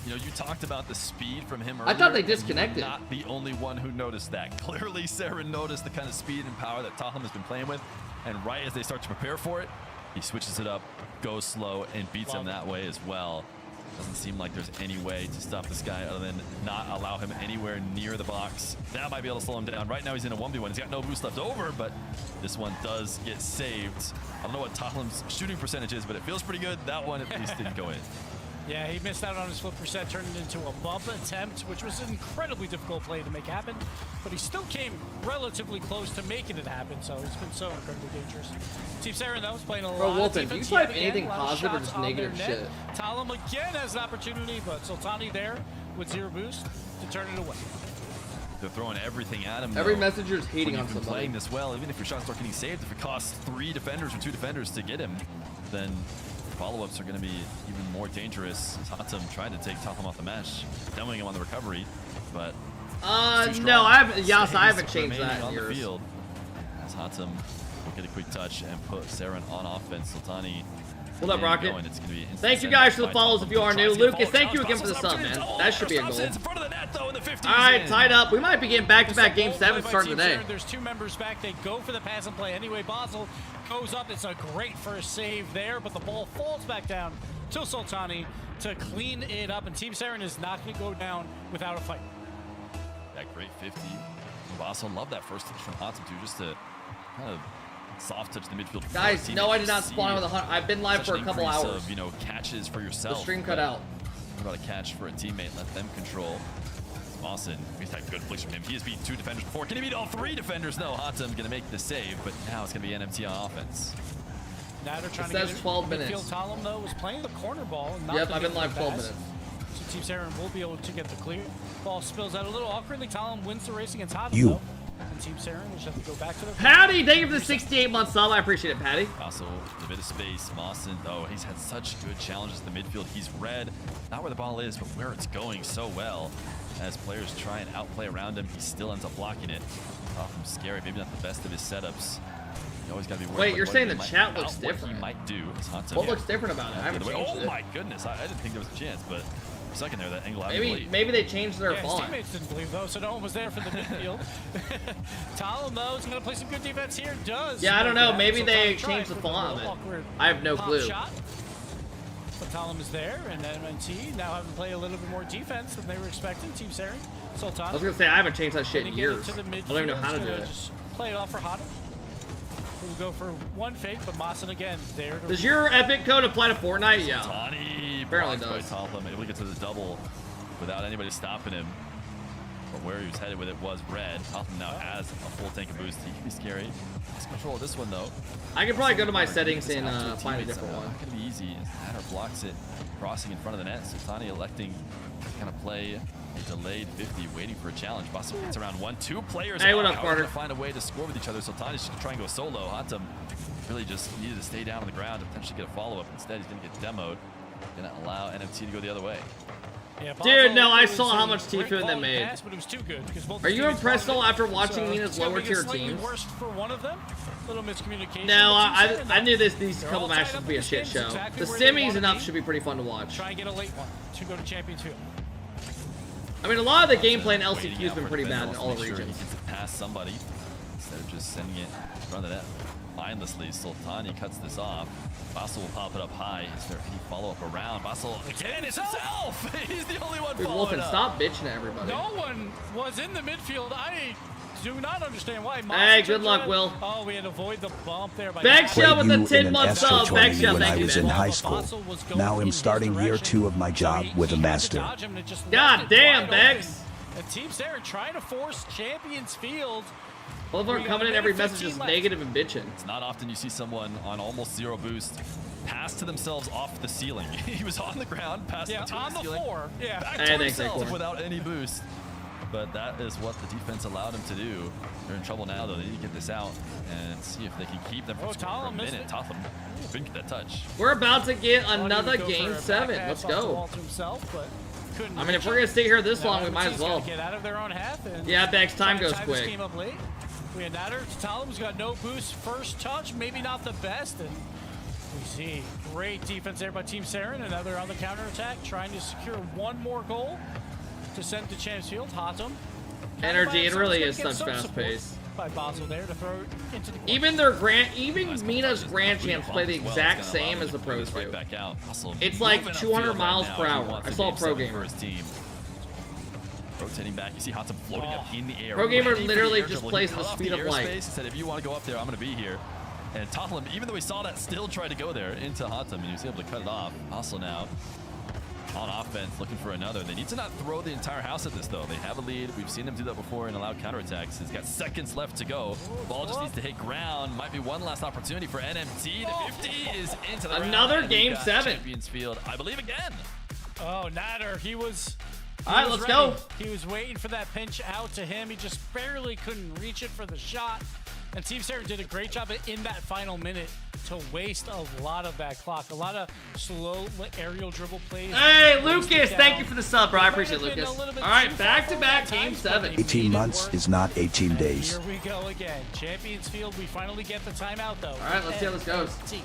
You know, you talked about the speed from him I earlier. thought they and you're disconnected. not the only one who noticed that. Clearly, Saren noticed the kind of speed and power that Tottenham has been playing with, and right as they start to prepare for it, he switches it up, goes slow, and beats him that way as well. Doesn't seem like there's any way to stop this guy other than not allow him anywhere near the box. That might be able to slow him down. Right now he's in a 1v1. He's got no boost left over, but this one does get saved. I don't know what Tottenham's shooting percentage is, but it feels pretty good. That one at least didn't go in. Yeah, he missed out on his flip reset, turned it into a bump attempt, which was an incredibly difficult play to make happen. But he still came relatively close to making it happen, so he's been so incredibly dangerous. Team Saren, though, is playing a lot Bro, of Wolfen, defense. do you type yet again, anything a lot of positive or shots just on negative their shit? net. Talum again has an opportunity, but Sultani there with 0 boost to turn it away. They're throwing everything at him. Every though. messenger is hating When on you've been somebody. playing this well, even if your shots aren't getting saved, if it costs 3 defenders or 2 defenders to get him, then follow-ups are going to be even more dangerous. Hatem trying to take Talum off the mesh, demoing him on the recovery, but no, I haven't changed that on in the years. field. As Hatem will get a quick touch and put Saren on offense. Sultani. Hold up, Rocket. Going. It's gonna be Thank you guys for the follows if you are new. Lucas, thank you again for the sub, man. That should be a goal. Alright, tied up. We might be getting back-to-back Game 7 starting today. There's 2 members back. They go for the pass and play anyway. Basel goes up. It's a great first save there, but the ball falls back down to Sultani to clean it up, and Team Saren is not going to go down without a fight. That great 50. Basel loved that first touch from Hatem too, just to kind of soft touch the midfield. Guys, no, I did not spawn with 100. I've been live for a couple hours. Of, you know, catches for yourself. The stream cut out. What about a catch for a teammate? Let them control. Mawson, he's had good plays from him. He has beaten 2 defenders before. Can he beat all 3 defenders? No, Hatem gonna make the save, but now it's gonna be NMT on offense. Nader trying It to says get 12 midfield. minutes. Talum, though, was playing the corner ball. And not Yep, the I've been midfield live 12 pass. minutes. So Team Saren will be able to get the clear. Ball spills out a little awkwardly. Talum wins the race against Hatem, though. And Team Saren will just have to go back to their... Patty, thank you for the 68-month sub. I appreciate it, Patty. Also, a bit of space. Mawson, though, he's had such good challenges in the midfield. He's read not where the ball is, but where it's going so well. As players try and outplay around him, he still ends up blocking it. Off from Scary, maybe not the best of his setups. You always got to be worried. Wait, about you're what saying he the might- chat looks about what different? he might do. As Hatem, What looks different about it? I haven't changed Oh it. my goodness, I didn't think there was a chance, but for a second there, that angle I believe. Maybe they changed their His font. teammates didn't believe, though, so no one was there for the midfield. Talum, though, is going to play some good defense here. Does. Yeah, I don't know. Like that. Maybe So they Talum tries changed the with a font little of it. awkward I have no pop clue. Shot. But Talum is there, and MNT now having to play a little bit more defense than they were expecting. Team Saren, Sultani. I was gonna say I haven't changed that shit in When he years. gets I into the don't even know midfield, how to he's do gonna it. Just play it off for Hatem. We'll go for one fake, but Mawson again there. To Does your epic code apply to Fortnite? Yeah. Sultani Apparently blocked does. by Talum, able to get to the double without anybody stopping him. But where he was headed with it was red. Talum now has a full tank of boost. He can be scary. Let's control this one though. I could probably go to my settings and After the find a teammates, different one. Not gonna be easy. Nader blocks it, crossing in front of the net. Sultani electing to kind of play a delayed 50, waiting for a challenge. Basso gets around 1, 2 players. Hey, what up, How are Carter? they gonna find a way to score with each other. Sultani's just trying to go solo. Hatem really just needed to stay down on the ground and potentially get a follow-up. Instead, he's gonna get demoed. Gonna allow NMT to go the other way. Yeah, Dude, no, I was saw how a much great Tfue they quality made. pass, but it was too good because both Are you teams impressed wanted though it. after watching So Mena's it's gonna lower make it tier slightly teams? worse for one of them. Little miscommunication. No, but Team Saren, I knew these they're couple all tied matches up would be in a this shit game. show. It's exactly The where they semis wanna enough be. should be pretty fun to watch. Try and get a late one to go to Champions Field. I mean, a lot of the gameplay in Waiting LCQ has out been for pretty defender, bad in wants all to make sure regions. He gets it past somebody instead of just sending it in front of the net. Mindlessly, Sultani cuts this off. Basel will pop it up high. Is there any follow-up around? Basel again, it's himself! He's the only one Dude, following Wolfen, up. stop bitching at everybody. No one was in the midfield. I do not understand why. Hey, good luck, Will. Oh, we had to avoid the bump there. By Backshot with the Played you in an 10-month Astro sub. tournament Backshot, when I thank you, was in man. high school. Now I'm starting year 2 of my job with a master. God damn, Bex. And Team Saren trying to force Champions Field. Both are coming in every message is negative and bitching. It's not often you see someone on almost 0 boost pass to themselves off the ceiling. He was on the ground, passed Yeah, to on the the ceiling, floor. Yeah. back Hey, to thanks, himself Acorn. without any boost. But that is what the defense allowed him to do. They're in trouble now, though. They need to get this out and see if they can keep them from scoring for a minute. Totham couldn't get that touch. We're about to get Thought he would another go game for a 7. back Let's pass off the go. wall to himself, but couldn't I mean, if reach we're it. going to stay here this Now long, we might as MNT's gotta well. Get out of their own half. And Yeah, Bex, time try to goes tie quick. This game up late. We had Nader. Talum's got no boost. First touch, maybe not the best. And we see great defense there by Team Saren. And now they're on the counterattack, trying to secure one more goal to send to Champs Field. Hatem. Energy, it really is Gonna such get some fast support pace. By Basel there to throw it into the corner. Even Mena's Grand Champs play the exact same as the pros do. Right back out. It's like Moving 200 upfield miles right per now. He hour. wants I a saw a game pro 7 gamer. for his team. Rotating back, you see Hatem floating up in the air. Pro gamer ready for the literally air just dribble. plays He the cut off speed of light. airspace and said, if you want to go up there, I'm going to be here. And Totham, even though he saw that, still tried to go there into Hatem, and he was able to cut it off. Also now, on offense, looking for another. They need to not throw the entire house at this, though. They have a lead. We've seen them do that before and allow counterattacks. He's got seconds left to go. Ball just needs to hit ground. Might be one last opportunity for NMT. The 50 is into the another round, game 7. Champions Field, I believe, again. Oh, Natter, he was all right, let's go. He was waiting for that pinch out to him. He just barely couldn't reach it for the shot. And Team Sarah did a great job in that final minute to waste a lot of that clock. A lot of slow aerial dribble plays. Hey, Lucas, thank you for the sub, bro. I appreciate it, Lucas. All right, back-to-back game 7. 18 months is not 18 days. Here we go again. Champions Field, we finally get the timeout, though. All right, let's see how this goes. Yeah,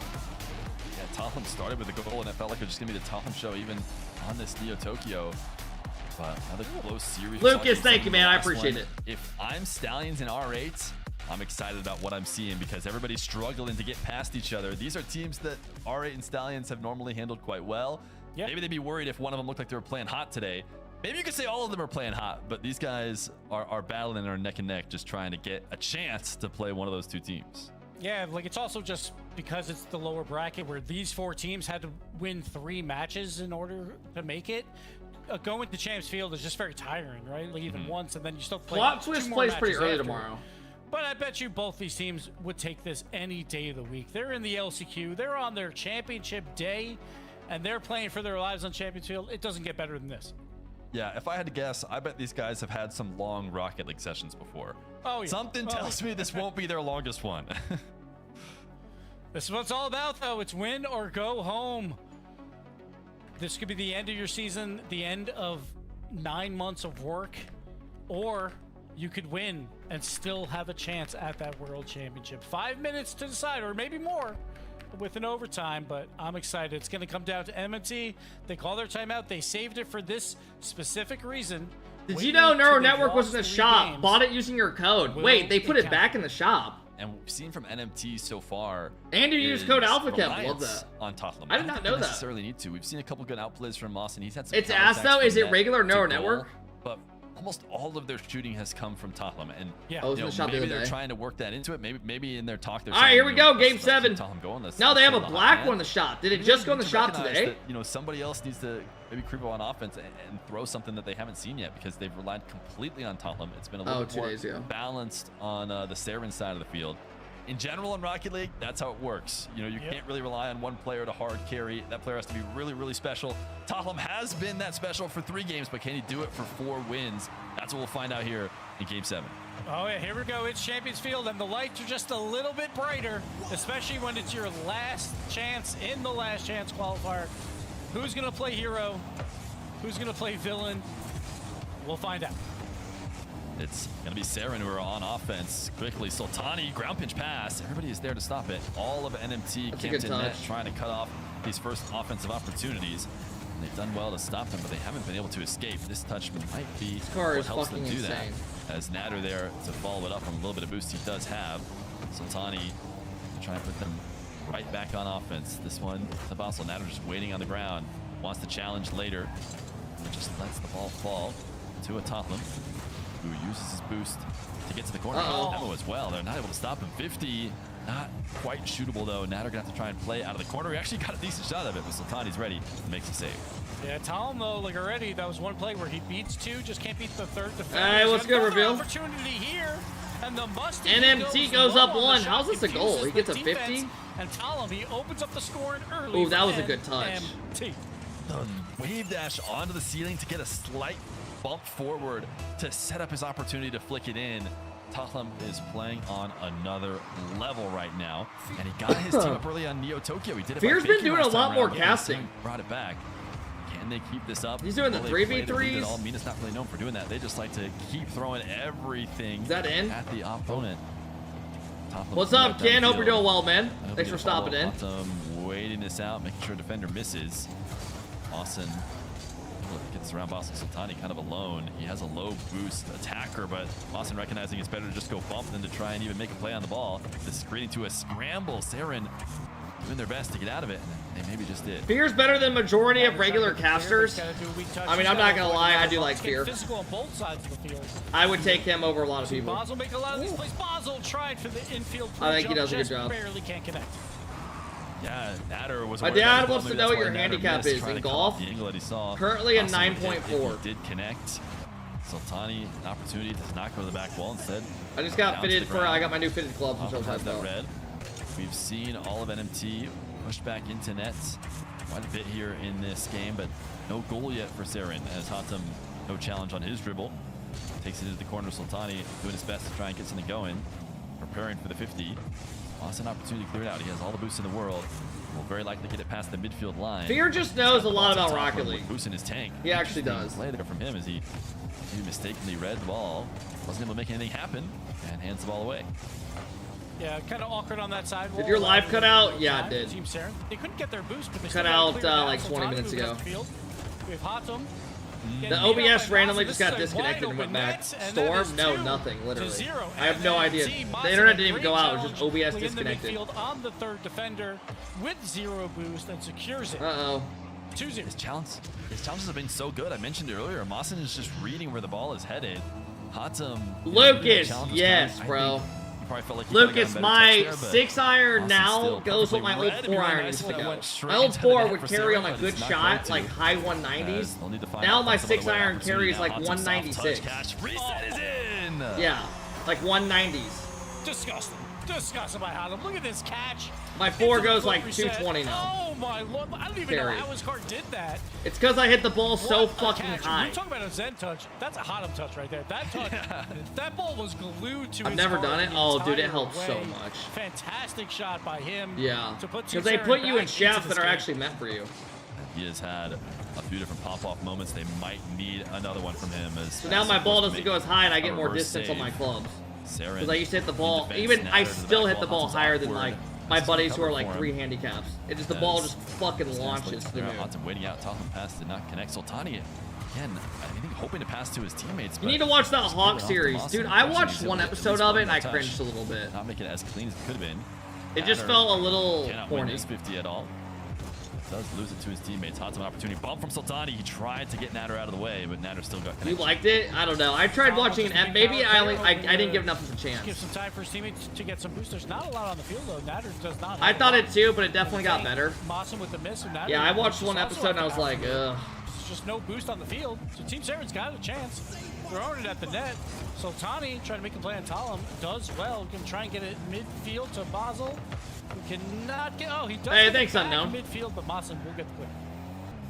Totham started with a goal, and it felt like it was just going to be the Totham show even on this Neo Tokyo. But another close series. Lucas, thank you, man. I appreciate it. If I'm Stallions in R8, I'm excited about what I'm seeing because everybody's struggling to get past each other. These are teams that R8 and Stallions have normally handled quite well. Yep. Maybe they'd be worried if one of them looked like they were playing hot today. Maybe you could say all of them are playing hot, but these guys are battling and are neck and neck, just trying to get a chance to play one of those two teams. Yeah, like it's also just because it's the lower bracket where these 4 teams had to win 3 matches in order to make it. Going to Champs Field is just very tiring, right? Like even once, and then you still play. Plot Twist plays pretty early tomorrow. But I bet you both these teams would take this any day of the week. They're in the LCQ. They're on their championship day, and they're playing for their lives on Champions Field. It doesn't get better than this. Yeah, if I had to guess, I bet these guys have had some long Rocket League sessions before. Oh, yeah. Something tells me this won't be their longest one. This is what it's all about, though. It's win or go home. This could be the end of your season, the end of 9 months of work, or you could win and still have a chance at that World Championship. 5 minutes to decide, or maybe more with an overtime, but I'm excited. It's going to come down to M&T. They call their timeout. They saved it for this specific reason. Did you know Neural Network was in the shop? Bought it using your code. Wait, they put it back in the shop. And we've seen from NMT so far. And you use code Alphakep. Love that. On Totham. I did not know that. Necessarily need to. We've seen a couple good outplays from Moss, and he's had some. It's ass though. Is it regular Neural Network? But almost all of their shooting has come from Totham, and yeah, maybe they're trying to work that into it. Maybe in their talk they're. All right, here we go. Game 7. Go no, they have a black one in the shop. Did it just go in the shop today? That, somebody else needs to maybe creep on offense and throw something that they haven't seen yet because they've relied completely on Totham. It's been a little bit more balanced on the Saren side of the field. In general, in Rocket League, that's how it works. You can't really rely on one player to hard carry. That player has to be really, really special. Totham has been that special for 3 games, but can he do it for 4 wins? That's what we'll find out here in Game 7. Oh, yeah, here we go. It's Champions Field, and the lights are just a little bit brighter, especially when it's your last chance in the last chance qualifier. Who's going to play hero? Who's going to play villain? We'll find out. It's going to be Saren who are on offense. Quickly, Sultani, ground pinch pass. Everybody is there to stop it. All of NMT camped in net trying to cut off these first offensive opportunities. And they've done well to stop them, but they haven't been able to escape. This touch might be what helps them do that. As Natter there to follow it up on a little bit of boost he does have. Sultani trying to put them right back on offense. This one, the boss, Natter just waiting on the ground. Wants to challenge later. But just lets the ball fall to a Totham, who uses his boost to get to the corner. Demo as well. They're not able to stop him. 50, not quite shootable though. Natter gonna have to try and play out of the corner. He actually got a decent shot of it, but Sultani's ready and makes a save. Yeah, Tom though, like already, that was one play where he beats 2, just can't beat the 3rd defender. Hey, what's good, reveal? Opportunity here, and the Mustang NMT goes up 1. How's this a goal? He gets a 50? And Talon, he opens up the score early. Ooh, that was a good touch. The wave dash onto the ceiling to get a slight bump forward to set up his opportunity to flick it in. Totham is playing on another level right now, and he got his team up early on Neo Tokyo. He did it. Fear's been doing a lot more casting. Brought it back. Can they keep this up? He's doing the 3v3s. Mena's not really known for doing that. They just like to keep throwing everything at the opponent. What's up, Ken? Hope you're doing well, man. Thanks for stopping in. Waiting this out, making sure defender misses. Austin gets around Boston Sultani kind of alone. He has a low boost attacker, but Boston recognizing it's better to just go bump than to try and even make a play on the ball. This is creating to a scramble. Saren doing their best to get out of it, and they maybe just did. Fear's better than majority of regular casters. I mean, I'm not gonna lie, I do like Fear. Physical on both sides of the field. I would take him over a lot of people. Basel make a lot of these plays. Basel tried for the infield. I think he does a good job. Barely can't connect. Yeah, Natter was. My dad wants to know what your handicap is in golf. The angle that he saw. Currently a Also, 9.4. Did connect. Sultani, an opportunity, does not go to the back wall. Instead, I just got fitted for. I got my new fitted clubs, which I was that red. We've seen all of NMT push back into nets quite a bit here in this game, but no goal yet for Saren, as Hatem, no challenge on his dribble. Takes it into the corner. Sultani doing his best to try and get something going. Preparing for the 50. Lost an opportunity to clear it out. He has all the boosts in the world. Will very likely get it past the midfield line. Fear just knows a lot about Rocket League. Boosting his tank. He actually does. Play there from him as he mistakenly read the ball. Wasn't able to make anything happen and hands the ball away. Yeah, kind of awkward on that side. Did your live cut out? Yeah, it did. Team Saren. They couldn't get their boost, but they cut out like 20 minutes ago. We have Hatem. The OBS randomly just got disconnected and went back. Storm? No, nothing, literally. I have no idea. The internet didn't even go out, it was just OBS disconnected. On the third defender with 0 boost and secures it. Uh-oh. 2-0. His challenges have been so good. I mentioned it earlier. Mawson is just reading where the ball is headed. Hatem. Lucas, yes, bro. Like Lucas, my 6-iron now goes what my old 4-iron used to go. My old 4 would carry on a good shot, like high 190s. Now my 6-iron carries like 196. Yeah, like 190s. Disgusting. Disgusting by Hatem. Look at this catch. My 4 goes like 220 now. Oh my lord. I don't even know how his card did that. It's because I hit the ball so fucking high. You're talking about a Zen touch. That's a Hatem touch right there. That touch, that ball was glued to his I've never done it. Oh, dude, it helps way. so much. Fantastic shot by him. Yeah. To put because they put you in shafts that are actually meant for you. He has had a few different pop-off moments. They might need another one from him. So now my ball doesn't go as high and I get more distance on my clubs. Because I used to hit the ball, even I still hit the ball higher than like my buddies who are like 3 handicaps. It just the ball just fucking launches through. Hatem waiting out, top pass did not connect. Sultani again, I think hoping to pass to his teammates. You need to watch that Hawk series, dude. I watched one episode of it and I cringed a little bit. Not make it as clean as it could have been. It just felt a little corny. His 50 at all. Does lose it to his teammates. Hatem an opportunity. Bump from Sultani. He tried to get Natter out of the way, but Natter still got connected. You liked it? I don't know. I tried watching it, and maybe I didn't give enough of a chance. Give some time for his teammates to get some boosters. Not a lot on the field though. Natter does not. I thought it too, but it definitely got better. Mawson with the miss of Natter. Yeah, I watched one episode and I was like, ugh. There's just no boost on the field. So Team Saren's got a chance. Throwing it at the net. Sultani trying to make a play on Talam. Does well. Can try and get it midfield to Basel. We cannot get. Oh, he does. Hey, thanks, Unknown. Midfield, but Mawson will get the clear.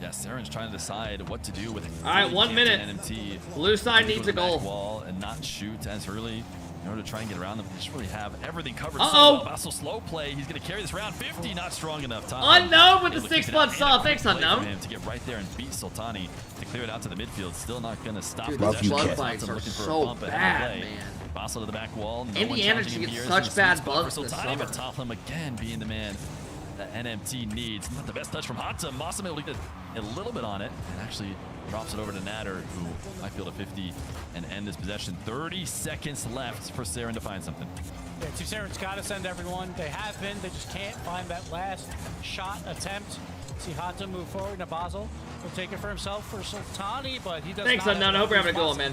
Yeah, Saren's trying to decide what to do with it. All right, 1 minute. NMT. Blue side needs a goal. Wall and not shoot as early in order to try and get around them. They just really have everything covered. Uh-oh. So Basel slow play. He's going to carry this round. 50, not strong enough. Unknown with the 6-foot saw. Thanks, Unknown. To get right there and beat Sultani to clear it out to the midfield. Still not going to stop. Dude, these bug bites are so bad, man. Basel to the back wall. No Indiana just gets such bad bugs this summer. But Topham again being the man that NMT needs. Not the best touch from Hatem. Mawson able to get a little bit on it and actually drops it over to Natter, who might field a 50 and end this possession. 30 seconds left for Saren to find something. Yeah, Team Saren's got to send everyone. They have been. They just can't find that last shot attempt. See Hatem move forward. Now Basel will take it for himself for Sultani, but he does Thanks, not. Unknown. I hope you're having a goal, man.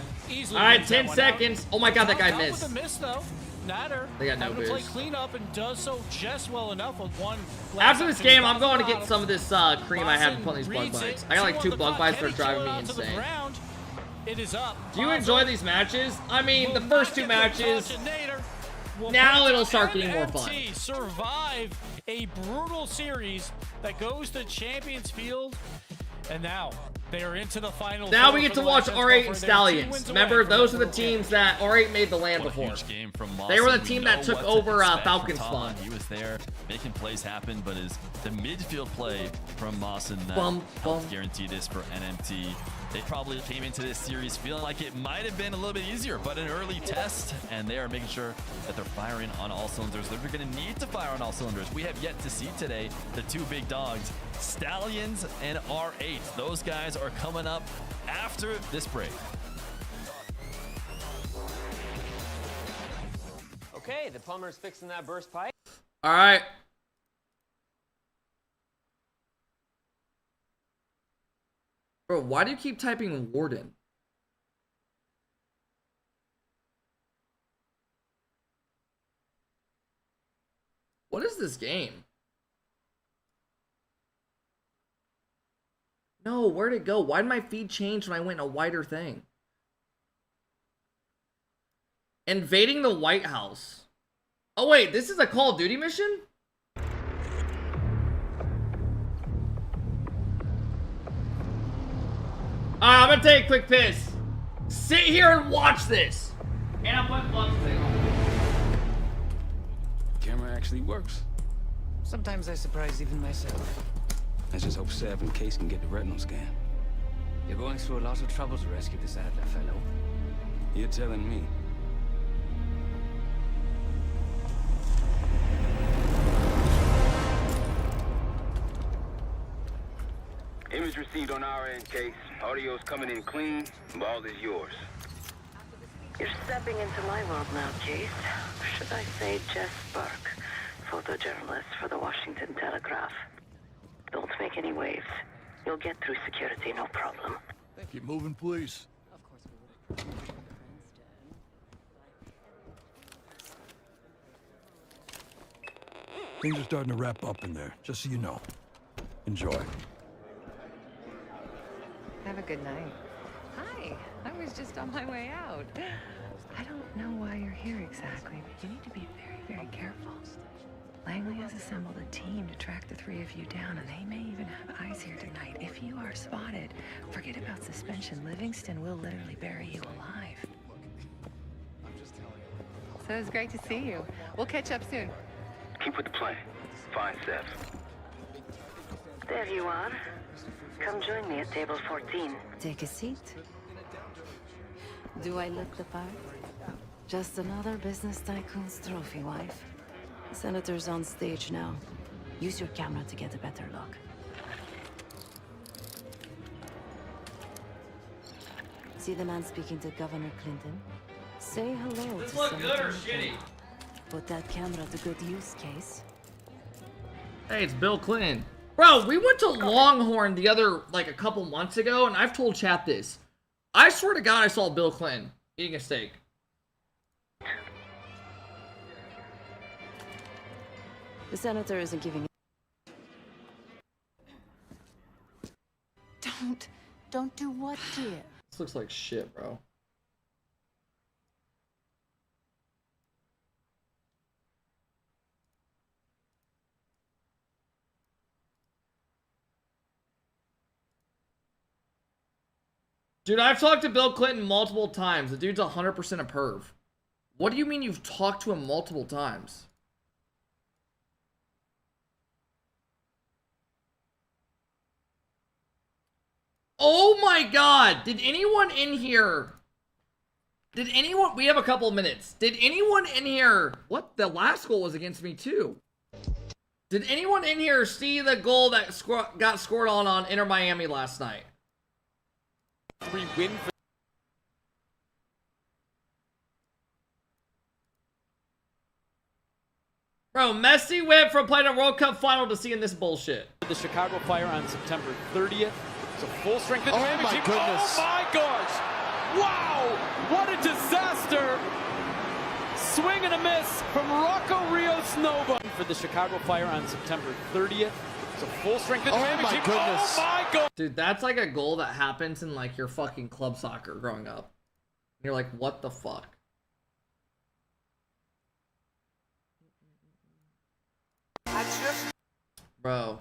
All right, 10 seconds. Oh my God, that guy missed. With a miss, though. Natter they got no having to play cleanup and does so just well enough with one. After this game, I'm going to get some of this cream I have to put on these bug bites. I got like 2 bug bites that are driving me insane. It is up. Do you enjoy these matches? I mean, the first 2 matches. Now it'll start getting more fun. Survive a brutal series that goes to Champions Field, and now they are into the final. Now we get to watch R8 and Stallions. Remember, those are the teams that R8 made the land before. They were the team that took over Falcon Spawn. He was there making plays happen, but the midfield play from Mawson helped guarantee this for NMT. They probably came into this series feeling like it might have been a little bit easier, but an early test, and they are making sure that they're firing on all cylinders. They're going to need to fire on all cylinders. We have yet to see today the 2 big dogs, Stallions and R8. Those guys are coming up after this break. Okay, the plumber's fixing that burst pipe. All right. Bro, why do you keep typing Warden? What is this game? No, where'd it go? Why did my feed change when I went in a wider thing? Invading the White House. Oh wait, this is a Call of Duty mission? Alright, I'm gonna take a quick piss. Sit here and watch this. And I'll put gloves on. Camera actually works. Sometimes I surprise even myself. Let's just hope Seb and Case can get the retinal scan. You're going through a lot of trouble to rescue this Adler fellow. You're telling me. Image received on our end, Case. Audio's coming in clean. Ball is yours. You're stepping into my world now, Case. Should I say Jess Burke, photojournalist for the Washington Telegraph. Don't make any waves. You'll get through security, no problem. Keep moving, please. Things are starting to wrap up in there, just so you know. Enjoy. Have a good night. Hi, I was just on my way out. I don't know why you're here exactly, but you need to be very, very careful. Langley has assembled a team to track the three of you down, and they may even have eyes here tonight. If you are spotted, forget about suspension. Livingston will literally bury you alive. So it's great to see you. We'll catch up soon. Keep with the plan. Find Seth. There you are. Come join me at table 14. Take a seat. Do I look the part? Just another business tycoon's trophy wife. The senator's on stage now. Use your camera to get a better look. See the man speaking to Governor Clinton? Say hello This to look Senator good or McCain. shitty? Put that camera to good use, Case. Hey, it's Bill Clinton. Bro, we went to Longhorn the other, like, a couple months ago, and I've told chat this. I swear to God I saw Bill Clinton eating a steak. The senator isn't giving. Don't do what, dear? This looks like shit, bro. Dude, I've talked to Bill Clinton multiple times. The dude's 100% a perv. What do you mean you've talked to him multiple times? Oh my God! Did anyone in here... Did anyone... We have a couple minutes. Did anyone in here... What? The last goal was against me too. Did anyone in here see the goal that got scored on Inter Miami last night? 3 win for Bro, Messi went from playing a World Cup final to seeing this bullshit. the Chicago Fire on September 30th. It's a full strength of the Oh my goodness. Oh my gosh! Wow! What a disaster! Swing and a miss from Rocco Rios Nova for the Chicago Fire on September 30th. It's a full strength of the Oh my goodness. Oh my god! Dude, that's like a goal that happens in like your fucking club soccer growing up. And you're like, what the fuck? Bro.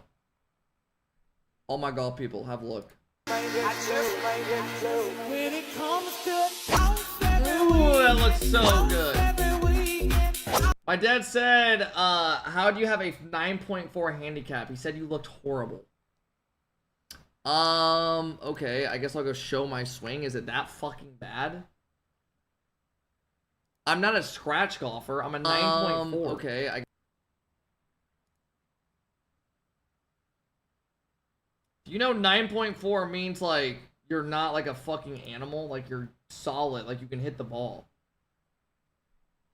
Oh my god, people, have a look. Ooh, that looks so good. My dad said, how do you have a 9.4 handicap? He said you looked horrible. Okay, I guess I'll go show my swing. Is it that fucking bad? I'm not a scratch golfer. I'm a 9.4. Okay, you know 9.4 means like you're not like a fucking animal, like you're solid, like you can hit the ball.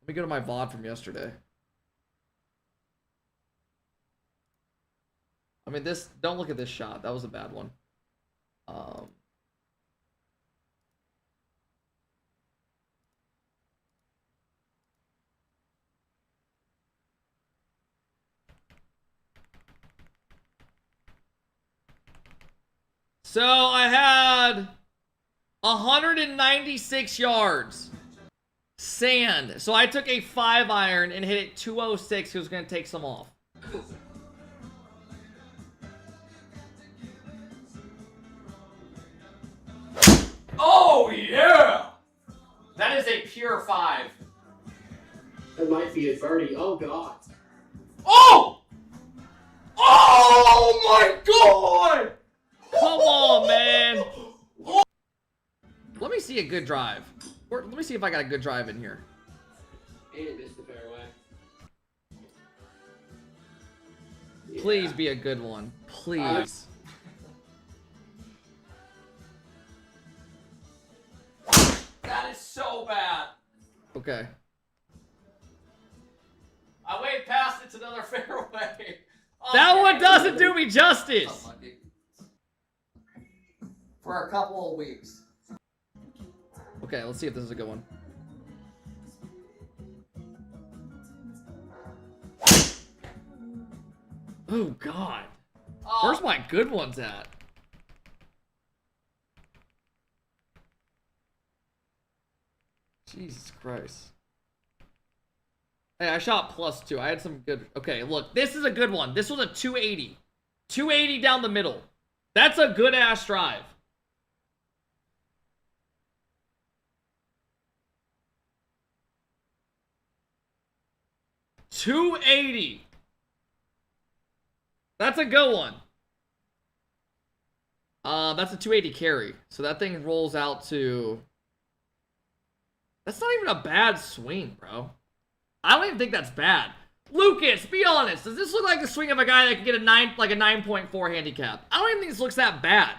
Let me go to my VOD from yesterday. I mean, this, don't look at this shot. That was a bad one. So I had 196 yards. Sand. So I took a 5-iron and hit it 206. Who's going to take some off? Oh, yeah! That is a pure 5. That might be a birdie. Oh, God. Oh! Oh, my God! Come on, man. Let me see a good drive. Or, let me see if I got a good drive in here. And missed the fairway. Yeah. Please be a good one. Please. That is so bad. Okay. I waved past it to another fairway. Oh, that one doesn't do me justice. For a couple of weeks. Okay, let's see if this is a good one. Oh, God. Where's my good ones at? Jesus Christ. Hey, I shot +2. I had some good... Okay, look. This is a good one. This was a 280. 280 down the middle. That's a good-ass drive. $280. That's a good one. That's a 280 carry. So that thing rolls out to... That's not even a bad swing, bro. I don't even think that's bad. Lucas, be honest. Does this look like the swing of a guy that can get a 9.4 handicap? I don't even think this looks that bad.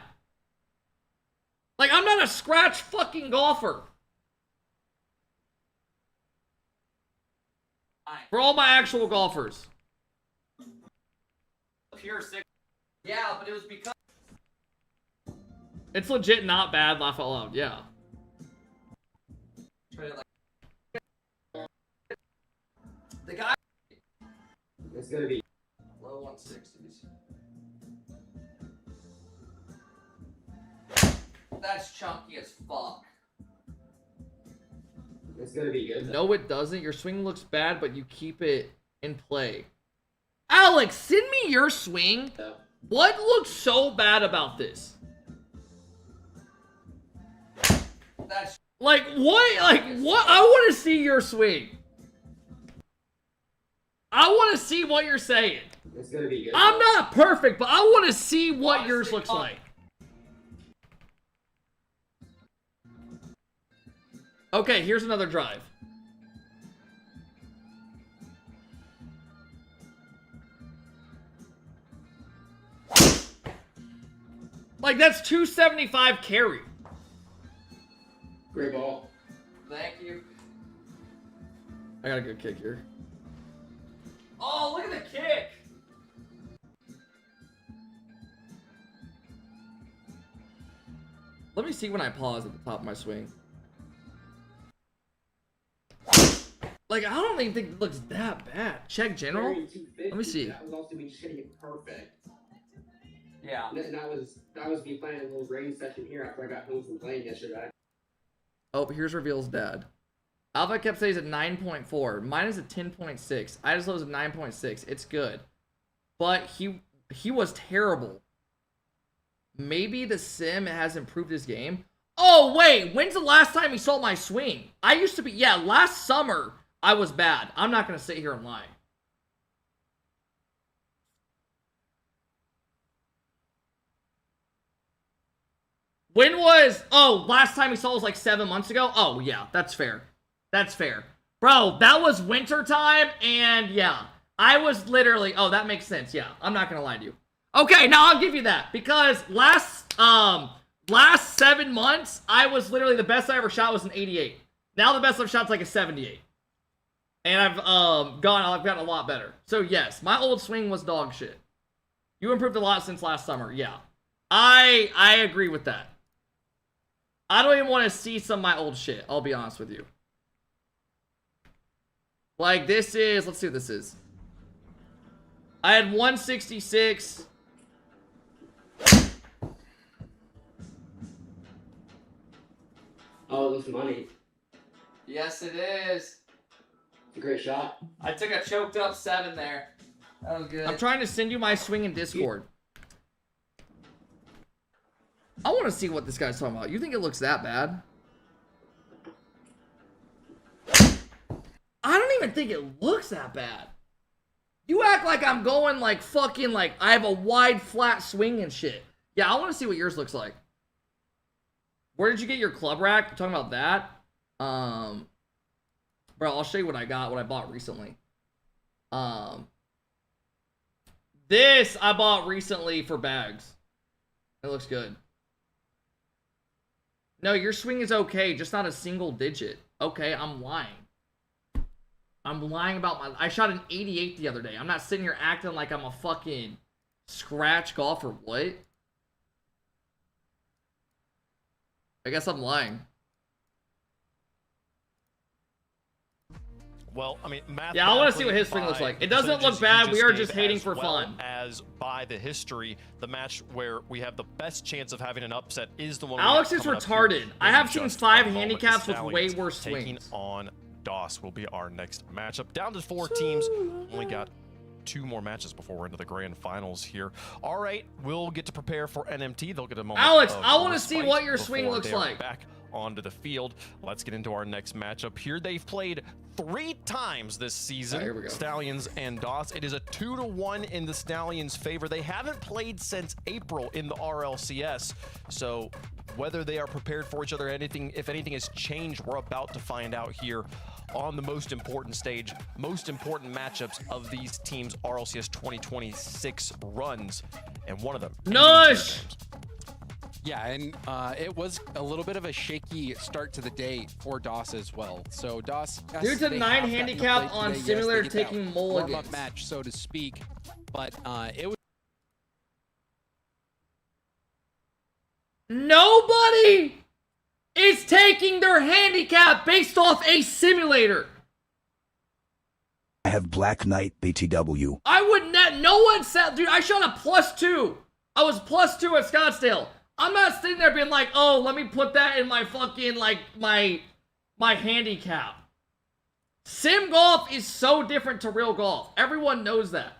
Like, I'm not a scratch fucking golfer. For all my actual golfers. Pure 6. Yeah, but it was because... It's legit not bad, laugh out loud. Yeah. The guy... It's gonna be... Low 160s. That's chunky as fuck. It's gonna be good. No, it doesn't. Your swing looks bad, but you keep it in play. Alex, send me your swing. Yeah. What looks so bad about this? That's like what? Like what? I want to see your swing. I want to see what you're saying. It's gonna be good. I'm not perfect, but I want to see what yours looks like. Okay, here's another drive. Like, that's 275 carry. Great ball. Thank you. I got a good kick here. Oh, look at the kick. Let me see when I pause at the top of my swing. Like, I don't even think it looks that bad. Check general. Let me see. That was also me just hitting it perfect. Yeah. And that was me playing a little rain session here after I got home from playing yesterday. Oh, here's Reveal's dad. Alphakep says at 9.4. Mine is at 10.6. I just was at 9.6. It's good. But he was terrible. Maybe the sim has improved his game. Oh, wait. When's the last time he saw my swing? I used to be... Yeah, last summer, I was bad. I'm not going to sit here and lie. When was... Oh, last time he saw was like 7 months ago? Oh, yeah. That's fair. That's fair. Bro, that was winter time, and yeah. I was literally... Oh, that makes sense. Yeah, I'm not going to lie to you. Okay, now I'll give you that. Because last 7 months, I was literally... The best I ever shot was an 88. Now the best I've shot is like a 78. And I've gotten a lot better. So yes, my old swing was dog shit. You improved a lot since last summer. Yeah. I agree with that. I don't even want to see some of my old shit. I'll be honest with you. Like, this is... Let's see what this is. I had 166. Oh, it looks money. Yes, it is. It's a great shot. I took a choked up 7 there. That was good. I'm trying to send you my swing in Discord. I want to see what this guy's talking about. You think it looks that bad? I don't even think it looks that bad. You act like I'm going like fucking like I have a wide flat swing and shit. Yeah, I want to see what yours looks like. Where did you get your club rack? You're talking about that? Bro, I'll show you what I got, what I bought recently. This I bought recently for bags. It looks good. No, your swing is okay, just not a single digit. Okay, I'm lying. I'm lying about my... I shot an 88 the other day. I'm not sitting here acting like I'm a fucking scratch golfer. What? I guess I'm lying. Well, I mean, yeah, I want to see what his swing looks like. It doesn't look bad. We are just hating for fun. As by the history, the match where we have the best chance of having an upset is the one. Alex is retarded. I have seen 5 handicaps with way worse swings. Taking on DOS will be our next matchup. Down to 4 teams. Only got 2 more matches before we're into the grand finals here. All right, we'll get to prepare for NMT. They'll get a moment. Alex, I want to see what your swing looks like. Back onto the field. Let's get into our next matchup here. They've played 3 times this season. Here we go. Stallions and DOS. It is a 2-1 in the Stallions' favor. They haven't played since April in the RLCS. So whether they are prepared for each other, if anything has changed, we're about to find out here on the most important stage, most important matchups of these teams' RLCS 2026 runs, and one of them. Nush! Yeah, and it was a little bit of a shaky start to the day for DOS as well. So DOS, yes, due to 9 handicap on simulator taking mulligans. Warm-up match, so to speak, but it was. Nobody is taking their handicap based off a simulator. I have Black Knight BTW. I would not. No one said, dude. I shot a +2. I was +2 at Scottsdale. I'm not sitting there being like, oh, let me put that in my fucking, like, my handicap. Sim golf is so different to real golf. Everyone knows that.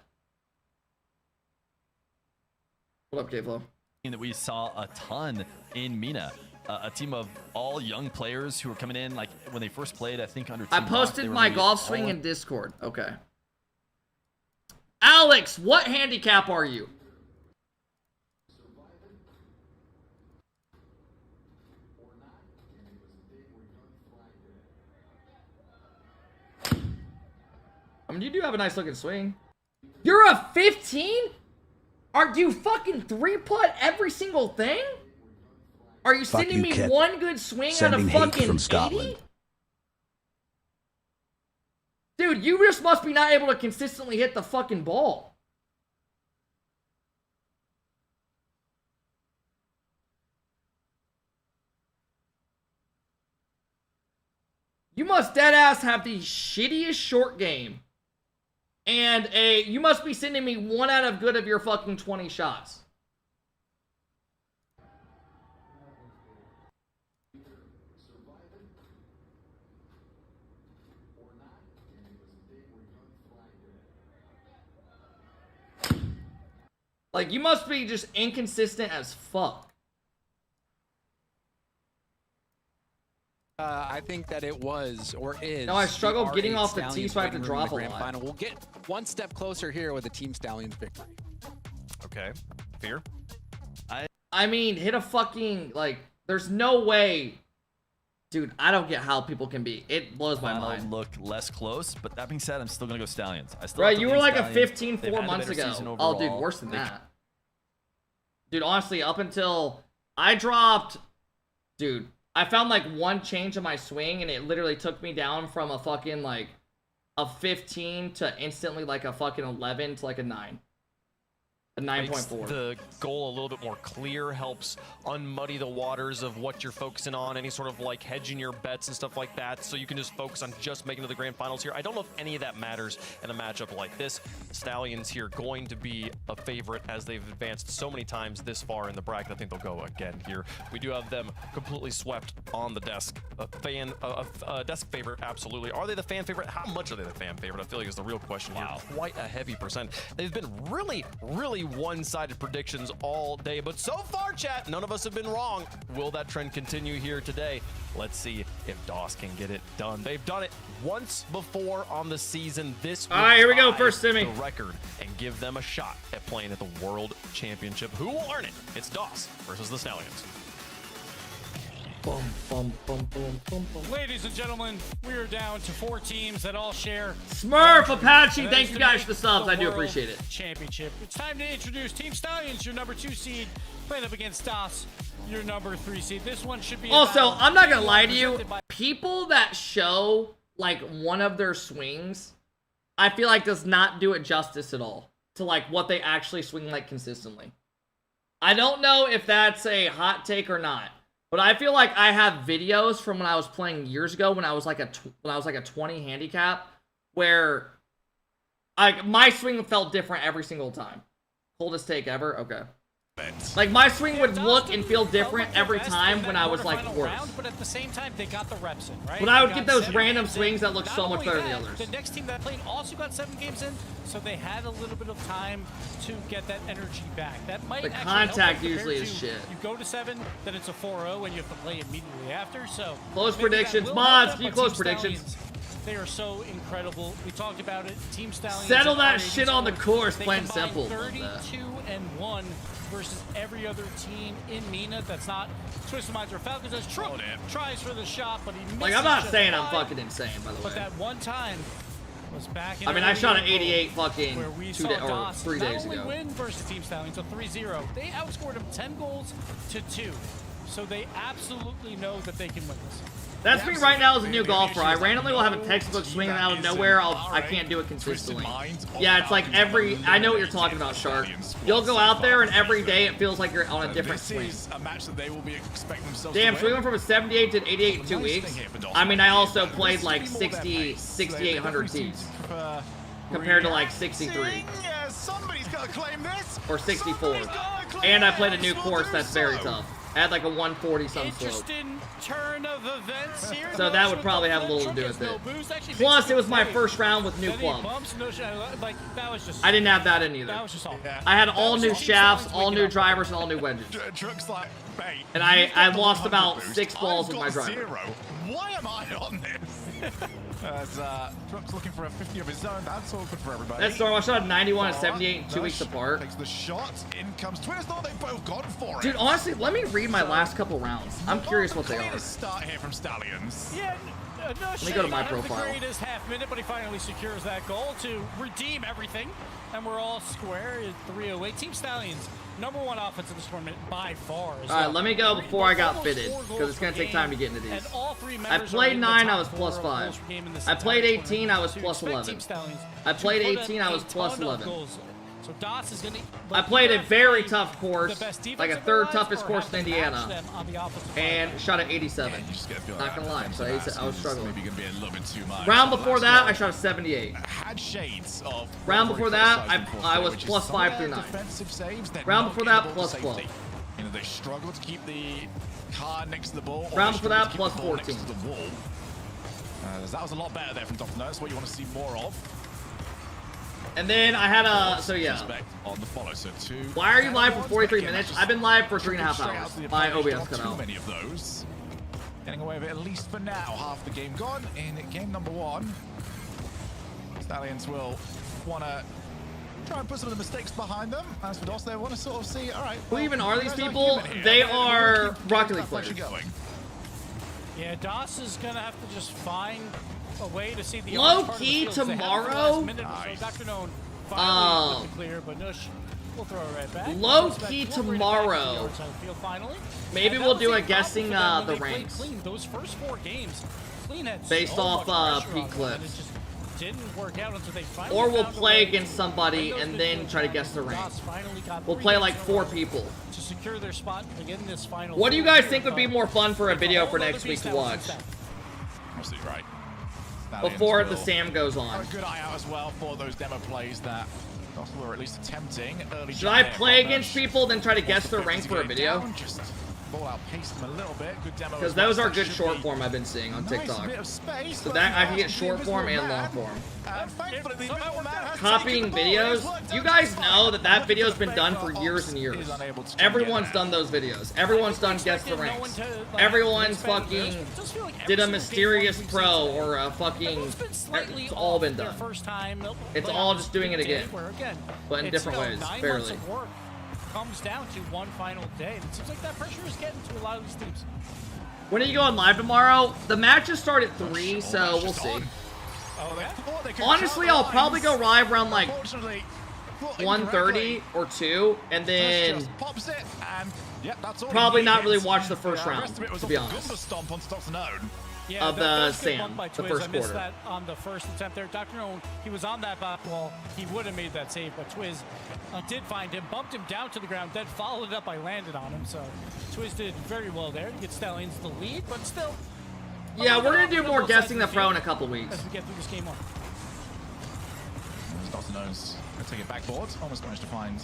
What up, K-Flow? That we saw a ton in Mena. A team of all young players who were coming in, like, when they first played, I think, under I posted my golf swing in Discord. Okay. Alex, what handicap are you? I mean, you do have a nice looking swing. You're a 15? Do you fucking 3-putt every single thing? Are you sending me one good swing out of fucking from Scotland. 80? Dude, you just must be not able to consistently hit the fucking ball. You must deadass have the shittiest short game. And you must be sending me 1 out of good of your fucking 20 shots. Like, you must be just inconsistent as fuck. I think that it was, or is. No, I struggled getting off the tee, so I have to drop a grand lot. Final. We'll get one step closer here with the Team Stallions victory. Okay, Fear? I mean, hit a fucking, like, there's no way. Dude, I don't get how people can be. It blows my mind. Look less close, but that being said, I'm still gonna go Stallions. I still right, you were like a 15 4 months ago. Oh, dude, worse than that. Dude, honestly, up until I dropped, dude, I found like 1 change in my swing, and it literally took me down from a fucking like a 15 to instantly like a fucking 11 to like a 9. A makes 9.4. the goal a little bit more clear, helps unmuddy the waters of what you're focusing on, any sort of like hedging your bets and stuff like that, so you can just focus on just making it to the grand finals here. I don't know if any of that matters in a matchup like this. Stallions here going to be a favorite as they've advanced so many times this far in the bracket. I think they'll go again here. We do have them completely swept on the desk. A desk favorite, absolutely. Are they the fan favorite? How much are they the fan favorite? I feel like is the real question here. Quite a heavy percent. They've been really one-sided predictions all day, but so far, chat, none of us have been wrong. Will that trend continue here today? Let's see if DOS can get it done. They've done it once before on the season. This all right, here we go. First semi. The record and give them a shot at playing at the World Championship. Who will earn it? It's DOS versus the Stallions. Bum, bum, bum, bum, bum, bum. Ladies and gentlemen, we are down to 4 teams that all share Smurf Apache. Thank you guys for the subs. I do appreciate it. Championship. It's time to introduce Team Stallions, your number 2 seed, playing up against DOS, your number 3 seed. This one should be. Also, I'm not gonna lie to you. People that show like one of their swings, I feel like does not do it justice at all to like what they actually swing like consistently. I don't know if that's a hot take or not. But I feel like I have videos from when I was playing years ago when I was like a 20 handicap where my swing felt different every single time. Coldest take ever? Okay. Like my swing would look and feel different every time when I was like worse. But at the same time, they got the reps in, right? But I would get those random swings that look so much better than the others. The next team that played also got 7 games in, so they had a little bit of time to get that energy back. That might the actually contact help usually is shit. You go to 7, then it's a 4-0, and you have to play immediately after. So close predictions, mods. Can you close predictions? They are so incredible. We talked about it. Team Stallions. Settle that shit on the course. Plain simple. 32-1 versus every other team in Mena. That's not Twisted Minds or Falcons. As Trump tries for the shot, but he misses. Like I'm not saying I'm fucking insane, by the way. But that one time was back in. I mean, I shot an 88 fucking 3 days not only ago. win versus Team Stallions, so 3-0. They outscored them 10 goals to 2. So they absolutely know that they can win this. That's me right now as a new golfer. I randomly will have a textbook swing out of nowhere. I can't do it consistently. Yeah, it's like I know what you're talking about, Shark. You'll go out there and every day it feels like you're on a different swing. Damn, so we went from a 78 to an 88 in 2 weeks. I mean, I also played like 6,800 tees compared to like 63 or 64. And I played a new course that's very tough. I had like a 140 some slope. Turn of events here. So that would probably have a little to do with it. Plus, it was my first round with new club. I didn't have that in either. I had all new shafts, all new drivers, and all new wedges. And I lost about 6 balls with my driver. Why am I on this? As Trump's looking for a 50 of his own, that's all good for everybody. That's normal. I shot 91 and 78 in 2 weeks apart. Takes the shot. In comes Twitters. Thought they've both gone for it. Dude, honestly, let me read my last couple rounds. I'm curious what they are. Start here from Stallions. Yeah, let me go to my profile. The greatest half minute, but he finally secures that goal to redeem everything, and we're all square at 3:08. Team Stallions, #1 offense in this tournament by far. All right, let me go before I got fitted because it's gonna take time to get into these. I played 9, I was +5. I played 18, I was +11. I played 18, I was +11. So DOS is gonna. I played a very tough course, like a 3rd toughest course in Indiana, and shot at 87. Not gonna lie, so I was struggling. Round before that, I shot a 78. Round before that, I was +5 through 9. Round before that, +12. You know, they struggle to keep the car next to the ball. Round before that, +14. That was a lot better there from Dr. That's what you want to see more of. And then I had a, so yeah. On the follow, so 2. Why are you live for 43 minutes? I've been live for 3.5 hours. My OBS cut out. Many of those. Getting away with it at least for now. Half the game gone in game #1. Stallions will want to try and put some of the mistakes behind them. As for DOS, they want to sort of see, all right. Who even are these people? They are Rocket League players. Yeah, DOS is going to have to just find a way to see the low-key tomorrow. Low-key tomorrow. Maybe we'll do a guessing the ranks Those first 4 games, based off peak clips. didn't work out until they finally Or we'll found a play way against to somebody win and those then individual try to guess the rounds. rank. DOS finally got We'll 3 play like games in a 4 row people. to secure their spot in this final. What do you four guys here, think would be but more fun for a it's video whole for other next week beast to that was watch? inside. Absolutely right. Before the will Sam goes on. have a good eye out as well for those demo plays that DOS were at least attempting early. Should I play against people, then try to guess their rank for a video? Just ball outpaced them a little bit. Good demo. Because those are good short form I've been seeing on TikTok. So that I can get short form and long form. Copying videos. You guys know that that video's been done for years and years. Everyone's done those videos. Everyone's done guess the ranks. Everyone's fucking did a mysterious pro or a fucking. It's all been done. It's all just doing it again, but in different ways, barely. Comes down to one final day. And it seems like that pressure is getting to a lot of these teams. When are you going live tomorrow? The matches start at 3, so we'll see. Honestly, I'll probably go live around like 1:30 or 2, and then probably not really watch the first round, to be honest. Yeah, of the Sam, by the Twiz. first I missed quarter. that on the first attempt there. Dr. Nolan, he was on that back wall. He would have made that save, but Twiz did find him, bumped him down to the ground, then followed it up by landed on him. So Twiz did very well there to get Stallions the lead, but still. Yeah, we're gonna do more guessing the pro in a couple weeks. As we get through this game on. Dr. Nolan's going to take it backboard. Almost managed to find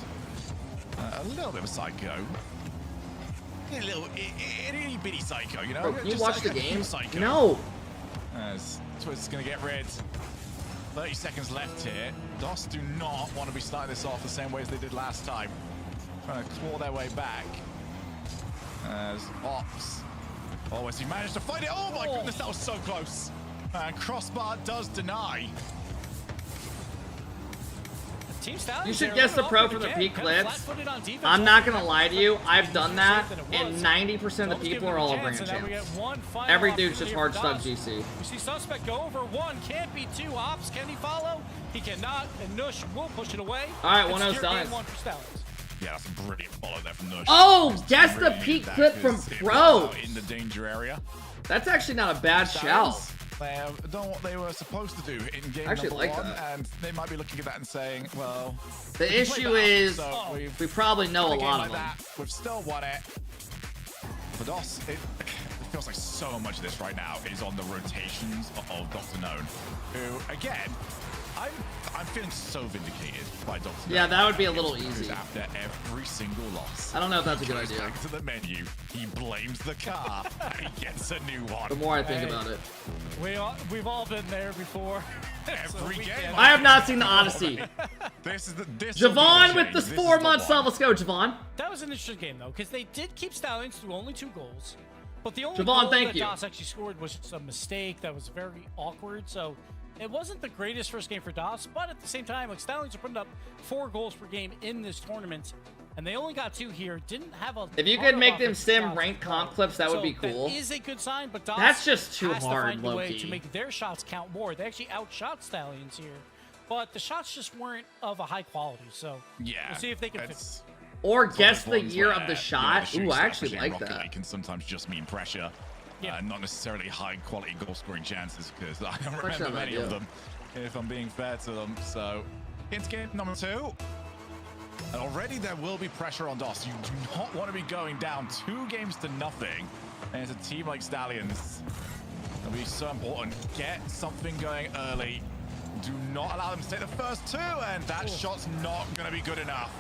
a little bit of a psycho. A little itty bitty psycho, you know? Bro, can you Just watch like the a game? psycho. No. As Twiz is going to get rid. 30 seconds left here. DOS do not want to be starting this off the same way as they did last time. Trying to claw their way back. As Ops. Oh, as he managed to find it. Oh my goodness, that was so close. And Crossbar does deny. You should guess the pro from the peak clips. I'm not gonna lie to you, I've done that, and 90% of the people are all grand champs. Every dude's just hard stuck GC. We see Suspect go over 1, can't be 2. Ops, can he follow? He cannot, and Nush will push it away. Alright, It's 1-0 your Stallions. game 1 for Stallions. Yeah, that's a brilliant follow there from Nush. Oh, guess the peak clip from pro. In the danger area. That's actually not a bad shout. They have done what they were supposed to do in game Actually number like 1, that. and they might be looking at that and saying, well... The issue is, we probably know a lot of them. We've still won it. For DOS, it feels like so much of this right now is on the rotations of Dr. Known, who, again, I'm feeling so vindicated by Dr. Known. Yeah, that would be a little easy. After every single loss. I don't know if that's a good He goes idea. back to the menu, he blames the car, and he gets a new one. The more I think about it. We've all been there before. Every game. I have not seen the Odyssey. This Javon with the 4-month sub. Let's go, Javon. That was an interesting game, though, because they did keep Stallions to only 2 goals. But the only Javon, goal thank that you. DOS actually scored was just a mistake that was very awkward. So it wasn't the greatest first game for DOS, but at the same time, like Stallions are putting up 4 goals per game in this tournament, and they only got 2 here. Didn't have a. If you ton could of make them offensive sim shots. ranked comp clips, that would be cool. That is a good sign, but DOS That's just too has to hard, find a way low-key. to make their shots count more. They actually outshot Stallions here, but the shots just weren't of a high quality. So yeah, we'll see if they can fix. Or It's guess one the of those year where, of the you know, shot. shooting Ooh, I stuff, actually especially in like Rocket that. League, can sometimes just mean pressure, not necessarily high quality goal scoring chances, because I don't Pressure remember on many that, of yeah. them, if I'm being fair to them. So, into game number 2. And already there will be pressure on DOS. You do not want to be going down 2 games to nothing. And it's a team like Stallions. It'll be so important. Get something going early. Do not allow them to take the first 2, and that shot's not going to be good enough.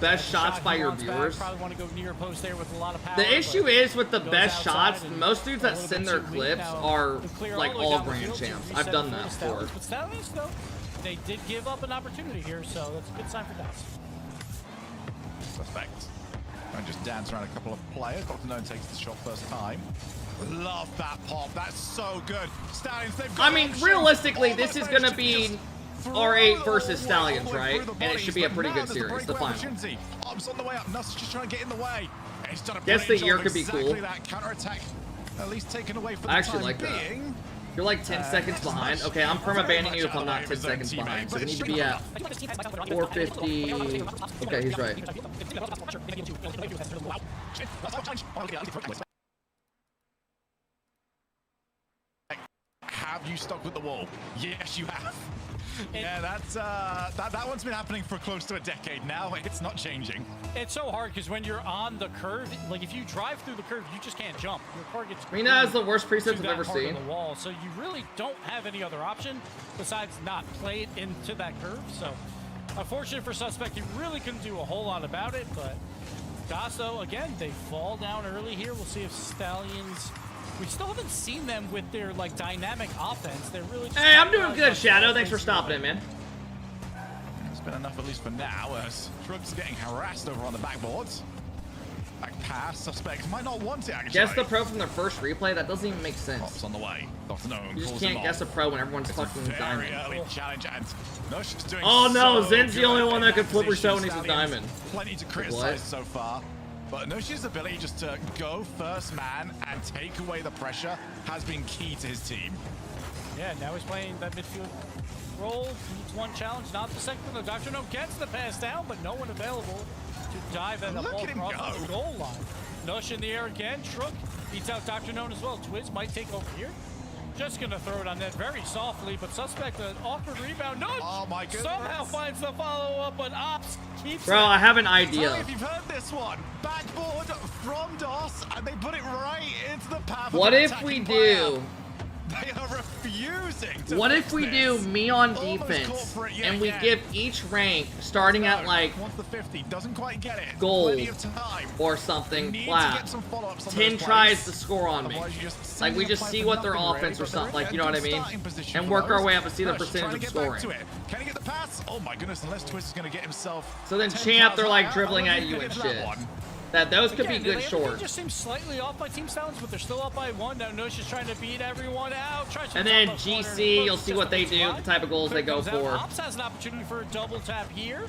Best shots by your viewers. Probably want to go near post there with a lot of power. The issue but is with the goes best outside shots, and most dudes a that little send bit their too weak clips now. are To clear like the way all down the grand field to champs. reset I've done for that the before. Stallions. But Stallions, though, they did give up an opportunity here, so that's a good sign for DOS. Suspect. And just dance around a couple of players. Dr. Known takes the shot first time. Love that pop. That's so good. Stallions, they've got I mean, realistically, this is going to be R8 versus Stallions, right? And it should be a pretty good series, the final. Ops on the way up. Nuss just trying to get in the way. And he's done a Guess the brilliant year job could be exactly cool. that counter-attack, at least taken away for the I actually time like that. being. You're like 10 seconds behind. Okay, I'm perma-banning you if I'm not 10 seconds behind. So we need to be at 450. Okay, he's right. Have you stuck with the wall? Yes, you have. Yeah, that one's been happening for close to a decade now. It's not changing. It's so hard because when you're on the curve, like if you drive through the curve, you just can't jump. Your car gets Mena is the worst preset I've ever seen. The wall, so you really don't have any other option besides not play it into that curve. So, unfortunate for Suspect, he really couldn't do a whole lot about it. But DOS, though, again, they fall down early here. We'll see if Stallions. We still haven't seen them with their like dynamic offense. They're really. Just hey, I'm doing good, Shadow. Thanks for stopping it, man. It's been enough, at least for now, as Shrug's getting harassed over on the backboards. Back pass, Suspect might not want it, actually. Guess the pro from their first replay? That doesn't even make sense. Pops on the way. Dr. Gnome you just can't guess a pro when everyone's fucking diamond. Early challenge, and Nush is doing oh no, so Zen's the only one that can flip position. reset when he's a diamond. Plenty to criticize so far. But Nush's ability just to go first man and take away the pressure has been key to his team. Yeah, now he's playing that midfield role. Needs one challenge, not the second. The Dr. Gnome gets the pass down, but no one available to dive at the ball across the goal line. Nush in the air again. Shrug beats out Dr. Gnome as well. Twiz might take over here. Just gonna throw it on net very softly, but Suspect an awkward rebound. Nush somehow finds the follow-up, but Ops keeps Bro, I have an idea. Tell me if you've heard this one. Backboard from DOS, and they put it right into the path of what an if we player. do? They are refusing to What if we do me on Almost defense yeah, and we give each rank starting at like once the 50 doesn't quite get it. gold Plenty of time. or something Need to flat. get some follow-ups on 10 those tries plays. to score on me. Otherwise you just Like we send just them see for what their nothing, offense really, or but something, they're like in you know what I a good mean? starting position And for work our those. way up and see the Nush percentage trying of to get back scoring. to it. Can he get the pass? Oh my goodness, unless Twist is going to get himself. So then 10 Champ, they're cards like out. dribbling I at don't you think and they did shit. that one. That those could be Again, good everything shorts. just seems slightly off by Team Stallions, but they're still up by one. Now Nush is trying to beat everyone out. And then GC, you'll see what they do, the type of goals they go for. Ops has an opportunity for a double tap here.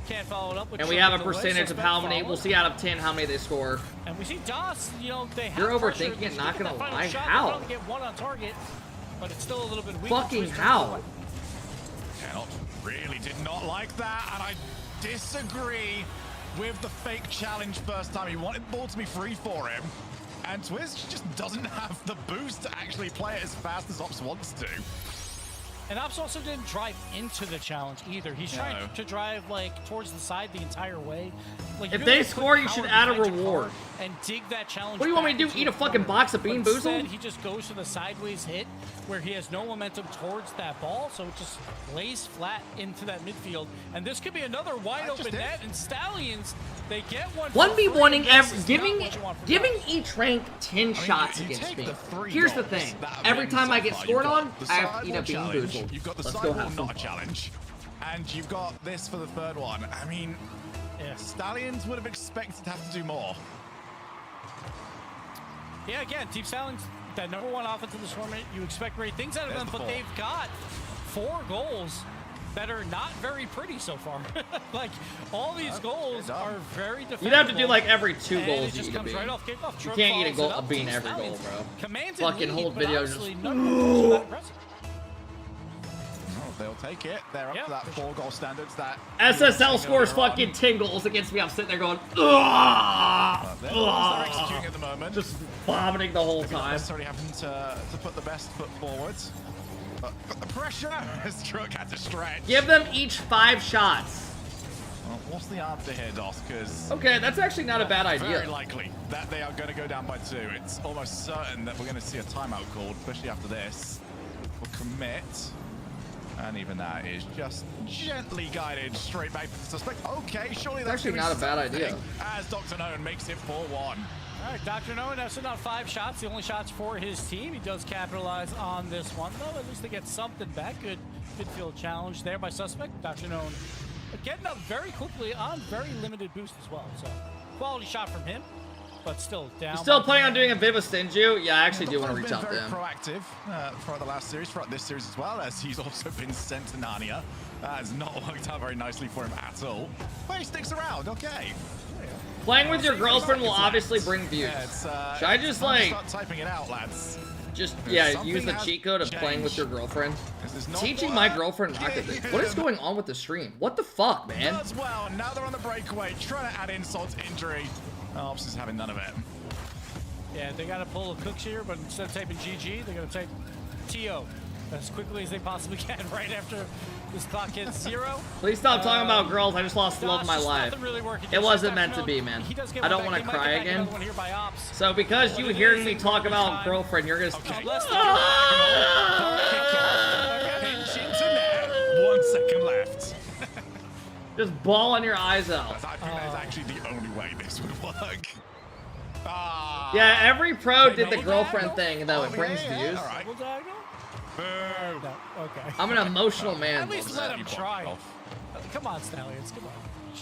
Can't follow it up with And we have a delay, percentage of Suspect how many, follow. we'll see out of 10 how many they score. And we see DOS, you know, they have You're pressure. overthinking it, not They gonna get that final lie. shot, How? They finally get one on target, but it's still a little bit weak. Fucking Twist how? Cannot really did not like that, and I disagree with the fake challenge first time. He wanted the ball to be free for him, and Twiz just doesn't have the boost to actually play it as fast as Ops wants to. And Ops also didn't drive into the challenge either. He's trying to drive like towards the side the entire way. Like, If they score, you should add a reward. And dig that challenge. What do you want me to do? back Eat into a the fucking corner. box of Bean But Boozled? instead, he just goes for the sideways hit where he has no momentum towards that ball, so it just lays flat into that midfield. And this could be another wide open net. And Stallions, they get one. 1v1ing giving each rank 10 shots against me. Here's the thing. Every time I get scored on, I have to eat a Bean Boozled. You've got the Let's go sidewall, have some not a challenge. And you've got this for the third one. I mean, Stallions would have expected to have to do more. Yeah, again, Team Stallions, that #1 offense in this tournament, you expect great things out of them, but they've got 4 goals that are not very pretty so far. Like, all these goals are very defensive. You'd have to do like every 2 goals it you just eat a comes bean. right off kickoff. You Trug can't eat follows it a up. bean Team every goal, Stallions bro. Commanded Fucking lead, whole but video honestly, just... none of those are that impressive. Oh, they'll take it. They're up to that 4-goal standards. That SSL scores fucking 10 goals against me. I'm sitting there going, ugh, they're executing at the moment. just vomiting the whole Maybe not time. necessarily having to put the best foot forward. But the pressure has Truck had to stretch. Give them each 5 shots. Well, what's the answer here, Dos? Because Okay, that's actually not a bad very idea. likely that they are going to go down by 2. It's almost certain that we're going to see a timeout called, especially after this. We'll commit. And even that is just gently guided straight back to the suspect. Okay, surely that's actually not a bad idea. As Dr. Nolan makes it 4-1. All right, Dr. Nolan now sitting on 5 shots, the only shots for his team. He does capitalize on this one, though. At least they get something back. Good midfield challenge there by Suspect. Dr. Nolan getting up very quickly on very limited boost as well. So, quality shot from him, but still down. You still planning on doing a Viva Stinju? Yeah, I actually do want to reach Been out to very him. proactive throughout the last series, throughout this series as well, as he's also been sent to Narnia. That has not worked out very nicely for him at all. But he sticks around, okay. Playing with your girlfriend will obviously bring views. Yeah, Should I just like start typing it out, lads? just Something use the has cheat code of playing with your girlfriend? Teaching my girlfriend Rocket League. What is going on with the stream? What the fuck, man? Does well. Now they're on the breakaway, trying to add insult to injury. Ops is having none of it. Yeah, they got to pull a Cooks here, but instead of typing GG, they're going to type TO as quickly as they possibly can right after this clock hits 0. Please stop talking about girls. I just lost the love of my life. Really it wasn't meant to be, man. I don't want to cry again. So because you hearing me talk about girlfriend, you're gonna. Okay. 1 second left. Just bawling your eyes out. I think that is actually the only way this would work. Yeah, every pro did the girlfriend thing, though. It brings views. Right. No, okay. I'm an emotional man. At least let him try it. Come on, Stallions. Come on.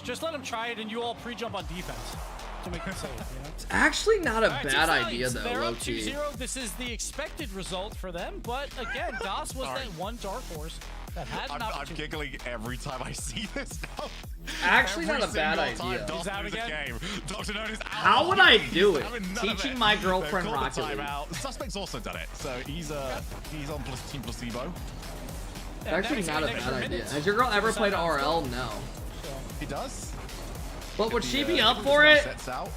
Just let him try it, and you all pre-jump on defense to make it safe. You know? It's actually not a Right, bad idea, though. They're Low up key. 2-0. This is the expected result for them, but again, DOS was that one dark horse that had an opportunity. I'm giggling every time I see this now. Actually, not a bad idea. He's out again. Dr. None is out. How would I do it? Teaching my girlfriend Rocket League. The Suspect's also done it, so he's on Team Placebo. It's actually not a bad idea. Has your girl ever played RL? No. He does. But would she be up for it? Sets out.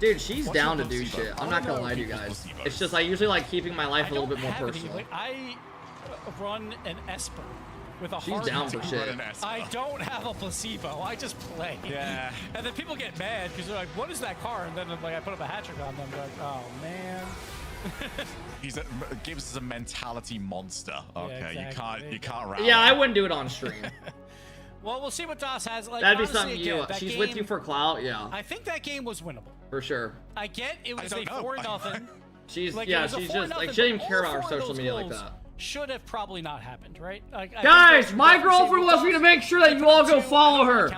Dude, she's down to do shit. I'm not gonna lie to you guys. It's just I usually like keeping my life a little bit more personal. I run an Esper with a She's hard down for shit. I don't have a placebo. I just play. Yeah. And then people get mad because they're like, "What is that car?" And then like I put up a hat trick on them. They're like, "Oh man." Gibbs is a mentality monster. Okay, Yeah, exactly. you can't rally. Yeah, I wouldn't do it on stream. Well, we'll see what DOS has. Like, That'd be honestly, something again, you. that She's game, with you for clout, yeah. I think that game was winnable. For sure. I get it was I a don't know. 4-0. She's Like, yeah, it was a she's 4-0, just like she didn't but care all about our 4 of social those media like goals that. Should have probably not happened, right? Guys, my girlfriend wants me to make sure that you all go follow her.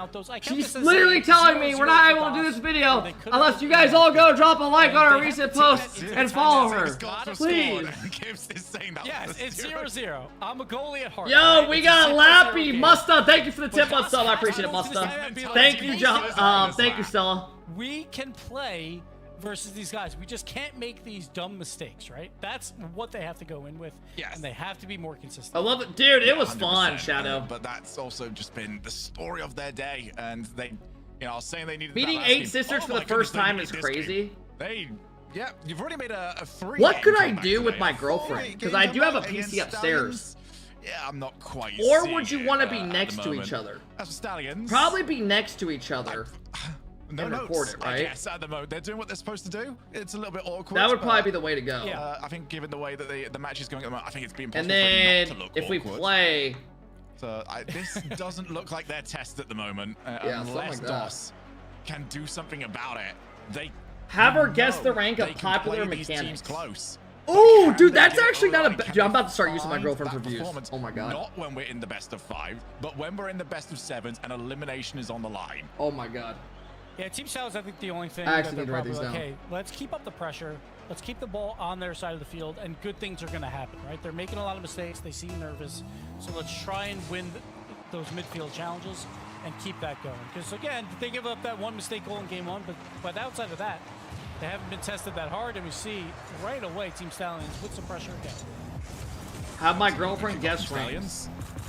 She's literally telling me we're not able to do this video unless you guys all go drop a like on our recent post and follow her. Please. Yes, it's 0-0. I'm a goalie at heart. Yo, we got Lappy, Musta. Thank you for the tip on sub. I appreciate it, Musta. Thank you, John. Thank you, Stella. We can play versus these guys. We just can't make these dumb mistakes, right? That's what they have to go in with. Yes. And they have to be more consistent. I love it. Dude, it was 100%, fun, Shadow. But that's also just been the story of their day. And they, you know, I was saying they needed Meeting that last 8 game. sisters Oh for my the first goodness, they time needed is this crazy. game. Yeah, you've already made a 3. What could I do with my girlfriend? Because I do have a PC upstairs. Yeah, I'm not quite. Or would you want to be next to each other? As for Stallions, Probably be next to each other. no and notes, record it, right? Yes, at the moment they're doing what they're supposed to do. It's a little bit awkward. That would but, probably be the way to go. I think given the way that the match is going at the moment, I think it's being And possible for it then not to look if we awkward. play, So this doesn't look like their test at the moment. Yeah, something unless like that. DOS can do something about it. They have her guess the rank they of can popular play these mechanics. teams close. Oh, dude, Can that's they get actually not a online? bad. Can Dude, I'm they about to start using my find girlfriend for that views. performance? Oh my god. Not when we're in the best of 5, but when we're in the best of 7s and elimination is on the line. Oh my god. Yeah, Team Style is, I think, the only thing I that actually they're need to write probably these like, down. hey, let's keep up the pressure. Let's keep the ball on their side of the field, and good things are going to happen, right? They're making a lot of mistakes. They seem nervous. So let's try and win those midfield challenges and keep that going. Because, again, they give up that one mistake goal in Game 1, but outside of that, they haven't been tested that hard, and we see right away Team Stallions with some pressure again. Have my girlfriend guess rank. Stallions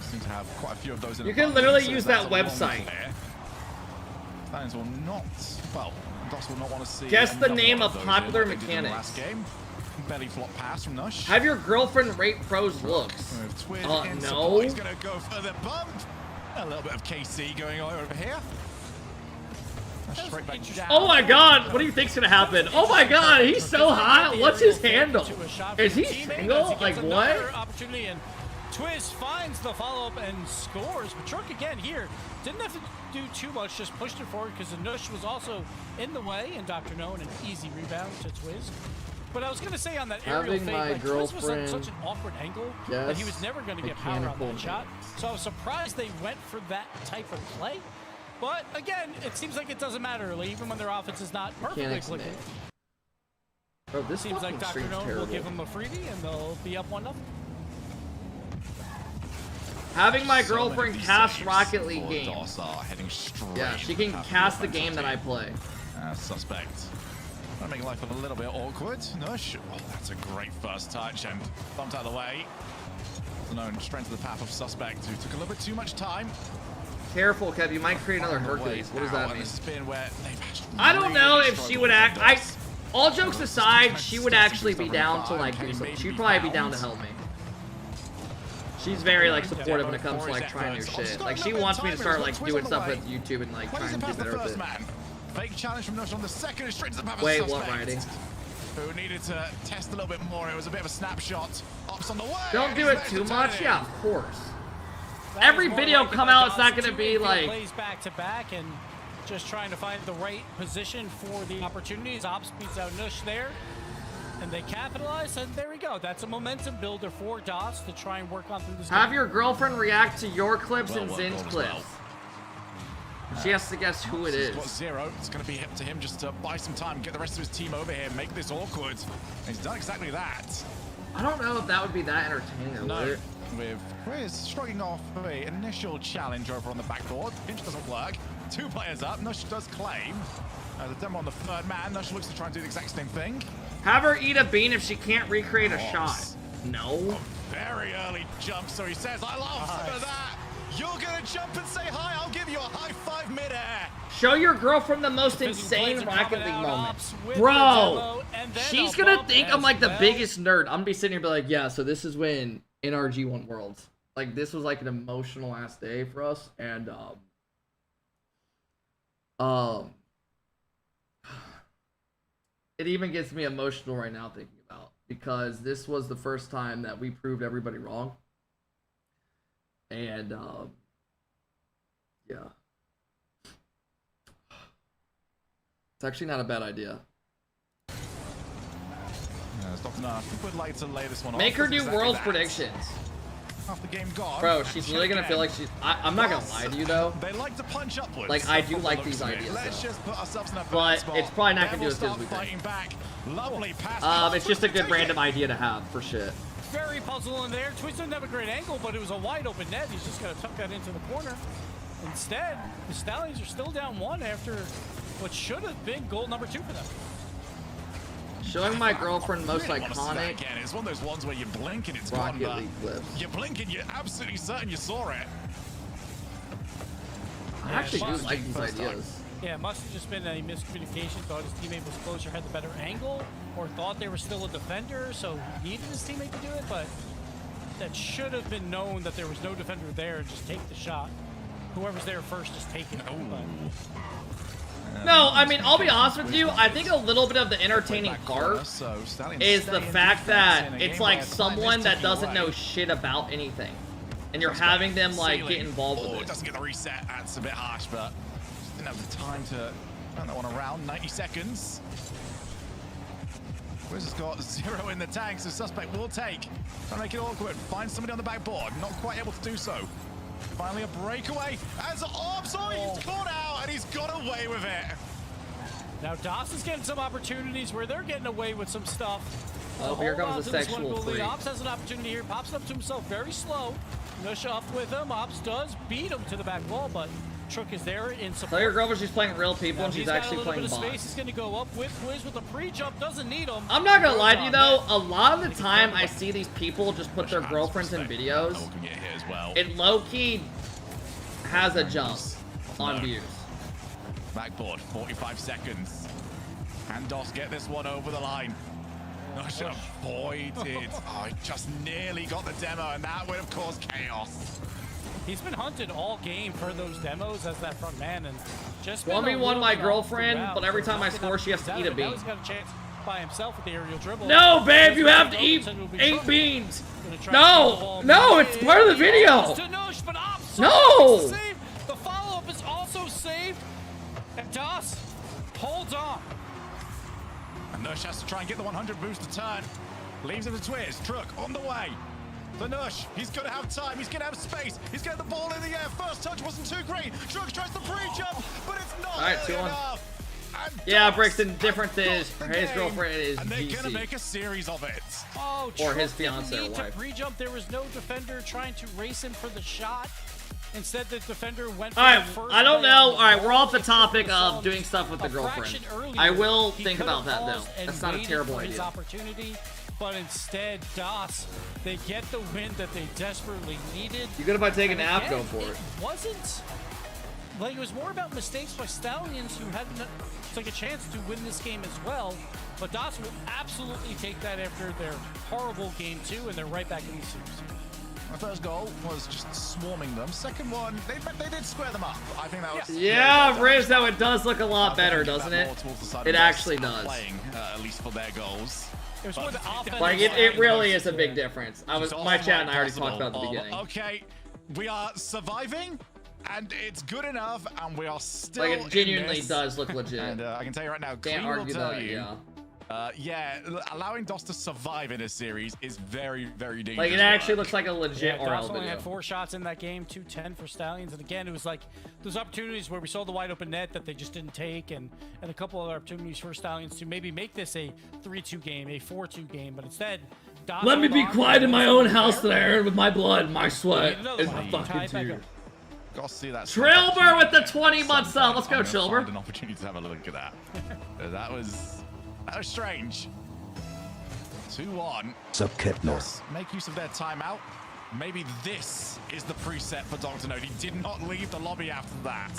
seem to have quite a few of those in You the can bundle, literally so use that's that a long website. player. Stallions will not, well, DOS will not want to see. Guess the another name one of those popular in like they did in the mechanics. Last game. Belly flop pass from Nush. Have your girlfriend rate pros looks. No. He's going to go for the bump. A little bit of KC going on over here. Straight back down. Oh my god, what do you think's gonna happen? Oh my god, he's so hot. What's his handle? Is he single? Like what? Opportunity, and Twiz finds the follow-up and scores. But Trunk again here didn't have to do too much, just pushed it forward because the Nush was also in the way, and Dr. No an easy rebound to Twiz. But I was going to say on that aerial Having fake, my like, Twiz was at girlfriend such an awkward angle that he was never going to get power on mechanical that shot. So I was surprised they went for that type of play. But again, it seems like it doesn't matter, even when their offense is not perfectly Mechanics clicking. made. Bro, this Seems like fucking Dr. stream's No will terrible. give them a freebie and they'll be up 1-0. Having my So girlfriend many cast saves Rocket League for games. DOS are heading straight Yeah, she can past cast the offensive game that I team. play. Suspect. That'll make life a little bit awkward. Nush. Oh, that's a great first touch and bumped out of the way. Known straight to the path of Suspect, who took a little bit too much time. Careful, Kev, you might create another Hercules. What does that mean? And this has been where they've I don't know really if she struggled would with act. DOS. All jokes aside, she would actually be down to like do something. She'd probably be down to help me. She's very like supportive when it comes to like trying new shit. Like she wants me to start like doing stuff with YouTube and like trying to do better with it. Fake challenge from Nush on the second and straight to the path of Wait, suspect, what writing? Who needed to test a little bit more. It was a bit of a snapshot. Ops on the way. Don't do it too much. Yeah, of course. Every video come out, it's not gonna be like plays back to back and just trying to find the right position for the opportunities. Ops beats out Nush there, and they capitalize, and there we go. That's a momentum builder for DOS to try and work on through this game. Have your girlfriend react to your clips and Zin's clips. She has to guess who it is. Zero. It's going to be up to him just to buy some time, get the rest of his team over here, make this awkward. And he's done exactly that. I don't know if that would be that entertaining. No. With Chris shrugging off the initial challenge over on the backboard. Pinch doesn't work. 2 players up. Nush does claim. The demo on the third man. Nush looks to try and do the exact same thing. Have her eat a bean if she can't recreate a shot. No. A very early jump, so he says, I love some of that. You're gonna jump and say hi. I'll give you a high five midair. Show your girlfriend the most insane Rocket League moment. Bro, she's gonna think I'm like the biggest nerd. I'm gonna be sitting here and be like, yeah, so this is when NRG won Worlds. Like, this was like an emotional ass day for us. And, it even gets me emotional right now thinking about, because this was the first time that we proved everybody wrong. And, yeah. It's actually not a bad idea. Dr. Nash would like to lay this one Make off. her do world predictions. Half the game gone. Bro, she's really gonna feel like she's... I'm not gonna lie to you, though. They like to punch upwards. Like, I do like these ideas, Let's just put ourselves in a but spot. it's probably not gonna do as good as we think. Lovely pass. It's just a good random idea to have, for shit. Very puzzle in there. Twist didn't have a great angle, but it was a wide open net. He's just gonna tuck that into the corner. Instead, the Stallions are still down 1 after what should have been goal number 2 for them. Showing my girlfriend most iconic. Again, it's one of those ones where you blink and it's Rocket gone, League clips. You blink and you're absolutely certain you saw it. I actually do like these ideas. Yeah, it must have just been a miscommunication. Thought his teammate was closer, had the better angle, or thought they were still a defender, so he needed his teammate to do it, but that should have been known that there was no defender there and just take the shot. Whoever's there first, just take it. No, I mean, I'll be honest with you. I think a little bit of the entertaining part is the fact that it's like someone that doesn't know shit about anything, and you're having them like get involved with it. Doesn't get the reset. That's a bit harsh, but just didn't have the time to turn that one around. 90 seconds. Wiz has got 0 in the tank, so suspect will take. Trying to make it awkward. Find somebody on the backboard. Not quite able to do so. Finally a breakaway as Ops, he's caught out and he's got away with it. Now DOS is getting some opportunities where they're getting away with some stuff. Oh, here comes the sexual freak. Ops has an opportunity here, pops it up to himself very slow. Nush up with him. Ops does beat him to the back wall, but Trook is there in support. Tell your girlfriend she's playing real people and she's actually playing bots. Space. He's going to go up with Quiz with a pre-jump, doesn't need him. I'm not gonna lie to you though, a lot of the time I see these people just put their girlfriends in videos. It low-key has a jump on views. Backboard, 45 seconds. And DOS get this one over the line. Nush avoided. Oh, he just nearly got the demo, and that would have caused chaos. He's been hunted all game for those demos as that front man, and just 1v1 my girlfriend, but every time I score, she has to eat a bean. He's got a chance by himself with the aerial dribble. No, babe, you have to eat 8 beans. No, no, it's part of the video. No. The follow-up is also saved, and DOS holds on. And Nush has to try and get the 100 boost to turn. Leaves him to twist. Truck on the way. The Nush, he's going to have time. He's going to have space. He's getting the ball in the air. First touch wasn't too great. Truck tries the pre-jump, but it's not enough. Yeah, Brixton, difference is his girlfriend is and they're GC. going to make a series of it. Oh, or his Truck fiance or didn't need wife. to pre-jump. There was no defender trying to race him for the shot. Instead, the defender went for Alright, the first I don't player. know. Alright, we're off the topic of doing stuff with the girlfriend. I will think about that though. That's not a terrible idea. Opportunity, but instead, DOS, they get the win that they desperately needed. You good if I take an And app? again, Go for it. Wasn't like it was more about mistakes by Stallions who had like a chance to win this game as well. But DOS will absolutely take that after their horrible game 2, and they're right back in the series. The first goal was just swarming them. Second one, they did square them up. I think that was... Yeah, Rizzo, it does look a lot better, doesn't it? It actually does. Playing, at least for their goals. It was more the offense. Like, it really is a big difference. My chat and I already talked about at the beginning. Okay, we are surviving, and it's good enough, and we are still Like, it genuinely does look legit. And I can tell you right now, Can't Clean argue will tell that, you, yeah. allowing DOS to survive in a series is very, very dangerous. Like, it actually looks like a legit Yeah, RL DOS only video. had 4 shots in that game, 2-10 for Stallions. And again, it was like those opportunities where we saw the wide open net that they just didn't take, and a couple other opportunities for Stallions to maybe make this a 3-2 game, a 4-2 game, but instead, DOS Let me be held on. quiet in my own house that I earned with my blood and my sweat Another and one. my fucking Tie back tears. up. Gotta see that. Trilber with the 20-month sub. Let's go, I'm gonna Trilber. find an opportunity to have a look at that. that was strange. 2-1. Subketner. Make use of their timeout. Maybe this is the preset for Dr. Node. He did not leave the lobby after that.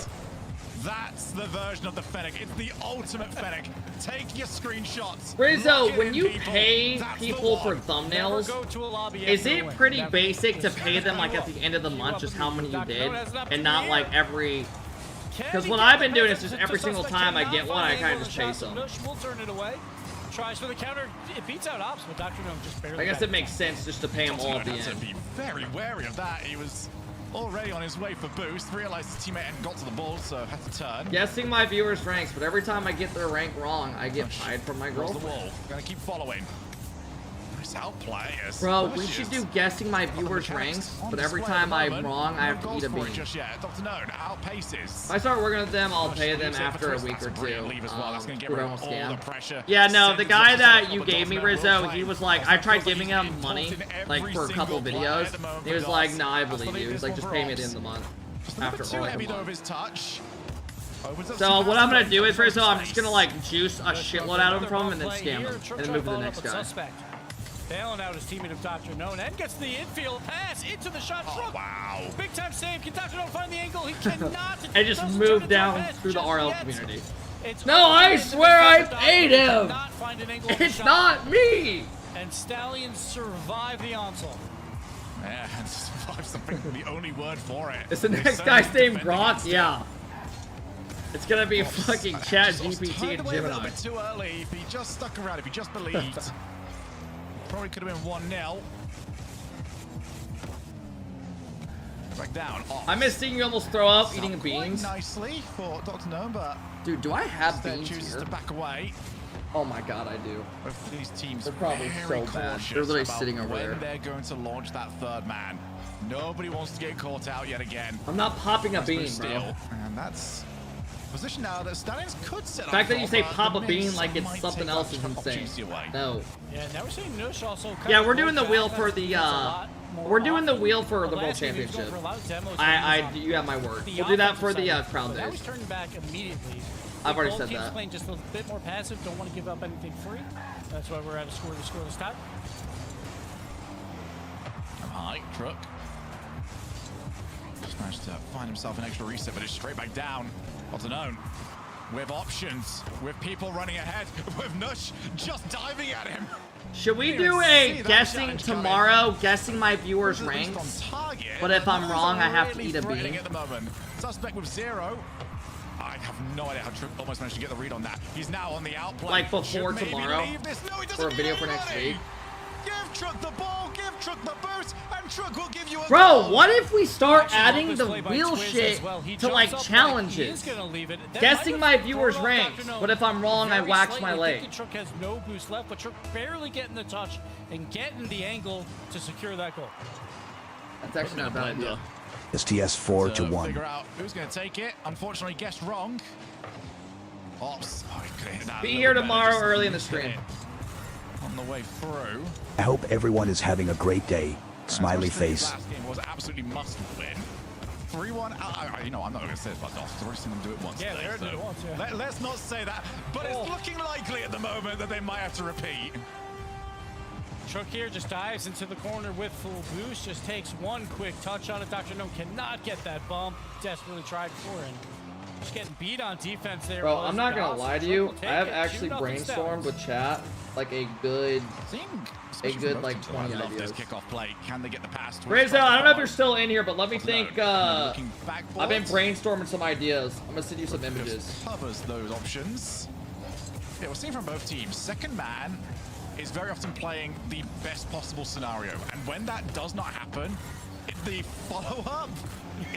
That's the version of the Fennec. It's the ultimate Fennec. Take your screenshots. Rizzo, when you pay people for thumbnails, is it pretty basic to pay them like at the end of the month just how many you did and not like every... Because what I've been doing is just every single time I get one, I kind of just chase them. We'll turn it away. Tries for the counter. It beats out Ops, but Dr. Gnome just barely. I guess it makes sense just to pay them all at the Had to end. be very wary of that. He was already on his way for boost, realized his teammate hadn't got to the ball, so had to turn. Guessing my viewers' ranks, but every time I get their rank wrong, I get fired from my Across the girlfriend. wall. Gonna keep following. Nice outplay. Bro, we should do guessing my viewers' ranks, but every time I'm wrong, I have to eat a bean. Just yet. Dr. Node outpaces. If I start working with them, I'll pay them after a week or two. Yeah, no, the guy that you gave me, Rizzo, he was like, I tried giving him money, like, for a couple videos. He was like, nah, I believe you. He's like, just pay me at the end of the month. After like a month. So what I'm gonna do is, Rizzo, I'm just gonna like juice a shitload out of him from him and then scam him, and then move to the next guy. Bailing out his teammate of Dr. Known and gets the infield pass into the shot. Wow. Big time save. Can Dr. Known find the angle? He cannot. And just move down through the RL community. No, I swear I paid him. It's not me. And Stallions survive the onslaught. Yeah, and survive something. The only word for it. Is the next guy's name Brock? Yeah. It's gonna be fucking Chat GPT and A little Gemini. bit too early. If he just stuck around, if he just believed. Probably could have been 1-0. Back down. Off. I miss seeing you almost throw up eating beans. Nicely for Dr. Gnome, but dude, do I have beans chooses here? to back away. Oh my god, I do. Both of these teams They're probably very so bad. cautious They're literally about sitting over when there. they're going to launch that third man. Nobody wants to get caught out yet again. I'm not popping a bean, Steal. bro. And that's position now that Stallions could set The up. fact that you say for, pop a but bean miss like it's might something take else that is insane. opportunity away. No. Yeah, now we're seeing Nush also. Yeah, we're doing the wheel for the we're doing the wheel for the World Championship. You have my word. We'll do that for the crowd Now days. he's turning back immediately. I've already Both said teams that. playing just a bit more passive, don't want to give up anything free. That's why we're at a scoreless tie. High, Crook. Just managed to find himself an extra reset, but it's straight back down. What's known? With options, with people running ahead, with Nush just diving at him. Should we do a guessing tomorrow, guessing my viewers' ranks? But if I'm wrong, I have to eat a bean. At the moment. Suspect with 0. I have no idea how Trick almost managed to get the read on that. He's now on the outplay. Like before tomorrow, for a video for next week. Give Truck the ball, give Truck the boost, and Truck will give you a Bro, goal. what if we start adding the wheel shit to like challenges? Guessing my viewers' ranks, but if I'm wrong, I wax my leg. Truck has no boost left, but Truck barely getting the touch and getting the angle to secure that goal. That's actually not a bad idea. STS 4-1. Figure out who's going to take it. Unfortunately, guessed wrong. Ops. Oh, he could've hit that Be a little here better, tomorrow just early in the missed stream. it on the way through. I hope everyone is having a great day. Smiley face. Last game was absolutely must win. 3-1. You know, I'm not going to say this about DOS. I've already seen them do it once. Yeah, today, they already did it once, yeah. Let's not say that. But it's looking likely at the moment that they might have to repeat. Truck here just dives into the corner with full boost. Just takes one quick touch on it. Dr. No cannot get that bump. Desperately tried for it. Just getting beat on defense there. Bro, I'm not gonna lie to you. I have actually brainstormed with chat like a good like 20 love ideas. this kickoff play. Can they get the pass? Rizzo, I don't know if you're still in here, but let me think. I've been brainstorming some ideas. I'm gonna send you some images. Covers those options. Yeah, we're seeing from both teams. Second man is very often playing the best possible scenario, and when that does not happen, the follow-up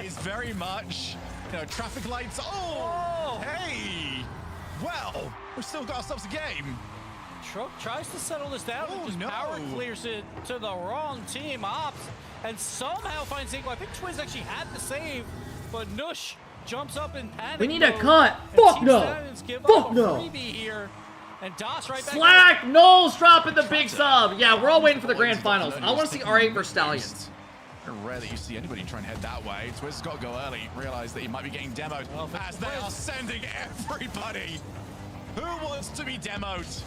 is very much, you know, traffic lights. Oh, hey, well, we've still got ourselves a game. Truck tries to settle this down and just power clears it to the wrong team, Ops, and somehow finds Ingo. I think Twiz actually had the save, but Nush jumps up in panic. We need a cut. Fuck no. Fuck no. Here. And DOS right back. Slack. Knowles dropping the big sub. Yeah, we're all waiting for the grand finals. I want to see R8 versus Stallions. Rare that you see anybody try and head that way. Twiz's got to go early. Realize that he might be getting demoed as they are sending everybody who wants to be demoed.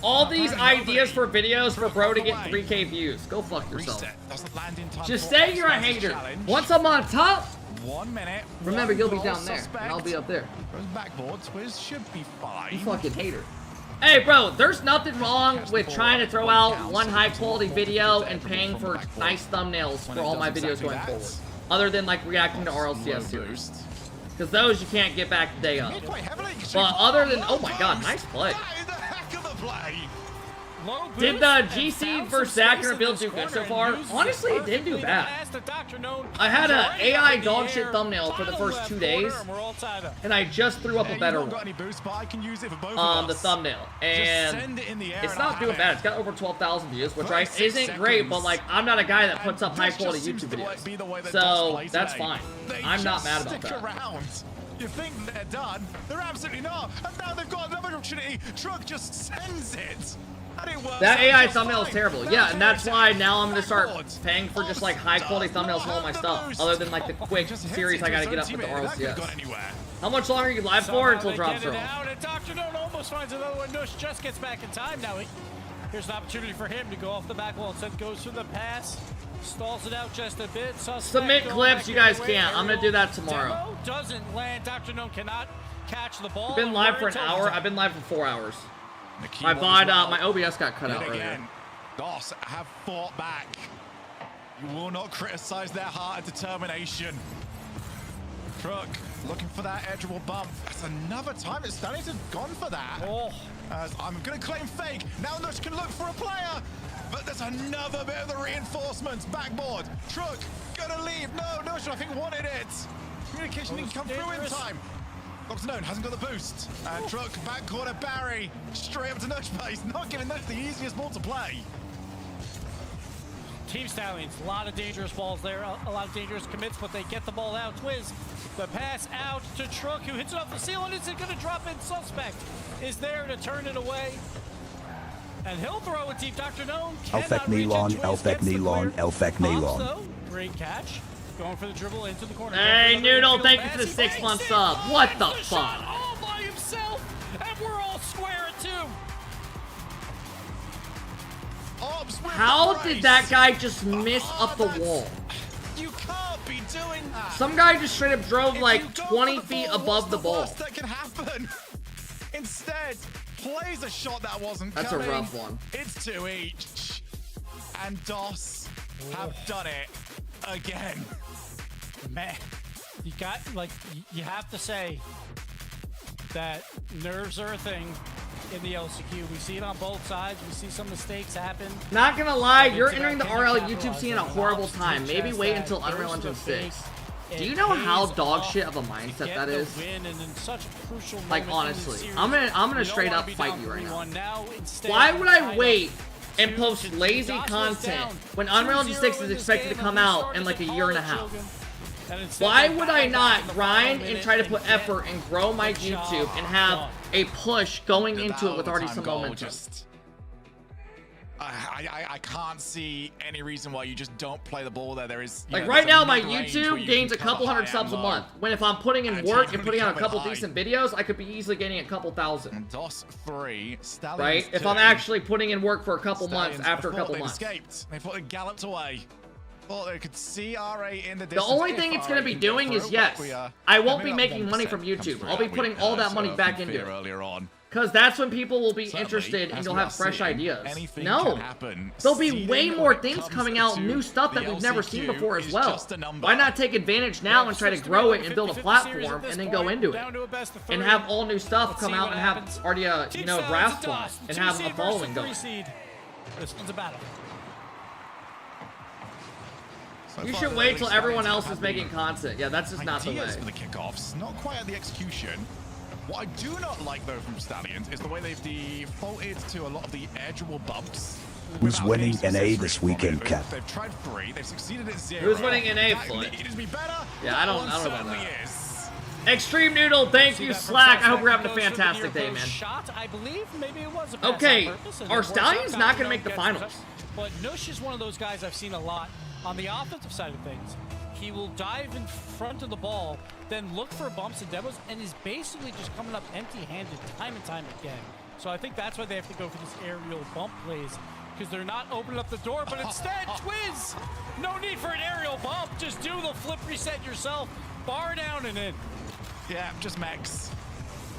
All these ideas for videos for bro to get 3K views. Go fuck yourself. Just say you're a hater. Once I'm on top, 1 minute. Remember, you'll be down there, and I'll be up there. Goes backboard. Twiz should be fine. You fucking hater. Hey, bro, there's nothing wrong with trying to throw out one high-quality video and paying for nice thumbnails for all my videos going forward. Other than, like, reacting to RLCS series. Because those you can't get back the day of. But other than... Oh my god, nice play. Did the GC versus Zachary build do good so far? Honestly, it didn't do bad. I had an AI dog shit thumbnail for the first 2 days, and I just threw up a better one. The thumbnail, and it's not doing bad. It's got over 12,000 views, which isn't great, but like I'm not a guy that puts up high quality YouTube videos, so that's fine. I'm not mad about that. You think they're done? They're absolutely not. And now they've got another opportunity. Truck just sends it. That AI thumbnail is terrible. Yeah, and that's why now I'm gonna start paying for just like high quality thumbnails for all my stuff. Other than like the quick series I gotta get up with the RLCS. How much longer are you live for until drops roll? Dr. Note almost finds another one. Nush just gets back in time. Now here's an opportunity for him to go off the back wall. Instead goes for the pass. Stalls it out just a bit. Submit clips, you guys can't. I'm gonna do that tomorrow. Doesn't land. Dr. Note cannot catch the ball. I've been live for an hour. I've been live for 4 hours. My VOD, my OBS got cut out earlier. DOS have fought back. You will not criticize their heart and determination. Truck looking for that edgeable bump. That's another time that Stanley's have gone for that. I'm going to claim fake. Now Nush can look for a player. But there's another bit of the reinforcements. Backboard. Truck gonna leave. No, Nush I think wanted it. Communication didn't come through in time. Dr. Known hasn't got the boost. And Truck back corner Barry. Straight up to Nush base. Not giving Nush the easiest ball to play. Team Stallions, a lot of dangerous balls there, a lot of dangerous commits, but they get the ball out. Twiz, the pass out to Truck, who hits it off the ceiling. Is it going to drop in? Suspect is there to turn it away. And he'll throw it deep. Dr. Known Alphakep knee long, Alphakep knee long, Alphakep knee long. Great catch. Going for the dribble into the corner. Hey, Noodle, thank you for the 6-month sub. What the fuck? All by himself, and we're all square at 2. How did that guy just miss up the wall? You can't be doing that. Some guy just straight up drove like 20 feet above the ball. That can happen. Instead, plays a shot that wasn't coming. That's a rough one. It's 2 each. And DOS have done it again. Man, you got, like, you have to say that nerves are a thing in the LCQ. We see it on both sides. We see some mistakes happen. Not gonna lie, you're entering the RL YouTube scene at a horrible time. Maybe wait until Unreal Engine 6. Do you know how dog shit of a mindset that is? Like, honestly, I'm gonna straight up fight you right now. Why would I wait and post lazy content when Unreal Engine 6 is expected to come out in like a year and a half? Why would I not grind and try to put effort and grow my YouTube and have a push going into it with already some momentum? I can't see any reason why you just don't play the ball there. There is like right now my YouTube gains a couple hundred subs a month. When if I'm putting in work and putting out a couple decent videos, I could be easily getting a couple thousand. DOS 3, Stallions right? If I'm actually putting in work for a couple months after a couple months. Escaped. They thought they galloped away. Oh, they could see RA in the The distance. only thing it's going to be doing is, yes, I won't be making money from YouTube. I'll be putting all that money back into it. Earlier on. Because that's when people will be interested and you'll have fresh ideas. No, there'll be way more things coming out, new stuff that we've never seen before as well. Why not take advantage now and try to grow it and build a platform and then go into it? And have all new stuff come out and have already a, you know, draft slot and have a following going. This one's a battle. You should wait till everyone else is making content. Yeah, that's just not the way. For the kickoffs, not quite at the execution. What I do not like, though, from Stallions is the way they've defaulted to a lot of the edgeable bumps. Who's winning NA this weekend, Cap? They've tried 3, they've succeeded at 0. Who's winning NA, Foot? Yeah, I don't know about that. Extreme Noodle, thank you, Slack. I hope you're having a fantastic day, man. I believe maybe it was a Okay, are Stallions not going to make the finals? But Nush is one of those guys I've seen a lot on the offensive side of things. He will dive in front of the ball, then look for bumps and demos, and is basically just coming up empty-handed time and time again. So I think that's why they have to go for these aerial bump plays, because they're not opening up the door, but instead, Twiz! No need for an aerial bump, just do the flip reset yourself, bar down and in. Yeah, just mechs.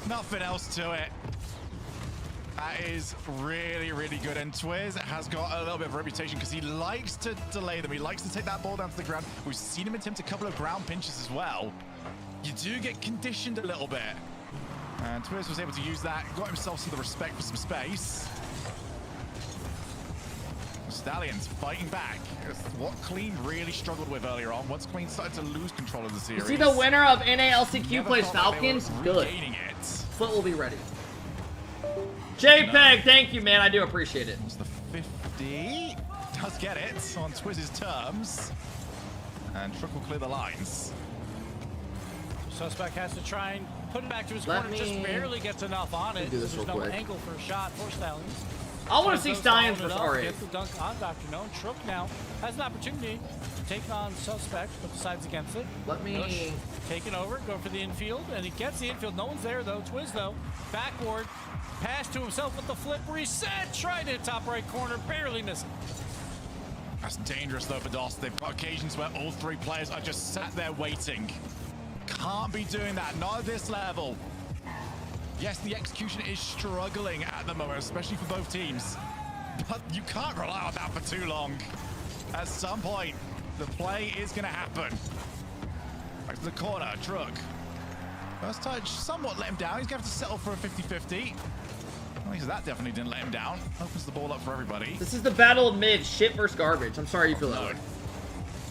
Nothing else to it. That is really, really good. And Twiz has got a little bit of a reputation because he likes to delay them. He likes to take that ball down to the ground. We've seen him attempt a couple of ground pinches as well. You do get conditioned a little bit. And Twiz was able to use that. Got himself some respect for some space. Stallions fighting back. What Clean really struggled with earlier on. Once Clean started to lose control of the series. You see the winner of NALCQ plays Falcons? Good. Foot will be ready. JPEG, thank you, man. I do appreciate it. It's the 50. Does get it on Twiz's terms. And Truck will clear the lines. Suspect has to try and put it back to his corner. Just barely gets enough on it. There's no angle for a shot for Stallions. I want to see Stallions for RA. Gets the dunk on Dr. Known. Trook now has an opportunity to take on Suspect, but decides against it. Let me take it over, go for the infield, and he gets the infield. No one's there though. Twiz though, backward, pass to himself with the flip reset. Tried it top right corner, barely missing. That's dangerous though for DOS. They've got occasions where all 3 players are just sat there waiting. Can't be doing that, not at this level. Yes, the execution is struggling at the moment, especially for both teams. But you can't rely on that for too long. At some point, the play is going to happen. Back to the corner, Truck. First touch somewhat let him down. He's going to have to settle for a 50-50. At least that definitely didn't let him down. Opens the ball up for everybody. This is the battle of mid, shit versus garbage. I'm sorry you feel that way.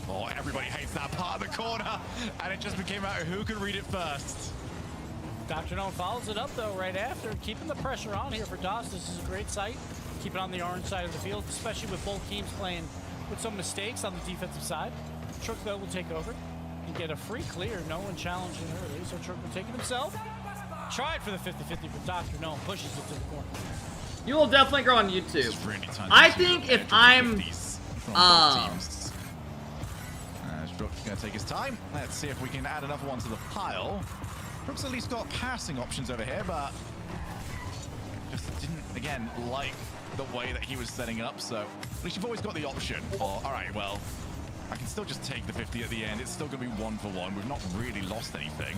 Oh, everybody hates that part of the corner. And it just became out who could read it first. Dr. Known follows it up though right after, keeping the pressure on here for DOS. This is a great sight. Keep it on the orange side of the field, especially with both teams playing with some mistakes on the defensive side. Trook though will take over and get a free clear. No one challenging early, so Trook will take it himself. Try it for the 50-50, but Dr. Known pushes it to the corner. You will definitely grow on YouTube. I think if I'm Strook's going to take his time. Let's see if we can add another one to the pile. Strook's at least got passing options over here, but just didn't, again, like the way that he was setting it up. So at least you've always got the option. All right, well, I can still just take the 50 at the end. It's still going to be 1-for-1. We've not really lost anything.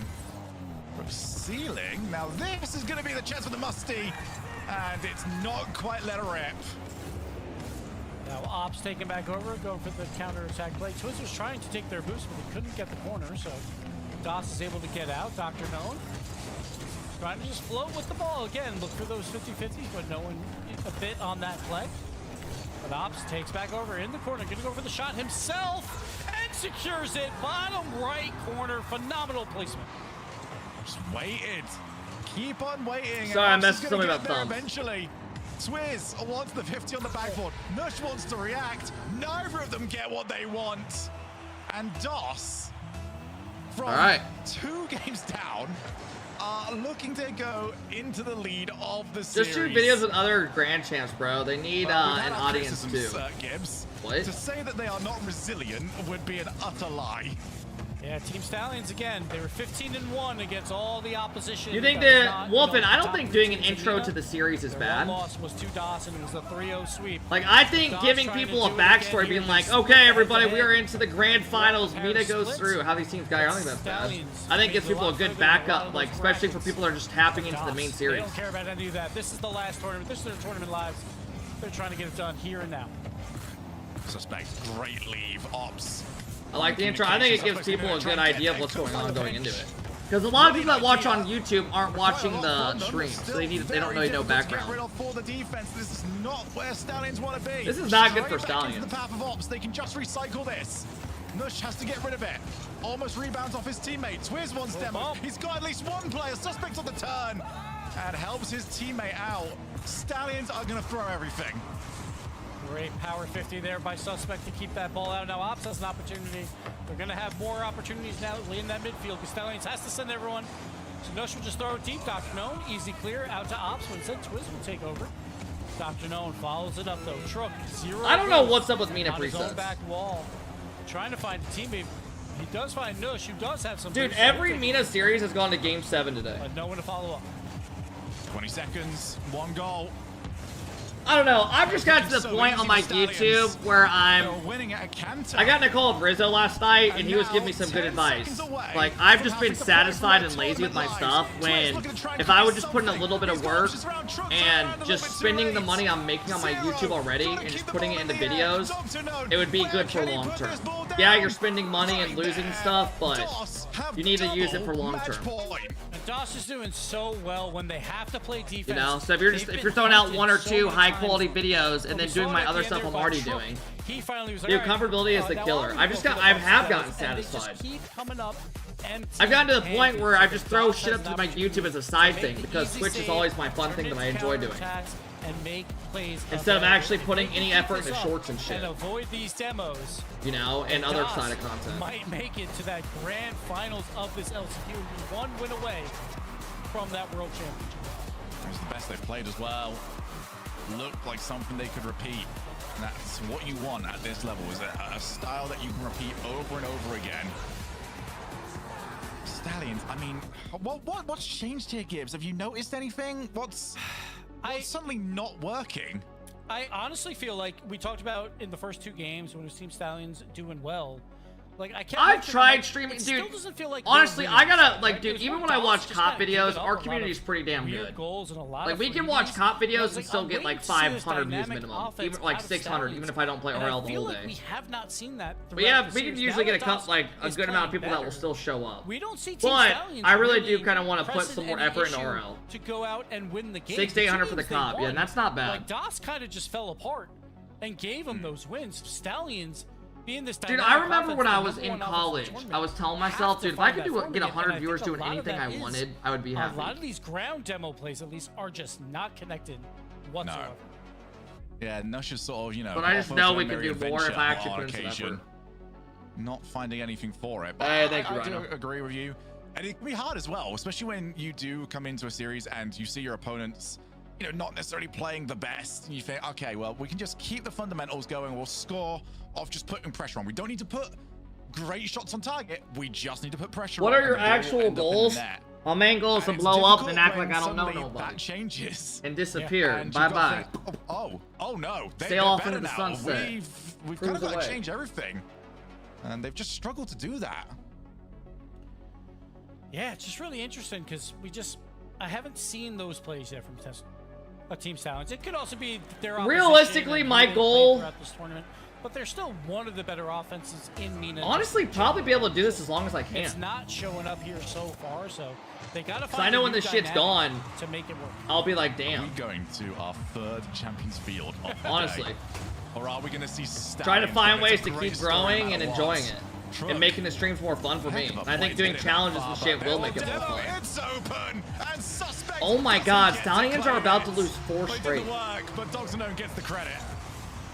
From ceiling. Now this is going to be the chance for the Musty, and it's not quite let her rip. Now Ops taking back over, going for the counter-attack play. Twiz was trying to take their boost, but they couldn't get the corner, so DOS is able to get out. Dr. Known trying to just float with the ball again. Look for those 50-50s, but no one a bit on that play. But Ops takes back over in the corner, gonna go for the shot himself and secures it. Bottom right corner, phenomenal placement. Just waited. Keep on waiting. Sorry, I messed something about thumbs. Eventually. Twiz wants the 50 on the backboard. Nush wants to react. Neither of them get what they want. And DOS, from 2 games down, are looking to go into the lead of the series. Just shoot videos of other Grand Champs, bro. They need an audience too. Gibbs. What? To say that they are not resilient would be an utter lie. Yeah, Team Stallions again. They were 15-1 against all the opposition. You think that Wolfen? I don't think doing an intro to the series is bad. Their one loss was to Dawson. It was a 3-0 sweep. Like, I think giving people a backstory, being like, okay, everybody, we are into the grand finals. Mena goes through how these teams got. I don't think that's bad. I think it gives people a good backup, like especially for people that are just tapping into the main series. They don't care about any of that. This is the last tournament. This is their tournament lives. They're trying to get it done here and now. Suspect, great leave, ops. I like the intro. I think it gives people a good idea of what's going on going into it. Because a lot of people that watch on YouTube aren't watching the stream, so they don't really know background. This is not where Stallions want to be. This is not good for Stallions. The path of ops. They can just recycle this. Nush has to get rid of it. Almost rebounds off his teammate. Twiz wants demo. He's got at least one player. Suspect on the turn. And helps his teammate out. Stallions are going to throw everything. Great power 50 there by Suspect to keep that ball out. Now Ops has an opportunity. They're going to have more opportunities now in that midfield because Stallions has to send everyone. So Nush will just throw it deep. Dr. Known, easy clear out to Ops. When said Twiz will take over. Dr. Known follows it up though. Truck, 0. I don't know what's up with Mena on his own presets. back wall. Trying to find a teammate. He does find Nush, who does have some. Dude, every Mena series has gone to Game 7 today. But no one to follow up. 20 seconds, 1 goal. I don't know. I've just got to the point on my YouTube where I got Nicole of Rizzo last night, and he was giving me some good advice. Like, I've just been satisfied and lazy with my stuff when, if I would just put in a little bit of work and just spending the money I'm making on my YouTube already and just putting it into videos, it would be good for long term. Yeah, you're spending money and losing stuff, but you need to use it for long term. And DOS is doing so well when they have to play defense. You know, so if you're throwing out 1 or 2 high quality videos and then doing my other stuff I'm already doing. Dude, comfortability is the killer. I have gotten satisfied. I've gotten to the point where I just throw shit up to my YouTube as a side thing because Twitch is always my fun thing that I enjoy doing. Instead of actually putting any effort into shorts and shit. And avoid these demos. You know, and other side of content. Might make it to that grand finals of this LCQ and be 1 win away from that world championship. It's the best they've played as well. Looked like something they could repeat. And that's what you want at this level, is a style that you can repeat over and over again. Stallions, I mean, what's changed here, Gibbs? Have you noticed anything? What's suddenly not working? I honestly feel like we talked about in the first 2 games when it was Team Stallions doing well. Like, I've tried streaming, dude. Still doesn't feel like honestly, I gotta, like, dude, even when I watch cop videos, our community is pretty damn good. Like, we can watch cop videos and still get like 500 views minimum, even like 600, even if I don't play RL the whole day. We have not seen that. But yeah, we can usually get a good amount of people that will still show up. We don't see. But I really do kind of want to put some more effort into RL. To go out and win the game. 600 to 800 for the cop, yeah, and that's not bad. Like, DOS kind of just fell apart and gave him those wins. Stallions. Dude, I remember when I was in college, I was telling myself, dude, if I could get 100 viewers doing anything I wanted, I would be happy. A lot of these ground demo plays, at least, are just not connected whatsoever. No. Yeah, Nush is sort of, you know. But I just know we can do more if I actually put in some effort. Not finding anything for it. But hey, thank you, I do agree with you. And it can be hard as well, especially when you do come into a series and you see your opponents, you know, not necessarily playing the best. You think, okay, well, we can just keep the fundamentals going. We'll score off just putting pressure on. We don't need to put great shots on target. We just need to put pressure on. What are your actual goals? My main goal is to blow up and act like I don't know nobody. That changes. And disappear. Bye-bye. Oh no. Sail off into the sunset. We've kind of got to change everything. And they've just struggled to do that. Yeah, it's just really interesting because I haven't seen those plays yet from Team Stallions. It could also be their realistically, my goal throughout this tournament, but they're still one of the better offenses in Mena. Honestly, probably be able to do this as long as I can. It's not showing up here so far, so they gotta find. I know when this shit's gone, to make it work. I'll be like, damn. We're going to our 3rd Champions Field. Honestly, or are we going to see try to find ways to keep growing and enjoying it? And making the streams more fun for me. And I think doing challenges and shit will make it more fun. It's open, and Suspect oh my god, Stallions are about to lose 4 straight. But Dogs Unknown gets the credit.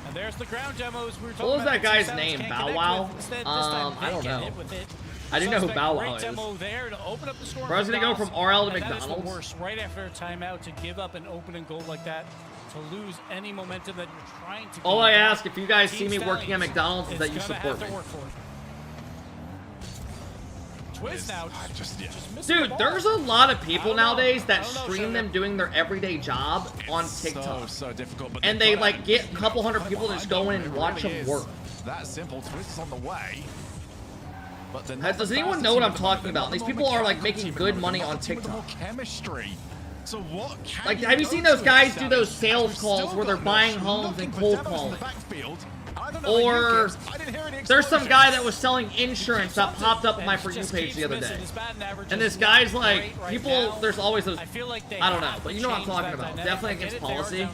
And there's the ground demos we were talking what was about. that guy's name? Bow Wow? I don't know. I didn't know who Bow Wow is. There to open up the score. Bro, I was gonna go from RL to McDonald's. That is the worst, right after a timeout, to give up an opening goal like that, to lose any momentum that you're trying to. All I ask, if you guys see me working at McDonald's, is that you support me. Twist now. Dude, there's a lot of people nowadays that stream them doing their everyday job on TikTok. So difficult, but and they like get a couple hundred people to just go in and watch them work. That simple. Twist is on the way. But Does anyone know what I'm talking about? These people are like making good money on TikTok. Chemistry. So what like, have you seen those guys do those sales calls where they're buying homes and cold calling? Or there's some guy that was selling insurance that popped up on my For You page the other day. And this guy's like, people, there's always those, I don't know, but you know what I'm talking about. Definitely against policy.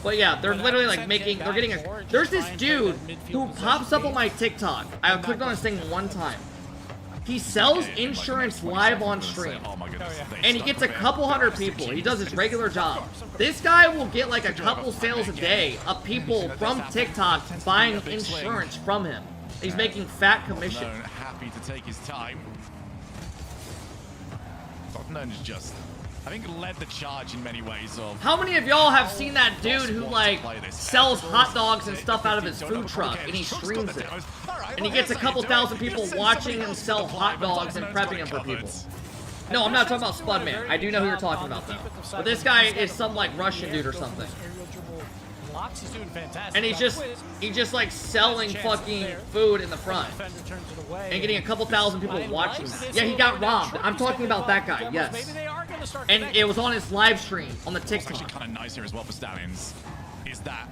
But yeah, they're literally like making, they're getting a, there's this dude who pops up on my TikTok. I clicked on his thing one time. He sells insurance live on stream. And he gets a couple hundred people. He does his regular job. This guy will get like a couple sales a day of people from TikTok buying insurance from him. He's making fat commission. Happy to take his time. Tottenham is just, I think, led the charge in many ways. Of how many of y'all have seen that dude who like sells hot dogs and stuff out of his food truck and he streams it? And he gets a couple thousand people watching him sell hot dogs and prepping them for people. No, I'm not talking about Spudman. I do know who you're talking about though. But this guy is some like Russian dude or something. And he's just like selling fucking food in the front and getting a couple thousand people watching that. Yeah, he got robbed. I'm talking about that guy. Yes. And it was on his live stream on the TikTok. What's actually kind of nice here as well for Stallions is that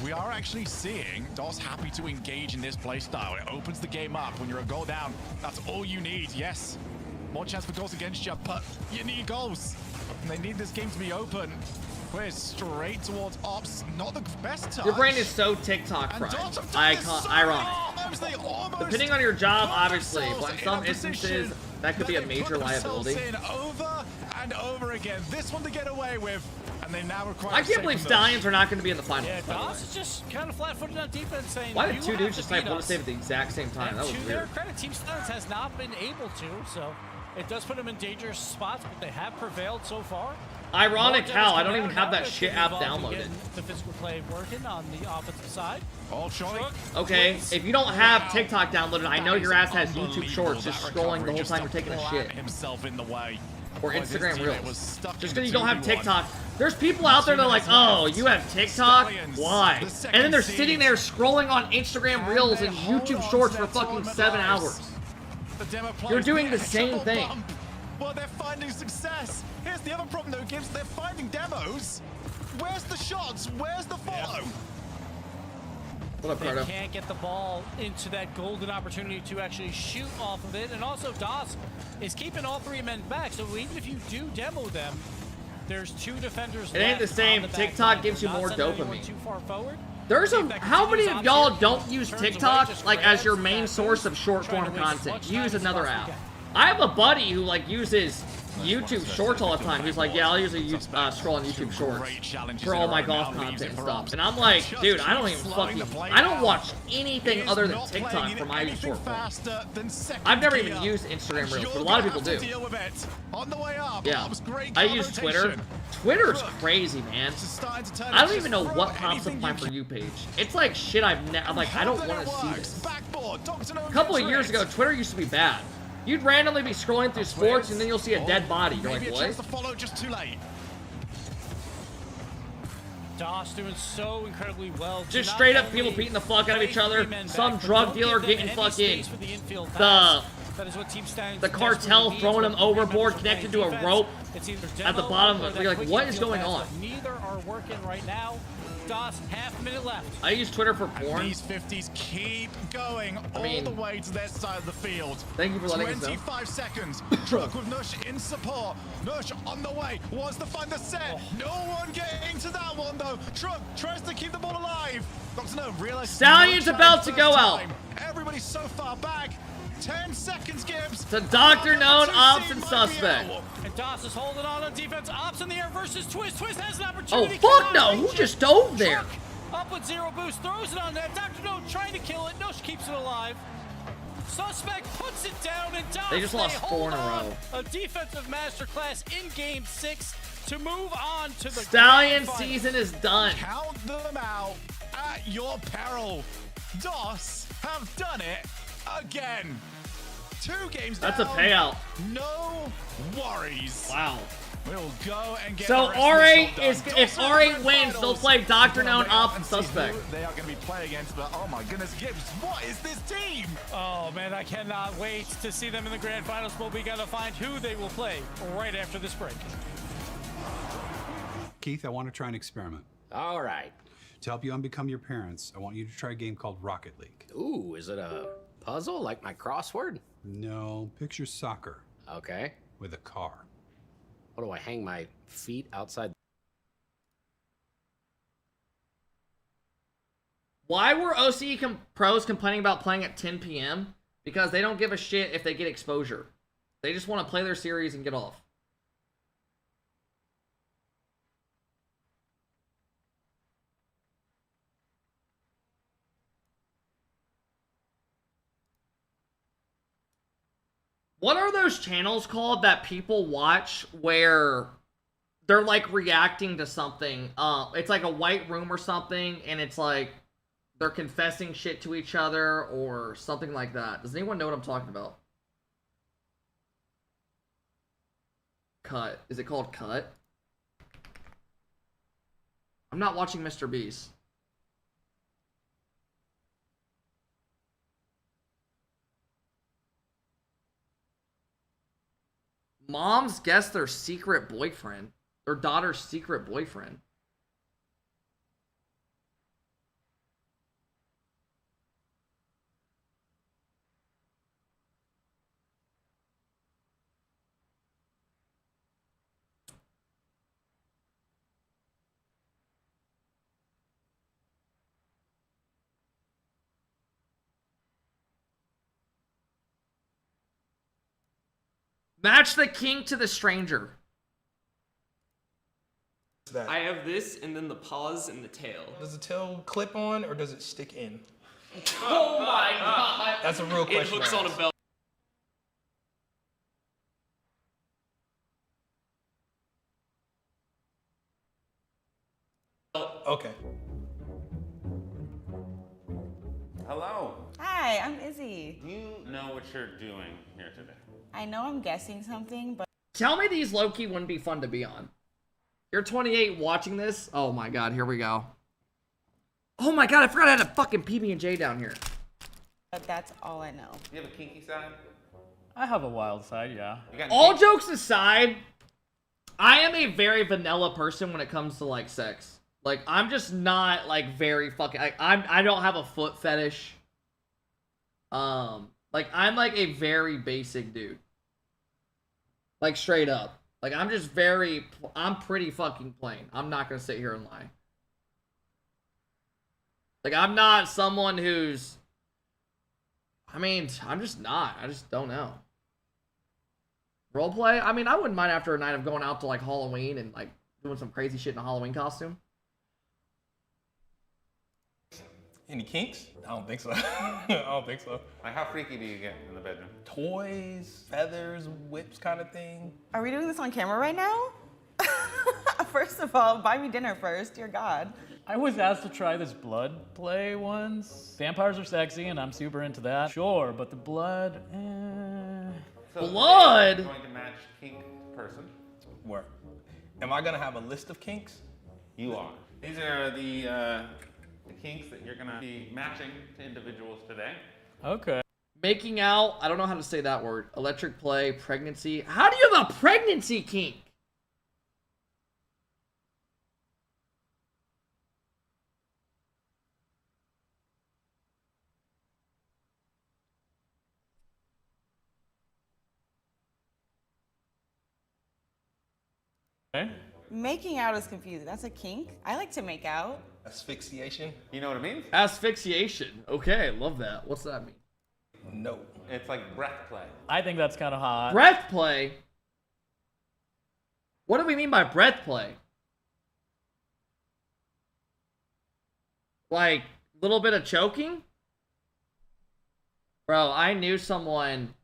we are actually seeing DOS happy to engage in this playstyle. It opens the game up. When you're a goal down, that's all you need. Yes, more chance for goals against you, but you need goals. And they need this game to be open. We're straight towards Ops. Not the best touch. Your brain is so TikTok fried. Ironic. Depending on your job, obviously, but in some instances, that could be a major liability. Over and over again. This one to get away with. And they now require. I can't believe Stallions are not going to be in the finals. Yeah, DOS is just kind of flat-footed on defense, saying. Why did two dudes just type one to save at the exact same time? That was weird. To their credit, Team Stallions has not been able to, so it does put them in dangerous spots, but they have prevailed so far. Ironic how I don't even have that shit app downloaded. The physical play working on the offensive side. Okay, if you don't have TikTok downloaded, I know your ass has YouTube Shorts just scrolling the whole time you're taking a shit. Himself in the way. Or Instagram Reels. Just because you don't have TikTok. There's people out there that are like, oh, you have TikTok? Why? And then they're sitting there scrolling on Instagram Reels and YouTube Shorts for fucking 7 hours. You're doing the same thing. Well, they're finding success. Here's the other problem, though, Gibbs. They're finding demos. Where's the shots? Where's the follow? What up, Cardo? They can't get the ball into that golden opportunity to actually shoot off of it. And also, DOS is keeping all three men back. So even if you do demo them, there's two defenders left. It ain't the same. TikTok gives you more dopamine. Too far forward. There's a, how many of y'all don't use TikTok like as your main source of short form content? Use another app. I have a buddy who like uses YouTube Shorts all the time. He's like, yeah, I'll usually scroll on YouTube Shorts for all my golf content and stuff. And I'm like, dude, I don't even I don't watch anything other than TikTok for my short form. I've never even used Instagram Reels, but a lot of people do. Yeah, I use Twitter. Twitter's crazy, man. I don't even know what pops up my For You page. It's like shit I'm like, I don't want to see this. A couple of years ago, Twitter used to be bad. You'd randomly be scrolling through sports and then you'll see a dead body. You're like, what? DOS doing so incredibly well. Just straight up people beating the fuck out of each other. Some drug dealer getting fucking the cartel throwing him overboard connected to a rope at the bottom of it. You're like, what is going on? Neither are working right now. DOS, half-minute left. I use Twitter for porn. And these 50s keep going all the way to their side of the field. Thank you for letting us know. 25 seconds. Truck with Nush in support. Nush on the way. Wants to find the set. No one getting to that one, though. Truck tries to keep the ball alive. Dr. No realizes Stallion's about to go out. Everybody's so far back. 10 seconds, Gibbs. To Dr. Known, Ops, and Suspect. And DOS is holding on defense. Ops in the air versus Twist. Twist has an opportunity. Oh, fuck no. Who just dove there? Up with zero boost. Throws it on net. Dr. Known trying to kill it. Nush keeps it alive. Suspect puts it down. And DOS, they just lost 4 in a row. A defensive masterclass in Game 6 to move on to the Stallion season is done. Count them out at your peril. DOS have done it again. 2 games That's down. a payout. No worries. Wow. We'll go and get So the rest R8 of this is all done. if R8 wins, they'll play Doctor We're gonna Known wait up Op and and see who Suspect. They are going to be playing against, but oh my goodness, Gibbs, what is this team? Oh man, I cannot wait to see them in the grand finals, but we gotta find who they will play right after this break. Keith, I want to try an experiment. All right. To help you unbecome your parents, I want you to try a game called Rocket League. Ooh, is it a puzzle like my crossword? No, picture soccer. Okay. With a car. What do I hang my feet outside? Why were OCE pros complaining about playing at 10 p.m.? Because they don't give a shit if they get exposure. They just want to play their series and get off. What are those channels called that people watch where they're like reacting to something? It's like a white room or something, and it's like they're confessing shit to each other or something like that. Does anyone know what I'm talking about? Cut. Is it called Cut? I'm not watching Mr. Beast. Moms guess their secret boyfriend. Their daughter's secret boyfriend. Match the king to the stranger. I have this and then the paws and the tail. Does the tail clip on or does it stick in? Oh my god! That's a real question. It hooks on a belt. Okay. Hello. Hi, I'm Izzy. Do you know what you're doing here today? I know I'm guessing something, but Tell me these low-key wouldn't be fun to be on. You're 28 watching this? Oh my god, here we go. Oh my god, I forgot I had a fucking PB&J down here. that's all I know. You have a kinky side? I have a wild side, yeah. All jokes aside, I am a very vanilla person when it comes to like sex. Like, I'm just not like very fucking I don't have a foot fetish. Like, I'm like a very basic dude. Like, straight up. Like, I'm just I'm pretty fucking plain. I'm not gonna sit here and lie. Like, I'm not someone who's... I mean, I'm just not. I just don't know. Roleplay? I mean, I wouldn't mind after a night of going out to, like, Halloween and, like, doing some crazy shit in a Halloween costume. Any kinks? I don't think so. I don't think so. Like, how freaky do you get in the bedroom? Toys, feathers, whips kind of thing. Are we doing this on camera right now? First of all, buy me dinner first, dear God. I was asked to try this blood play once. Vampires are sexy and I'm super into that. Sure, but the blood, So Blood? You're going to match kink person. Where? Am I gonna have a list of kinks? You are. These are the kinks that you're gonna be matching to individuals today. Okay. Making out. I don't know how to say that word. Electric play. Pregnancy. How do you have a pregnancy kink? Okay. Making out is confusing. That's a kink? I like to make out. Asphyxiation? You know what it means? Asphyxiation. Okay, love that. What's that mean? No. It's like breath play. I think that's kind of hot. Breath play? What do we mean by breath play? Like, a little bit of choking? Bro, I knew someone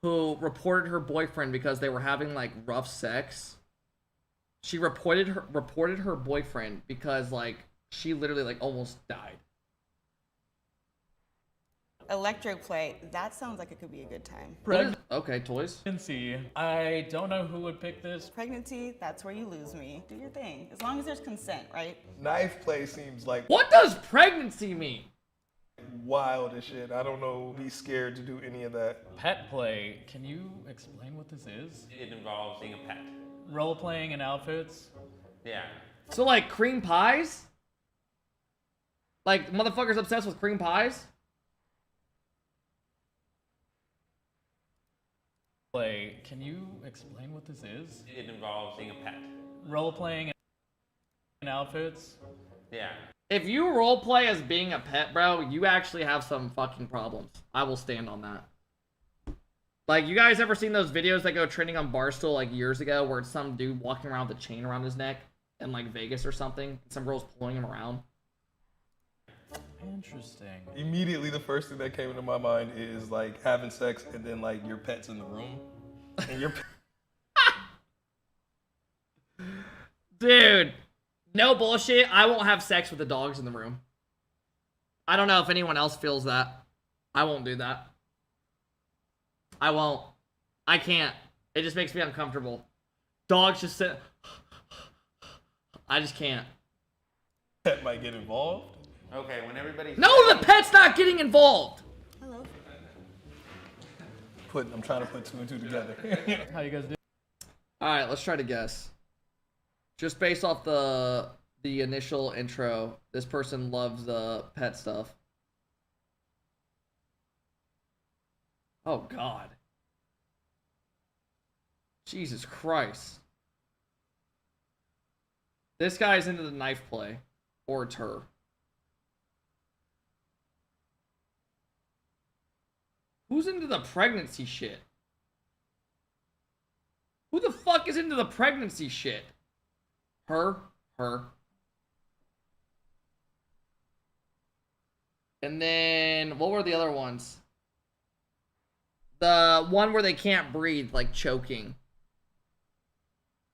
who reported her boyfriend because they were having, like, rough sex. She reported her boyfriend because, like, she literally, like, almost died. Electro play. That sounds like it could be a good time. Okay, toys. Pregnancy. I don't know who would pick this. Pregnancy, that's where you lose me. Do your thing. As long as there's consent, right? Knife play seems like What does pregnancy mean? wild as shit. I don't know. Be scared to do any of that. Pet play. Can you explain what this is? It involves being a pet. Role playing and outfits. Yeah. So like cream pies? Like motherfuckers obsessed with cream pies? Play. Can you explain what this is? It involves being a pet. Role playing and outfits. Yeah. If you roleplay as being a pet, bro, you actually have some fucking problems. I will stand on that. Like, you guys ever seen those videos that go trending on Barstool like years ago where it's some dude walking around with a chain around his neck in like Vegas or something? Some girl's pulling him around. Interesting. Immediately, the first thing that came into my mind is like having sex and then like your pet's in the room. And your Dude, no bullshit. I won't have sex with the dogs in the room. I don't know if anyone else feels that. I won't do that. I won't. I can't. It just makes me uncomfortable. Dogs just sit. I just can't. pet might get involved. Okay, when everybody's... No, the pet's not getting involved! Hello. I'm trying to put two and two together. How you guys do? Alright, let's try to guess. Just based off the initial intro, this person loves the pet stuff. Oh, God. Jesus Christ. This guy's into the knife play. Or it's her. Who's into the pregnancy shit? Who the fuck is into the pregnancy shit? Her. And then, what were the other ones? The one where they can't breathe, like choking.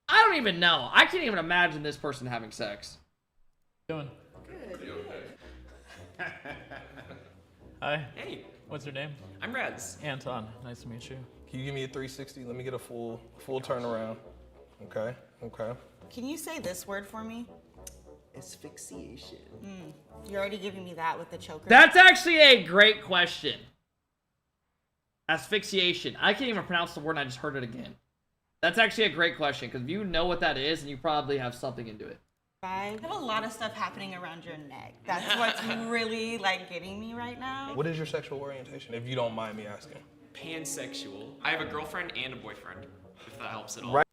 I don't even know. I can't even imagine this person having sex. Doing? Good. Hi. Hey. What's your name? I'm Reds. Anton. Nice to meet you. Can you give me a 360? Let me get a full turnaround. Okay. Can you say this word for me? Asphyxiation. You're already giving me that with the choker. That's actually a great question. Asphyxiation. I can't even pronounce the word and I just heard it again. That's actually a great question because if you know what that is, and you probably have something into it. I have a lot of stuff happening around your neck. That's what's really like getting me right now. What is your sexual orientation, if you don't mind me asking? Pansexual. I have a girlfriend and a boyfriend, if that helps at all. Right.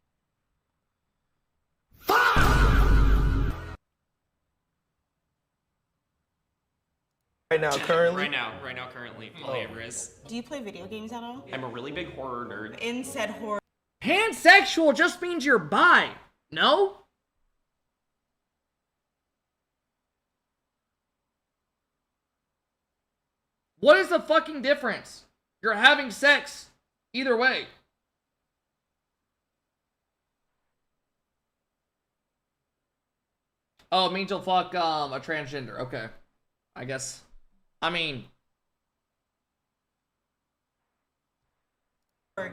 Right now, currently? Right now, currently, polyamorous. Do you play video games at all? I'm a really big horror nerd. In said horror. Pansexual just means you're bi. No? What is the fucking difference? You're having sex. Either way. Oh, it means you'll fuck a transgender. Okay. I guess. I mean.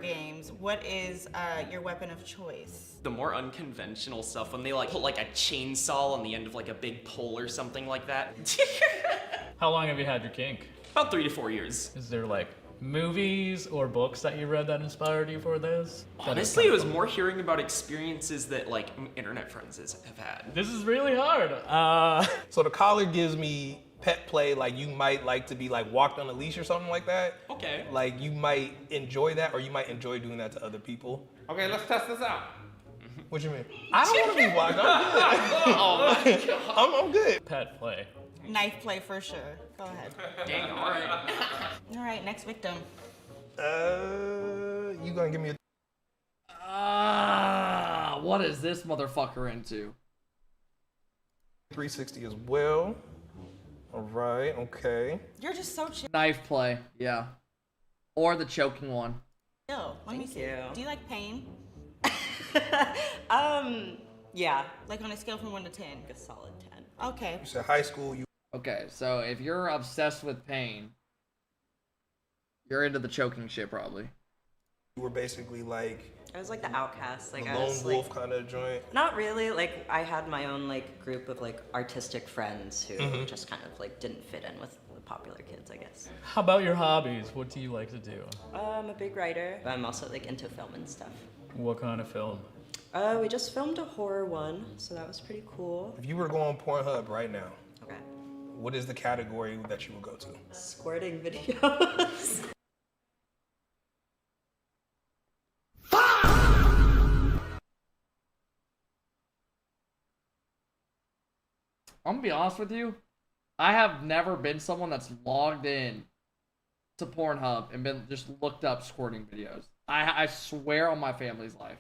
Games. What is your weapon of choice? The more unconventional stuff, when they like put like a chainsaw on the end of like a big pole or something like that. How long have you had your kink? About 3 to 4 years. Is there like movies or books that you read that inspired you for this? Honestly, it was more hearing about experiences that like internet friends have had. This is really hard. So the collar gives me pet play, like you might like to be like walked on a leash or something like that. Okay. Like you might enjoy that, or you might enjoy doing that to other people. Okay, let's test this out. What you mean? I don't want to be walked. I'm good. Oh my God. I'm good. Pet play. Knife play for sure. Go ahead. Dang, all right. All right, next victim. You gonna give me a What is this motherfucker into? 360 as well. All right, okay. You're just so chill. Knife play, yeah. Or the choking one. Let me see. Do you like pain? Yeah. Like on a scale from 1 to 10? A solid 10. Okay. You said high school. Okay, so if you're obsessed with pain, You're into the choking shit, probably. You were basically like I was like the outcast. Like the I lone was wolf like, kind of joint. not really. Like I had my own like group of like artistic friends who just kind of like didn't fit in with the popular kids, I guess. How about your hobbies? What do you like to do? I'm a big writer. I'm also like into film and stuff. What kind of film? We just filmed a horror one, so that was pretty cool. If you were to go on Pornhub right now, Okay. what is the category that you would go to? Squirting videos. I'm gonna be honest with you. I have never been someone that's logged in to Pornhub and been just looked up squirting videos. I swear on my family's life.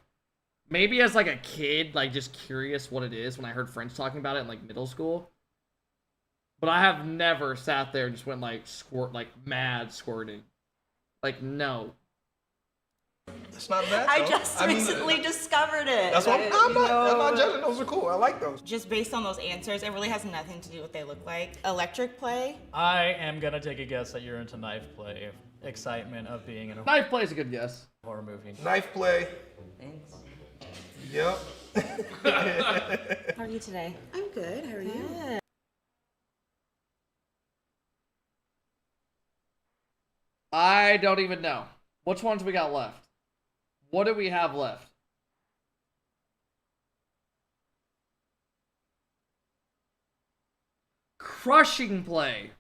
Maybe as like a kid, like just curious what it is when I heard friends talking about it in like middle school. But I have never sat there and just went like mad squirting. Like no. It's not bad. I though. just recently discovered it. That's what I'm not judging. Those are cool. I like those. Just based on those answers, it really has nothing to do with what they look like. Electric play? I am gonna take a guess that you're into knife play. Excitement of being in a Knife play is a good guess. horror movie. Knife play. Thanks. Yep. How are you today? I'm good. How are you? Good. I don't even know. Which ones we got left? What do we have left? Crushing play.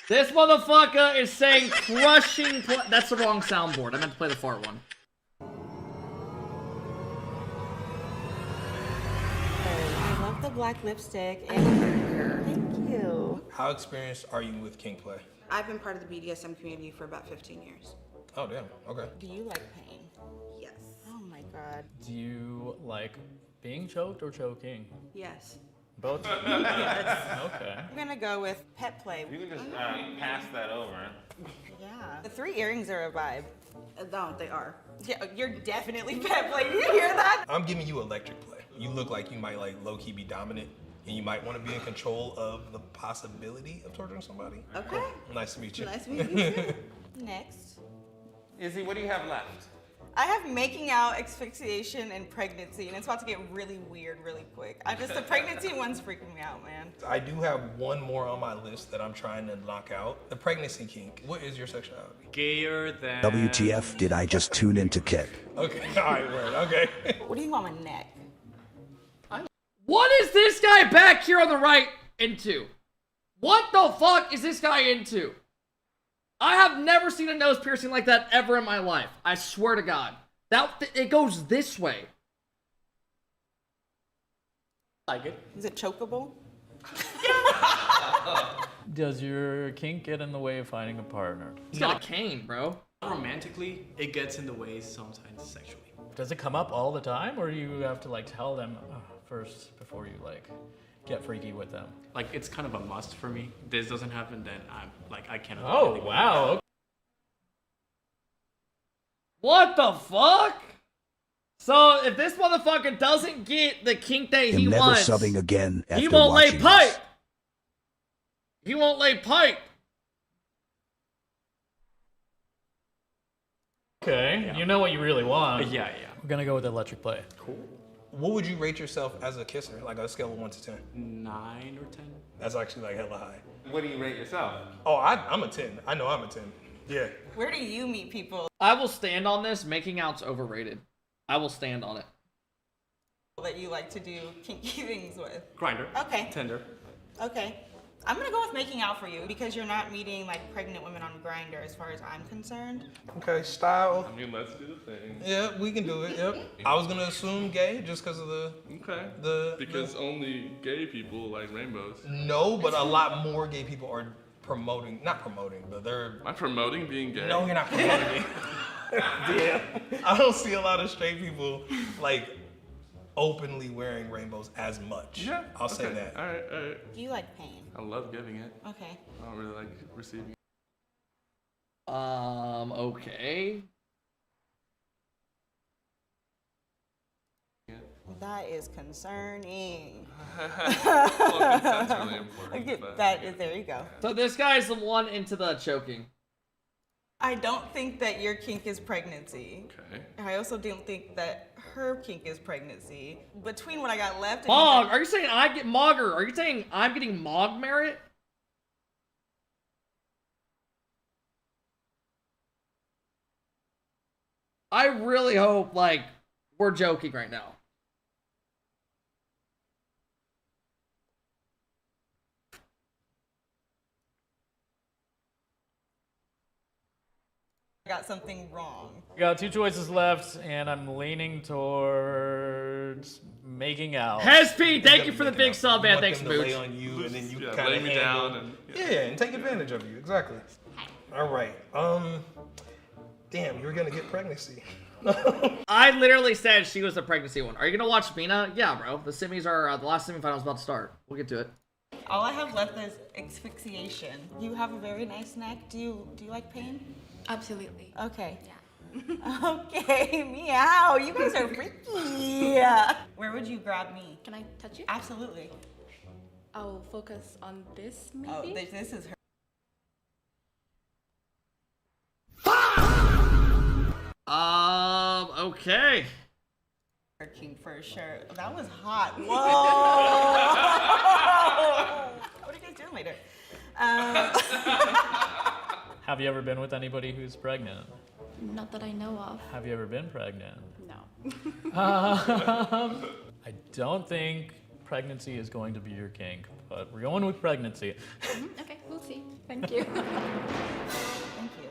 This motherfucker is saying crushing play. That's the wrong soundboard. I meant to play the fart one. I love the black lipstick. And thank you. How experienced are you with kink play? I've been part of the BDSM community for about 15 years. Oh damn. Okay. Do you like pain? Yes. Oh my god. Do you like being choked or choking? Yes. Both? Yes. Okay. I'm gonna go with pet play. You can just pass that over. Yeah. The 3 earrings are a vibe. No, they are. Yeah, you're definitely pet play. You hear that? I'm giving you electric play. You look like you might like low-key be dominant, and you might want to be in control of the possibility of torturing somebody. Okay. Nice to meet you. Nice to meet you too. Next. Izzy, what do you have left? I have making out, asphyxiation, and pregnancy, and it's about to get really weird really quick. The pregnancy one's freaking me out, man. I do have one more on my list that I'm trying to knock out. The pregnancy kink. What is your sexuality? Gayer than... WTF did I just tune into Kit? Okay, alright, word, okay. What do you want my neck? What is this guy back here on the right into? What the fuck is this guy into? I have never seen a nose piercing like that ever in my life. I swear to God. It goes this way. Like it. Is it chokeable? Does your kink get in the way of finding a partner? He's got a cane, bro. Romantically, it gets in the way sometimes sexually. Does it come up all the time, or do you have to like tell them first before you like get freaky with them? Like, it's kind of a must for me. This doesn't happen, then I can't. Oh, wow. What the fuck? So if this motherfucker doesn't get the kink that he I'm never wants, subbing again after he won't lay watching pipe. this. He won't lay pipe. Okay, Yeah. you know what you really want. Yeah. We're gonna go with electric play. Cool. What would you rate yourself as a kisser? Like on a scale of 1 to 10? 9 or 10. That's actually like hella high. What do you rate yourself? Oh, I'm a 10. I know I'm a 10. Yeah. Where do you meet people I will stand on this. Making out's overrated. I will stand on it. that you like to do kinky things with? Grinder. Okay. Tinder. Okay. I'm gonna go with making out for you because you're not meeting like pregnant women on Grindr as far as I'm concerned. Okay, style. I mean, let's do the thing. Yeah, we can do it. Yep. I was gonna assume gay just because of the. Okay. Because only gay people like rainbows. No, but a lot more gay people are not promoting, but they're. Am I promoting being gay? No, you're not promoting it. Yeah. I don't see a lot of straight people like openly wearing rainbows as much. Yeah. I'll say that. All right. Do you like pain? I love giving it. Okay. I don't really like receiving it. Okay. that is concerning. Well, consent's really important. But, there you go. So this guy's the one into the choking. I don't think that your kink is pregnancy. Okay. I also don't think that her kink is pregnancy. Between what I got left and Mog, are you saying I get Mogger? Are you saying I'm getting Mog merit? I really hope, like, we're joking right now. I got something wrong. We got 2 choices left, and I'm leaning towards making out. Hesp, thank you for the big sub, man. Thanks, Lay Mooch. on you, and then you Yeah, kind lay of me down and and take advantage of you. Exactly. All right. Damn, you're gonna get pregnancy. I literally said she was the pregnancy one. Are you gonna watch Mena? Yeah, bro. The semis are the last semifinal is about to start. We'll get to it. All I have left is asphyxiation. You have a very nice neck. Do you like pain? Absolutely. Okay. Yeah. Okay, meow. You guys are freaky. Where would you grab me? Can I touch you? Absolutely. I'll focus on this, maybe? Oh, this is her. Okay. Working for sure. That was hot. Whoa. What are you guys doing later? Have you ever been with anybody who's pregnant? Not that I know of. Have you ever been pregnant? No. I don't think pregnancy is going to be your kink, but we're going with pregnancy. Okay, we'll see. Thank you. Thank you.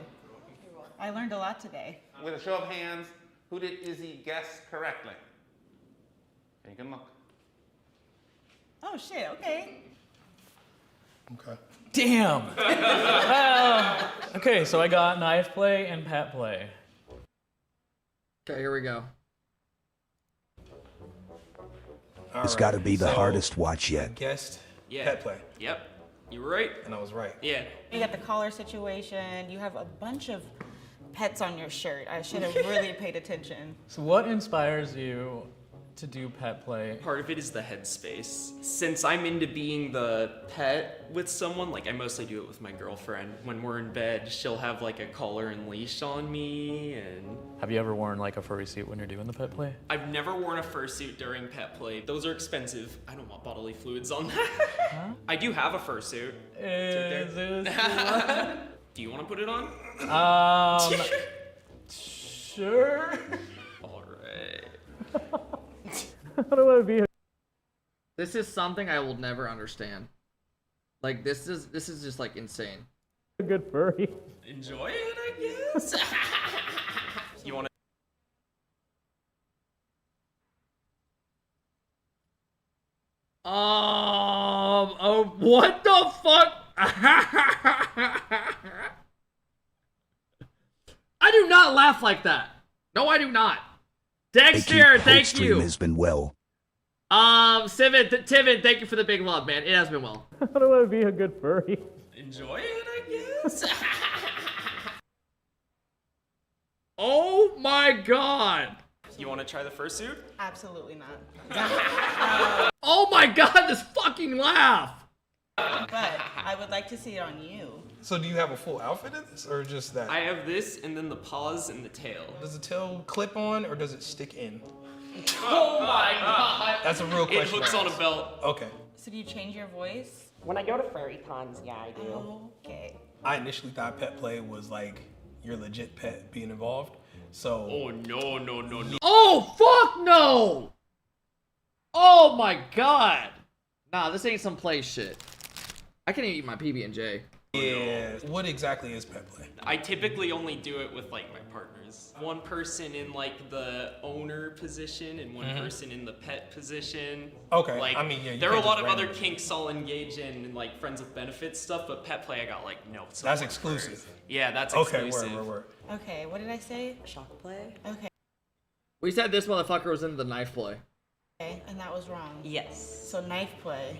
I learned a lot today. with a show of hands, who did Izzy guess correctly? Take a look. Oh shit, okay. Okay. Damn! Okay, so I got knife play and pet play. Okay, here we go. It's got to be the hardest watch yet. Guessed Yeah. pet play. Yep. You were right. And I was right. Yeah. You got the collar situation. You have a bunch of pets on your shirt. I should have really paid attention. So what inspires you to do pet play? Part of it is the headspace. Since I'm into being the pet with someone, like I mostly do it with my girlfriend. When we're in bed, she'll have like a collar and leash on me and... Have you ever worn like a furry suit when you're doing the pet play? I've never worn a fursuit during pet play. Those are expensive. I don't want bodily fluids on that. Huh? I do have a fursuit. Is this Do you want to put it on? Sure. All right. How do I be? This is something I will never understand. Like this is just like insane. A good furry. Enjoy it, I guess. You want to? Oh, what the fuck? I do not laugh like that. No, I do not. Dexter, thank Stream you. has been well. Tivin, thank you for the big love, man. It has been well. How do I be a good furry? Enjoy it, I guess. Oh my god. You want to try the fursuit? Absolutely not. Oh my god, this fucking laugh. But I would like to see it on you. So do you have a full outfit in this, or just that? I have this, and then the paws and the tail. Does the tail clip on, or does it stick in? Oh my god. That's a real question. It hooks on a belt. Okay. So do you change your voice? When I go to furry cons, yeah, I do. Okay. I initially thought pet play was like your legit pet being involved. So. Oh no. Oh fuck no. Oh my god. Nah, this ain't some play shit. I can't even eat my PB&J. Yeah. What exactly is pet play? I typically only do it with like my partners. One person in like the owner position and one person in the pet position. Okay. Like, I mean, yeah. there are a lot of other kinks I'll engage in like friends with benefits stuff, but pet play I got like no. That's exclusive. Yeah, that's Okay. exclusive. Word. Okay, what did I say? Shock play? Okay. We said this motherfucker was into the knife play. Okay, and that was wrong. Yes. So knife play.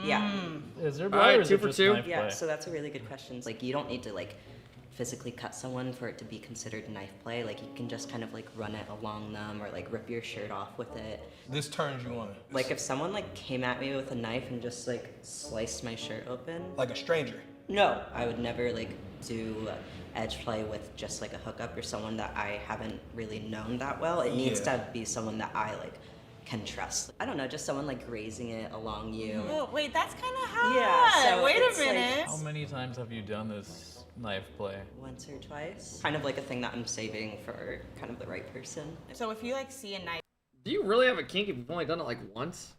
Yeah. Is there All right, or is 2 it for just 2? knife Yeah, play? so that's a really good question. Like, you don't need to, like, physically cut someone for it to be considered knife play. Like you can just kind of like run it along them or like rip your shirt off with it. This turns you on. Like if someone like came at me with a knife and just like sliced my shirt open. Like a stranger? No, I would never like do edge play with just like a hookup or someone that I haven't really known that well. It needs to be someone that I like can trust. I don't know, just someone like grazing it along you. Oh, wait, that's kind of hot. Yeah, so wait it's a minute. How many times have you done this knife play? Once or twice. Kind of like a thing that I'm saving for kind of the right person. So if you like see a knife Do you really have a kink if you've only done it like once?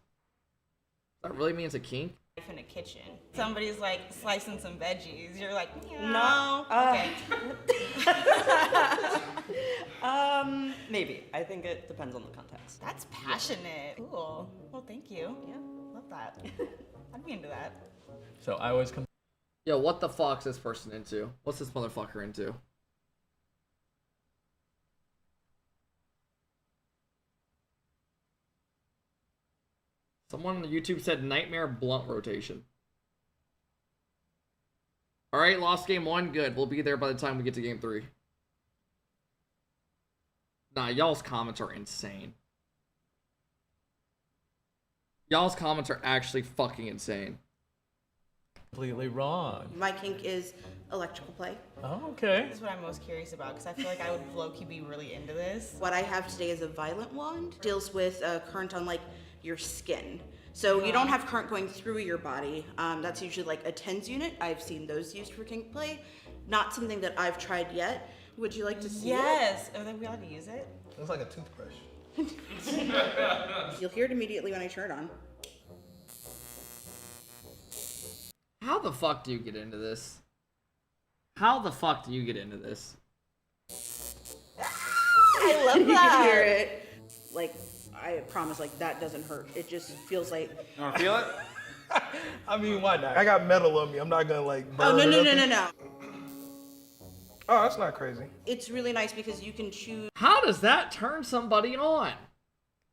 That really means a kink? in the kitchen, somebody's like slicing some veggies, you're like, No. okay. Maybe. I think it depends on the context. That's passionate. Cool. Well, thank you. Yeah, love that. I'd be into that. So I was. Yo, what the fuck's this person into? What's this motherfucker into? Someone on YouTube said nightmare blunt rotation. Alright, lost game 1. Good. We'll be there by the time we get to game 3. Nah, y'all's comments are insane. Y'all's comments are actually fucking insane. Completely wrong. My kink is electrical play. Oh, okay. This is what I'm most curious about because I feel like I would low-key be really into this. What I have today is a violent wand. Deals with current on like your skin. So you don't have current going through your body. That's usually like a TENS unit. I've seen those used for kink play. Not something that I've tried yet. Would you like to see Yes. Are we allowed to use it? Looks like a toothbrush. it? You'll hear it immediately when I turn it on. How the fuck do you get into this? How the fuck do you get into this? I love that. You can hear it. Like, I promise, like, that doesn't hurt. It just feels like... You wanna feel it? I mean, why not? I got metal on me. I'm not gonna like burn Oh, no, it no, up. no, no, no. Oh, that's not crazy. It's really nice because you can choose How does that turn somebody on?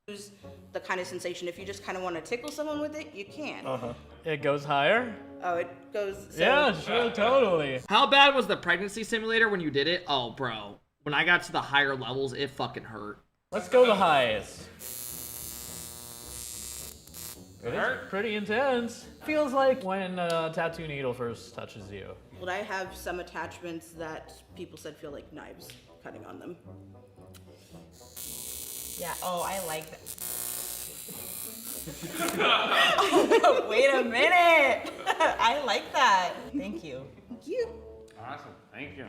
the kind of sensation. If you just kind of want to tickle someone with it, you can. It goes higher? Oh, it goes... So Yeah, sure, totally. How bad was the pregnancy simulator when you did it? Oh, bro. When I got to the higher levels, it fucking hurt. Let's go the highest. It is pretty intense. Feels like when a tattoo needle first touches you. Well, I have some attachments that people said feel like knives cutting on them. Yeah, oh, I like that. Oh, wait a minute. I like that. Thank you. Thank you. Awesome. Thank you.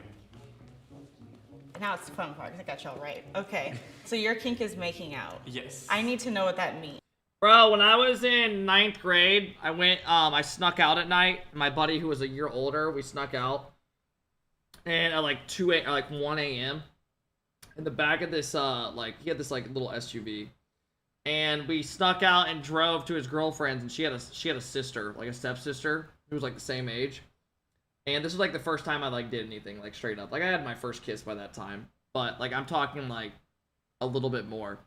Now it's the fun part, because I got y'all right. Okay, so your kink is making out. Yes. I need to know what that means. Bro, when I was in 9th grade, I snuck out at night. My buddy who was a year older, we snuck out. And at like 1 a.m. in the back of this, he had this like little SUV. And we snuck out and drove to his girlfriend's, and she had a sister, like a stepsister, who was like the same age. And this was like the first time I like did anything, like straight up. Like I had my first kiss by that time. But like I'm talking like a little bit more.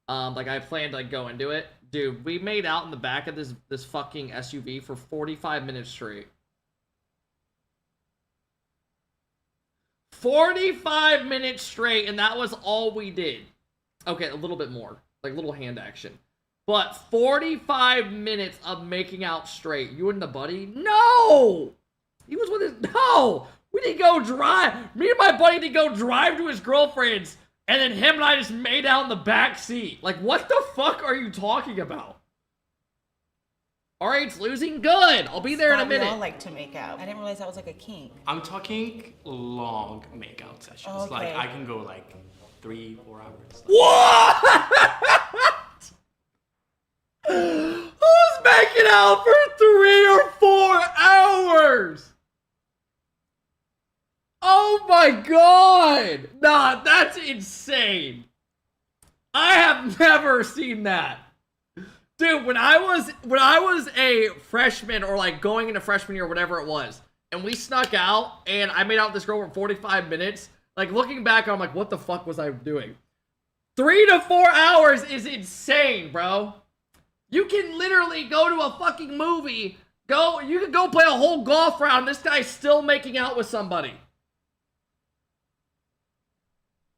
Like I planned to like go into it. Dude, we made out in the back of this fucking SUV for 45 minutes straight. 45 minutes straight, and that was all we did. Okay, a little bit more. Like little hand action. But 45 minutes of making out straight. You and the buddy? No! He was with his... No! We didn't go drive. Me and my buddy did go drive to his girlfriend's, and then him and I just made out in the back seat. Like, what the fuck are you talking about? Alright, it's losing. Good. I'll be there in a minute. We all like to make out. I didn't realize that was like a kink. I'm talking long makeout sessions. Okay. Like, I can go like 3-4 hours. What? Who's making out for 3 or 4 hours? Oh my god! Nah, that's insane. I have never seen that. Dude, when I was a freshman or like going into freshman year or whatever it was, and we snuck out and I made out with this girl for 45 minutes, like looking back, I'm like, what the fuck was I doing? 3 to 4 hours is insane, bro. You can literally go to a fucking movie, you can go play a whole golf round, this guy's still making out with somebody.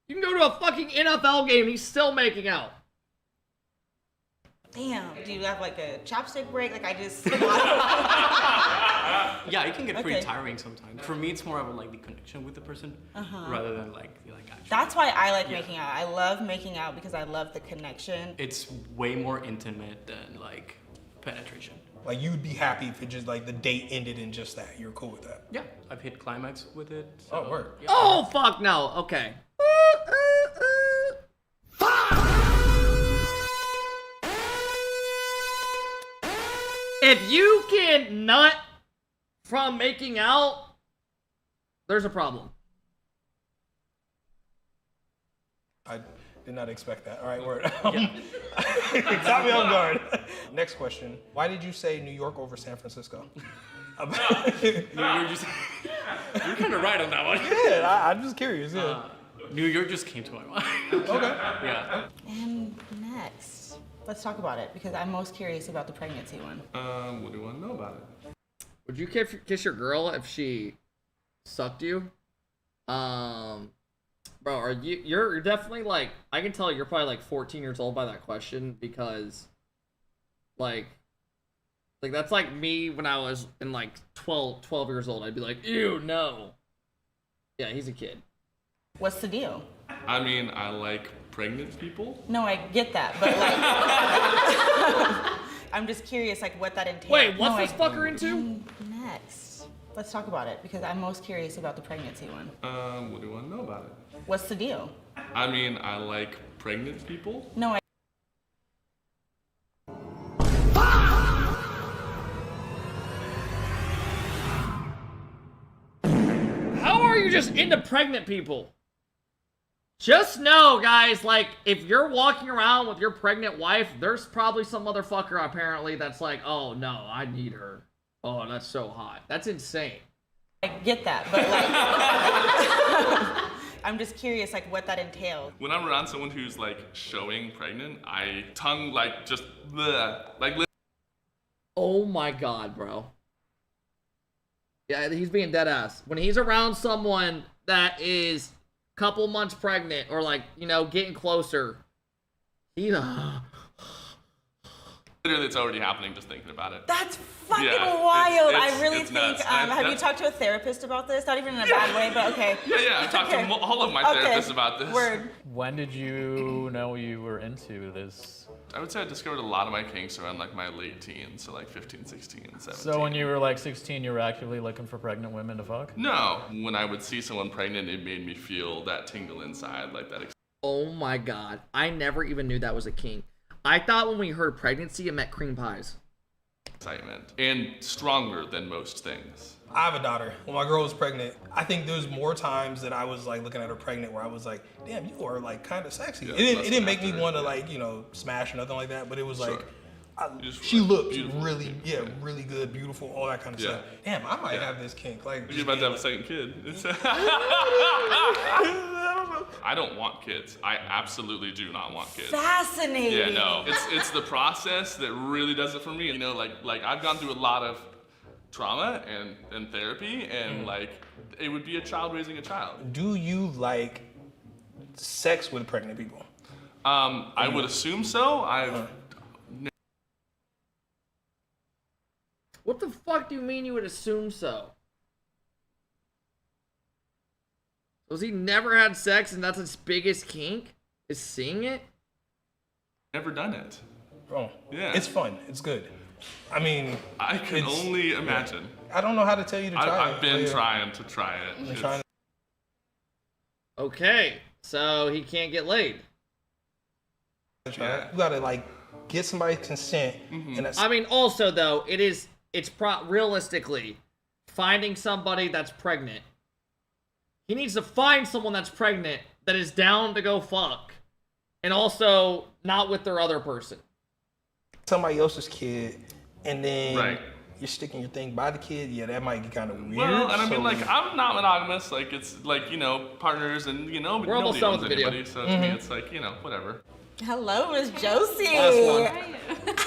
You can go to a fucking NFL game and he's still making out. Damn. Do you have like a chopstick break? Like I just. Yeah, it can get pretty Okay. tiring sometimes. For me, it's more of like the connection with the person rather than like actually. That's why I like making out. I love making out because I love the connection. It's way more intimate than like penetration. Like you'd be happy if it just like the date ended in just that. You're cool with that. Yeah, I've hit climax with it. Oh, word. Yeah. Oh, fuck no. Okay. If you can nut from making out, there's a problem. I did not expect that. All right, word. Caught me off guard. Next question. Why did you say New York over San Francisco? You're kind of right on that one. Yeah, I'm just curious. Yeah. New York just came to my mind. Okay. Yeah. And next, let's talk about it because I'm most curious about the pregnancy one. What do you want to know about it? Would you kiss your girl if she sucked you? Bro, are you're definitely like, I can tell you're probably like 14 years old by that question because like that's like me when I was in like 12 years old. I'd be like, ew, no. Yeah, he's a kid. What's the deal? I mean, I like pregnant people. No, I get that, but like, I'm just curious, like, what that entails. Wait, what's this fucker into? Next, let's talk about it because I'm most curious about the pregnancy one. What do you want to know about it? What's the deal? I mean, I like pregnant people. No, I. How are you just into pregnant people? Just know, guys, like, if you're walking around with your pregnant wife, there's probably some motherfucker apparently that's like, oh no, I need her. Oh, that's so hot. That's insane. I get that, but like, I'm just curious, like, what that entails. When I'm around someone who's like showing pregnant, I tongue like just bleh, like. Oh my god, bro. Yeah, he's being dead ass. When he's around someone that is couple months pregnant or like, you know, getting closer, he Literally, it's already happening just thinking about it. That's fucking Yeah, wild. it's- I really it's think. nuts. Have you talked to a therapist about this? Not even in a bad way, but okay. Yeah, I talked to all of my therapists about this. Word. When did you know you were into this? I would say I discovered a lot of my kinks around like my late teens, so like 15, 16, 17. So when you were like 16, you were actively looking for pregnant women to fuck? No, when I would see someone pregnant, it made me feel that tingle inside, like that. Oh my god. I never even knew that was a kink. I thought when we heard pregnancy, it meant cream pies. Excitement. And stronger than most things. I have a daughter. When my girl was pregnant, I think there was more times that I was like looking at her pregnant where I was like, damn, you are like kind of sexy. Yeah, It didn't make me want to like, you know, smash or nothing like that, but it was like, Just she looked beautiful. really, really good, beautiful, all that kind of stuff. Damn, I might have this kink. Like, You're about to have a second kid. I don't want kids. I absolutely do not want kids. Fascinating. Yeah, no. It's the process that really does it for me. You know, like I've gone through a lot of trauma and therapy, and like it would be a child raising a child. Do you like sex with pregnant people? I would assume so. What the fuck do you mean you would assume so? Was he never had sex and that's his biggest kink? Is seeing it? Never done it. Oh, Yeah. it's fun. It's good. I mean, I can only imagine. I don't know how to tell you to try it. I've been Yeah. trying to try it. Been It's- trying Okay, so he can't get laid. to try it. You gotta like get somebody's consent, and that's I mean, also though, it's realistically finding somebody that's pregnant. He needs to find someone that's pregnant that is down to go fuck, and also not with their other person. somebody else's kid, and then Right. you're sticking your thing by the kid. Yeah, that might get kind of weird. Well, and I mean, so- like, I'm not monogamous. Like, it's like, you know, partners and, you know, but We're almost nobody done owns with the video. anybody. So to me, it's like, you know, whatever. Hello, Miss Josie. Last one.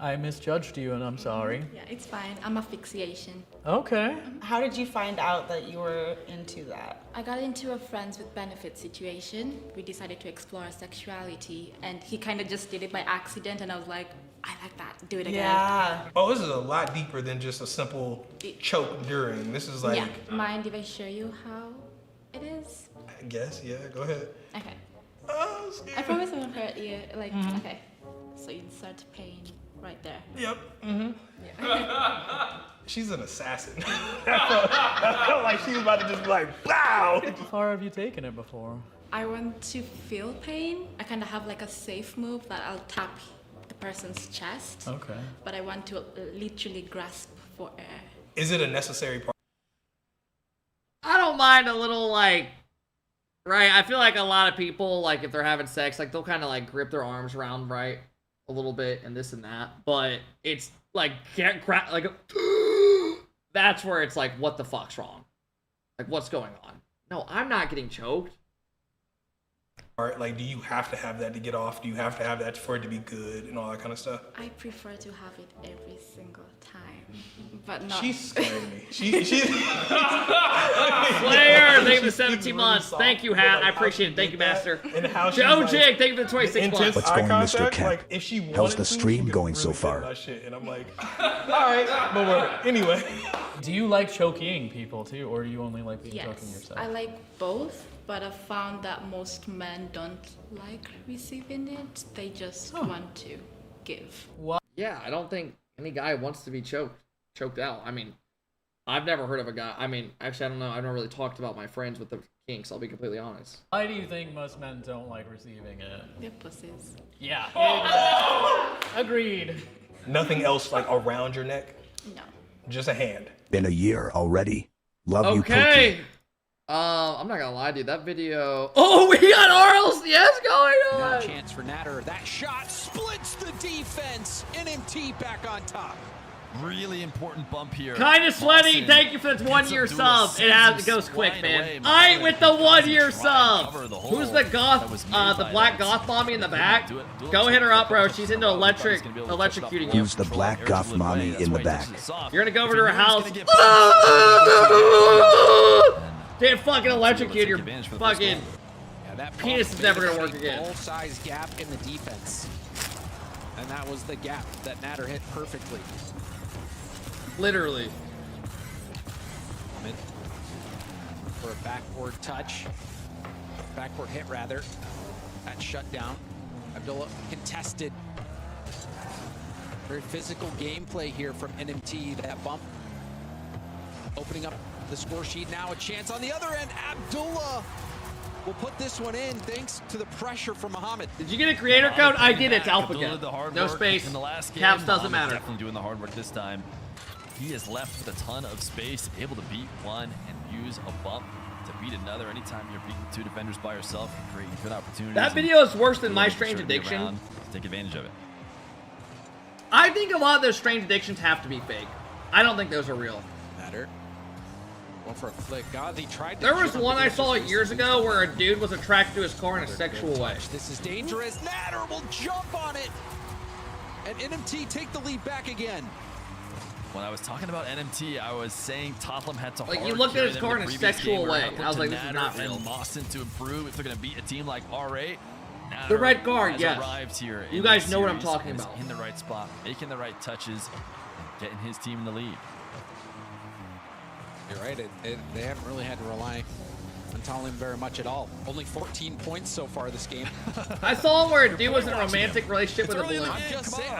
I misjudged you and I'm sorry. Yeah, it's fine. I'm asphyxiation. Okay. How did you find out that you were into that? I got into a friends with benefits situation. We decided to explore our sexuality, and he kind of just did it by accident, and I was like, I like that. Do it again. Yeah. Oh, this is a lot deeper than just a simple choke during. This is like. Yeah. Mind if I show you how it is? I guess. Yeah. Go ahead. Okay. Oh, I promise I won't hurt you. Like, okay. So you start pain right there. Yep. Yeah. She's an assassin. I felt like she was about to just be like, wow. How far have you taken it before? I want to feel pain. I kind of have like a safe move that I'll tap the person's chest. Okay. But I want to literally grasp for air. Is it a necessary part? I don't mind a little, like, right? I feel like a lot of people, like, if they're having sex, like, they'll kind of, like, grip their arms around, right? A little bit and this and that. But it's, like, like, that's where it's like, what the fuck's wrong? Like, what's going on? No, I'm not getting choked. Like, do you have to have that to get off? Do you have to have that for it to be good and all that kind of stuff? I prefer to have it every single time, but not. She's scaring me. Slayer, thank you for the 17 months. Thank you, Hat. I appreciate it. Thank you, Master. Joe Jig, thank you for the 26 months. What's going, Mr. Kemp? Like, if she How's the stream going so far? And I'm like, all right, but anyway. Do you like choking people too, or do you only like being choking Yes, yourself? I like both, but I found that most men don't like receiving it. They just want to give. What? Yeah, I don't think any guy wants to be choked out. I mean, I've never heard of a guy. I mean, actually, I don't know. I've never really talked about my friends with the kinks. I'll be completely honest. Why do you think most men don't like receiving it? They're pussies. Yeah. Agreed. Nothing else like around your neck? No. Just a hand. Been a year already. Love you, Okay. Cookie. I'm not gonna lie, dude. That video. Oh, we got RLCS going on. Now a chance for Natter. That shot splits the defense. NMT back on top. Really important bump here. Kind of sweaty. Boston Thank you for the 1 year gets Abdullah, sub. It goes quick, man. away. I ain't with the 1 year sub. cover the Who's hole the that goth? was made The by black that. goth mommy in the back. Do it. Go hit her up, bro. She's into electrocuting you. Who's the black goth mommy in the back? You're gonna go over to her house. Damn, fucking electrocute your fucking penis is never gonna work again. Full-size gap in the defense. And that was the gap that Natter hit perfectly. Literally. For a backboard touch. Backboard hit, rather. That shut down. Abdullah contested. Very physical gameplay here from NMT. That bump. Opening up the score sheet. Now a chance on the other end. Abdullah will put this one in thanks to the pressure from Muhammad. Did you get a creator code? I did. It's Abdullah Alphakep. did the hard No work space. in the last game. Caps doesn't Muhammad's matter. Definitely doing the hard work this time. He is left with a ton of space, able to beat one and use a bump to beat another. Anytime you're beating two defenders by yourself, you're creating good opportunities. That video is worse than My Strange Addiction. Take advantage of it. I think a lot of those strange addictions have to be fake. I don't think those are real. Natter. One for a flick. Gazi tried to There was jump one I against saw this years ago where a dude was attracted to his car in a sexual way. This is dangerous. Natter will jump on it. And NMT take the lead back again. When I was talking about NMT, I was saying Totlum had to Like, hard you looked at carry his them car the in a previous sexual game. We're way, gonna and look I was to like, this is Natter not real. and Boston to improve if they're going to beat a team like R8. Natter The red guard, has yes. arrived here You in guys this know what I'm series talking and is about. in the right spot, making the right touches, and getting his team in the lead. You're right. They haven't really had to rely on Totlum very much at all. Only 14 points so far this game. I saw one where a dude was in a romantic relationship with a balloon.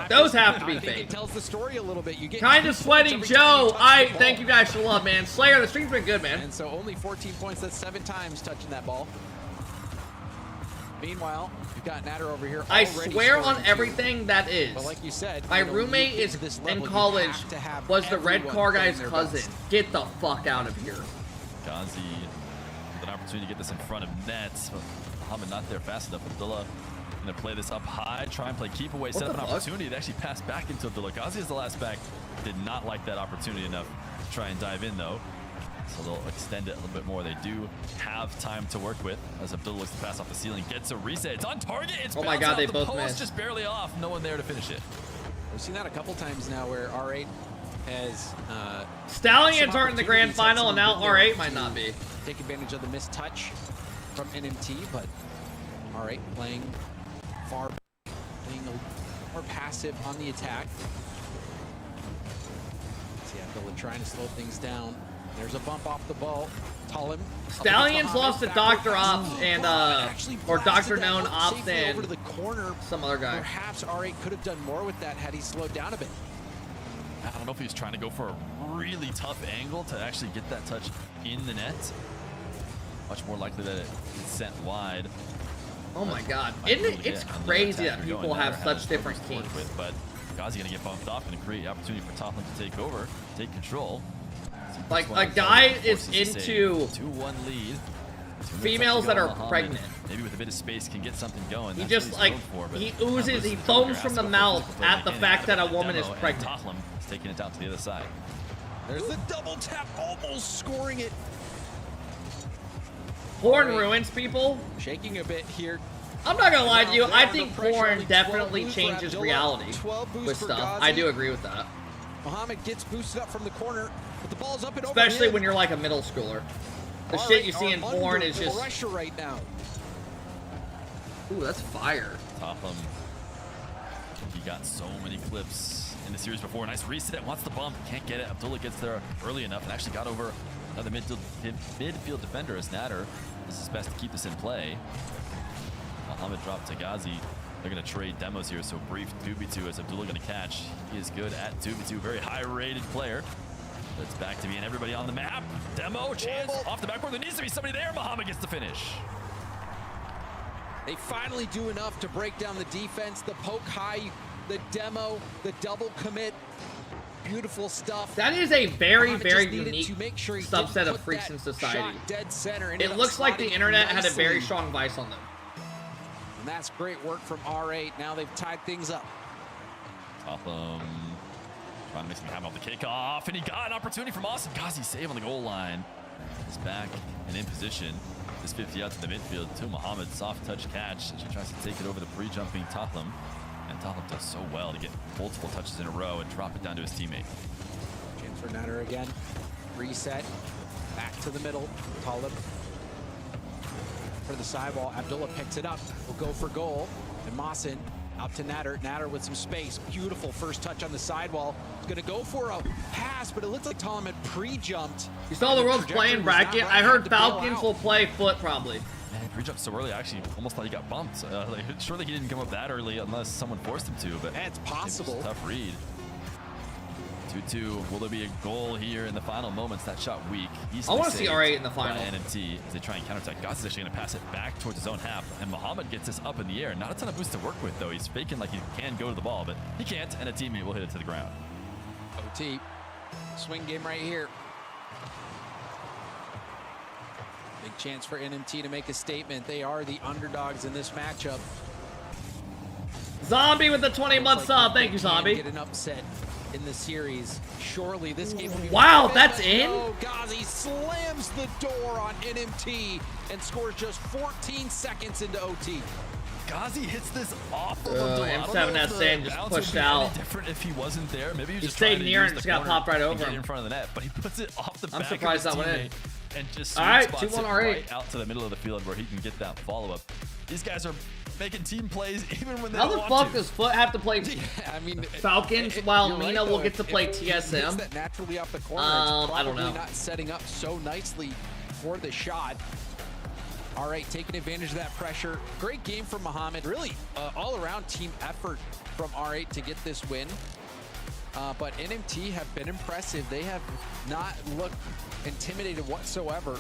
Those have to be I think fake. it tells the story a little bit. You get Kind of sweaty, Joe. Thank you guys for the love, man. Slayer, the stream's been good, man. And so only 14 points. That's 7 times touching that ball. Meanwhile, you've got Natter over here. I already swear on scoring two. everything that is. But like you said, My you know, roommate when you get is to this in level, you college, have to have was the red everyone car playing guy's their cousin. best. Get the fuck out of here. Gazi with an opportunity to get this in front of nets, but Muhammad not there fast enough. Abdullah going to play this up high, try and play keep away, set up an opportunity to actually pass back into Abdullah. Gazi is the last back. Did not like that opportunity enough to try and dive in though. So they'll extend it a little bit more. They do have time to work with as Abdullah looks to pass off the ceiling, gets a reset. It's on target. It's Oh my bounced God, off they the both post, missed. just barely off. No one there to finish it. We've seen that a couple times now where R8 has Stallions aren't in the grand final, and now R8 might not be. Take advantage of the missed touch from NMT, but R8 playing far, playing more passive on the attack. See Abdullah trying to slow things down. There's a bump off the ball. Talem. Stallions lost to Dr. Ops and or Dr. Known Ops and over to the corner. Some other guy. Perhaps R8 could have done more with that had he slowed down a bit. I don't know if he was trying to go for a really tough angle to actually get that touch in the net. Much more likely that it sent wide. Oh my god. It's crazy that people have such different kinks. But Ghazi gonna get bumped off and create opportunity for Tottenham to take over, take control. Like a guy is into 2-1 lead. Females that are pregnant. Maybe with a bit of space can get something going. He just like he oozes, he foams from the mouth at the fact that a woman is pregnant. Tottenham is taking it down to the other side. There's the double tap, almost scoring it. Porn ruins people. Shaking a bit here. I'm not gonna lie to you. I think porn definitely changes reality with stuff. I do agree with that. Muhammad gets boosted up from the corner, but the ball's up and over. Especially when you're like a middle schooler. The shit you see in porn is just pressure right now. Ooh, that's fire. Topham. He got so many clips in the series before. Nice reset. Wants the bump. Can't get it. Abdullah gets there early enough and actually got over another midfield defender as Nader. This is best to keep this in play. Muhammad dropped to Ghazi. They're going to trade demos here, so brief 2v2 as Abdullah going to catch. He is good at 2v2. Very high-rated player. It's back to being everybody on the map. Demo, chance, off the backboard. There needs to be somebody there. Muhammad gets the finish. They finally do enough to break down the defense. The poke high, the demo, the double commit. Beautiful stuff. That is a very, very unique subset of freaks in society. Dead center, it looks like the internet had a very strong vice on them. And that's great work from R8. Now they've tied things up. Topham trying to make something happen off the kickoff, and he got an opportunity from Austin. Ghazi save on the goal line. He's back and in position. This 50 out to the midfield to Muhammad. Soft touch catch as he tries to take it over the pre-jumping Topham. And Topham does so well to get multiple touches in a row and drop it down to his teammate. Chance for Nader again. Reset. Back to the middle. Topham for the sidewall. Abdullah picks it up. Will go for goal. And Mawson out to Nader. Nader with some space. Beautiful first touch on the sidewall. He's going to go for a pass, but it looks like Topham had pre-jumped. You saw the world's playing bracket. I heard Falcons will play foot probably. Man, pre-jumped so early, I actually almost thought he got bumped. Surely he didn't come up that early unless someone forced him to, but it's possible. Tough read. 2-2. Will there be a goal here in the final moments? That shot weak. I want to see R8 in the final. NMT as they try and counterattack. Goss is actually going to pass it back towards his own half, and Muhammad gets this up in the air. Not a ton of boost to work with, though. He's faking like he can go to the ball, but he can't, and a teammate will hit it to the ground. OT. Swing game right here. Big chance for NMT to make a statement. They are the underdogs in this matchup. Zombie with the 20-month sub. Thank you, Zombie. Get an upset in the series. Surely this game will be. Wow, that's in? Ghazi slams the door on NMT and scores just 14 seconds into OT. Ghazi hits this off of M7S in just pushed out. Different if he wasn't there. Maybe he was just stayed near and just got popped right over him in front of the net, but he puts it off the back I'm surprised that went in. And just all right, spots 2-1 it R8 right out to the middle of the field where he can get that follow-up. These guys are making team plays even when they How don't the want fuck does Foot have to play Falcons while Mena will get to play TSM? That naturally off the corner. I don't know. Not setting up so nicely for the shot. R8 taking advantage of that pressure. Great game from Muhammad. Really all-around team effort from R8 to get this win. But NMT have been impressive. They have not looked intimidated whatsoever.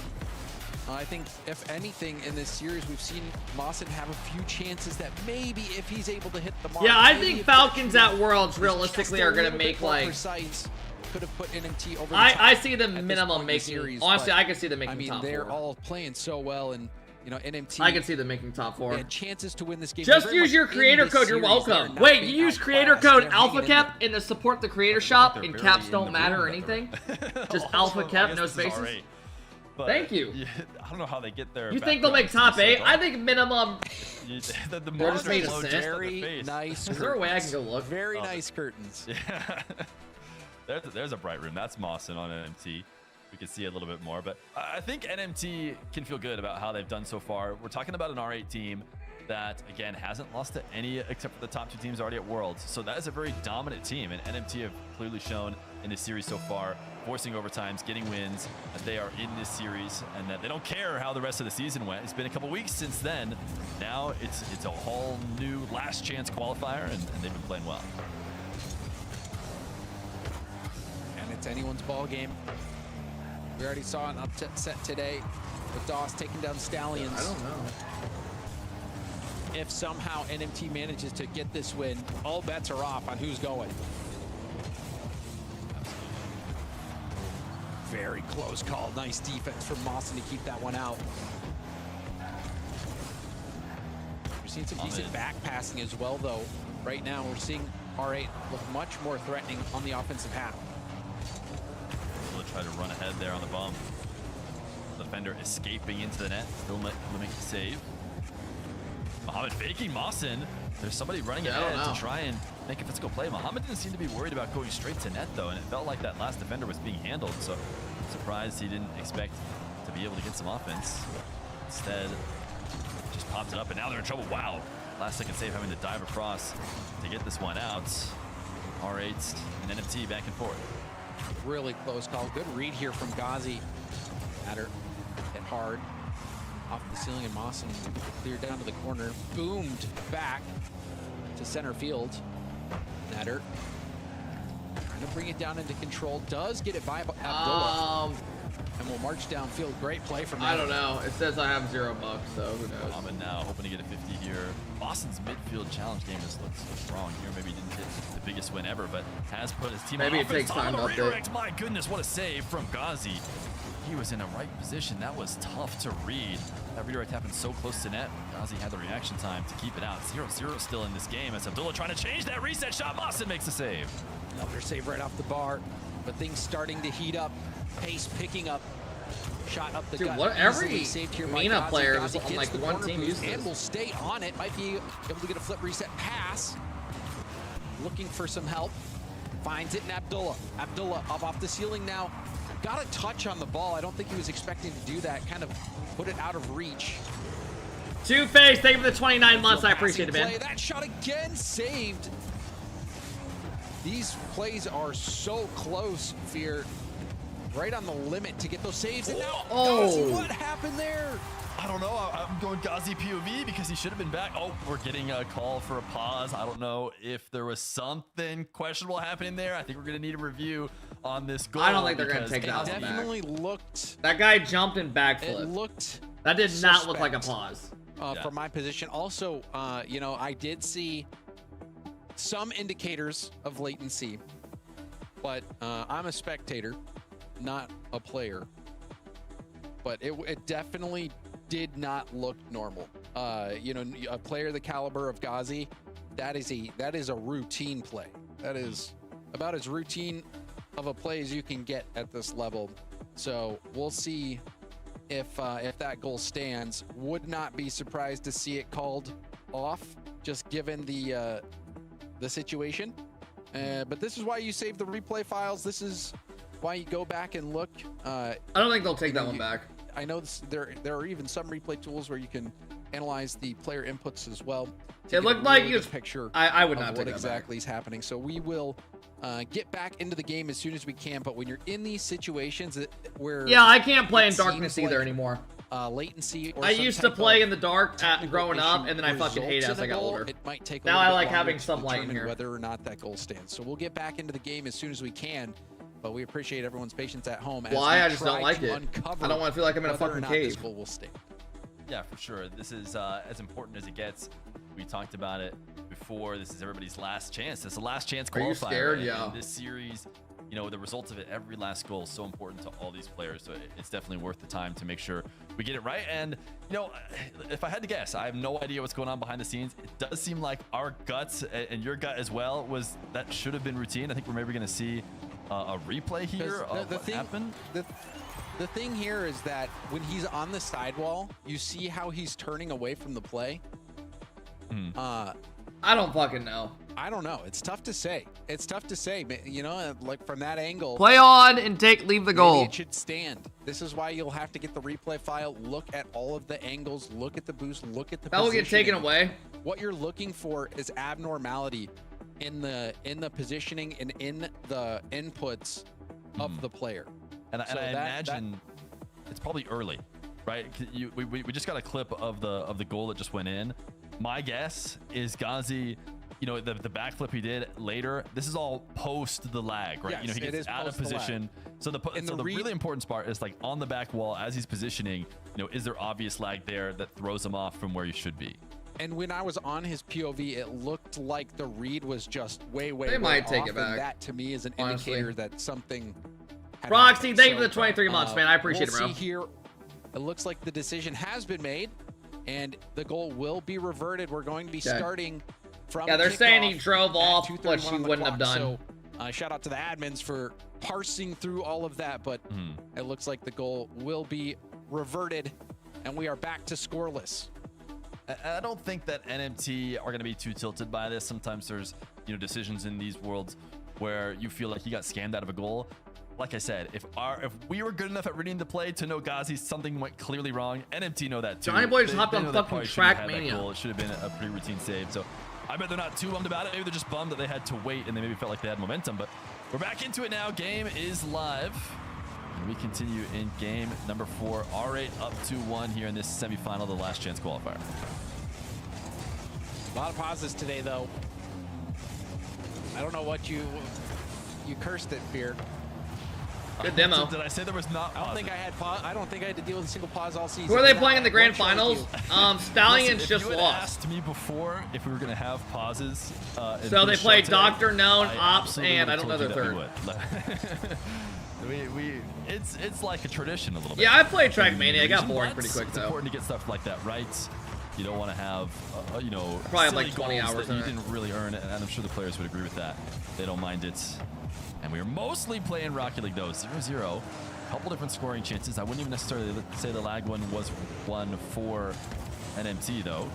I think, if anything, in this series, we've seen Mawson have a few chances that maybe if he's able to hit the mark. Yeah, I think Falcons at Worlds realistically are going to make like. Could have put NMT over the I see the minimum making. Series, honestly, I can see them making top 4. They're all playing so well, and you know NMT. I can see them making top 4. Chances to win this game. Just use your creator code. You're welcome. Wait, you use creator code Alphakep in the support the creator shop, and caps don't matter or anything. Just Alphakep, no spaces. But Thank you. I don't know how they get there. You think they'll make top 8? I think minimum. The They're just made monster assist. Very nice. Is there a way I can go look? Very nice curtains. Yeah. there's a bright room. That's Mawson on NMT. We can see a little bit more, but I think NMT can feel good about how they've done so far. We're talking about an R8 team that, again, hasn't lost to any except for the top 2 teams already at Worlds. So that is a very dominant team, and NMT have clearly shown in this series so far, forcing overtimes, getting wins, that they are in this series, and that they don't care how the rest of the season went. It's been a couple weeks since then. Now it's a whole new last chance qualifier, and they've been playing well. And it's anyone's ball game. We already saw an upset today with DOS taking down Stallions. I don't know. If somehow NMT manages to get this win, all bets are off on who's going. Very close call. Nice defense from Mawson to keep that one out. We're seeing some decent back passing as well, though. Right now, we're seeing R8 look much more threatening on the offensive half. We'll try to run ahead there on the bump. Defender escaping into the net. Still make the save. Mohamed faking Mawson. There's somebody running ahead to try and make a physical play. Mohamed didn't seem to be worried about going straight to net, though, and it felt like that last defender was being handled. So I'm surprised he didn't expect to be able to get some offense. Instead, just popped it up, and now they're in trouble. Wow. Last second save, having to dive across to get this one out. R8 and NMT back and forth. Really close call. Good read here from Ghazi. Matter hit hard off the ceiling, and Mawson cleared down to the corner. Boomed back to center field. Natter trying to bring it down into control. Does get it by Abdullah. And will march downfield. Great play from I don't know. It says I have $0, so who knows? Mohamed now hoping to get a 50 here. Boston's midfield challenge game just looks strong here. Maybe he didn't hit the biggest win ever, but has put his team Maybe on it takes time to update. My goodness, what a save from Ghazi. He was in a right position. That was tough to read. That redirect happened so close to net. Ghazi had the reaction time to keep it out. 0-0 still in this game as Abdullah trying to change that reset shot. Mawson makes the save. Another save right off the bar, but things starting to heat up. Pace picking up. Shot up the gut. What every Mena player is on like one team uses and will stay on it. Might be able to get a flip reset pass. Looking for some help. Finds it in Abdullah. Abdullah up off the ceiling now. Got a touch on the ball. I don't think he was expecting to do that. Kind of put it out of reach. Two-Face, thank you for the 29 months. I appreciate it, man. That shot again saved. These plays are so close, Fear. Right on the limit to get those saves. And now, Ghazi, what happened there? I don't know. I'm going Ghazi POV because he should have been back. Oh, we're getting a call for a pause. I don't know if there was something questionable happening there. I think we're going to need a review on this goal. I don't think they're going to take that one back. It definitely looked... That guy jumped and backflipped. It looked... That did not look like a pause. From my position. Also, you know, I did see some indicators of latency, but I'm a spectator, not a player. But it definitely did not look normal. You know, a player the caliber of Ghazi, that is a routine play. That is about as routine of a play as you can get at this level. So we'll see if that goal stands. Would not be surprised to see it called off, just given the situation. But this is why you save the replay files. This is why you go back and look. I don't think they'll take that one back. I know there are even some replay tools where you can analyze the player inputs as well. It looked like you picture. I would not of take what exactly is happening. So we will get back into the game as soon as we can. But when you're in these situations where I can't play in darkness either anymore. Latency. Or I used to play in the dark growing up, and then I fucking hate it as I got older. It might take now I like having some light in here. Whether or not that goal stands. So we'll get back into the game as soon as we can. But we appreciate everyone's patience at home. Why? I just don't like it. I don't want to feel like I'm in a fucking cave. This goal will stand. Yeah, for sure. This is as important as it gets. We talked about it before. This is everybody's last chance. It's the last chance qualifier. Are you scared? Yeah. In this series, you know, the results of it, every last goal is so important to all these players. So it's definitely worth the time to make sure we get it right. And, you know, if I had to guess, I have no idea what's going on behind the scenes. It does seem like our guts and your gut as well was that should have been routine. I think we're maybe going to see a replay here of what happened? The thing here is that when he's on the sidewall, you see how he's turning away from the play. I don't fucking know. I don't know. It's tough to say. It's tough to say. You know, like from that angle. Play on and leave the goal. Maybe it should stand. This is why you'll have to get the replay file. Look at all of the angles. Look at the boost. Look at the. That will get taken away. What you're looking for is abnormality in the positioning and in the inputs of the player. And I imagine it's probably early, right? We just got a clip of the goal that just went in. My guess is Ghazi, you know, the backflip he did later. This is all post the lag, right? Yes, you know, he gets out of position. So the really important part is like on the back wall as he's positioning. You know, is there obvious lag there that throws him off from where he should be? And when I was on his POV, it looked like the read was just way They might take off, it back. And that to me is an indicator that something. Roxy, thank you for the 23 months, man. I appreciate we'll it, bro. See here, it looks like the decision has been made, and the goal will be reverted. We're going to be starting from. Yeah, they're saying he kickoff drove off, at which he 2:31 on the wouldn't have clock. done. So, shout out to the admins for parsing through all of that, but it looks like the goal will be reverted, and we are back to scoreless. I don't think that NMT are going to be too tilted by this. Sometimes there's, you know, decisions in these worlds where you feel like he got scammed out of a goal. Like I said, if we were good enough at reading the play to know Ghazi something went clearly wrong, NMT know that too. Johnny Boy just hopped They on know they fucking probably shouldn't have Track had that Mania. goal. It should have been a pretty routine save. So I bet they're not too bummed about it. Maybe they're just bummed that they had to wait and they maybe felt like they had momentum. But we're back into it now. Game is live. And we continue in game number 4. R8 up 2-1 here in this semifinal, the last chance qualifier. A lot of pauses today, though. I don't know what you cursed it, Fear. Good demo. Did I say there was not? I don't think I had pause. I don't think I had to deal with a single pause all season. Who are they playing in the grand finals? Stallions Listen, just if you had lost. asked me before if we were going to have pauses. So they played Dr. Known, I Ops, absolutely and I would've don't know told their you third. that we would. It's like a tradition a little bit. Yeah, I played Trackmania. It got boring pretty quick it's though. important to get stuff like that right. You don't want to have, you know, Probably have silly like 20 goals hours that in you it. didn't really earn, and I'm sure the players would agree with that. They don't mind it. And we are mostly playing Rocket League though, 0-0. Couple different scoring chances. I wouldn't even necessarily say the lag one was one for NMT though.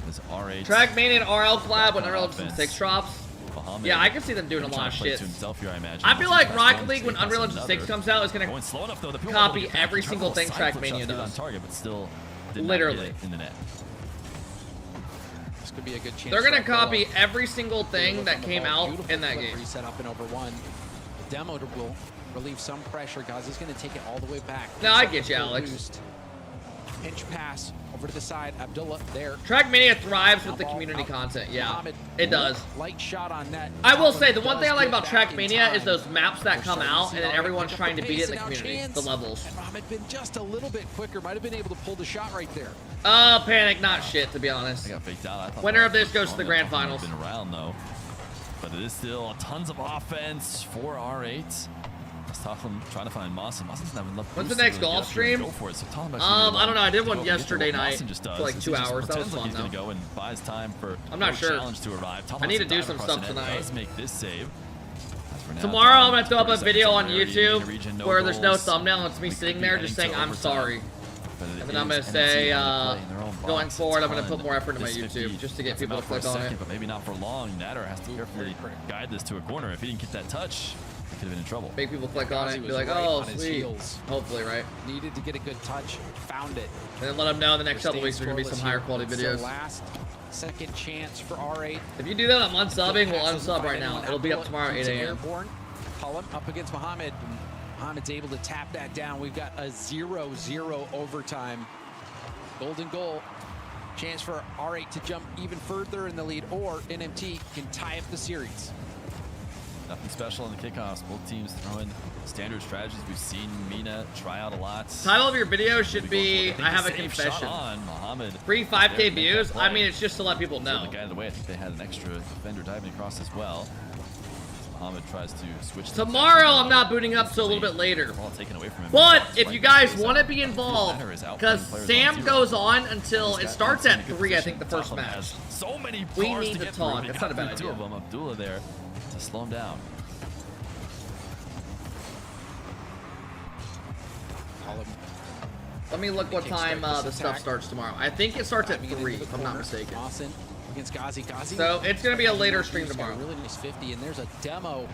This R8. Trackmania and RL collab when Unreal offense. Engine 6 drops. Muhammad, Yeah, I can see them doing a lot of play shit. to himself here, I imagine. I feel like That's Rocket one League, when mistake, Unreal that's Engine 6 another. comes out, is Going gonna slow enough, though. The people copy will get back every and try single to thing side flip shots Trackmania to get on does. target, but still did not Literally. get it in the net. This could be a good chance. They're gonna for a copy goal. every single thing that came out Beautiful in that flip game. Reset up and over one. The demo will relieve some pressure. Guys, he's going to take it all the way back. No, I get you, Alex. Boost. Pinch pass over to the side. Abdullah there. Trackmania thrives with the community content. Yeah, Muhammad, it does. Light shot on net. I will say the Does one thing I like get about back in Trackmania is time. those maps that We're come starting to out see and then Alright everyone's pick up trying the to beat it in the pace, and now community. chance. The levels. And Muhammad been just a little bit quicker. Might have been able to pull the shot right there. Panic, not shit, to be honest. I got faked out. I thought Winner that of this was goes to the strong. grand I thought he finals. might have been around though, but it is still tons of offense for R8. Stockholm trying to find Mawson. Mawson's not enough. When's the boost to next really golf get up here and stream? Go for it. So Tom I don't know. I did one go get to yesterday what night Mawson just does for like is 2 he just hours. That was pretends like fun he's though. gonna go and buys time for I'm not no sure. challenge to arrive. Tom I need to Mawson do dive some across stuff the net, tonight. does make this save. As for now, Tomorrow I'm Tom, gonna throw up a 30 video on seconds in the YouTube region, no where there's no goals. thumbnail. It's me We sitting could be there just heading saying to I'm overtime. sorry. But it And then I'm is gonna say, NMT gonna play in their own going box. forward, I'm gonna Ton. put more effort into my This YouTube 50 just to get gets him people out to for a click on second, it. But maybe not for long. Natter has to carefully guide this to a corner. If he didn't get that touch, he could have been in trouble. Make people click on it and be was like, right oh, on his sweet. heels. Hopefully, right? Needed to get a good touch. Found it. And then let them know in the next We're couple weeks staying there's gonna be some scoreless higher here. quality It's the videos. last second chance for R8. If you do that on unsubbing, we'll Passes unsub by right now. anyone. It'll be up Abdullah tomorrow at keeps 8 it a.m. Airborne. Cullum up against Muhammad. Muhammad's able to tap that down. We've got a 0-0 overtime. Golden goal. Chance for R8 to jump even further in the lead, or NMT can tie up the series. Nothing special in the kickoffs. Both teams throwing standard strategies we've seen Mena try out a lot. Title of your video should be, I have a Safe confession. shot on Muhammad. Free 5K views? I mean, it's just to let people know. The guy out of the way. I think they had an extra defender diving across as well. Muhammad tries to switch. Tomorrow, I'm not booting up till a little bit later. Ball taken away from him. But Right if you in guys his face. want to be involved, because Sam goes on until it starts at 3, I think, the first Topham match. has so many We bars need to, to get through. He talk. It's not a got bad through two idea. of them. Abdullah there to slow him down. Let me look what time the stuff starts tomorrow. I think it starts at 3, if I'm not mistaken. Mawson against Ghazi. So it's going to be a later stream tomorrow. Really nice 50, and there's a demo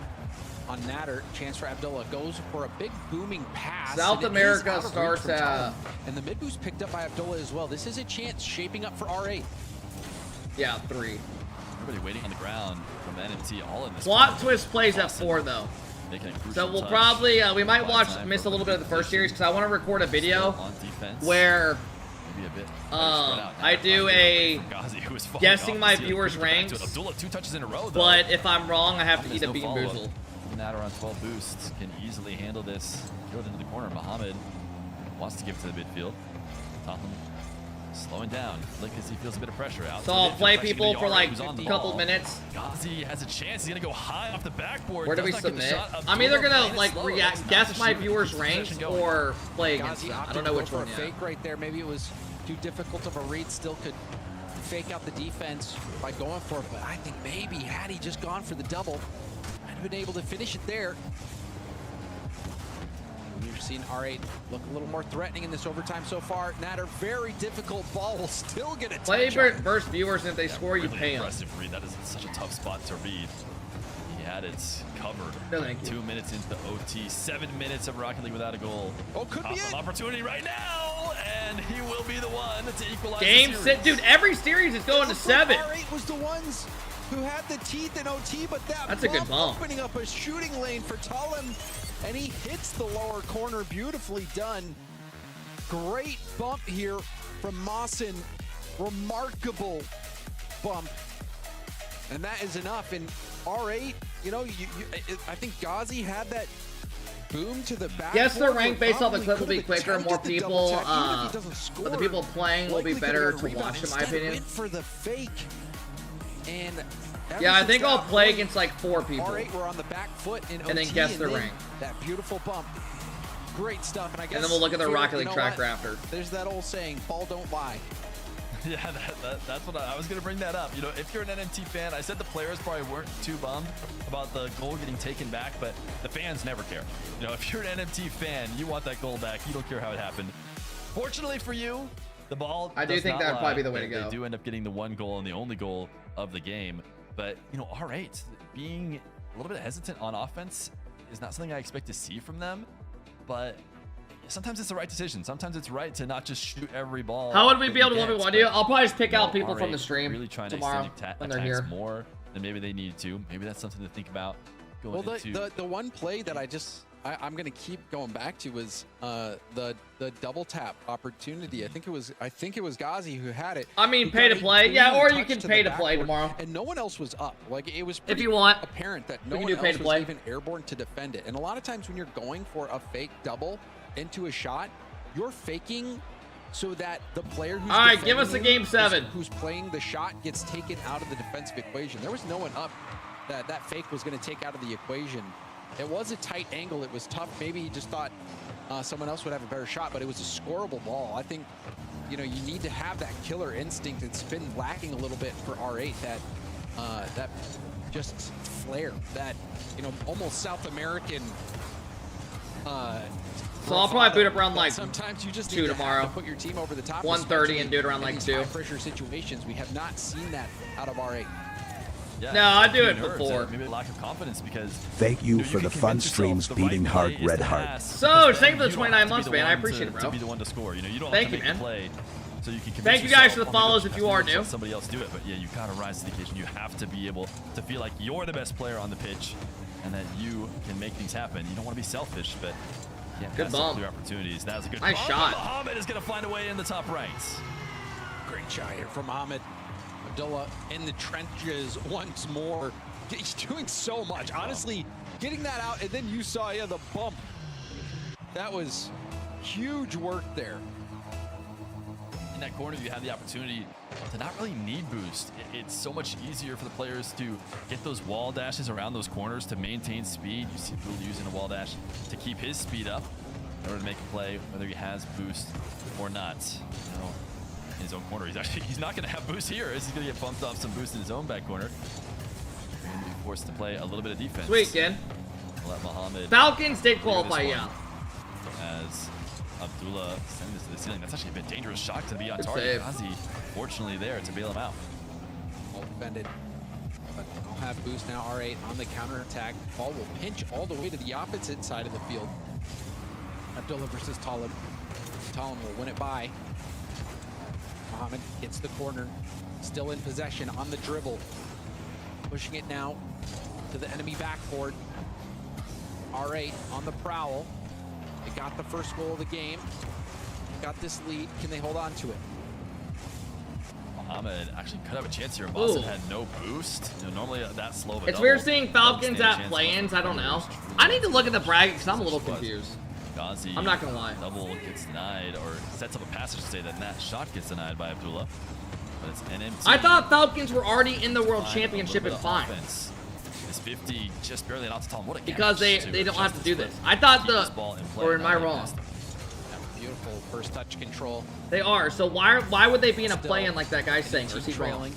on Natter. Chance for Abdullah goes for a big booming pass. South America starts at... And the mid boost picked up by Abdullah as well. This is a chance shaping up for R8. Yeah, 3. Everybody waiting on the ground from NMT all in this. Plot twist plays at 4 though. So we'll probably we might miss a little bit of the first series because I want to record a video where I do a guessing my viewers' ranks. But if I'm wrong, I have to eat a bean boozle. Natter on 12 boosts can easily handle this. Throw it into the corner. Muhammad wants to give it to the midfield. Topham slowing down because he feels a bit of pressure out. So I'll play people for like a couple minutes. Ghazi has a chance. He's gonna go high off the backboard. Where do we submit? I'm either gonna like guess my viewers' ranks or play against them. I don't know which one yet. Fake right there. Maybe it was too difficult of a read. Still could fake out the defense by going for it. But I think maybe had he just gone for the double, I'd have been able to finish it there. We've seen R8 look a little more threatening in this overtime so far. Natter, very difficult ball, will still get a play versus viewers, and if they score, you pay them. Impressive read. That is such a tough spot to read. He had it covered. No, thank you. 2 minutes into the OT, 7 minutes of Rocket League without a goal. Oh, could be it. Opportunity right now, and he will be the one to equalize. Game set, dude. Every series is going to 7. R8 was the ones who had the teeth in OT, but that's a good bump. Opening up a shooting lane for Tullum. And he hits the lower corner, beautifully done. Great bump here from Mawson. Remarkable bump. And that is enough. And R8, you know, I think Ghazi had that boom to the back. Guess the rank based off the clip will be quicker. More people, but the people playing will be better to watch, in my opinion. For the fake. And yeah, I think I'll play against like 4 people. R8 were on the back foot in OT, and then guess their rank. That beautiful bump. Great stuff. And I guess then we'll look at the Rocket League tracker after. There's that old saying, ball don't lie. Yeah, that's what I was going to bring that up. You know, if you're an NMT fan, I said the players probably weren't too bummed about the goal getting taken back, but the fans never care. You know, if you're an NMT fan, you want that goal back. You don't care how it happened. Fortunately for you, the ball I do think that would probably be the way to go. They do end up getting the 1 goal and the only goal of the game. But, you know, R8 being a little bit hesitant on offense is not something I expect to see from them. But sometimes it's the right decision. Sometimes it's right to not just shoot every ball. How would we be able to 1v1 you? I'll probably just pick out people from the stream really trying tomorrow to when they're here. More than maybe they need to. Maybe that's something to think about going into. The one play that I'm going to keep going back to was the double tap opportunity. I think it was Ghazi who had it. I mean, pay to play, yeah, or you can pay to play tomorrow. And no one else was up. Like it was if you want apparent that no one else was even airborne to defend it. And a lot of times when you're going for a fake double into a shot, you're faking so that the player who's all right, give us a game 7. Who's playing the shot gets taken out of the defensive equation. There was no one up that fake was going to take out of the equation. It was a tight angle. It was tough. Maybe he just thought someone else would have a better shot, but it was a scoreable ball. I think, you know, you need to have that killer instinct. It's been lacking a little bit for R8. That just flair, that, you know, almost South American. So I'll probably boot up around like sometimes you just 2 tomorrow. Put your team over the top. 1:30 and do it around like 2. High pressure situations. We have not seen that out of R8. Yeah, no, I do it before. Maybe a lack of confidence because. Thank you for the fun streams, beating heart, red heart. So, thank you for the 29 months, man. I appreciate it, bro. To be the one to score, you know, you don't thank have to you, make man. the play, so you can. Thank you guys for the follows if you are new. Somebody else do it, but yeah, you gotta rise to the occasion. You have to be able to feel like you're the best player on the pitch, and that you can make things happen. You don't want to be selfish, but yeah, good bump. Clear opportunities. That was a good nice shot. Muhammad is gonna find a way in the top right. Great shot here from Muhammad. Abdullah in the trenches once more. He's doing so much. Honestly, getting that out, and then you saw the bump. That was huge work there. In that corner, you have the opportunity to not really need boost. It's so much easier for the players to get those wall dashes around those corners to maintain speed. You see Bul using a wall dash to keep his speed up in order to make a play, whether he has boost or not. You know, in his own corner, he's not going to have boost here. He's going to get bumped off some boost in his own back corner. And be forced to play a little bit of defense. Sweet, Ken. Let Muhammad. Falcons did qualify, yeah. As Abdullah sending this to the ceiling. That's actually a bit dangerous shot to be on Good target. save. Gazi, fortunately, there to bail him out. Well defended. But I'll have boost now. R8 on the counter attack. Ball will pinch all the way to the opposite side of the field. Abdullah versus Talib. Talib will win it by. Mohammed hits the corner. Still in possession on the dribble. Pushing it now to the enemy backboard. R8 on the prowl. They got the first goal of the game. Got this lead. Can they hold on to it? Mohammed actually could have a chance here. Boston had no boost. You know, normally that slow of a It's double. weird seeing Falcons Doesn't stand a at chance play-ins. I don't know. unless I need to look at the bracket because I'm a little was. confused. Gazi, I'm not gonna lie. Double gets denied, or sets up a pass, I should say, that shot gets denied by Abdullah. But it's NMT. I thought Falcons were already in the World Fine, Championship a and little bit of fine. offense. It's 50, just barely not to tell him what a Because catch they don't adjust have to do his this. foot. I thought Keep this ball in play, or am I not wrong? past him. Beautiful first touch control. They are. So why would they be in a Still, play-in like that guy's saying? Or is he wrong? trailing.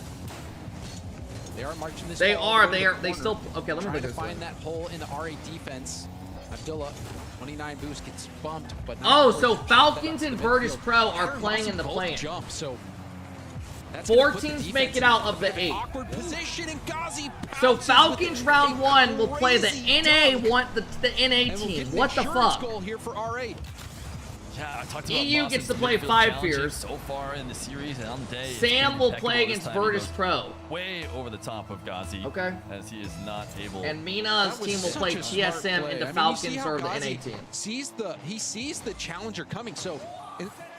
They are marching this. They ball are. over They the are. They corner, still. Okay, let me trying look to at this. find that hole in the R8 defense. Abdullah, 29 boost gets bumped, but Oh, so Falcons and Virtus Pro are playing in the play-in. Jump, so that's 4 gonna put the teams defense make it in out a of the bit 8. Awkward position, and Gazi So pounces Falcons with round a 1 will play the crazy NA dunk. want the NA And we'll team. get an What the insurance fuck? goal here for R8. Yeah, I talked about EU Boston's gets to play midfield 5 challenging fears. so far in the series, and on the day, it's Sam been will impeccable play this against time. He Virtus goes Pro. way over the top of Gazi. Okay. As he is not able. And Mina's team will play TSM into Falcons or the NA team. He sees the challenger coming, so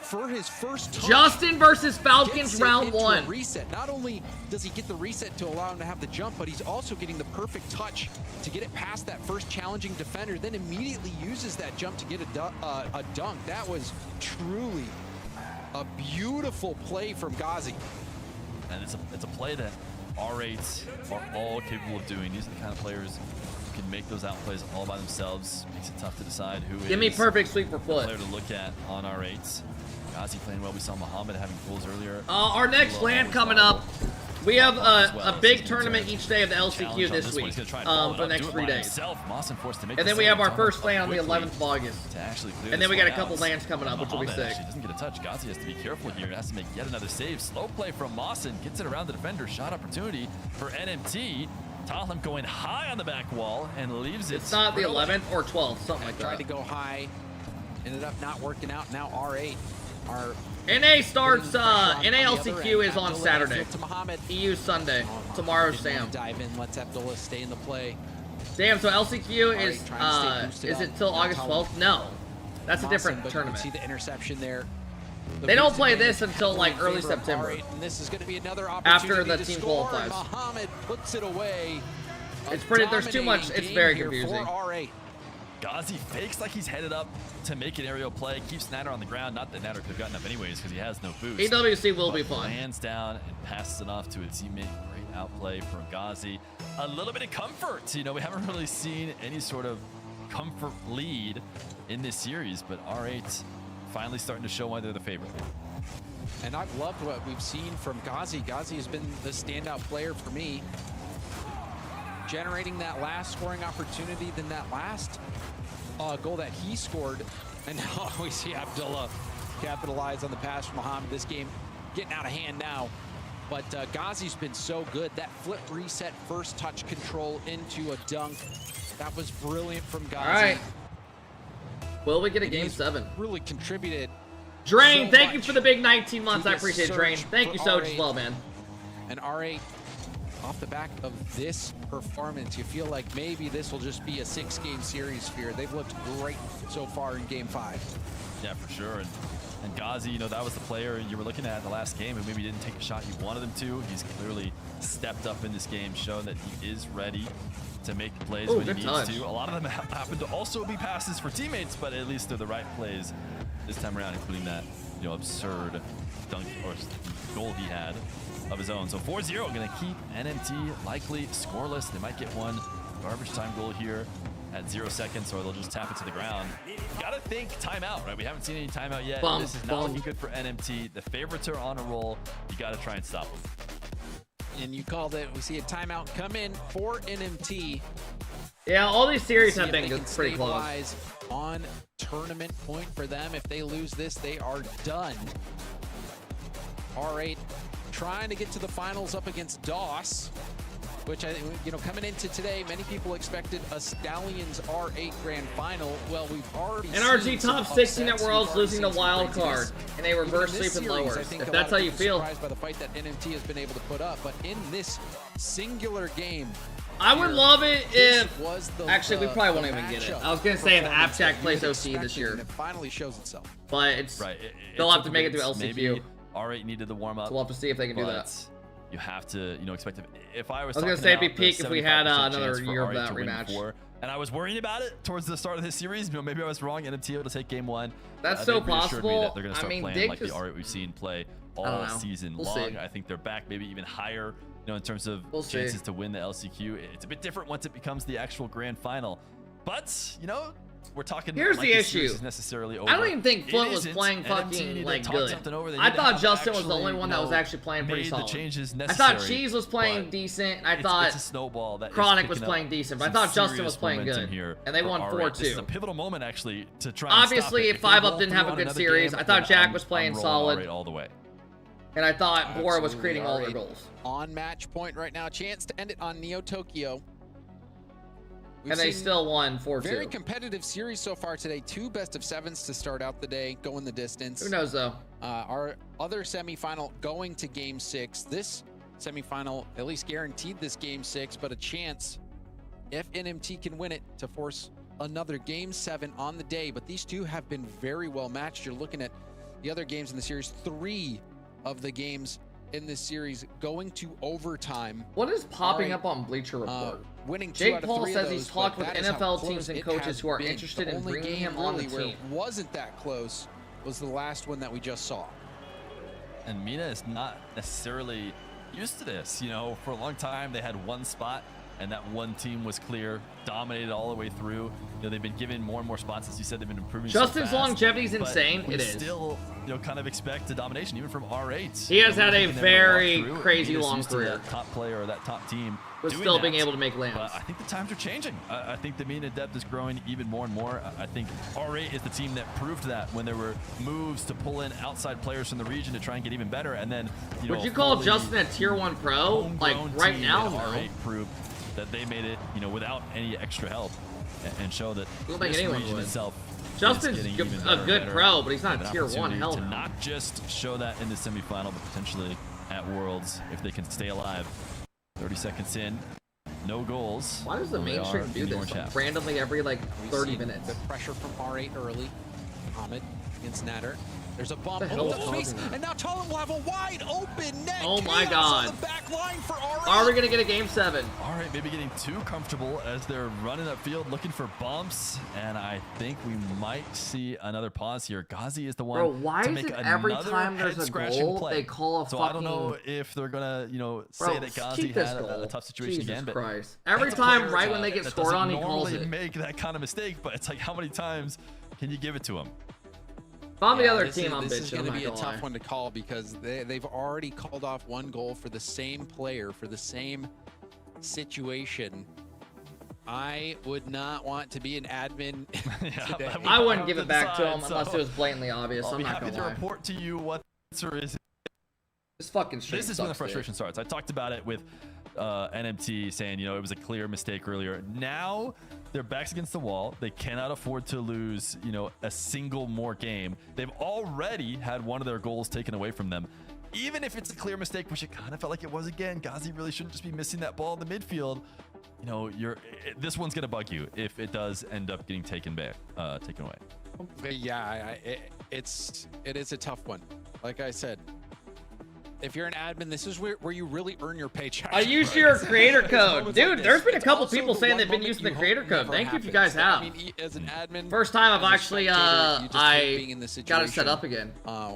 for his first touch, Justin versus Falcons gets it round into a 1. reset. Not only does he get the reset to allow him to have the jump, but he's also getting the perfect touch to get it past that first challenging defender, then immediately uses that jump to get a dunk. That was truly a beautiful play from Gazi. And it's a play that R8s are all capable of doing. These are the kind of players who can make those outplays all by themselves. Makes it tough to decide who Give me is perfect sweep for the foot. player to look at on R8s. Gazi playing well. We saw Mohammed having goals earlier. Our next LAN coming up. We have a big tournament each day of the LCQ this week for the next 3 days. And then we have our first LAN on the 11th of August. And then we got a couple LANs coming up, which will be sick. Actually doesn't get a touch. Gazi has to be careful here. Has to make yet another save. Slow play from Mawson. Gets it around the defender. Shot opportunity for NMT. Talham going high on the back wall and leaves it. It's not the 11th or 12th, something like Tried that. to go high, ended up not working out. Now R8 are NA starts, putting pressure on the NA other LCQ end. is on Abdullah Saturday. to Mohammed. EU Sunday. Tomorrow's Didn't Sam. wanna dive in, lets Abdullah stay in the play. Damn, so LCQ is, trying to stay boosted is up. it till Now August Talib. 12th? No. That's a Mawson, different but you tournament. can see the interception there. The They don't boost play advantage this until like heavily in early favor of September. R8, and this is going to be another After opportunity the to team score, qualifies. and Mohammed puts it away. It's pretty, there's too much, it's very confusing. R8. Gazi fakes like he's headed up to make an aerial play. Keeps Natter on the ground. Not that Natter could have gotten up anyways because he has no boost. EWC will be But fun. Lands down and passes it off to a teammate. Great outplay from Gazi. A little bit of comfort. You know, we haven't really seen any sort of comfort lead in this series, but R8 finally starting to show why they're the favorite. And I've loved what we've seen from Gazi. Gazi has been the standout player for me. Generating that last scoring opportunity, then that last goal that he scored. And now we see Abdullah capitalize on the pass from Mohammed. This game getting out of hand now. But Gazi's been so good. That flip reset first touch control into a dunk. That was brilliant from Gazi. All right. Will we get a And game he's 7? Really contributed. Drain, so thank you much for the big 19 months. to I this appreciate it, Drain. surge Thank for you so much R8. as well, man. And R8, off the back of this performance, you feel like maybe this will just be a 6-game series here. They've looked great so far in Game 5. Yeah, for sure. And Gazi, you know, that was the player you were looking at in the last game and maybe didn't take a shot you wanted him to. He's clearly stepped up in this game, shown that he is ready to make plays when he needs to. A lot of them happen to also be passes for teammates, but at least they're the right plays this time around, including that, you know, absurd dunk or goal he had of his own. So 4-0, gonna keep NMT likely scoreless. They might get one garbage time goal here at 0 seconds, or they'll just tap it to the ground. You gotta think timeout, right? We haven't seen any timeout yet. This is not looking good for NMT. The favorites are on a roll. You gotta try and stop them. And you called it. We see a timeout come in for NMT. Yeah, all these series See have if been they good, can pretty close. stabilize on tournament point for them. If they lose this, they are done. R8 trying to get to the finals up against DOS, which coming into today, many people expected a Stallions R8 grand final. Well, we've already NRG seen top some 16 at upsets. Worlds We've already losing the seen some wild card craziness. and a reverse Even in this sweep and series, lowers. I think If a that's lot how of you people feel. surprised by the fight that NMT has been able to put up, but in this singular game, I would love it if. was the, Actually, we probably won't even get it. I was gonna say if Abstract plays OC this year, and it finally shows itself. but it's Right. they'll have to make it through LCQ. Maybe R8 needed the warm up. So we'll have to see if they can do that. You have to, expect if I was. I was gonna talking say it'd be about the peak if we had 75% another chance for year of R8 that to win rematch. before, and I was worrying about it towards the start of this series. Maybe I was wrong. NMT able to take game 1. That's They so reassured me possible. that they're gonna start I mean, playing Dick like just- the R8 we've seen play I don't all know. season We'll long. see. I think they're back, maybe even higher. In terms of We'll see. chances to win the LCQ, it's a bit different once it becomes the actual grand final. But we're talking. Here's like the series issue. is necessarily over. I don't even think It Foot was isn't. playing NMT fucking need to like talk good. something over. They I need to thought have Justin was the actually, only one that was actually playing pretty made solid. the changes I necessary. thought Cheese was playing but decent. I it's thought a snowball that is Chronic was picking up playing decent, but I some thought Justin serious was playing momentum good. here And they for won R8. 4-2. This is a pivotal moment actually to try. And Obviously, stop if it. they 5 roll Up didn't through have a on good another series, game, I thought then Jack I'm- was playing I'm rolling solid. R8 all the way. And I thought Bora was Absolutely. creating all their R8 goals. On match point right now. Chance to end it on Neo Tokyo. We've And they seen still won 4-2. very competitive series so far today. 2 best-of-7s to start out the day, going the distance. Who knows, though? Our other semifinal going to Game 6. This semifinal at least guaranteed this Game 6, but a chance, if NMT can win it, to force another Game 7 on the day. But these two have been very well matched. You're looking at the other games in the series. 3 of the games in this series going to overtime. What is popping R8, up on Bleacher Report? Winning 2 Jake out of Paul 3 says of he's those, talked but with that is how NFL close teams and it coaches has who are been. interested The in only bringing game him on the really where team. it wasn't that close was the last one that we just saw. And Mena is not necessarily used to this. For a long time they had one spot and that one team was clear, dominated all the way through. They've been given more and more spots. As you said, they've been improving. Justin's so fast, longevity is but insane. we It is. Still, kind of expect a domination even from R8. He has had a We've never very walked through. crazy Mena's long used to career. that top player or that top team. But doing still that. being able to make lands. But I think the times are changing. I think the Mena depth is growing even more and more. I think R8 is the team that proved that when there were moves to pull in outside players from the region to try and get even better. And then, Would you call Justin a tier 1 pro? Like right now, no. R8 proved that they made it, without any extra help, and show that I don't think this anyone region would. itself Justin's is getting a even better and good better. pro, but he's not An tier 1. opportunity Hell to no. not just show that in the semifinal, but potentially at Worlds if they can stay alive. 30 seconds in, no goals. Why does the They mainstream are do in the this orange like, half. randomly every like We've 30 seen minutes? The pressure from R8 early. Ahmed against Natter. There's a bump. What the hell Opens up is space, causing that? and now Talon will have a wide open net. Oh my Chaos God. On the back line for R8. Are we gonna get a game 7? All right, maybe getting too comfortable as they're running upfield looking for bumps, and I think we might see another pause here. Ghazi is the one Bro, why to is make it every another time there's a head-scratching goal, play. they call a so fucking... I don't know if they're gonna, say Bro, that Ghazi keep this had goal. a tough situation Jesus again. But Christ. Every that's a time player right when they get that scored on, doesn't he calls normally it. make that kind of mistake, but it's like how many times can you give it to him? If I'm the Yeah, other this team, is, I'm this is bitching. I'm going to not be a gonna tough lie. one to call because they've already called off 1 goal for the same player for the same situation. I would not want to be an admin today. I wouldn't give it back to decide, him unless it was blatantly obvious. I'll I'm be not happy gonna to lie. report to you what the answer is. This fucking stream This is when the sucks, dude. frustration starts. I talked about it with NMT saying, it was a clear mistake earlier. Now their backs against the wall. They cannot afford to lose, a single more game. They've already had one of their goals taken away from them. Even if it's a clear mistake, which it kind of felt like it was again, Ghazi really shouldn't just be missing that ball in the midfield. This one's gonna bug you if it does end up getting taken away. Yeah, it is a tough one. Like I said, if you're an admin, this is where you really earn your paycheck. I used your creator code. Dude, there's been a couple people saying they've been using the creator code. Thank you if you guys have. I mean, as an admin, First time I've as a actually, spectator, you just hate being in this got it set situation, up again.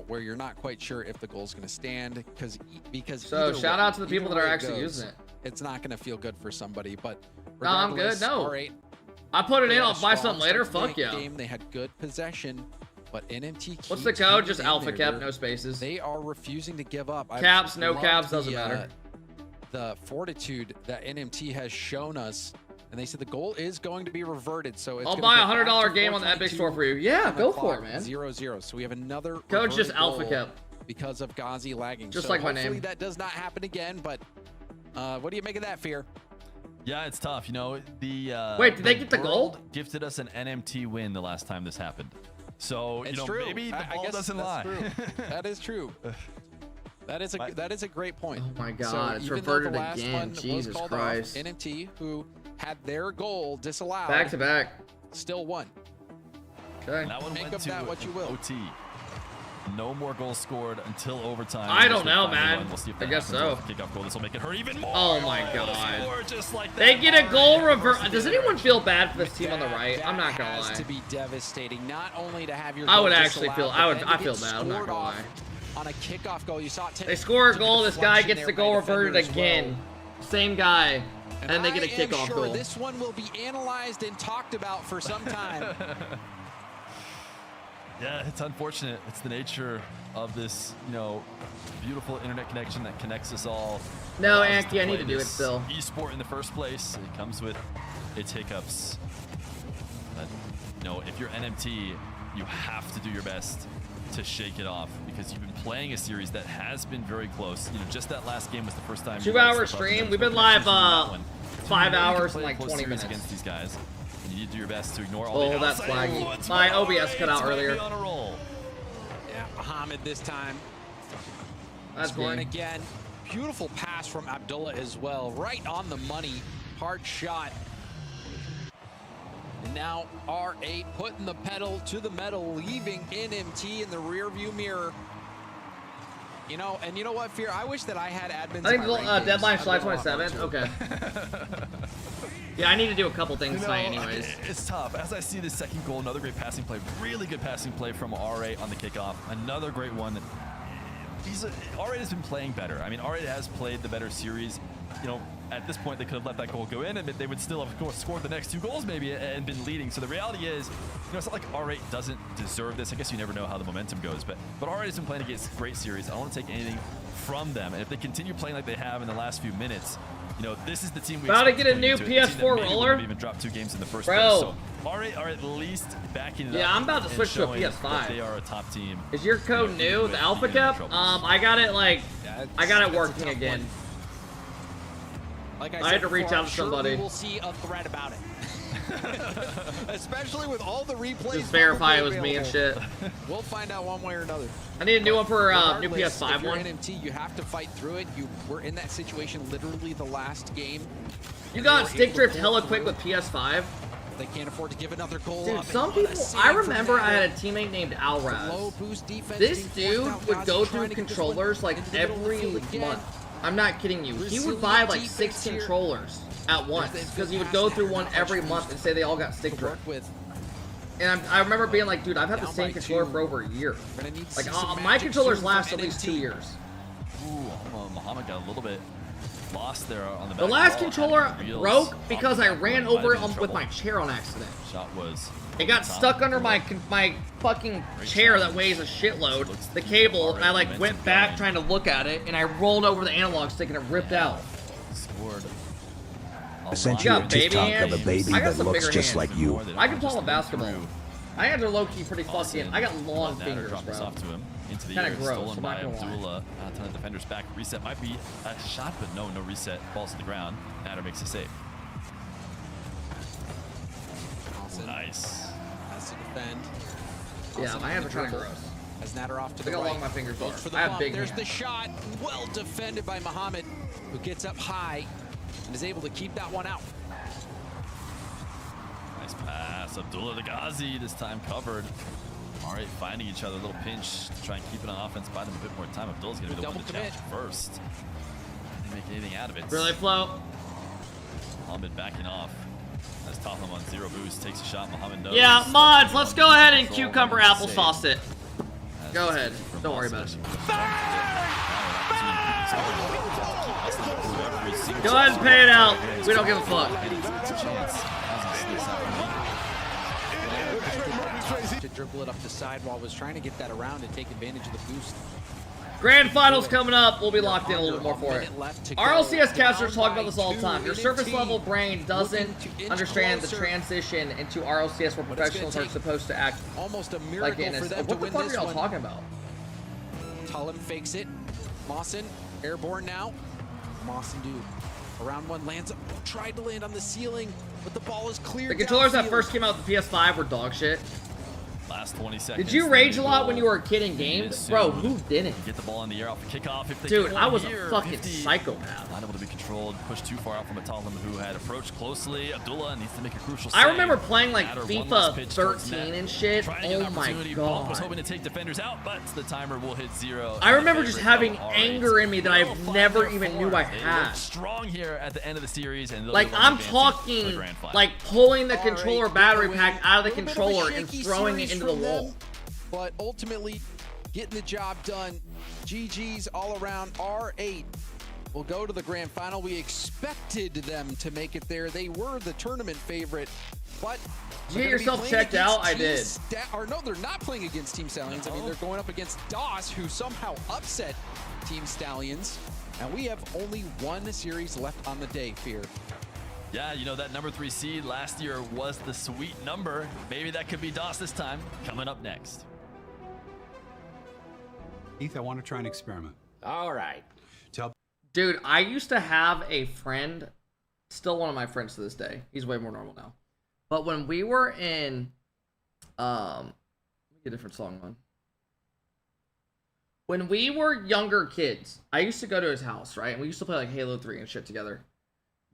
Where you're not quite sure if the goal's going to stand because So either shout way- out to the people either that are way it actually goes, using it. It's not going to feel good for somebody, but No, I'm good. regardless, No. R8, I put it they in. had I'll a buy strong something later. start to Fuck the yeah. game. They had good possession, but NMT What's the keeps code? Just hanging in there. Alphakep, no spaces. They are refusing to give up. Caps, I've no loved caps, doesn't the, matter. The fortitude that NMT has shown us And they said the goal is going to be reverted. So it's I'll gonna buy go a back $100 to game on the Epic 4:22 Store for you. Yeah, on the go for clock, it, man. 0-0. So we have another Code just reverted goal Alphakep. because of Ghazi lagging. Just so like my hopefully name. that does not happen again. But what do you make of that, Fear? Yeah, it's tough. You know, the Wait, did they get the gold? Gifted us an NMT win the last time this happened. So It's you know, true. maybe the I ball guess doesn't that's lie. true. That is true. That is a great point. Oh my So God, it's even though reverted the last again. one was Jesus called Christ. Off, NMT, who had their goal disallowed, Back to back. still won. Okay. And that one Make went of to that what you will. OT. No more goals scored until overtime. I don't This know, will finally man. run. We'll see if I that guess happens so. with the kickoff goal. This will make it hurt even more. Oh my They'll God. score just like They that. get a goal reverse. Does anyone feel bad for this team on the right? I'm not gonna Has lie. to be devastating. Not only to have your I goal would actually feel. disallowed, but I then feel to bad. get I'm not scored gonna off lie. on a kickoff goal. You saw it. They score a goal. This guy deflection gets there the by goal defender reverted as well. again. Same guy, and they get a I am kickoff sure goal. This one will be analyzed and talked about for some time. Yeah, it's unfortunate. It's the nature of this, you know, beautiful internet connection that connects us all. No, allows us Anki, I need play to do it this still. Esport in the first place. It comes with its hiccups. But, you know, if you're NMT, you have to do your best to shake it off because you've been playing a series that has been very close. You know, just that last game was the first time. 2 hour stream. We've been live 5 hours and like 20 minutes against these guys. And you need to do your best to ignore all Oh, the that's outside laggy. influence. My All OBS right, cut out it's gonna earlier. be on a roll. Yeah, Muhammad this time. That's scoring game. again. Beautiful pass from Abdullah as well. Right on the money. Hard shot. And now R8 putting the pedal to the metal, leaving NMT in the rearview mirror. You know, and you know what, Fear? I wish that I had admins. I think in my rankings. deadline's July I'd be a lot more 27. too. Okay. Yeah, I need to do a couple things You know, tonight anyways. It's tough. As I see this second goal, another great passing play. Really good passing play from R8 on the kickoff. Another great one. R8 has been playing better. I mean, R8 has played the better series. You know, at this point, they could have let that goal go in, and they would still have scored the next 2 goals maybe and been leading. So the reality is, you know, it's not like R8 doesn't deserve this. I guess you never know how the momentum goes, but R8 has been playing against great series. I don't want to take anything from them. And if they continue playing like they have in the last few minutes, you know, this is the team we About to expect get a going new into it. The team that PS4 maybe roller? wouldn't have even dropped 2 games in the first Bro. place. So R8 are at least backing it up. Yeah, I'm about to and switch to a showing that PS5. They are a top team. Is your code new? The Alphakep? I got it I got it working again. Like I said had to reach before, out I'm to sure somebody. We will see a thread about it. Especially with all the replays. Just verify it publicly was me and available. shit. We'll find out one way or another. I need a new one for new Regardless, PS5 if you're one. NMT, you have to fight through it. You were in that situation literally the last game. You got were stick able to drift pull hella through. quick with PS5. They can't afford to give another goal Dude, up. some And what a people, save I from remember I Mena. had a teammate named Alraz. Low boost defense This being forced dude out. would Gazi go trying through to get this one controllers like into the middle of the every field again. month. I'm not kidding you. He would Resilient buy like defense 6 here. controllers at once There's because he would pass go now, through one not every much month and say they all got stick to work drift. with. And I remember being like, dude, I've had the Down same by controller 2. for over a year. Gonna need to Like see some my magic controllers soon last from at least NMT. 2 years. Ooh, Muhammad got a little bit lost there on the back The last wall. controller Had reels broke on because the I back ran wall. Might over have it been in with my trouble. chair on accident. Shot was. It got top. stuck under my fucking chair that weighs a shitload, the cable, and I like went back trying to look at it, and I rolled over the analog stick and it ripped out. Scored. I sent You you a got baby TikTok hands? of a baby I got that some looks bigger just hands. like you. I can play basketball. I had to low-key pretty Austin, fucking. I got long Natter fingers, dropped this bro. off to him into the Kinda air, gross, stolen I'm by not gonna lie. Abdullah. A ton of defenders back. Reset might be a shot, but no reset. Falls to the ground. Natter makes a save. Nice. Has to defend. Yeah, my hands are kind of gross. As Natter off to Look the how right. long my fingers Goes are. for the I have bump. big There's hands. the shot. Well defended by Muhammad, who gets up high and is able to keep that one out. Nice pass. Abdullah the Ghazi this time covered. All right, finding each other. A little pinch to try and keep it on offense. Buy them a bit more time. Abdullah's going to be the one to challenge first. Didn't make anything out of it. Really, Flo? Muhammad backing off. As Totham on 0 boost takes a shot. Muhammad knows. Yeah, mods, let's go ahead and cucumber applesauce it. Go ahead. Don't worry about it. Go ahead and pay it out. We don't give a fuck. To dribble it up the sidewall, was trying to get that around and take advantage of the boost. Grand finals coming up. We'll be locked in a little bit more for it. RLCS casters talk about this all the time. Your surface level brain doesn't understand the transition into RLCS where professionals are supposed to act almost a like miracle in for this. them What to the win fuck are this y'all one. talking about? Tullum fakes it. Mawson, airborne now. Mawson do. Around one lands, tried to land on the ceiling, but the ball is cleared. The controllers that downfield. first came out with the PS5 were dog shit. Last 20 seconds. Did you rage a lot when you were a kid in games? Bro, who didn't? Get the ball in the air off the kickoff. If they Dude, get I one was here, a fucking 50, psychopath. Not able to be controlled. Pushed too far out from a Tottenham who had approached closely. Abdullah needs to make a crucial save. I remember playing like Batter one last FIFA pitch towards 13 net. and shit. Trying to get an Oh my opportunity. Bump was god. hoping to take defenders out, but the timer will hit 0. I remember just having anger in me that I never even knew I They had. look strong here at the end of the series, and they'll Like be I'm advancing to the talking grand final. like pulling the controller battery pack out of the controller and throwing it into the wall. But ultimately, getting the job done. GG's all around. R8 will go to the grand final. We expected them to make it there. They were the tournament favorite, but Did you get yourself checked out? I did. Or no, they're not playing against Team Stallions. I mean, they're going up against DOS, who somehow upset Team Stallions. And we have only one series left on the day, Fear. Yeah, you know, that number 3 seed last year was the sweet number. Maybe that could be DOS this time. Coming up next. Heath, I want to try an experiment. All right. Dude, I used to have a friend, still one of my friends to this day. He's way more normal now. But when we were in, let me get a different song on. When we were younger kids, I used to go to his house, right? And we used to play like Halo 3 and shit together.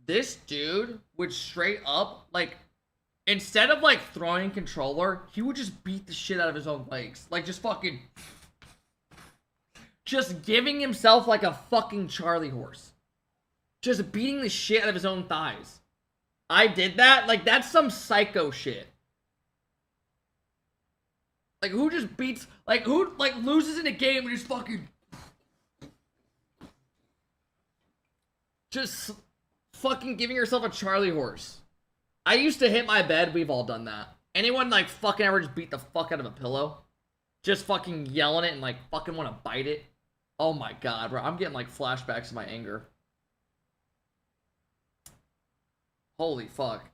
This dude would straight up, like, instead of like throwing controller, he would just beat the shit out of his own legs. Like just fucking... Just giving himself like a fucking Charlie horse. Just beating the shit out of his own thighs. I did that? Like, that's some psycho shit. Like, who just beats... Like, who, like, loses in a game and just fucking... Just fucking giving yourself a Charlie horse. I used to hit my bed. We've all done that. Anyone, like, fucking ever just beat the fuck out of a pillow? Just fucking yelling it and, like, fucking want to bite it? Oh my god, bro. I'm getting like flashbacks of my anger. Holy fuck.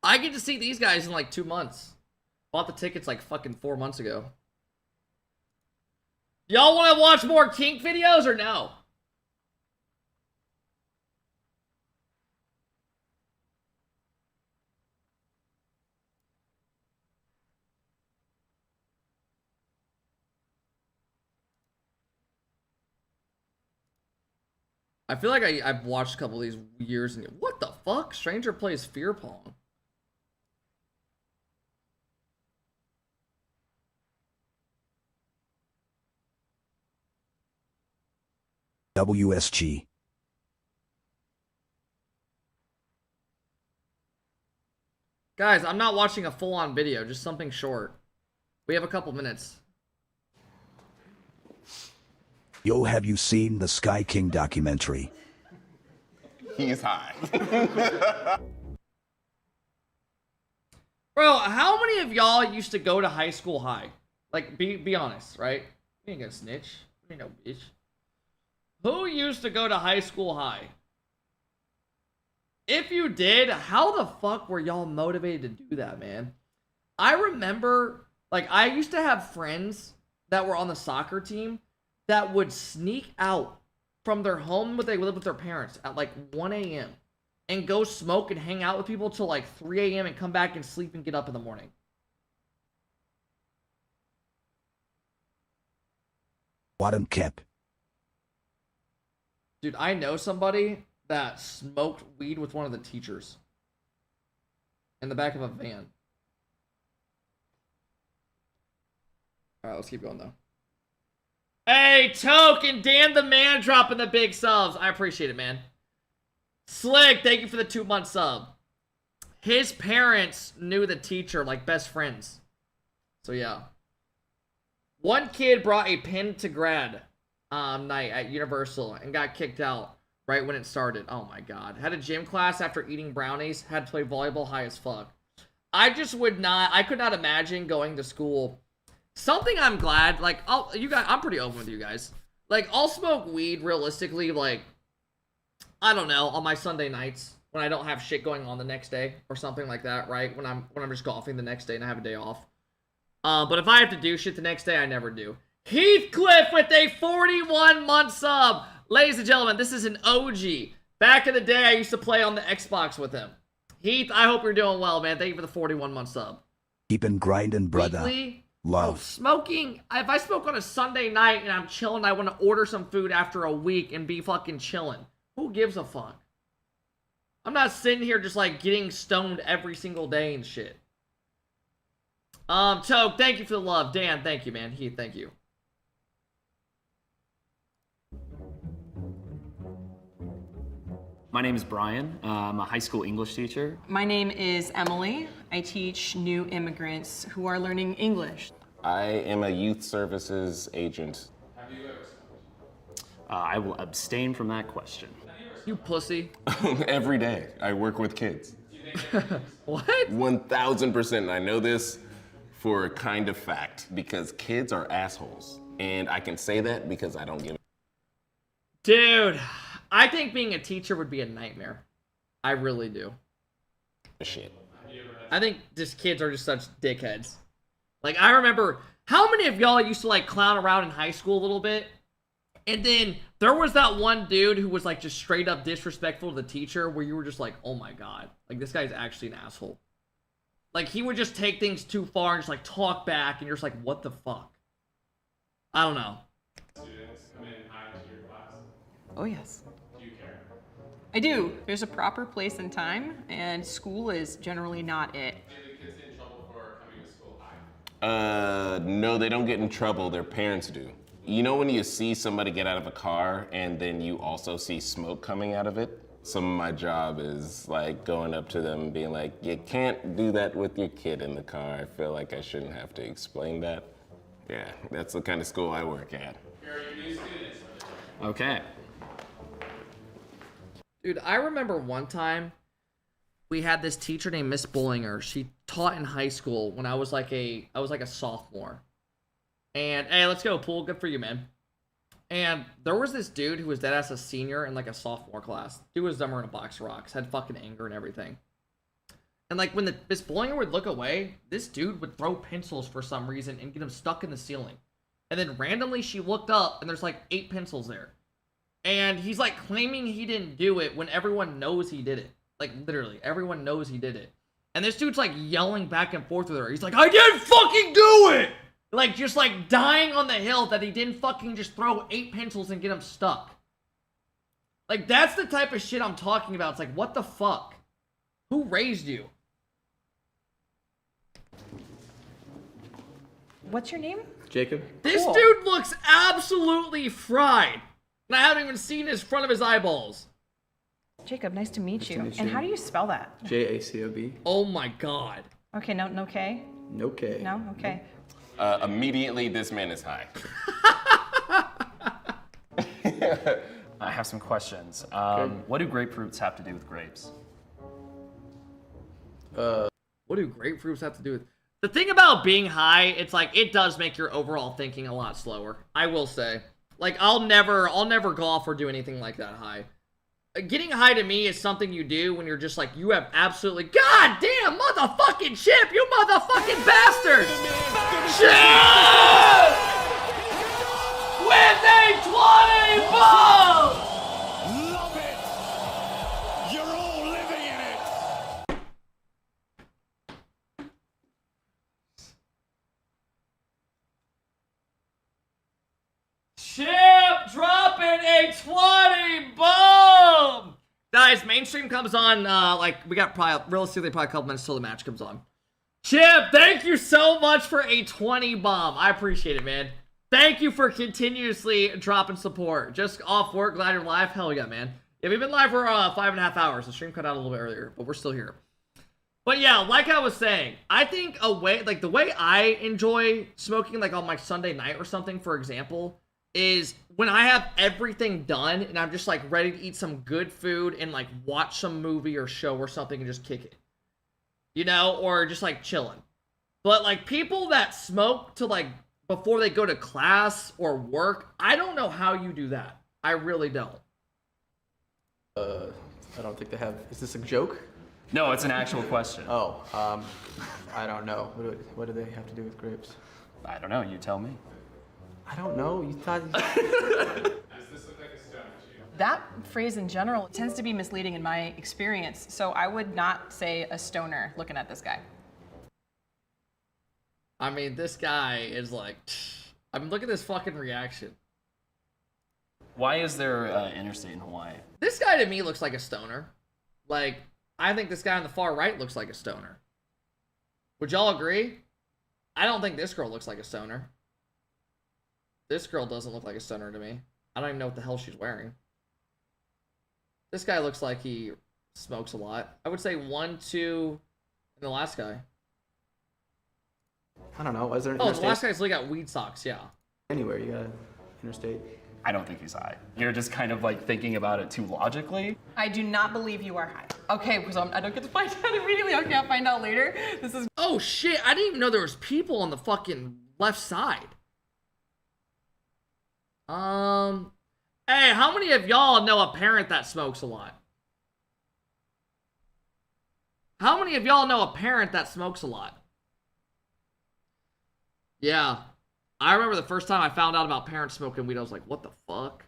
I get to see these guys in like 2 months. Bought the tickets like fucking 4 months ago. Y'all want to watch more kink videos or no? I feel like I've watched a couple of these years and what the fuck? Stranger plays Fear Pong. WSG. Guys, I'm not watching a full-on video, just something short. We have a couple minutes. Yo, have you seen the Sky King documentary? He's high. Bro, how many of y'all used to go to high school high? Like, be honest, right? You ain't gonna snitch. You ain't no bitch. Who used to go to high school high? If you did, how the fuck were y'all motivated to do that, man? I remember, like, I used to have friends that were on the soccer team that would sneak out from their home where they lived with their parents at like 1 a.m. and go smoke and hang out with people till like 3 a.m. and come back and sleep and get up in the morning. Alphakep. Dude, I know somebody that smoked weed with one of the teachers in the back of a van. Alright, let's keep going though. Hey, Toke and Dan the Man dropping the big subs. I appreciate it, man. Slick, thank you for the 2-month sub. His parents knew the teacher like best friends. So yeah. One kid brought a pin to grad night at Universal and got kicked out right when it started. Oh my god. Had a gym class after eating brownies. Had to play volleyball high as fuck. I could not imagine going to school. Something I'm glad, like, I'm pretty open with you guys. Like, I'll smoke weed realistically, like, I don't know, on my Sunday nights when I don't have shit going on the next day or something like that, right? When I'm just golfing the next day and I have a day off. But if I have to do shit the next day, I never do. Heathcliff with a 41-month sub. Ladies and gentlemen, this is an OG. Back in the day, I used to play on the Xbox with him. Heath, I hope you're doing well, man. Thank you for the 41-month sub. Keeping grinding, brother. Weekly? Love. Oh, smoking. If I smoke on a Sunday night and I'm chilling, I want to order some food after a week and be fucking chilling. Who gives a fuck? I'm not sitting here just like getting stoned every single day and shit. Toke, thank you for the love. Dan, thank you, man. Heath, thank you. My name is Brian. I'm a high school English teacher. My name is Emily. I teach new immigrants who are learning English. I am a youth services agent. Have you ever smoked? I will abstain from that question. You pussy. Every day. I work with kids. What? 1000%. I know this for a kind of fact because kids are assholes. And I can say that because I don't give a Dude, I think being a teacher would be a nightmare. I really do. shit. I think just kids are just such dickheads. Like, I remember, how many of y'all used to, like, clown around in high school a little bit? And then there was that one dude who was, like, just straight up disrespectful to the teacher where you were just like, oh my god. Like, this guy's actually an asshole. Like, he would just take things too far and just, like, talk back, and you're just like, what the fuck? I don't know. Students come in high to your class. Oh, yes. Do you care? I do. There's a proper place and time, and school is generally not it. Do the kids get in trouble for coming to school high? No, they don't get in trouble. Their parents do. You know when you see somebody get out of a car and then you also see smoke coming out of it? Some of my job is like going up to them and being like, you can't do that with your kid in the car. I feel like I shouldn't have to explain that. Yeah, that's the kind of school I work at. Here are your new students. Okay. Dude, I remember one time we had this teacher named Miss Bullinger. She taught in high school when I was like a sophomore. And hey, let's go, Pool. Good for you, man. And there was this dude who was dead ass a senior in like a sophomore class. Dude was dumber in a box of rocks, had fucking anger and everything. And like when the Miss Bullinger would look away, this dude would throw pencils for some reason and get them stuck in the ceiling. And then randomly she looked up and there's like 8 pencils there. And he's like claiming he didn't do it when everyone knows he did it. Like literally, everyone knows he did it. And this dude's like yelling back and forth with her. He's like, I didn't fucking do it! Like just like dying on the hill that he didn't fucking just throw 8 pencils and get them stuck. Like that's the type of shit I'm talking about. It's like, what the fuck? Who raised you? What's your name? Jacob. This Cool. dude looks absolutely fried. And I haven't even seen his front of his eyeballs. Jacob, nice to meet Nice to you. meet And you. how do you spell that? Jacob. Oh my god. Okay, no K? No K. No? Okay. Immediately, this man is high. I have some questions. What do grapefruits have to do with grapes? What do grapefruits have to do with... The thing about being high, it's like, it does make your overall thinking a lot slower. I will say. Like, I'll never golf or do anything like that high. Getting high to me is something you do when you're just like, you have absolutely... God damn, motherfucking Chip, you motherfucking bastard! Chip! With a 20 ball! Love it! You're all living in it! Chip dropping a 20 bomb! Guys, mainstream comes on, like, we got realistically probably a couple minutes till the match comes on. Chip, thank you so much for a 20 bomb. I appreciate it, man. Thank you for continuously dropping support. Just off work, glad you're live. Hell yeah, man. Yeah, we've been live for 5.5 hours. The stream cut out a little bit earlier, but we're still here. But yeah, like I was saying, I think the way I enjoy smoking, like on my Sunday night or something, for example, is when I have everything done and I'm just like ready to eat some good food and like watch some movie or show or something and just kick it. You know, or just like chilling. But like people that smoke to like before they go to class or work, I don't know how you do that. I really don't. I don't think they have. Is this a joke? No, it's an actual question. Oh, I don't know. What do they have to do with grapes? I don't know. You tell me. I don't know. You thought. That phrase in general tends to be misleading in my experience, so I would not say a stoner looking at this guy. I mean, this guy is like, I mean, look at this fucking reaction. Why is there interstate in Hawaii? This guy to me looks like a stoner. Like, I think this guy on the far right looks like a stoner. Would y'all agree? I don't think this girl looks like a stoner. This girl doesn't look like a stoner to me. I don't even know what the hell she's wearing. This guy looks like he smokes a lot. I would say 1, 2, and the last guy. I don't know. Is there an Oh, the interstate? last guy's got weed socks, yeah. Anywhere, you got interstate. I don't think he's high. You're just kind of like thinking about it too logically. I do not believe you are high. Okay, because I don't get to find out immediately. I can't find out later. This is. Oh shit! I didn't even know there was people on the fucking left side. Hey, how many of y'all know a parent that smokes a lot? How many of y'all know a parent that smokes a lot? Yeah. I remember the first time I found out about parents smoking weed, I was like, what the fuck?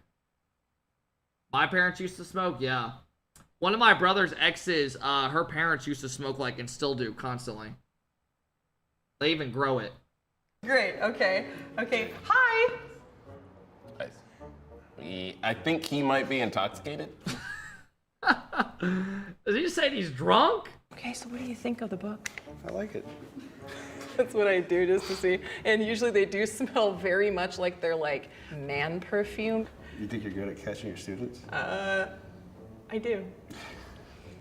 My parents used to smoke? Yeah. One of my brother's exes, her parents used to smoke like, and still do, constantly. They even grow it. Great, okay. Okay, hi! I think he might be intoxicated. Is he saying he's drunk? Okay, so what do you think of the book? I like it. That's what I do just to see. And usually they do smell very much like they're like man perfume. You think you're good at catching your students? I do.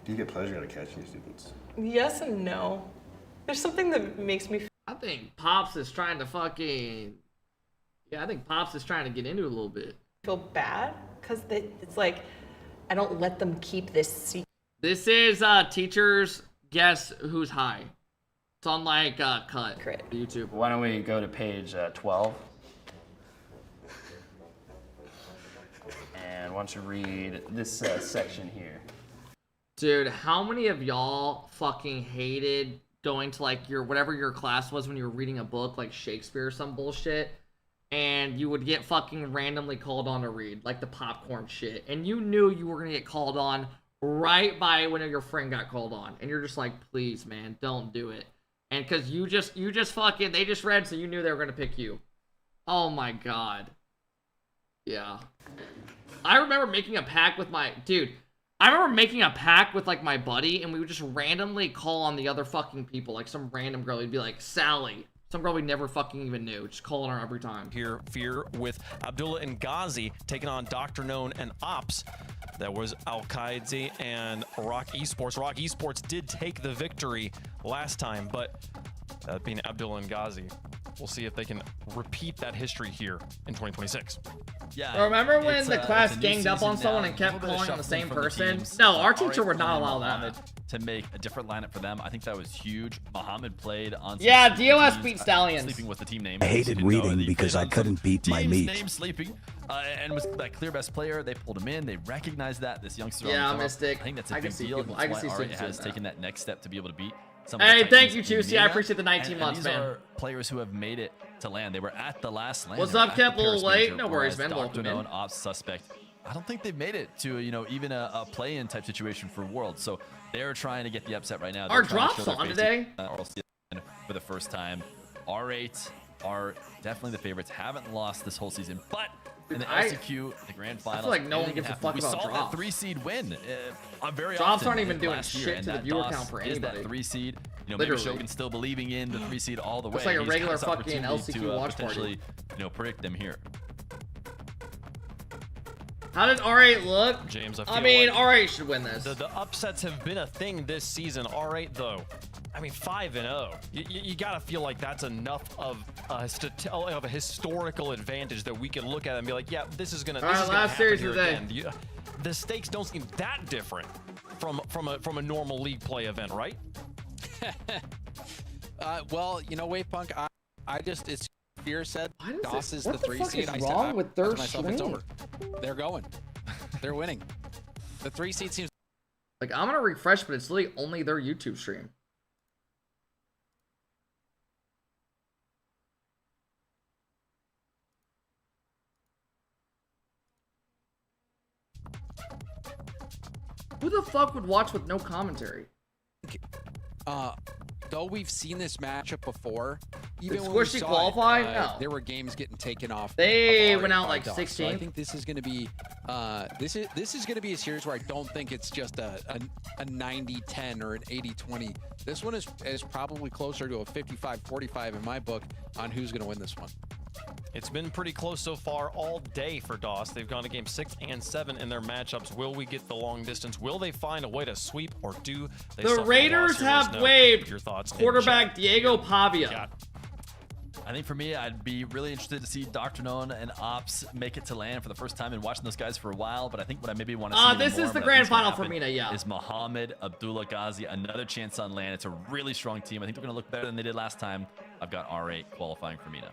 Do you get pleasure out of catching your students? Yes and no. There's something that makes me I think Pops is trying to fucking... Yeah, I think Pops is trying to get into it a little bit. feel bad because it's like I don't let them keep this secret. This is teachers guess who's high. It's on like Cut YouTube. Why don't we go to page 12? And why don't you read this section here? Dude, how many of y'all fucking hated going to like your whatever your class was when you were reading a book like Shakespeare or some bullshit? And you would get fucking randomly called on to read, like the popcorn shit. And you knew you were gonna get called on right by when your friend got called on. And you're just like, please, man, don't do it. And cause you just fucking, they just read, so you knew they were gonna pick you. Oh my God. Yeah. I remember making a pact with my, I remember making a pact with like my buddy, and we would just randomly call on the other fucking people. Like some random girl, we'd be like, Sally. Some girl we never fucking even knew, just calling her every time. Here, fear with Abdullah and Ghazi taking on Dr. Known and Ops. That was Al-Qaeda and Rock Esports. Rock Esports did take the victory last time, but that being Abdullah and Ghazi, we'll see if they can repeat that history here in 2026. Yeah. Remember when the class ganged up on someone and kept calling on the same person? No, our teacher would not allow that. To make a different lineup for them, I think that was huge. Muhammad played on. Yeah, DOS beat Stallions. Sleeping with the team name. I hated reading because I couldn't beat my meat. Name sleeping, and was that clear best player. They pulled him in. They recognized that this youngster. Yeah, Mystic. I think that's a big deal. I can see That's why students has doing taken that next step to be able to beat. Hey, thank you, Juicy. I appreciate the 19 months, these man. Are players who have made it to land. They were at the last land. What's up, Kep? A little late. No worries, man. Dr. Known Ops suspect. I don't think they've made it to even a play-in type situation for Worlds. So they're trying to get the upset right now. Our drops on today. For the first time. R8 are definitely the favorites. Haven't lost this whole season, but in the LCQ, the grand finals, I feel like no one gives a fuck about drops. We saw that 3 seed win. Drops aren't even doing shit to the viewer count for anybody. That 3 seed You know, maybe Literally. Shogun still believing in the 3 seed all the way. Looks like a He's got regular this fucking opportunity LCQ to, watch party. potentially, you know, predict them here. How did R8 look? James, I mean, R8 should win this. The upsets have been a thing this season. R8 though, I mean 5-0. You gotta feel like that's enough of a historical advantage that we can look at and be like, yeah, this is gonna. All right, last series of the day. Again. The stakes don't seem that different from a normal league play event, right? Well, you know, Wavepunk, I just it's Fear said DOS is the what the 3 fuck seed. is I wrong said with their myself, it's stream? over. They're going. They're winning. The 3 seed seems Like, I'm gonna refresh, but it's literally only their YouTube stream. Who the fuck would watch with no commentary? though we've seen this matchup before, even Did when we Squishy saw qualify? it, no. there were games getting taken off. They of went out by like DOS. 16th. So I think this is going to be this is going to be a series where I don't think it's just a 90-10 or an 80-20. This one is probably closer to a 55-45 in my book on who's going to win this one. It's been pretty close so far all day for DOS. They've gone to game 6 and 7 in their matchups. Will we get the long distance? Will they find a way to sweep, or do they The suffer a Raiders loss here? Let us have know waived your thoughts in quarterback chat. Diego Pavia. I think for me, I'd be really interested to see Dr. Known and Ops make it to land for the first time and watching those guys for a while. But I think what I maybe want to see even this more, is the what I grand think's gonna final for happen Mena, yeah. is Mohammed Abdullah Ghazi, another chance on land. It's a really strong team. I think they're going to look better than they did last time. I've got R8 qualifying for Mena.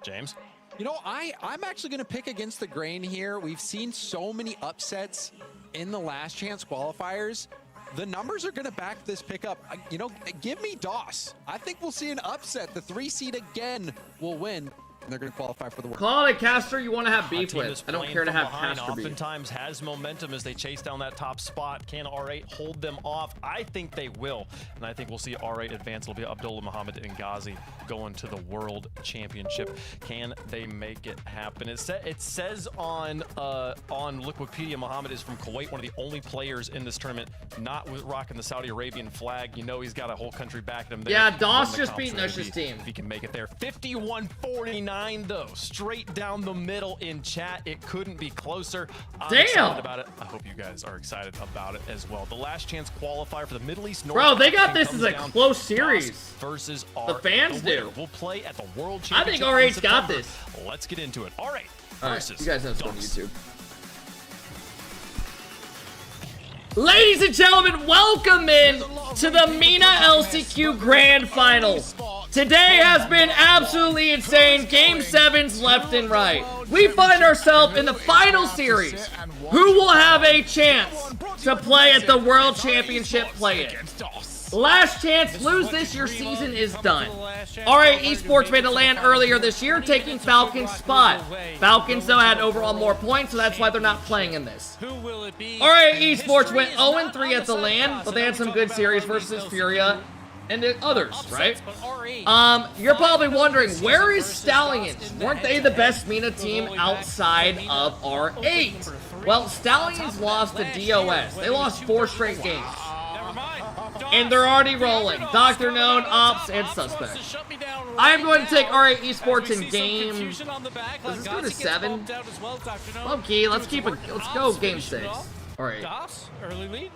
James? You know, I'm actually going to pick against the grain here. We've seen so many upsets in the last chance qualifiers. The numbers are going to back this pick up. You know, give me DOS. I think we'll see an upset. The 3 seed again will win, and they're going to qualify for the world. Call it a caster you want to have beef team with. that's I don't playing care to from have behind caster beef. oftentimes has momentum as they chase down that top spot. Can R8 hold them off? I think they will, and I think we'll see R8 advance. It'll be Abdullah Muhammad and Ghazi going to the World Championship. Can they make it happen? It says on Wikipedia, Muhammad is from Kuwait, one of the only players in this tournament not with rocking the Saudi Arabian flag. You know he's got a whole country backing him there. Yeah, DOS Won the just comp, beat so we'll Nush's see team. if he can make it there. 51-49 though. Straight down the middle in chat. It couldn't be closer. I'm Damn. excited about it. I hope you guys are excited about it as well. The last chance qualifier for the Middle East North. Bro, they got Cup this comes as a down close DOS series. versus The fans winner do. will play at the World I think Championship. R8's in got September. this. Let's get into it. R8 All versus right, you guys know it's on DOS. YouTube. Ladies and gentlemen, welcome in to the Mena LCQ Grand Final. Today has been absolutely insane. Game 7s left and right. We find ourselves in the final series. Who will have a chance to play at the World Championship play-in? Last chance, lose this, your season is done. R8 Esports made a land earlier this year, taking Falcon's spot. Falcons, though, had overall more points, so that's why they're not playing in this. R8 Esports went 0-3 at the land, but they had some good series versus Furia and the others, right? You're probably wondering, where is Stallions? Weren't they the best Mena team outside of R8? Well, Stallions lost to DOS. They lost 4 straight games. And they're already rolling. Dr. Known, Ops, and Suspect. I am going to take R8 Esports in game. Does this go to 7? Okay, let's go game 6. Alright. Early lead.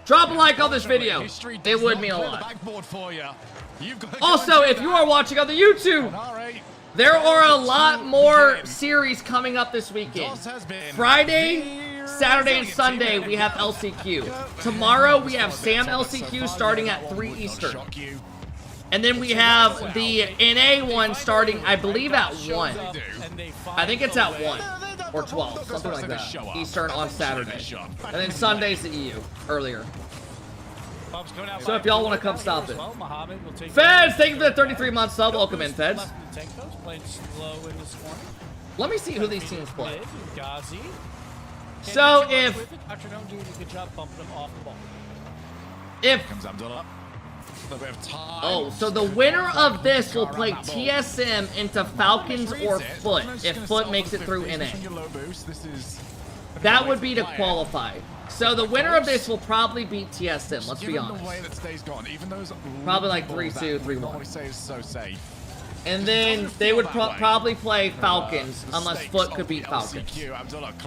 Drop a like on this video. It would mean a lot. Also, if you are watching on the YouTube, there are a lot more series coming up this weekend. Friday, Saturday, and Sunday, we have LCQ. Tomorrow, we have Sam LCQ starting at 3 Eastern. And then we have the NA one starting, I believe, at 1. I think it's at 1 or 12, something like that. Eastern on Saturday. And then Sunday's the EU, earlier. So if y'all want to come stop it. Feds, thank you for the 33-month sub. Welcome in, Feds. Let me see who these teams play. So if so the winner of this will play TSM into Falcons or Foot if Foot makes it through NA. That would be to qualify. So the winner of this will probably beat TSM, let's be honest. The way that Stay's gone, even those Probably like 3-2, 3-1. normally say is so safe. And then they would probably play Falcons, unless Foot could beat Falcons.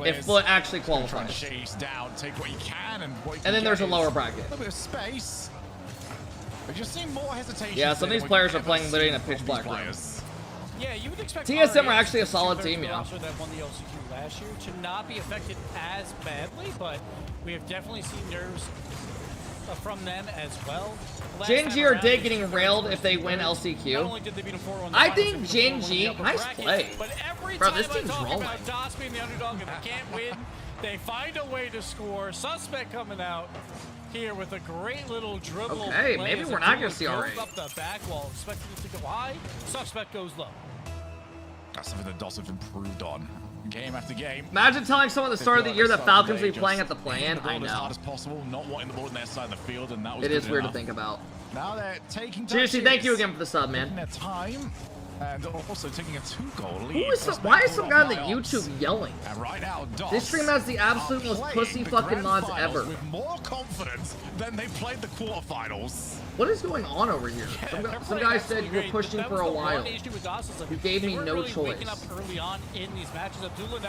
If Foot actually qualifies. Down, take what you can and then there's a lower bracket. A little bit of space. But you're seeing more hesitation. Yeah, some of these players are playing literally in a pitch black room. Yeah, you would expect TSM are actually a solid team, yeah. That won the LCQ last year to not be affected as badly, but we have definitely seen nerves from them as well. Gen G are dead getting railed if they win LCQ. I think Gen G, nice play. Bro, this team's rolling. DOS being the underdog, if they can't win, they find a way to score. Suspect coming out here with a great little dribble. Okay, maybe we're not going to see RA. Up the back wall, expecting it to go high. Suspect goes low. That's something that DOS have improved on. Game after game. Imagine telling someone at the start of the year that Falcons will be playing at the play-in. I know. As hard as possible, not wanting the ball on their side of the field, and that was it is weird to think about. Now they're taking Seriously, thank you again for the sub, man. Their time, and also taking a 2-goal lead. Why is some guy on the YouTube yelling? And right now, DOS this stream has the absolute most pussy fucking mods ever. With more confidence than they played the quarterfinals. What is going on over here? Some guy said you were pushing for a while. You gave me no choice.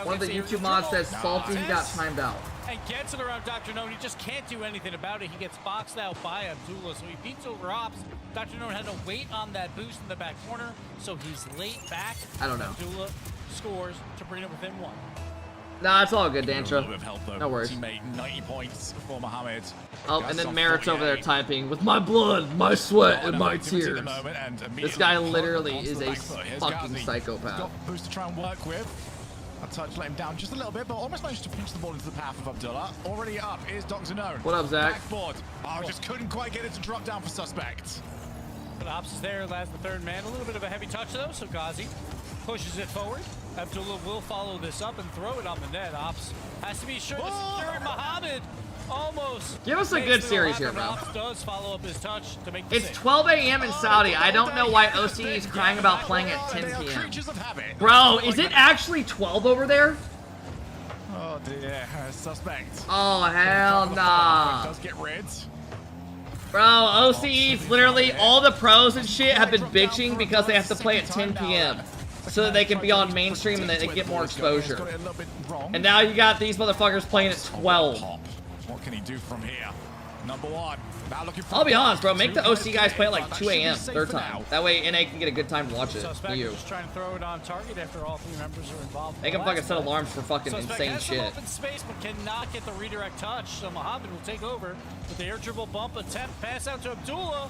One of the YouTube mods says salty, he got timed out. And gets it around Dr. None. He just can't do anything about it. He gets boxed out by Abdullah, so he beats over Ops. Dr. None had to wait on that boost in the back corner, so he's late back. I don't know. Abdullah scores to bring it within 1. Nah, it's all good, Dantra. No worries. Teammate, 90 points for Mohammed. Oh, and then Merritt's over there typing, with my blood, my sweat, and my tears. This guy literally is a fucking psychopath. Boost to try and work with. A touch let him down just a little bit, but almost managed to pinch the ball into the path of Abdullah. Already up is Dr. Known. What up, Zach? Backboard. Oh, just couldn't quite get it to drop down for Suspect. But Ops is there as the third man. A little bit of a heavy touch, though, so Ghazi pushes it forward. Abdullah will follow this up and throw it on the net. Ops has to be sure to secure Mohammed. Almost. Give us a good series here, bro. Ops does follow up his touch to make the It's save. 12 a.m. in Saudi. I don't know why OCE is crying about playing at 10 p.m. Bro, is it actually 12 over there? Oh dear, Suspect. Oh, hell nah. Does get rid. Bro, OCE's literally, all the pros and shit have been bitching because they have to play at 10 p.m. so that they can be on mainstream and they get more exposure. And now you got these motherfuckers playing at 12. What can he do from here? Number 1. Now looking for I'll be honest, bro. Make the OC guys play at like 2 a.m. their time. That way NA can get a good time to watch it. You. Just trying to throw it on target after all 3 members are involved. They can fucking set alarms for fucking insane shit. Open space, but cannot get the redirect touch. So Mohammed will take over with the air dribble bump attempt. Pass out to Abdullah.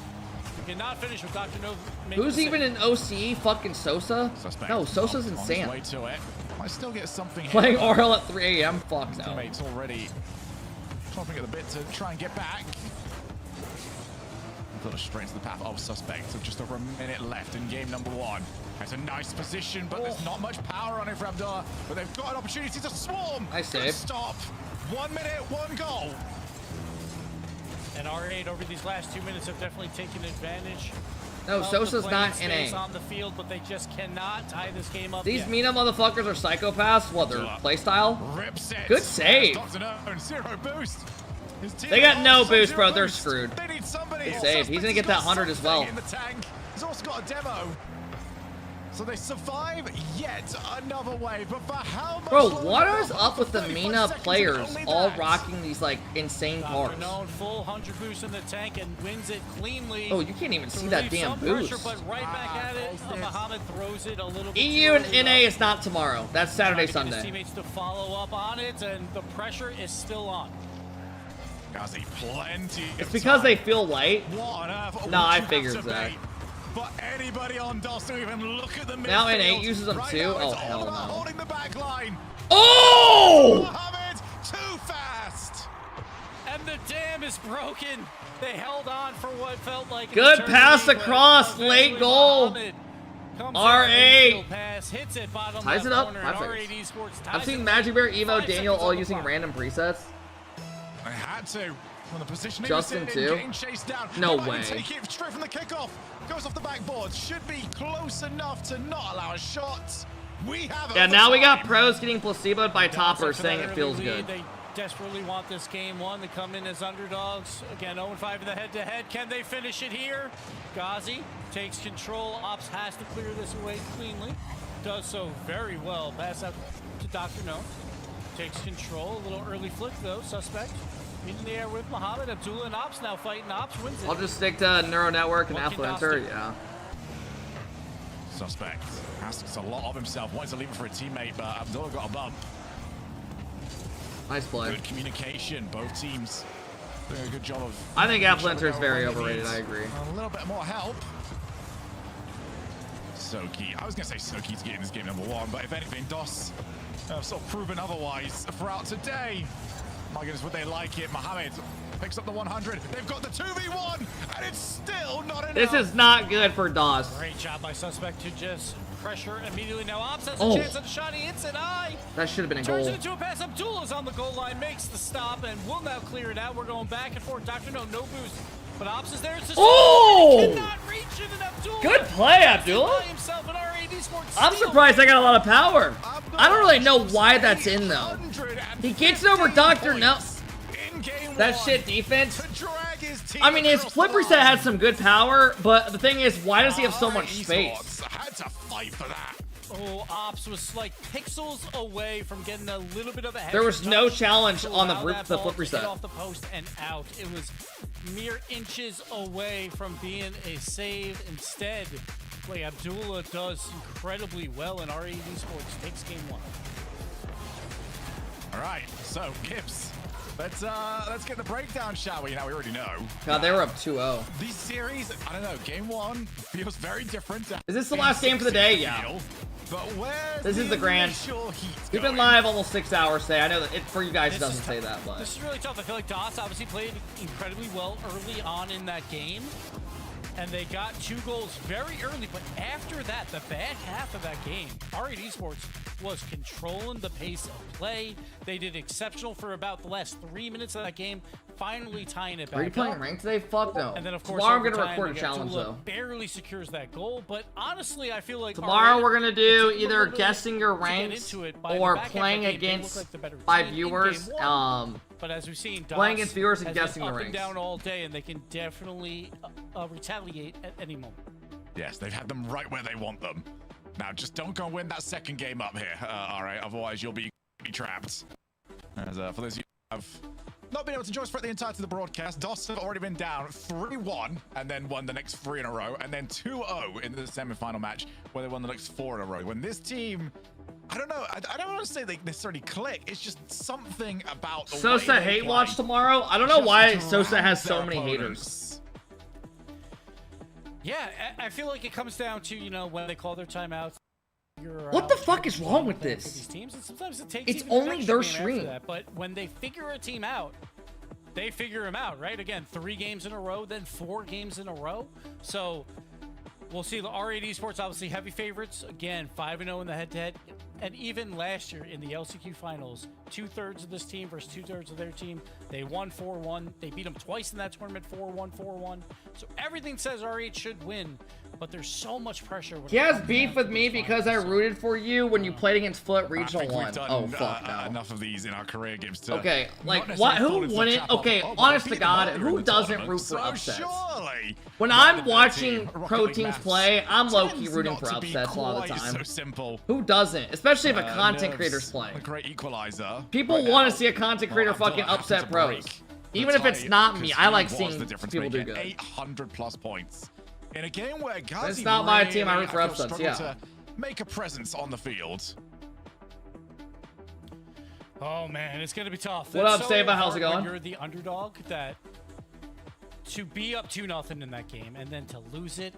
He cannot finish with Dr. No. Who's even in OC? Fucking Sosa? No, Sosa's in Sam. Might still get something playing RL at 3 a.m. Fuck no. Teammates already chomping at the bit to try and get back. Got us straight to the path of Suspect. So just over a minute left in game number 1. It's a nice position, but there's not much power on it for Abdullah. But they've got an opportunity to swarm. I save. Stop. 1 minute, 1 goal. And R8 over these last 2 minutes have definitely taken advantage. No, Sosa's not NA. On the field, but they just cannot tie this game up. These Mena motherfuckers are psychopaths. What, their playstyle? Good save. Zero boost. They got no boost, bro. They're screwed. Good save. He's gonna get that 100 as well. He's also got a demo. So they survive yet another wave, but for how much? Bro, what is up with the Mena players all rocking these like insane cars? Full 100 boost in the tank and wins it cleanly. Oh, you can't even see that damn boost. Pressure, but right back at it. Mohammed throws it a little bit. EU and NA is not tomorrow. That's Saturday, Sunday. Teammates to follow up on it, and the pressure is still on. Ghazi, plenty. It's because they feel light. What on earth? Nah, I figured that. But anybody on DOS to even look at the now N8 uses them right too? Now, oh, hell no. Holding the back line. Oh! Mohammed, too fast. And the dam is broken. They held on for what felt like good pass across, late goal. R8 pass, hits it bottom ties it up. I've seen Magic Bear, Emo, Daniel all using random presets. I had to. On the position Justin too? No way. Take it straight from the kickoff. Goes off the backboard. Should be close enough to not allow a shot. Yeah, now we got pros getting placeboed by toppers saying it feels good. They desperately want this game won. They come in as underdogs. Again, 0-5 in the head-to-head. Can they finish it here? Ghazi takes control. Ops has to clear this away cleanly. Does so very well. Pass out to Dr. No. Takes control. A little early flick, though. Suspect in the air with Muhammad. Abdullah and Ops now fighting. Ops wins it. I'll just stick to Neuro Network and Affluencer, yeah. Suspect asks a lot of himself. Wanted to leave it for a teammate, but Abdullah got a bump. Nice play. Good communication. Both teams doing a good job of... I think Affluencer is very overrated. I agree. A little bit more help. Soki. I was going to say Soki's getting this game #1, but if anything, DOS have sort of proven otherwise throughout today. My goodness, would they like it? Mohamed picks up the 100. They've got the 2v1, and it's still not enough. This is not good for DOS. Great job by Suspect to just pressure immediately. Now Ops has a Oh. chance at a shot. He hits an eye. That should have been a Turns goal. it into a pass. Abdullah's on the goal line, makes the stop, and will now clear it out. We're going back and forth. Dr. No boost. But Ops is there. It's just Oh! cannot reach it, and Abdullah Good play, Abdullah. by himself, and RAD Sports I'm steal. surprised I got a lot of power. I don't really know why that's in, though. He gets over Dr. No. That shit defense. I mean, his flip reset had some good power, but the thing is, why does he have so much space? Had to fight for that. Oh, Ops was like pixels away from getting a little bit of a head. There was no challenge to on the allow that flip ball to reset. hit off the post and out. It was mere inches away from being a save. Instead, play Abdullah does incredibly well, and RAD Sports takes game 1. All right, so Gibbs, let's get the breakdown, shall we? Now we already know. God, they were up 2-0. These series, I don't know, game 1 feels very different. Is this the last game for the day? Yeah. But where's This is the grand. initial heat We've been live almost 6 hours today. I know that it for you guys it doesn't say that, but This is really tough. I feel like DOS obviously played incredibly well early on in that game. And they got 2 goals very early, but after that, the back half of that game, RAD Sports was controlling the pace of play. They did exceptional for about the last 3 minutes of that game, finally tying it back are you up. playing ranked today? Fuck no. And then, of course, Tomorrow I'm gonna overtime, record a challenge Abdullah though. barely secures that goal, but honestly, I feel like Tomorrow we're gonna do it's a either little bit guessing your to get ranks into it. By the or back half of playing the game, they look against like the better by team in viewers. game 1. But as we've seen, playing DOS against viewers and has been guessing the up and ranks. down all day, and they can definitely retaliate at any moment. Yes, they've had them right where they want them. Now, just don't go and win that second game up here, all right? Otherwise, you'll be trapped. As for those of you who have not been able to join us for the entirety of the broadcast, DOS have already been down 3-1 and then won the next 3 in a row, and then 2-0 in the semi-final match where they won the next 4 in a row. When this team, I don't know, I don't want to say they necessarily click. It's just something about the way Sosa they hate play watch tomorrow. I don't know just why drowns Sosa has so their many opponents. haters. Yeah, I feel like it comes down to, you know, when they call their timeouts. What the fuck is wrong with this? These teams, and sometimes it takes It's even an only extra their game after stream. that, but when they figure a team out, they figure them out, right? Again, 3 games in a row, then 4 games in a row. So we'll see the RAD Sports obviously heavy favorites. Again, 5-0 in the head-to-head. And even last year in the LCQ finals, 2/3 of this team versus 2/3 of their team. They won 4-1. They beat them twice in that tournament, 4-1, 4-1. So everything says RH should win, but there's so much pressure. He has beef with me because I rooted for you when you played against Foot Regional We've 1. done, Oh, fuck no. enough of these in our career games to Okay, like, not what? necessarily fall Who into the wouldn't? trap of, Okay, oh, honest we to beat God, them earlier in who the doesn't tournament, root for so upsets? surely When rather I'm than watching Rocket pro League teams maths play, I'm low-key tends rooting not for to be upsets a lot of the quite time. so simple. Who doesn't? Especially if a content Nerves, creator's playing. a great equalizer. People want to see a content creator fucking upset pros. Even if it's not me, I like seeing people do good. 800+ points in a game where Ghazi It's not my team, I really, root for feel, upsets, struggled yeah. to make a presence on the field. Oh man, it's gonna be tough. What It's up, so Saba? How's hard it going? when you're the underdog, that to be up 2-0 in that game and then to lose it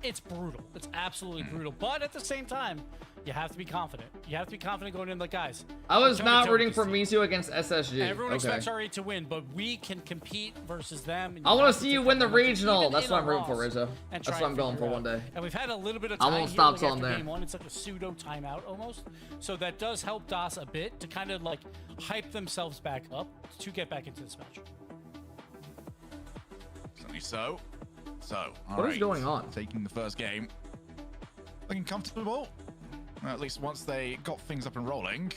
it's brutal. It's absolutely brutal. But at the same time, you have to be confident. You have to be confident going in, like, guys. I was I'm not toe-to-toe rooting with for these Mizu against SSG. Everyone Okay. expects RA to win, but we can compete versus them. and I you want have to see take you win the that momentum, regional. even That's in what a I'm rooting for, loss, Rizzo. and That's try what I'm and going figure for it one out. day. And we've had a little bit of I time won't here, stop like, till I'm after there. game 1. It's like a pseudo timeout almost. So that does help DOS a bit to kind of like hype themselves back up to get back into this match. Certainly so. So, What is going on? Taking the first game. Looking comfortable. at least once they got things up and rolling.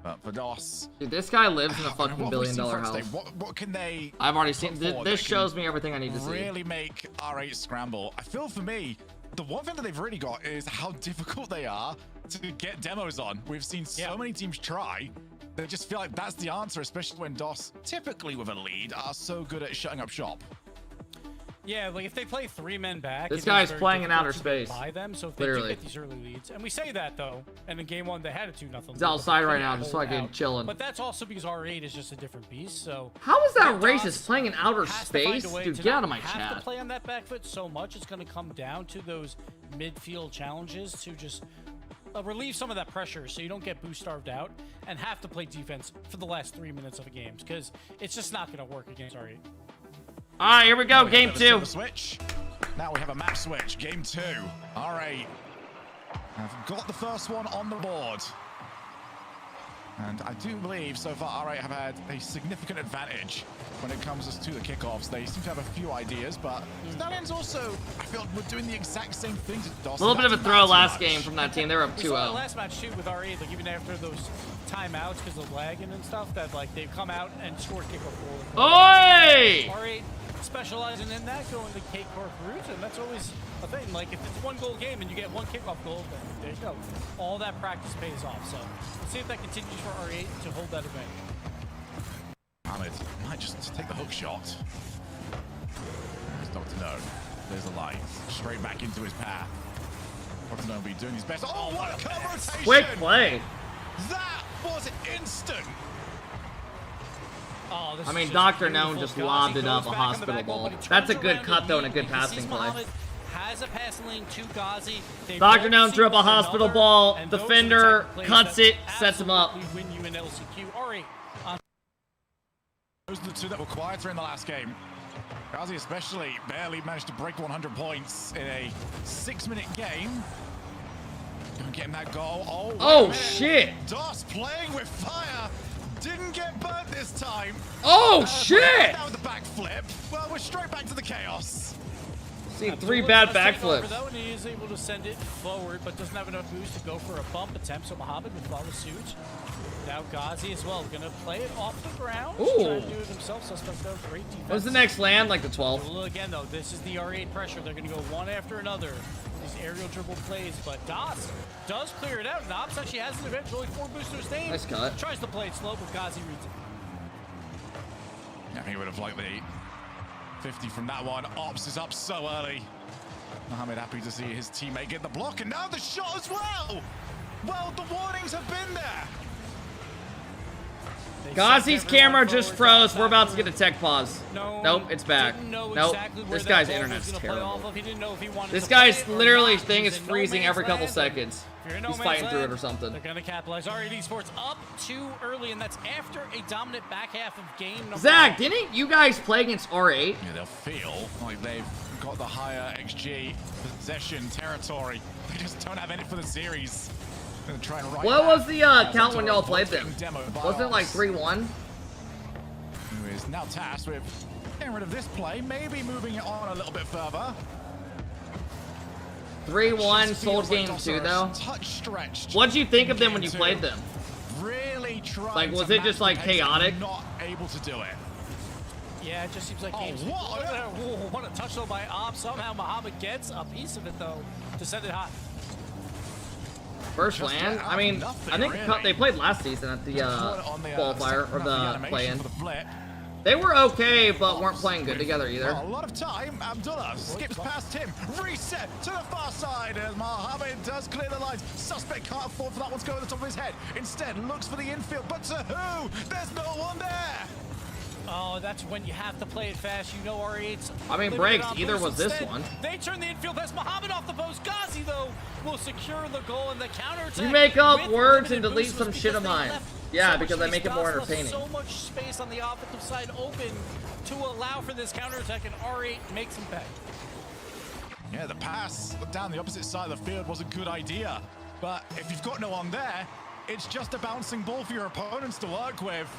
But for DOS, dude, this guy lives in a fucking $1 billion house. What can they? I've already seen. This shows me everything I need to see. Really make R8 scramble. I feel for me, the one thing that they've really got is how difficult they are to get demos on. We've seen so many teams try. They just feel like that's the answer, especially when DOS, typically with a lead, are so good at shutting up shop. Yeah, like if they play 3 men back, this guy's playing in outer space. By them, so if they do get these early leads, and we say that though, and in game 1 they had a 2-0. He's outside right now, just fucking chilling. But that's also because R8 is just a different beast. So how is that racist playing in outer space, dude? Get out of my chat. Have to play on that back foot so much. It's going to come down to those midfield challenges to just relieve some of that pressure, so you don't get boost starved out and have to play defense for the last 3 minutes of a game because it's just not going to work against R8. All right, here we go, game 2. Switch. Now we have a map switch, game 2. All right, I've got the first one on the board. And I do believe so far R8 have had a significant advantage when it comes to the kickoffs. They seem to have a few ideas, but Stallions also, I feel, were doing the exact same thing to DOS. A little bit of a throw last game from that team. They were up 2-0. We saw the last match too with R8, like even after those timeouts because of lagging and stuff, that like they've come out and scored kickoff goal. Oi! R8 specializing in that, going the K-Corp route, and that's always a thing. Like if it's a 1-goal game and you get 1 kickoff goal, then there you go. All that practice pays off. So let's see if that continues for R8 to hold that advantage. Ahmed might just take the hook shot. There's Dr. No. There's the light. Straight back into his path. Dr. No will be doing his best. Oh, what a curve rotation! Quick play. That was instant. Oh, I mean, Dr. Known just lobbed it up a hospital ball. That's a good cut, though, and a good passing play. Has a passing lane to Ghazi. Dr. Known threw up a hospital ball. Defender cuts it, sets him up. Win you in LCQ. R8. Those are the 2 that were quieter in the last game. Ghazi especially barely managed to break 100 points in a 6-minute game. Don't get him that goal. Oh shit! DOS playing with fire. Didn't get burnt this time. Oh shit! Now with the backflip. Well, we're straight back to the chaos. See 3 bad backflips. Though, and he is able to send it forward, but doesn't have enough boost to go for a bump attempt. So Mohammed would follow suit. Now Ghazi as well, gonna play it off the ground. Ooh. Trying to do it himself. Suspect though, great defense. What's the next land? Like the 12th? Well, again though, this is the R8 pressure. They're gonna go one after another. These aerial dribble plays, but DOS does clear it out. Ops actually has an advantage, only 4 boosters named. Nice cut. Tries to play it slow, but Ghazi reads it. I think he would have liked the 50 from that one. Ops is up so early. Mohammed happy to see his teammate get the block, and now the shot as well. Well, the warnings have been there. Ghazi's camera just froze. We're about to get a tech pause. Nope, it's back. Nope, this guy's internet's terrible. This guy's literally thing is freezing every couple seconds. He's fighting through it or something. They're gonna capitalize. R8 Esports up too early, and that's after a dominant back half of game number 1. Zach, didn't you guys play against R8? Yeah, they'll feel like they've got the higher XG possession territory. They just don't have any for the series. Try and what was the count when y'all played them? Wasn't it like 3-1? Who is now tasked with getting rid of this play, maybe moving it on a little bit further. 3-1, sold game 2 though. Touch stretched. What'd you think of them when you played them? Really trying. Like, was it just like chaotic? Not able to do it. Yeah, it just seems like games. What a touch though by Ops. Somehow Mohammed gets a piece of it though to send it hot. First land? I mean, I think they played last season at the qualifier, or the play-in. They were okay, but weren't playing good together either. A lot of time. Abdullah skips past him. Reset to the far side as Mohammed does clear the lines. Suspect can't afford for that one to go to the top of his head. Instead, looks for the infield, but to who? There's no one there. Oh, that's when you have to play it fast. You know R8's. I mean, breaks. Either was this one. They turn the infield past Mohammed off the post. Ghazi, though, will secure the goal and the counterattack. You make up words and delete some shit of mine. Yeah, because I make it more entertaining. So much space on the offensive side open to allow for this counterattack, and R8 makes him pay. Yeah, the pass down the opposite side of the field was a good idea. But if you've got no one there, it's just a bouncing ball for your opponents to work with.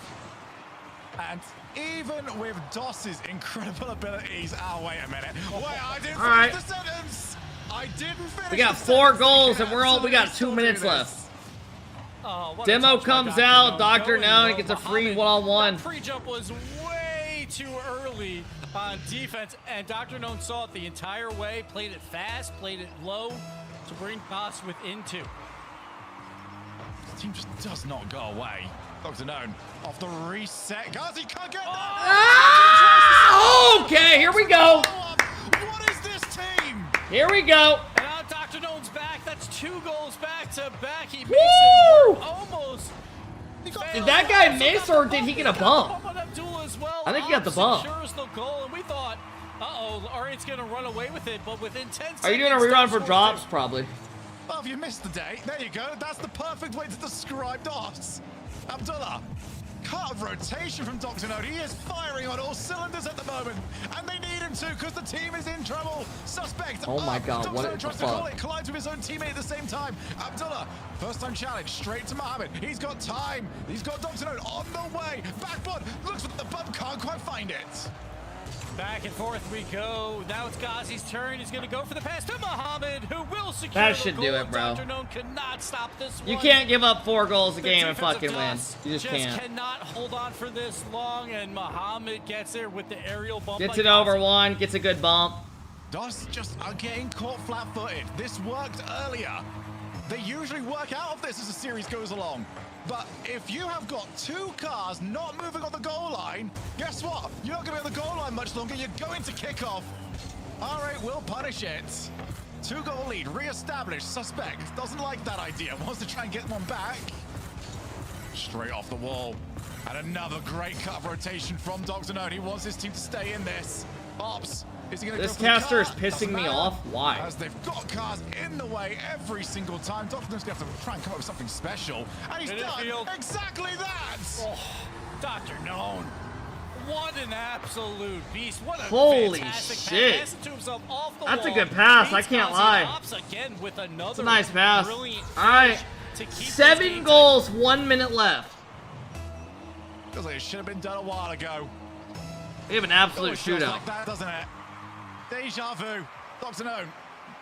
And even with DOS's incredible abilities, wait a minute. Wait, I didn't finish the sentence. I didn't finish. We got 4 goals and we got 2 minutes left. Demo comes out, Dr. Now gets a free one-on-one. That pre-jump was way too early on defense, and Dr. Known saw it the entire way, played it fast, played it low to bring Boss within 2. This team just does not go away. Dr. Known off the reset. Gazi can't get that. Okay, here we go. What is this team? Here we go. And now Dr. Known's back. That's 2 goals back to back. He makes Woo! it almost. Did that guy miss or did he get a bump? Well. I think he got the bump. Secures the goal, and we thought, R8's gonna run away with it, but within 10 seconds. Are you doing a rerun for drops? Probably. Well, if you missed the day, there you go. That's the perfect way to describe DOS. Abdullah, cut of rotation from Dr. Node. He is firing on all cylinders at the moment, and they need him to because the team is in trouble. Suspect. Oh my God, Dr. what Node the tries to call fuck? it, collides with his own teammate at the same time. Abdullah, first time challenge, straight to Mohammed. He's got time. He's got Dr. Node on the way. Backboard, looks for the bump, can't quite find it. Back and forth we go. Now it's Ghazi's turn. He's going to go for the pass to Mohammed, who will secure That the should goal. do it, bro. Dr. Known cannot stop this You one. can't give up 4 goals a The game and defensive fucking win. DOS You just can't. cannot hold on for this long, and Mohammed gets there with the aerial bump. Gets by it over Ghazi. 1, gets a good bump. DOS just are getting caught flat-footed. This worked earlier. They usually work out of this as the series goes along. But if you have got 2 cars not moving on the goal line, guess what? You're not going to be on the goal line much longer. You're going to kick off. All right, we'll punish it. 2-goal lead, re-established. Suspect doesn't like that idea. Wants to try and get one back. Straight off the wall. And another great cut of rotation from Dr. Node. He wants his team to stay in this. Ops. Is he gonna This go for the caster is car? pissing Doesn't me matter, off. Why? As they've got cars in the way every single time. Dr. Node's gonna have to try and come up with something special. And he's done exactly that! Oh, Dr. Known. What an absolute beast. What a Holy fantastic shit. pass to himself off the That's a wall. good pass, I Beats can't Ghazi lie. Ops again with another It's a nice pass. brilliant Alright. to keep this 7 game goals, 1 minute left. Feels like it should have been done a while ago. We have an absolute Always feels shootout. like that, doesn't it? Deja vu. Dr. Node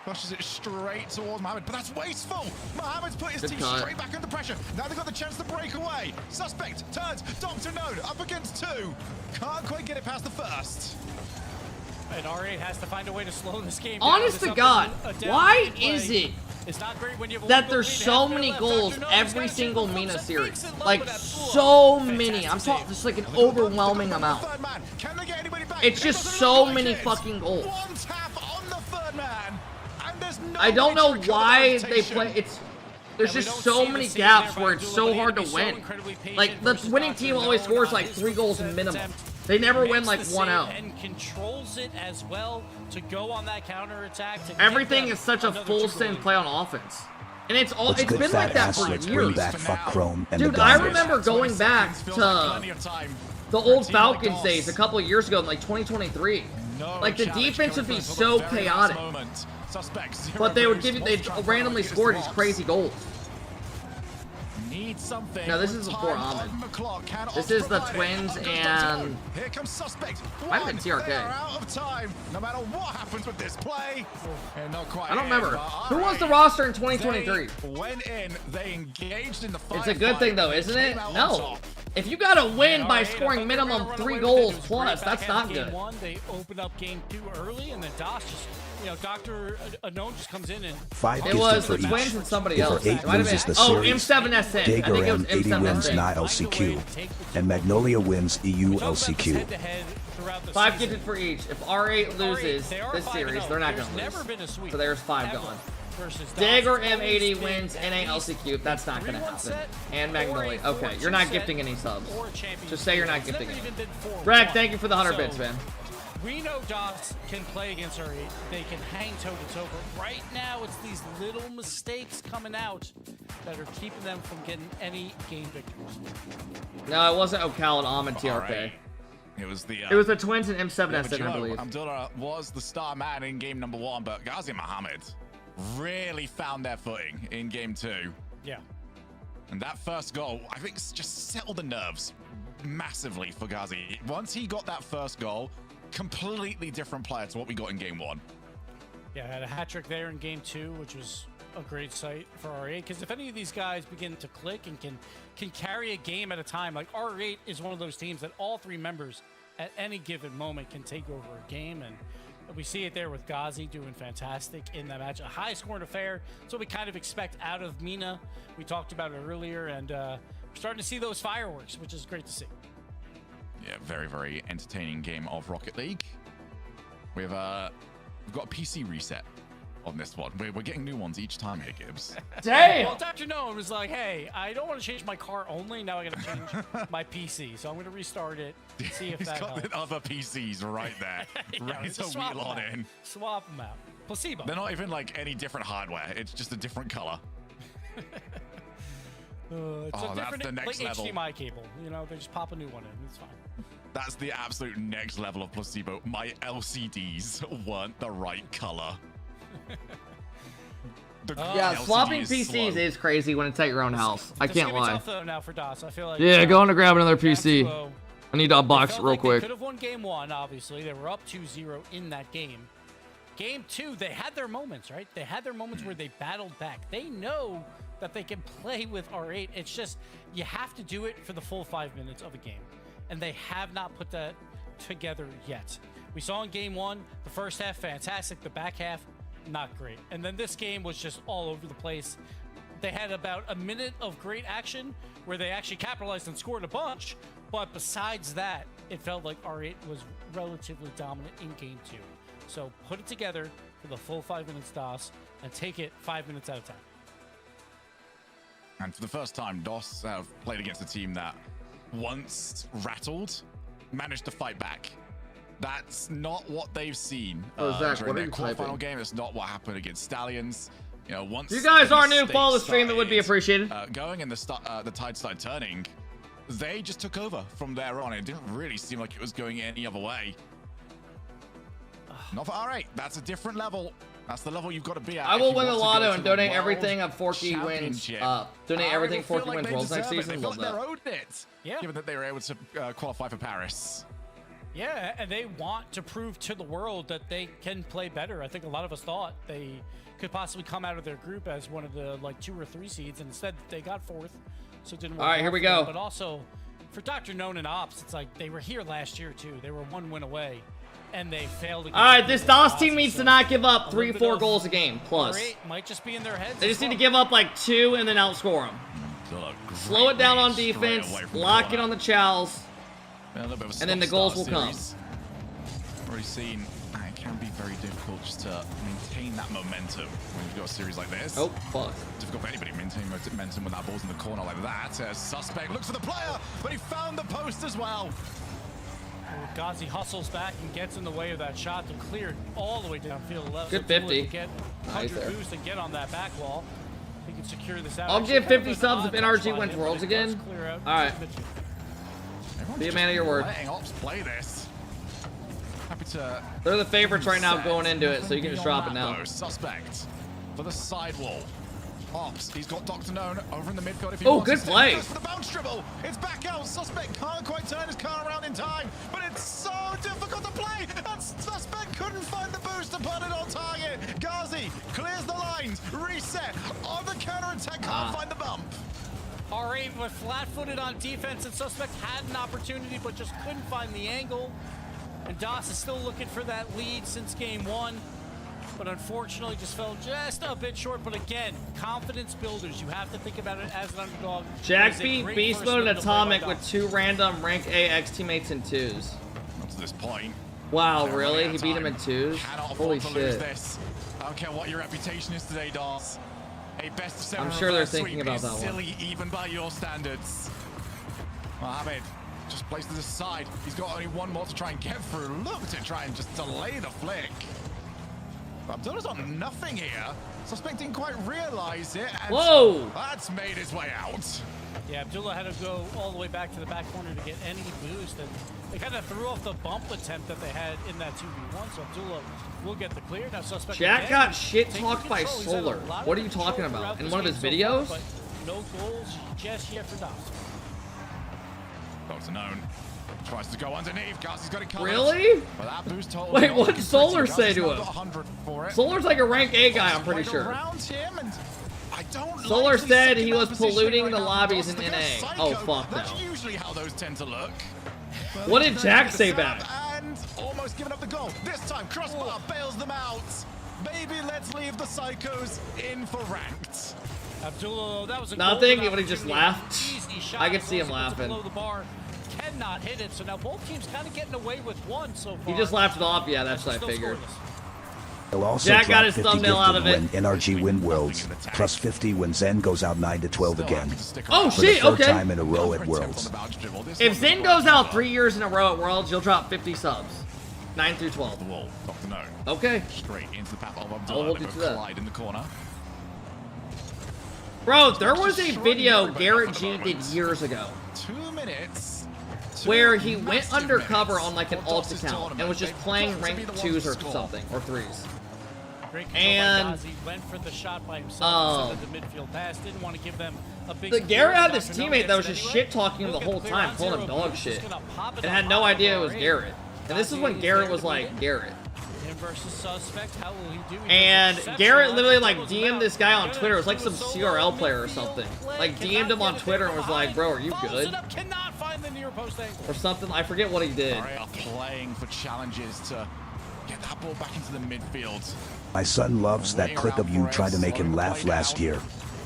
pushes it straight towards Mohammed, but that's wasteful. Mohammed's put his Good team cut. straight back under pressure. Now they've got the chance to break away. Suspect turns. Dr. Node up against 2. Can't quite get it past the first. And R8 has to find a way to slow this game Honest down. to God, why Play. is it It's not great when you have a that lead, there's but so half many minute left. goals Dr. Known every has got single to Mena fix series? it, Like, but so many. I'm talking just like an overwhelming amount. It's just so many fucking goals. One tap on the third man, and there's no I don't way to know recover why the they rotation. play. There's just so many gaps where it's so hard to win. Like, the winning team always scores like 3 goals minimum. They never win like 1-0. And controls it as well to go on that counter attack. Everything is such a full send play on offense. And it's all Let's it's good been like fat that for asterisks bring years. back fuck Chrome and Dude, the I Dodgers. remember going back to the old Falcons days a couple of years ago in like 2023. Like the defense would be so chaotic. But they'd randomly score these crazy goals. Need something. No, this is before Ahmed. This is the Twins and Here comes Suspect. might have been They're TRK. out of time. No matter what happens with this play. And not quite I don't in, remember. but Who all was the right. roster in 2023? They went in. They engaged in the fight. It's a good thing though, isn't it? No. If you gotta win by scoring minimum 3 goals plus, that's not good. They open up game 2 early, and then DOS just, Dr. Unknown just comes in and 5 It was the gifted for Twins each. and somebody Whoever else. 8 It might have loses been the oh series. M7SN. I think Dager it was M80 wins M7SN. NA LCQ, and Magnolia wins EU LCQ. 5 gifted for each. If R8 loses this series, they're not gonna lose. So there's 5 gone. Dagger M80 wins NA LCQ. That's not gonna happen. And Magnolia. Okay, you're not gifting any subs. Just say you're not gifting any. Greg, thank you for the 100 bits, man. We know DOS can play against R8. They can hang toe-to-toe, but right now it's these little mistakes coming out that are keeping them from getting any game victories. No, it wasn't Ocal and Ahmed TRK. It was the It was the Twins and M7SN, I Joe, believe. Abdullah was the star man in game number 1, but Ghazi Mohammed really found their footing in game 2. Yeah. And that first goal, I think, just settled the nerves massively for Ghazi. Once he got that first goal, completely different player to what we got in game 1. Yeah, I had a hat trick there in game 2, which was a great sight for R8. Because if any of these guys begin to click and can carry a game at a time, like R8 is one of those teams that all 3 members at any given moment can take over a game, and we see it there with Ghazi doing fantastic in that match. A high-scoring affair. That's what we kind of expect out of Mena. We talked about it earlier, and we're starting to see those fireworks, which is great to see. Yeah, very, very entertaining game of Rocket League. We've got a PC reset on this one. We're getting new ones each time here, Gibbs. Damn! Well, Dr. Nolan was like, hey, I don't want to change my car only. Now I got to change my PC. So I'm going to restart it, see if He's that got helps. the other PCs right there, ready to swap wheel on them out. in. Swap them out. Placebo. They're not even like any different hardware. It's just a different color. It's a that's different the next like level. HDMI cable. You know, they just pop a new one in. It's fine. That's the absolute next level of placebo. My LCDs weren't the right color. Yeah, LCD swapping is PCs slow. is crazy when it's at your own house. I This can't is gonna be lie. tough, though, now for DOS. I feel like, Yeah, going to grab another down PC. 2-0. I need to unbox Felt real like quick. They could have won game 1, obviously. They were up 2-0 in that game. Game 2, they had their moments, right? They had their moments where they battled back. They know that they can play with R8. It's just, you have to do it for the full 5 minutes of a game. And they have not put that together yet. We saw in game 1, the first half, fantastic. The back half, not great. And then this game was just all over the place. They had about a minute of great action where they actually capitalized and scored a bunch. But besides that, it felt like R8 was relatively dominant in game 2. So put it together for the full 5 minutes, DOS, and take it 5 minutes at a time. And for the first time, DOS have played against a team that, once rattled, managed to fight back. That's not what they've seen Zach, during what are their you quarterfinal typing? game. It's not what happened against Stallions. You know, once If you guys the are new, mistakes follow the stream. That would be appreciated. Going and the tide started turning, they just took over from there on. It didn't really seem like it was going any other way. Not for R8. That's a different level. That's the level you've got to be at. I if will you win the want to go lotto to and the donate World everything of Forky wins. Championship. Donate everything I feel Forky like wins they Worlds next deserve it. season. They feel Love like that. they're owed it. Yeah. Given that they were able to qualify for Paris. Yeah, and they want to prove to the world that they can play better. I think a lot of us thought they could possibly come out of their group as one of the 2 or 3 seeds, and instead they got 4th, so it didn't work. All right, out here we for them. go. But also, for Dr. Known and Ops, it's like they were here last year too. They were 1 win away, and they failed. All right, this DOS team needs to not give up 3-4 goals a game plus. Might just be in their heads. They just need to give up like 2 and then outscore them. Slow it down on defense, lock it on the chows, and then the goals will come. Already seen it can be very difficult just to maintain that momentum when you've got a series like this. Oh, fuck. Difficult for anybody maintaining momentum when that ball's in the corner like that. Suspect looks for the player, but he found the post as well. Ghazi hustles back and gets in the way of that shot to clear all the way downfield left. Good So Abdullah 50. can Get Nice 100 there. boost and get on that back wall. He can secure this out. I'll Actually, give kind of 50 an subs if odd NRG touch by wins him, Worlds but it does again. clear out All right. Mitchell. Be a man of your word. Letting Ops play this. Happy to. They're the favorites right now going into it, so you can just drop it Beyond now. that, though, Suspect for the sidewall. Ops, he's got Dr. Known over in the midfield if he Oh, wants good to. play. Goes for the bounce dribble. It's back out. Suspect can't quite turn his car around in time, but it's so difficult to play. And Suspect couldn't find the boost to put it on target. Ghazi clears the lines. Reset on the counter attack. Can't find the bump. R8 was flat-footed on defense, and Suspect had an opportunity but just couldn't find the angle. And DOS is still looking for that lead since game 1, but unfortunately just fell just a bit short. But again, confidence builders. You have to think about it as an underdog. Jack It is a beat great Beast first Mode win and to play by Atomic DOS. with 2 random rank AX teammates in 2s. Not to this point. Wow, They're really? running He out beat of him in time. 2s? Cannot Holy afford to lose shit. this. I don't care what your reputation is today, DOS. A best of 7 I'm sure they're reverse thinking sweep about is that one. silly even by your standards. Mohamed just placed to the side. He's got only 1 more to try and get through. Look to try and just delay the flick. Abdullah's on nothing here. Suspect didn't quite realize it. And Whoa! That's made his way out. Yeah, Abdullah had to go all the way back to the back corner to get any boost, and they kind of threw off the bump attempt that they had in that 2v1, so Abdullah will get the clear. Now Suspect Jack again, got shit taking talked by control. He's had a Solar. lot of What are you control talking throughout about? In this one of his game so far, videos? but no goals just yet for DOS. Dr. Known Tries to go underneath. Gazi's got it covered. Really? But that boost total Wait, not what looking did Solar pretty. say Gazi's to now him? got 100 for it. Solar's like a rank A guy, I'm pretty Right sure. around him, and I don't Solar like his said second he was position polluting right the now. lobbies in Look at NA. Psycho. Oh, fuck That's no. usually how those tend to look. But What did they're Jack gonna say set up back? And almost giving up the goal. This time, Crossbar bails them out. Maybe let's leave the Psychos in for ranked. Abdullah, that was a Nothing, golden when he just opportunity. laughed. Easy shot. I could see him Goes laughing. below the bar. Cannot hit it. So now both teams kind of getting away with one so far. He just laughed it off. Yeah, that's what I Still figured. He'll also Jack got drop his 50 thumbnail out of gifted it. when NRG win Worlds, plus 50 when Zen goes out 9-12 again. Oh, for shit, the third okay. time in a row at Worlds. If Zen goes out 3 years in a row at Worlds, you'll drop 50 subs. 9 through 12. Okay. Straight into the path of I'll Abdullah. hold you to that. Collide in the corner. Bro, there was a video Garrett G did years ago 2 minutes. where he went undercover on like an alt account and was just playing rank 2s or something, or 3s. And went for the shot by himself instead of the midfield pass. Didn't want to give them a big. the Garrett had this teammate that was just shit talking him the whole time, calling him dog shit, and had no idea it was Garrett. And this is when Garrett was like Garrett. Him versus Suspect. How will he do? And Garrett literally like DM'd this guy on Twitter. It was like some CRL player or something. Like DM'd him on Twitter and was like, "Bro, are you good?" Cannot find the near post angle. Or something. I forget what he did. They are playing for challenges to get that ball back into the midfield. My son loves that clip of you trying to make him laugh last year.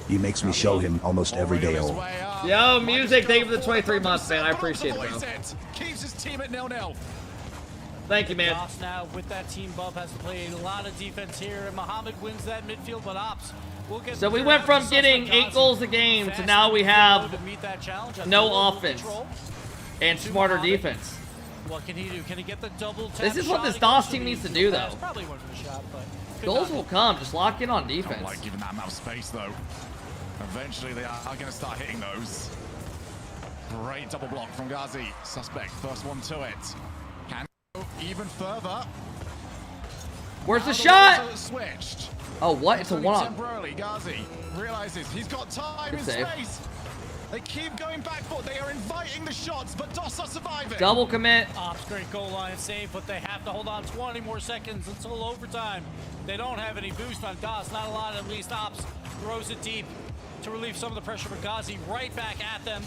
He makes me show him almost every day old. Yo, music, thank you for the 23 months, man. I appreciate it, bro. Keeps his team at 0-0. Thank you, man. Doss now with that team buff has to play a lot of defense here, and Muhammad wins that midfield, but Ops will get. So we went from getting 8 goals a game to now we have no offense and smarter defense. What can he do? Can he get the double tap? This is what this DOS team needs to do, though. Probably went for the shot, but Goals will come. Just lock in on Don't defense. like giving that amount of space though. Eventually they are going to start hitting those. Great double block from Ghazi. Suspect, first one to it. Can go even further. Where's the shot? Switched. Oh, what? It's a one-on. Temporarily, Ghazi realizes he's got time Good and save. space. They keep going back for it. They are inviting the shots, but DOS are surviving. Double commit. Ops, great goal line save, but they have to hold on 20 more seconds until overtime. They don't have any boost on DOS, not a lot at least. Ops throws it deep to relieve some of the pressure for Ghazi. Right back at them.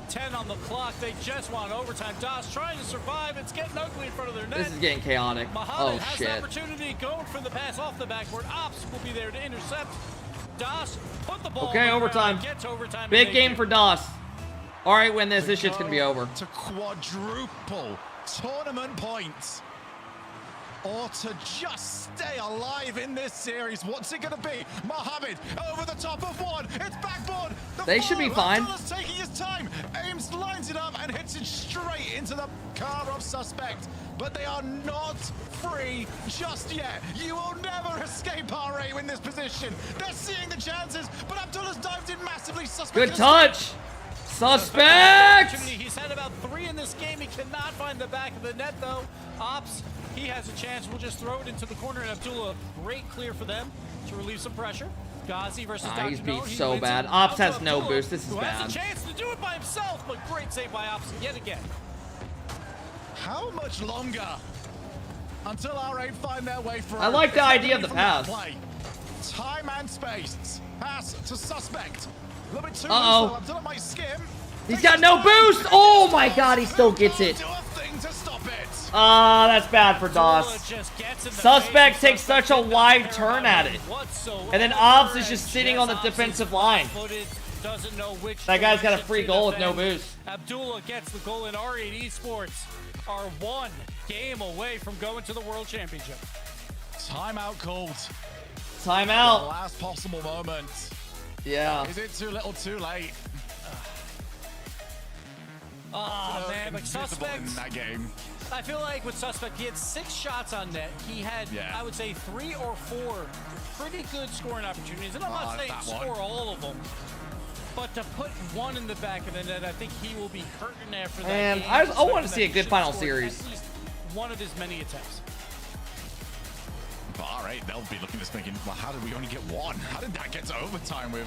10 on the clock. They just want overtime. DOS trying to survive. It's getting ugly in front of their net. This is getting chaotic. Muhammad Oh, has shit. the opportunity going for the pass off the backboard. Ops will be there to intercept. DOS put the ball Okay, on the overtime. ground, gets overtime. Big and game they for DOS. All right, win this. This shit's going to be over. To quadruple tournament points. Or to just stay alive in this series. What's it going to be? Muhammad over the top of one. It's backboard. They should be fine. Abdullah's taking his time. Ames lines it up and hits it straight into the car of Suspect. But they are not free just yet. You will never escape our aim in this position. They're seeing the chances, but Abdullah's dived in massively. Suspect Good has- touch. Suspect. He's had about 3 in this game. He cannot find the back of the net, though. Ops, he has a chance. We'll just throw it into the corner, and Abdullah, great clear for them to relieve some pressure. Ghazi versus Dr. He's beat Note. He so wins bad. it Ops down has to no Abdullah, boost. This is who has bad. a chance to do it by himself, but great save by Ops yet again. How much longer until our aim find their way through? I like the idea of the pass. Play. Time and space. Pass to Suspect. A little bit too Uh-oh. loose, though. Abdullah might skim. He's got no boost. Oh my god, he still gets it. Ah, that's bad for DOS. Suspect takes such a wide turn at it. And then Ops is just sitting on the defensive line. That guy's got a free goal with no boost. Abdullah gets the goal, in R8 Esports are 1 game away from going to the World Championship. Timeout called. Timeout. The last possible moment. Yeah. Is it too little, too late? Oh, man, like Invisible Suspect. in that game. I feel like with Suspect, he had 6 shots on net. He had, I would say, 3 or 4 pretty good scoring opportunities. And I'm not saying score all of them. But to put 1 in the back of the net, I think he will be hurting after that And game. I want to see a He good should final score series. At least 1 of his many attempts. Bahrain R8, they'll be looking at this thinking, well, how did we only get one? How did that get to overtime with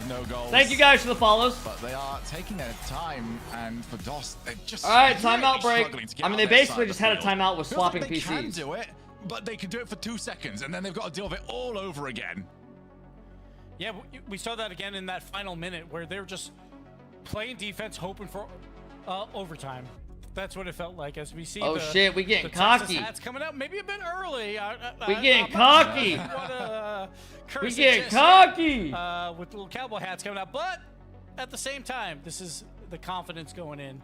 no goals? Thank you guys for the follows. But they are taking their time, and for DOS, they're just All right, really timeout break. struggling to get I mean, out they their basically side just of the had a field. timeout with Feels swapping like they can PCs. do it, but they can do it for 2 seconds, and then they've got to deal with it all over again. Yeah, we saw that again in that final minute where they were just playing defense, hoping for overtime. That's what it felt like as we see. Oh shit, we getting the Texas cocky. Hats coming out maybe a bit early. We getting cocky. We getting cocky. With the little cowboy hats coming out, but at the same time, this is the confidence going in,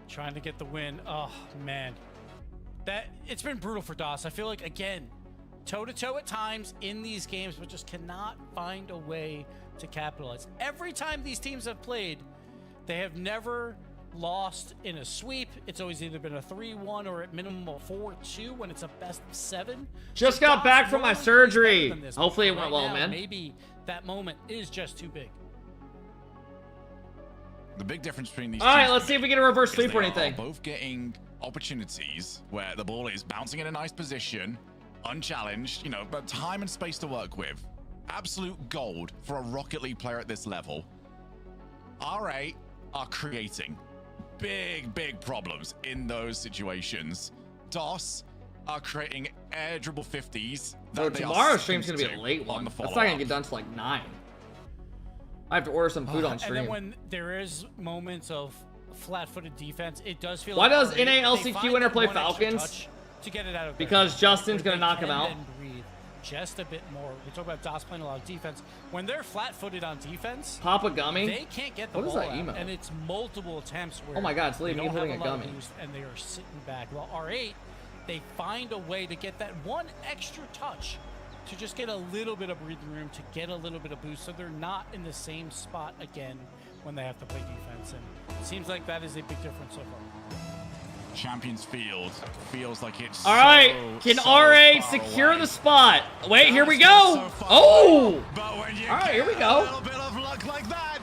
trying to get the win. Oh man, it's been brutal for DOS. I feel like again, toe-to-toe at times in these games, but just cannot find a way to capitalize. Every time these teams have played, they have never lost in a sweep. It's always either been a 3-1 or at minimum a 4-2 when it's a best of 7. Just So got DOS back from my normally surgery. plays better than this, Hopefully it but went right well, now, man. Maybe that moment is just too big. The big difference between these All right, teams let's see if we get a reverse is sweep they or are anything. both getting opportunities where the ball is bouncing in a nice position, unchallenged, but time and space to work with. Absolute gold for a Rocket League player at this level. R8 are creating big problems in those situations. DOS are creating air dribble 50s. So that they are tomorrow's stream's sticking gonna be a to late on one. the That's not gonna follow-up. get done till like 9. I have to order some food on And stream. then when there is moments of flat-footed defense, it does feel Why like does they NALCQ find winner that play one extra Falcons? touch to get it out of Because there. Justin's Where gonna they knock him can out. then breathe just a bit more. We talk about DOS playing a lot of defense. When they're flat-footed on defense, Pop a gummy? they can't get the What is ball that out, emote? and it's multiple attempts where Oh my God, it's they leaving don't me have holding a a lot of gummy. boost and they are sitting back. Well, R8, they find a way to get that one extra touch to just get a little bit of breathing room, to get a little bit of boost, so they're not in the same spot again when they have to play defense. And it seems like that is a big difference so far. Champions Field feels like it's All right, can R8 secure the spot? Wait, here we go. Oh! All right, here we go. A little bit of luck like that,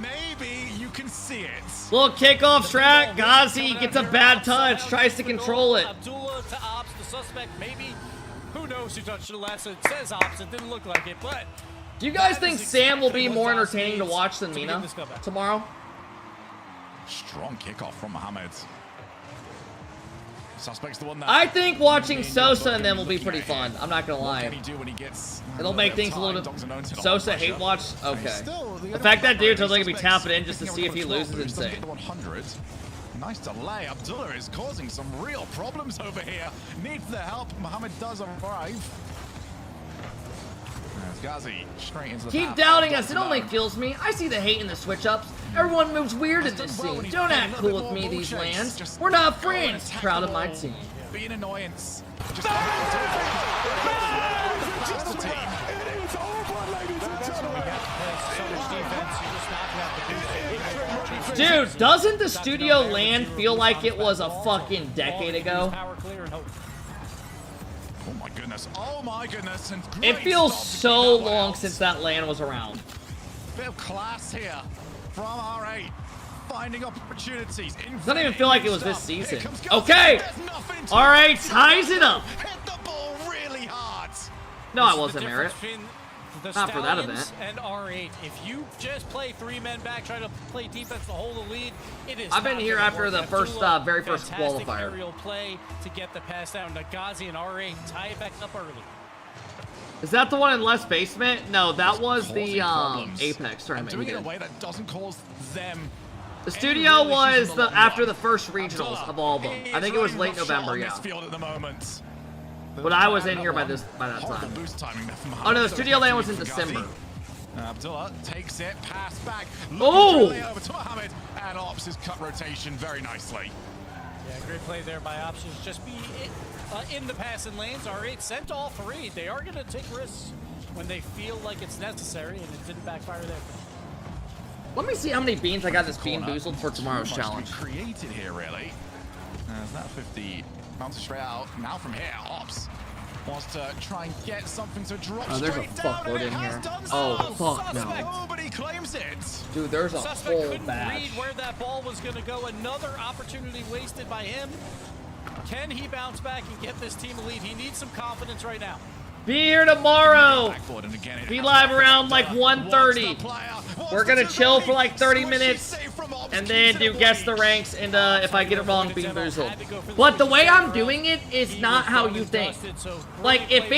maybe you can see it. Little kickoff strat. Ghazi gets a bad touch, tries to control it. Abdullah to Ops, the suspect, maybe. Who knows who touched it last? It says Ops, it didn't look like it, but Do you guys that think is Sam will be exactly more what DOS entertaining to needs watch than to begin Mena this comeback. tomorrow? Strong kickoff from Mohamed. Suspect's the one that I think watching Sosa and them will be pretty fun. I'm not gonna What can lie. he do when he gets It'll make things a little Dogs and owns it on Sosa pressure. hate watch. He's Okay. still The fact that dude's totally gonna be suspects tapping in just to picking see up if he a 12 loses is boost, doesn't insane. get the 100. Nice delay. Abdullah is causing some real problems over here. Needs the help. Mohamed does arrive. There's Ghazi straight into the Keep path. doubting us. It only kills me. I see the hate in the switch-ups. Everyone moves weird in this scene. Don't act cool with me, these lands. We're not friends. Proud of my team. Be an annoyance. Just the team. Dude, doesn't the studio land feel like it was a fucking decade ago? Oh my goodness. Oh my goodness. And It great feels stop to so keep that long out. since that land was around. Bit of class here from R8. Finding opportunities. It doesn't even feel like it was this Here season. comes Ghazi. Okay. There's nothing to Alright, it. ties it up. Hit the ball really hard. No, I This is wasn't the Merritt. difference between the Not for that Stallions event. and R8. If you just play 3 men back, try to play defense to hold the lead, it is I've been not here gonna after work. the first, Abdullah, very first fantastic qualifier. aerial play to get the pass down to Ghazi and R8. Tie it back up early. Is that the one in Les Basement? No, that was the problems. Apex tournament. Doing he it in a did. way that doesn't cause them. The studio was after the first regionals of all of them. I think it was late November, yeah. Field at the moment. But I was in here by that Horrible time. boost timing there from Oh no, the Mohamed. studio land was in For Ghazi. December. Abdullah takes it, pass back. Oh! Looking over to Mohamed, and Ops has cut rotation very nicely. Yeah, great play there by Options. Just be in the passing lanes. R8 sent all 3. They are going to take risks when they feel like it's necessary, and it didn't backfire there. Let me see how many beans I got this bean boozled for tomorrow's Too much to be challenge. created here, really. As that 50 bounces straight out. Now from here, Ops wants to try and get something to drop Oh, there's a straight down, fuckload and it in has here. done Oh, so. fuck no. Nobody claims it. Dude, there's a Suspect whole couldn't batch. read where that ball was going to go. Another opportunity wasted by him. Can he bounce back and get this team a lead? He needs some confidence right now. Be here tomorrow. Be live around like 1:30. We're gonna chill for like 30 minutes and then do guess the ranks and if I get it wrong, being boozled. But the way I'm doing it is not how you think. Like if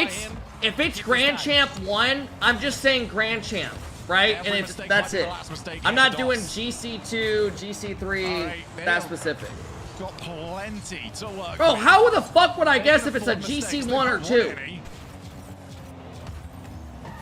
it's Grand Champ 1, I'm just saying Grand Champ, right? And that's it. I'm not doing GC2, GC3, that specific. Got plenty to work. Bro, how the fuck would I guess if it's a GC1 or 2?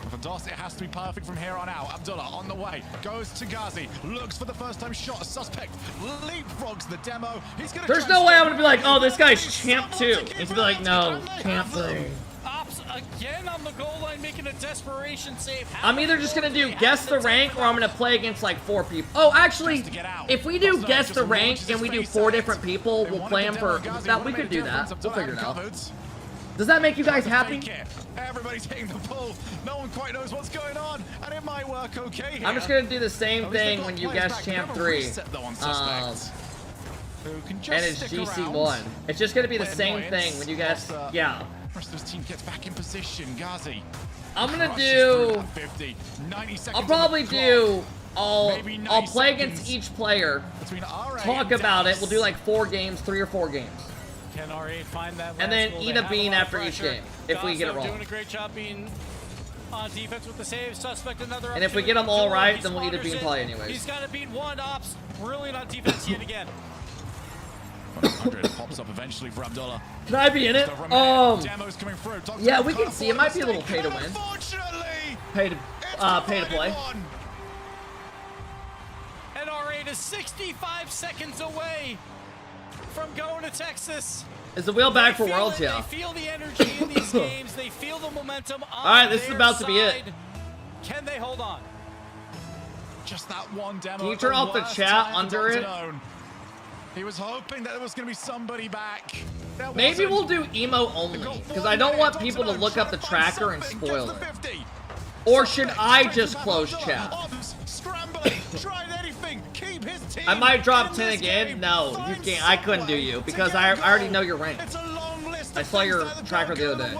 For DOS, it has to be perfect from here on out. Abdullah on the way, goes to Ghazi, looks for the first time shot. Suspect leapfrogs the demo. He's gonna. There's no way I'm gonna be like, oh, this guy's Champ 2. He's gonna be like, no, Champ 3. Ops again on the goal line, making a desperation save. I'm either just gonna do guess the rank or I'm gonna play against like 4 people. Oh, actually, if we do guess the rank and we do 4 different people, we'll play them for that. We could do that. We'll figure it out. Does that make you guys happy? Everybody's hitting the pull. No one quite knows what's going on, and it might work okay here. I'm just gonna do the same thing when you guess Champ 3. And it's GC1. It's just gonna be the same thing when you guess, yeah. Rest of his team gets back in position. Ghazi. I'm gonna do. I'll probably do. I'll play against each player. Talk about it. We'll do like 4 games, 3 or 4 games. Can R8 find that and then eat a bean after each game if we get it wrong. Doing a great job being on defense with the save. Suspect another. And if we get them all right, then we'll eat a bean play anyways. He's got to beat 1 Ops. Brilliant on defense yet again. 100 pops up eventually for Abdullah. Can I be in it? Yeah, we can see. It might be a little pay to win. Pay to play. And R8 is 65 seconds away from going to Texas. Is the wheel back for Worlds? Yeah. They feel the energy in these games. They feel the momentum on all right, this is about to be it. Can they hold on? Just that one demo. Can you turn off the chat under it? He was hoping that there was going to be somebody back. Maybe we'll do emo only, because I don't want people to look up the tracker and spoil it. Or should I just close chat? I might drop 10 again. No, you can't. I couldn't do you, because I already know your rank. I saw your tracker the other day.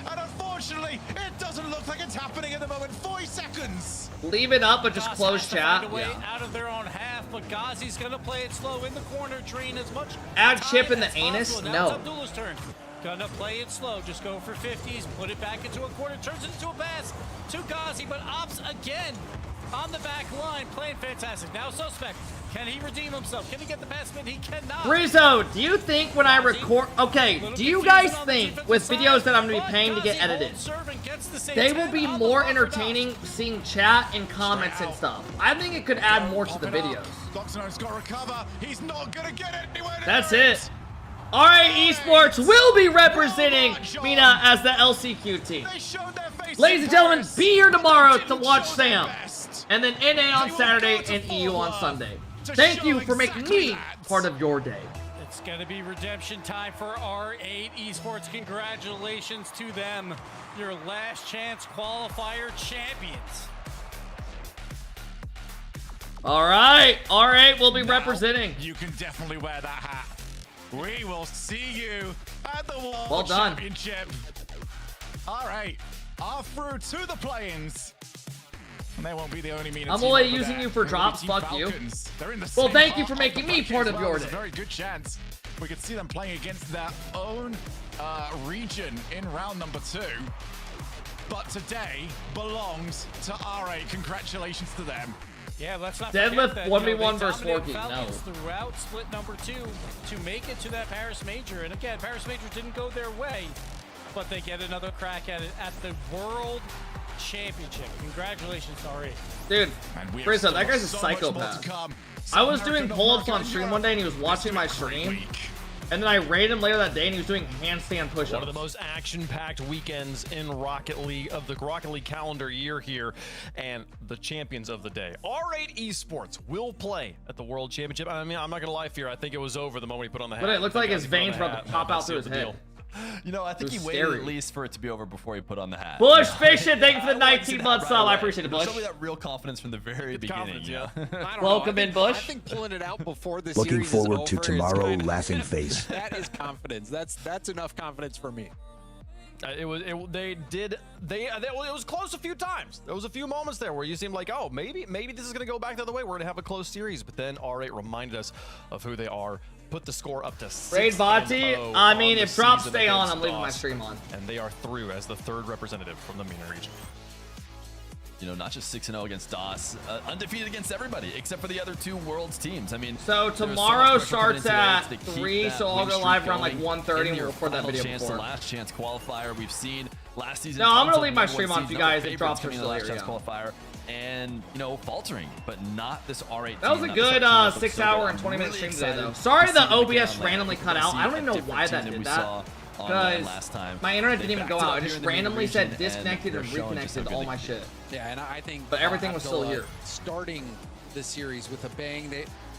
And unfortunately, it doesn't look like it's happening at the moment. 40 seconds. Leave it up, but just close chat. Yeah. Out of their own half, but Ghazi's gonna play it slow in the corner, drain as much. Add chip in the anus? No. It's Abdullah's turn. Gonna play it slow. Just go for 50s. Put it back into a corner. Turns it into a pass to Ghazi, but Ops again on the back line, playing fantastic. Now Suspect. Can he redeem himself? Can he get the pass spin? He cannot. Rizzo, do you think when I record... Okay, do you guys think with videos that I'm going to be paying to get edited, they will be more entertaining seeing chat and comments and stuff? I think it could add more to the videos. That's it. Alright, Esports will be representing Mena as the LCQ team. Ladies and gentlemen, be here tomorrow to watch Sam. And then NA on Saturday and EU on Sunday. Thank you for making me part of your day. It's going to be redemption time for R8 Esports. Congratulations to them. Your last chance qualifier champions. All right. R8 will be representing. You can definitely wear that hat. We will see you at the World done. Championship. All right. Off through to the play-ins. And they won't be the only Mena I'm team only over using there. you for drops. Fuck you. Well, thank you for making me part of your day. There's a very good chance we could see them playing against their own region in round number 2. But today belongs to R8. Congratulations to them. Yeah, let's not Deadlift forget that, 1v1 versus Falcons no. Throughout split number 2 to make it to that Paris Major. And again, Paris Major didn't go their way, but they get another crack at it at the World Championship. Congratulations, Ari. Dude, Rizzo, that guy's a psychopath. I was doing pull-ups on stream one day and he was watching my stream. And then I raided him later that day and he was doing handstand push-ups. One of the most action-packed weekends in Rocket League of the Rocket League calendar year here, and the champions of the day. R8 Esports will play at the World Championship. I mean, I'm not gonna lie, Fear. I think it was over the moment he put on the hat. But it looked like his veins were about to pop out through his head. You know, I think he waited at least for it to be over before he put on the hat. Bush Fishing, thank you for the 19-month sub. I appreciate it, Bush. Show me that real confidence from the very beginning. Yeah. Welcome in, Bush. I think pulling it out before the Looking series forward is to over tomorrow, is laughing face. That is confidence. That's enough confidence for me. It was close a few times. There was a few moments there where you seemed like, oh, maybe this is gonna go back the other way. We're gonna have a close series, but then R8 reminded us of who they are. Put the score up to 6-0. Raid Vati, I mean, if drops stay on, I'm leaving my stream on. And they are through as the third representative from the Mena region. You know, not just 6-0 against DOS, undefeated against everybody except for the other two Worlds teams. I mean, so tomorrow starts at 3, so I'll go live around like 1:30 and we'll record that video chance, before. The last chance qualifier we've seen last season. No, I'm gonna leave my stream on if you guys if drops are still still last here. chance qualifier, and you know, faltering, but not this R8. That was a good 6-hour and 20-minute stream today, though. Sorry the OBS randomly cut out. I don't even know why that did that. Because my internet didn't even go out. It just randomly said disconnected and reconnected all my shit. Yeah, and I think but everything was still here. Starting the series with a bang.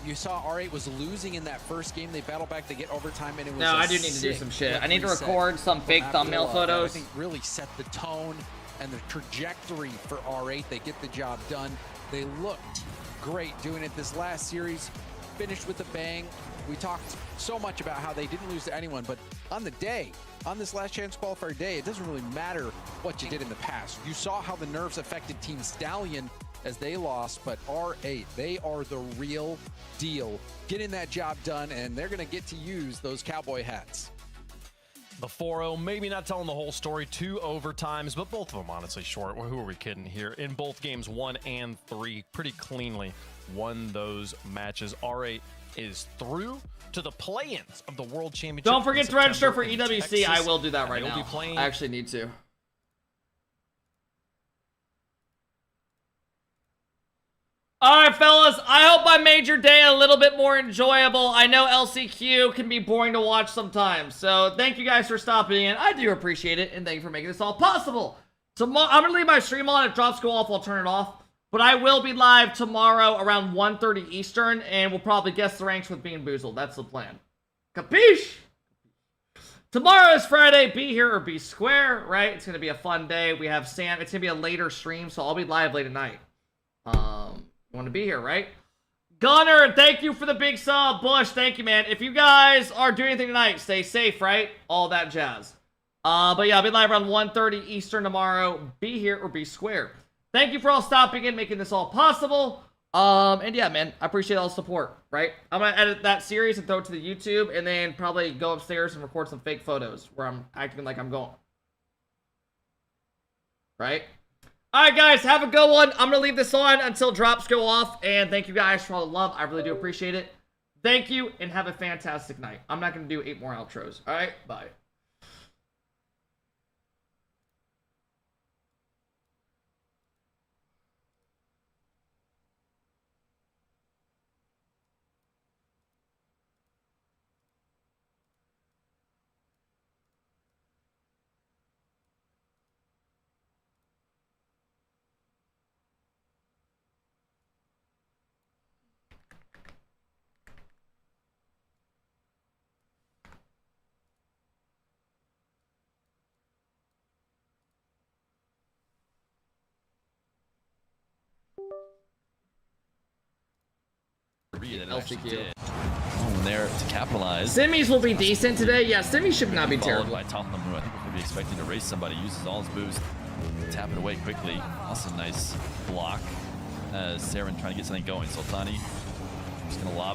You saw R8 was losing in that first game. They battled back to get overtime, and it was no, I do need to do some shit. I need to record some fake thumbnail photos. I think really set the tone and the trajectory for R8. They get the job done. They looked great doing it this last series. Finished with a bang. We talked so much about how they didn't lose to anyone, but on the day, on this last chance qualifier day, it doesn't really matter what you did in the past. You saw how the nerves affected Team Stallion as they lost, but R8, they are the real deal. Getting that job done, and they're going to get to use those cowboy hats. The 4-0, maybe not telling the whole story, 2 overtimes, but both of them honestly short. Well, who are we kidding here? In both games 1 and 3, pretty cleanly won those matches. R8 is through to the play-ins of the World Championship. Don't forget to register for EWC. I will do that right now. I actually need to. Alright, fellas, I hope I made your day a little bit more enjoyable. I know LCQ can be boring to watch sometimes, so thank you guys for stopping in. I do appreciate it, and thank you for making this all possible. Tomorrow, I'm going to leave my stream on. If drops go off, I'll turn it off. But I will be live tomorrow around 1:30 Eastern, and we'll probably guess the ranks with Bean Boozled. That's the plan. Capiche? Tomorrow is Friday. Be here or be square, right? It's going to be a fun day. We have Sam. It's going to be a later stream, so I'll be live late at night. You want to be here, right? Gunner, thank you for the big sub. Bush, thank you, man. If you guys are doing anything tonight, stay safe, right? All that jazz. But yeah, I'll be live around 1:30 Eastern tomorrow. Be here or be square. Thank you for all stopping in, making this all possible. And yeah, man, I appreciate all the support, right? I'm going to edit that series and throw it to the YouTube, and then probably go upstairs and record some fake photos where I'm acting like I'm going. Right? Alright, guys, have a good one. I'm going to leave this on until drops go off, and thank you guys for all the love. I really do appreciate it. Thank you, and have a fantastic night. I'm not going to do 8 more outros. Alright, bye. LCQ. There to capitalize. Simmies will be decent today. Yeah, Simmies should not be terrible. By Tottenham, who I think we'll be expecting to race somebody. Uses all his boost. Tap it away quickly. Also nice block as Saren trying to get something going. Sultani just going to lob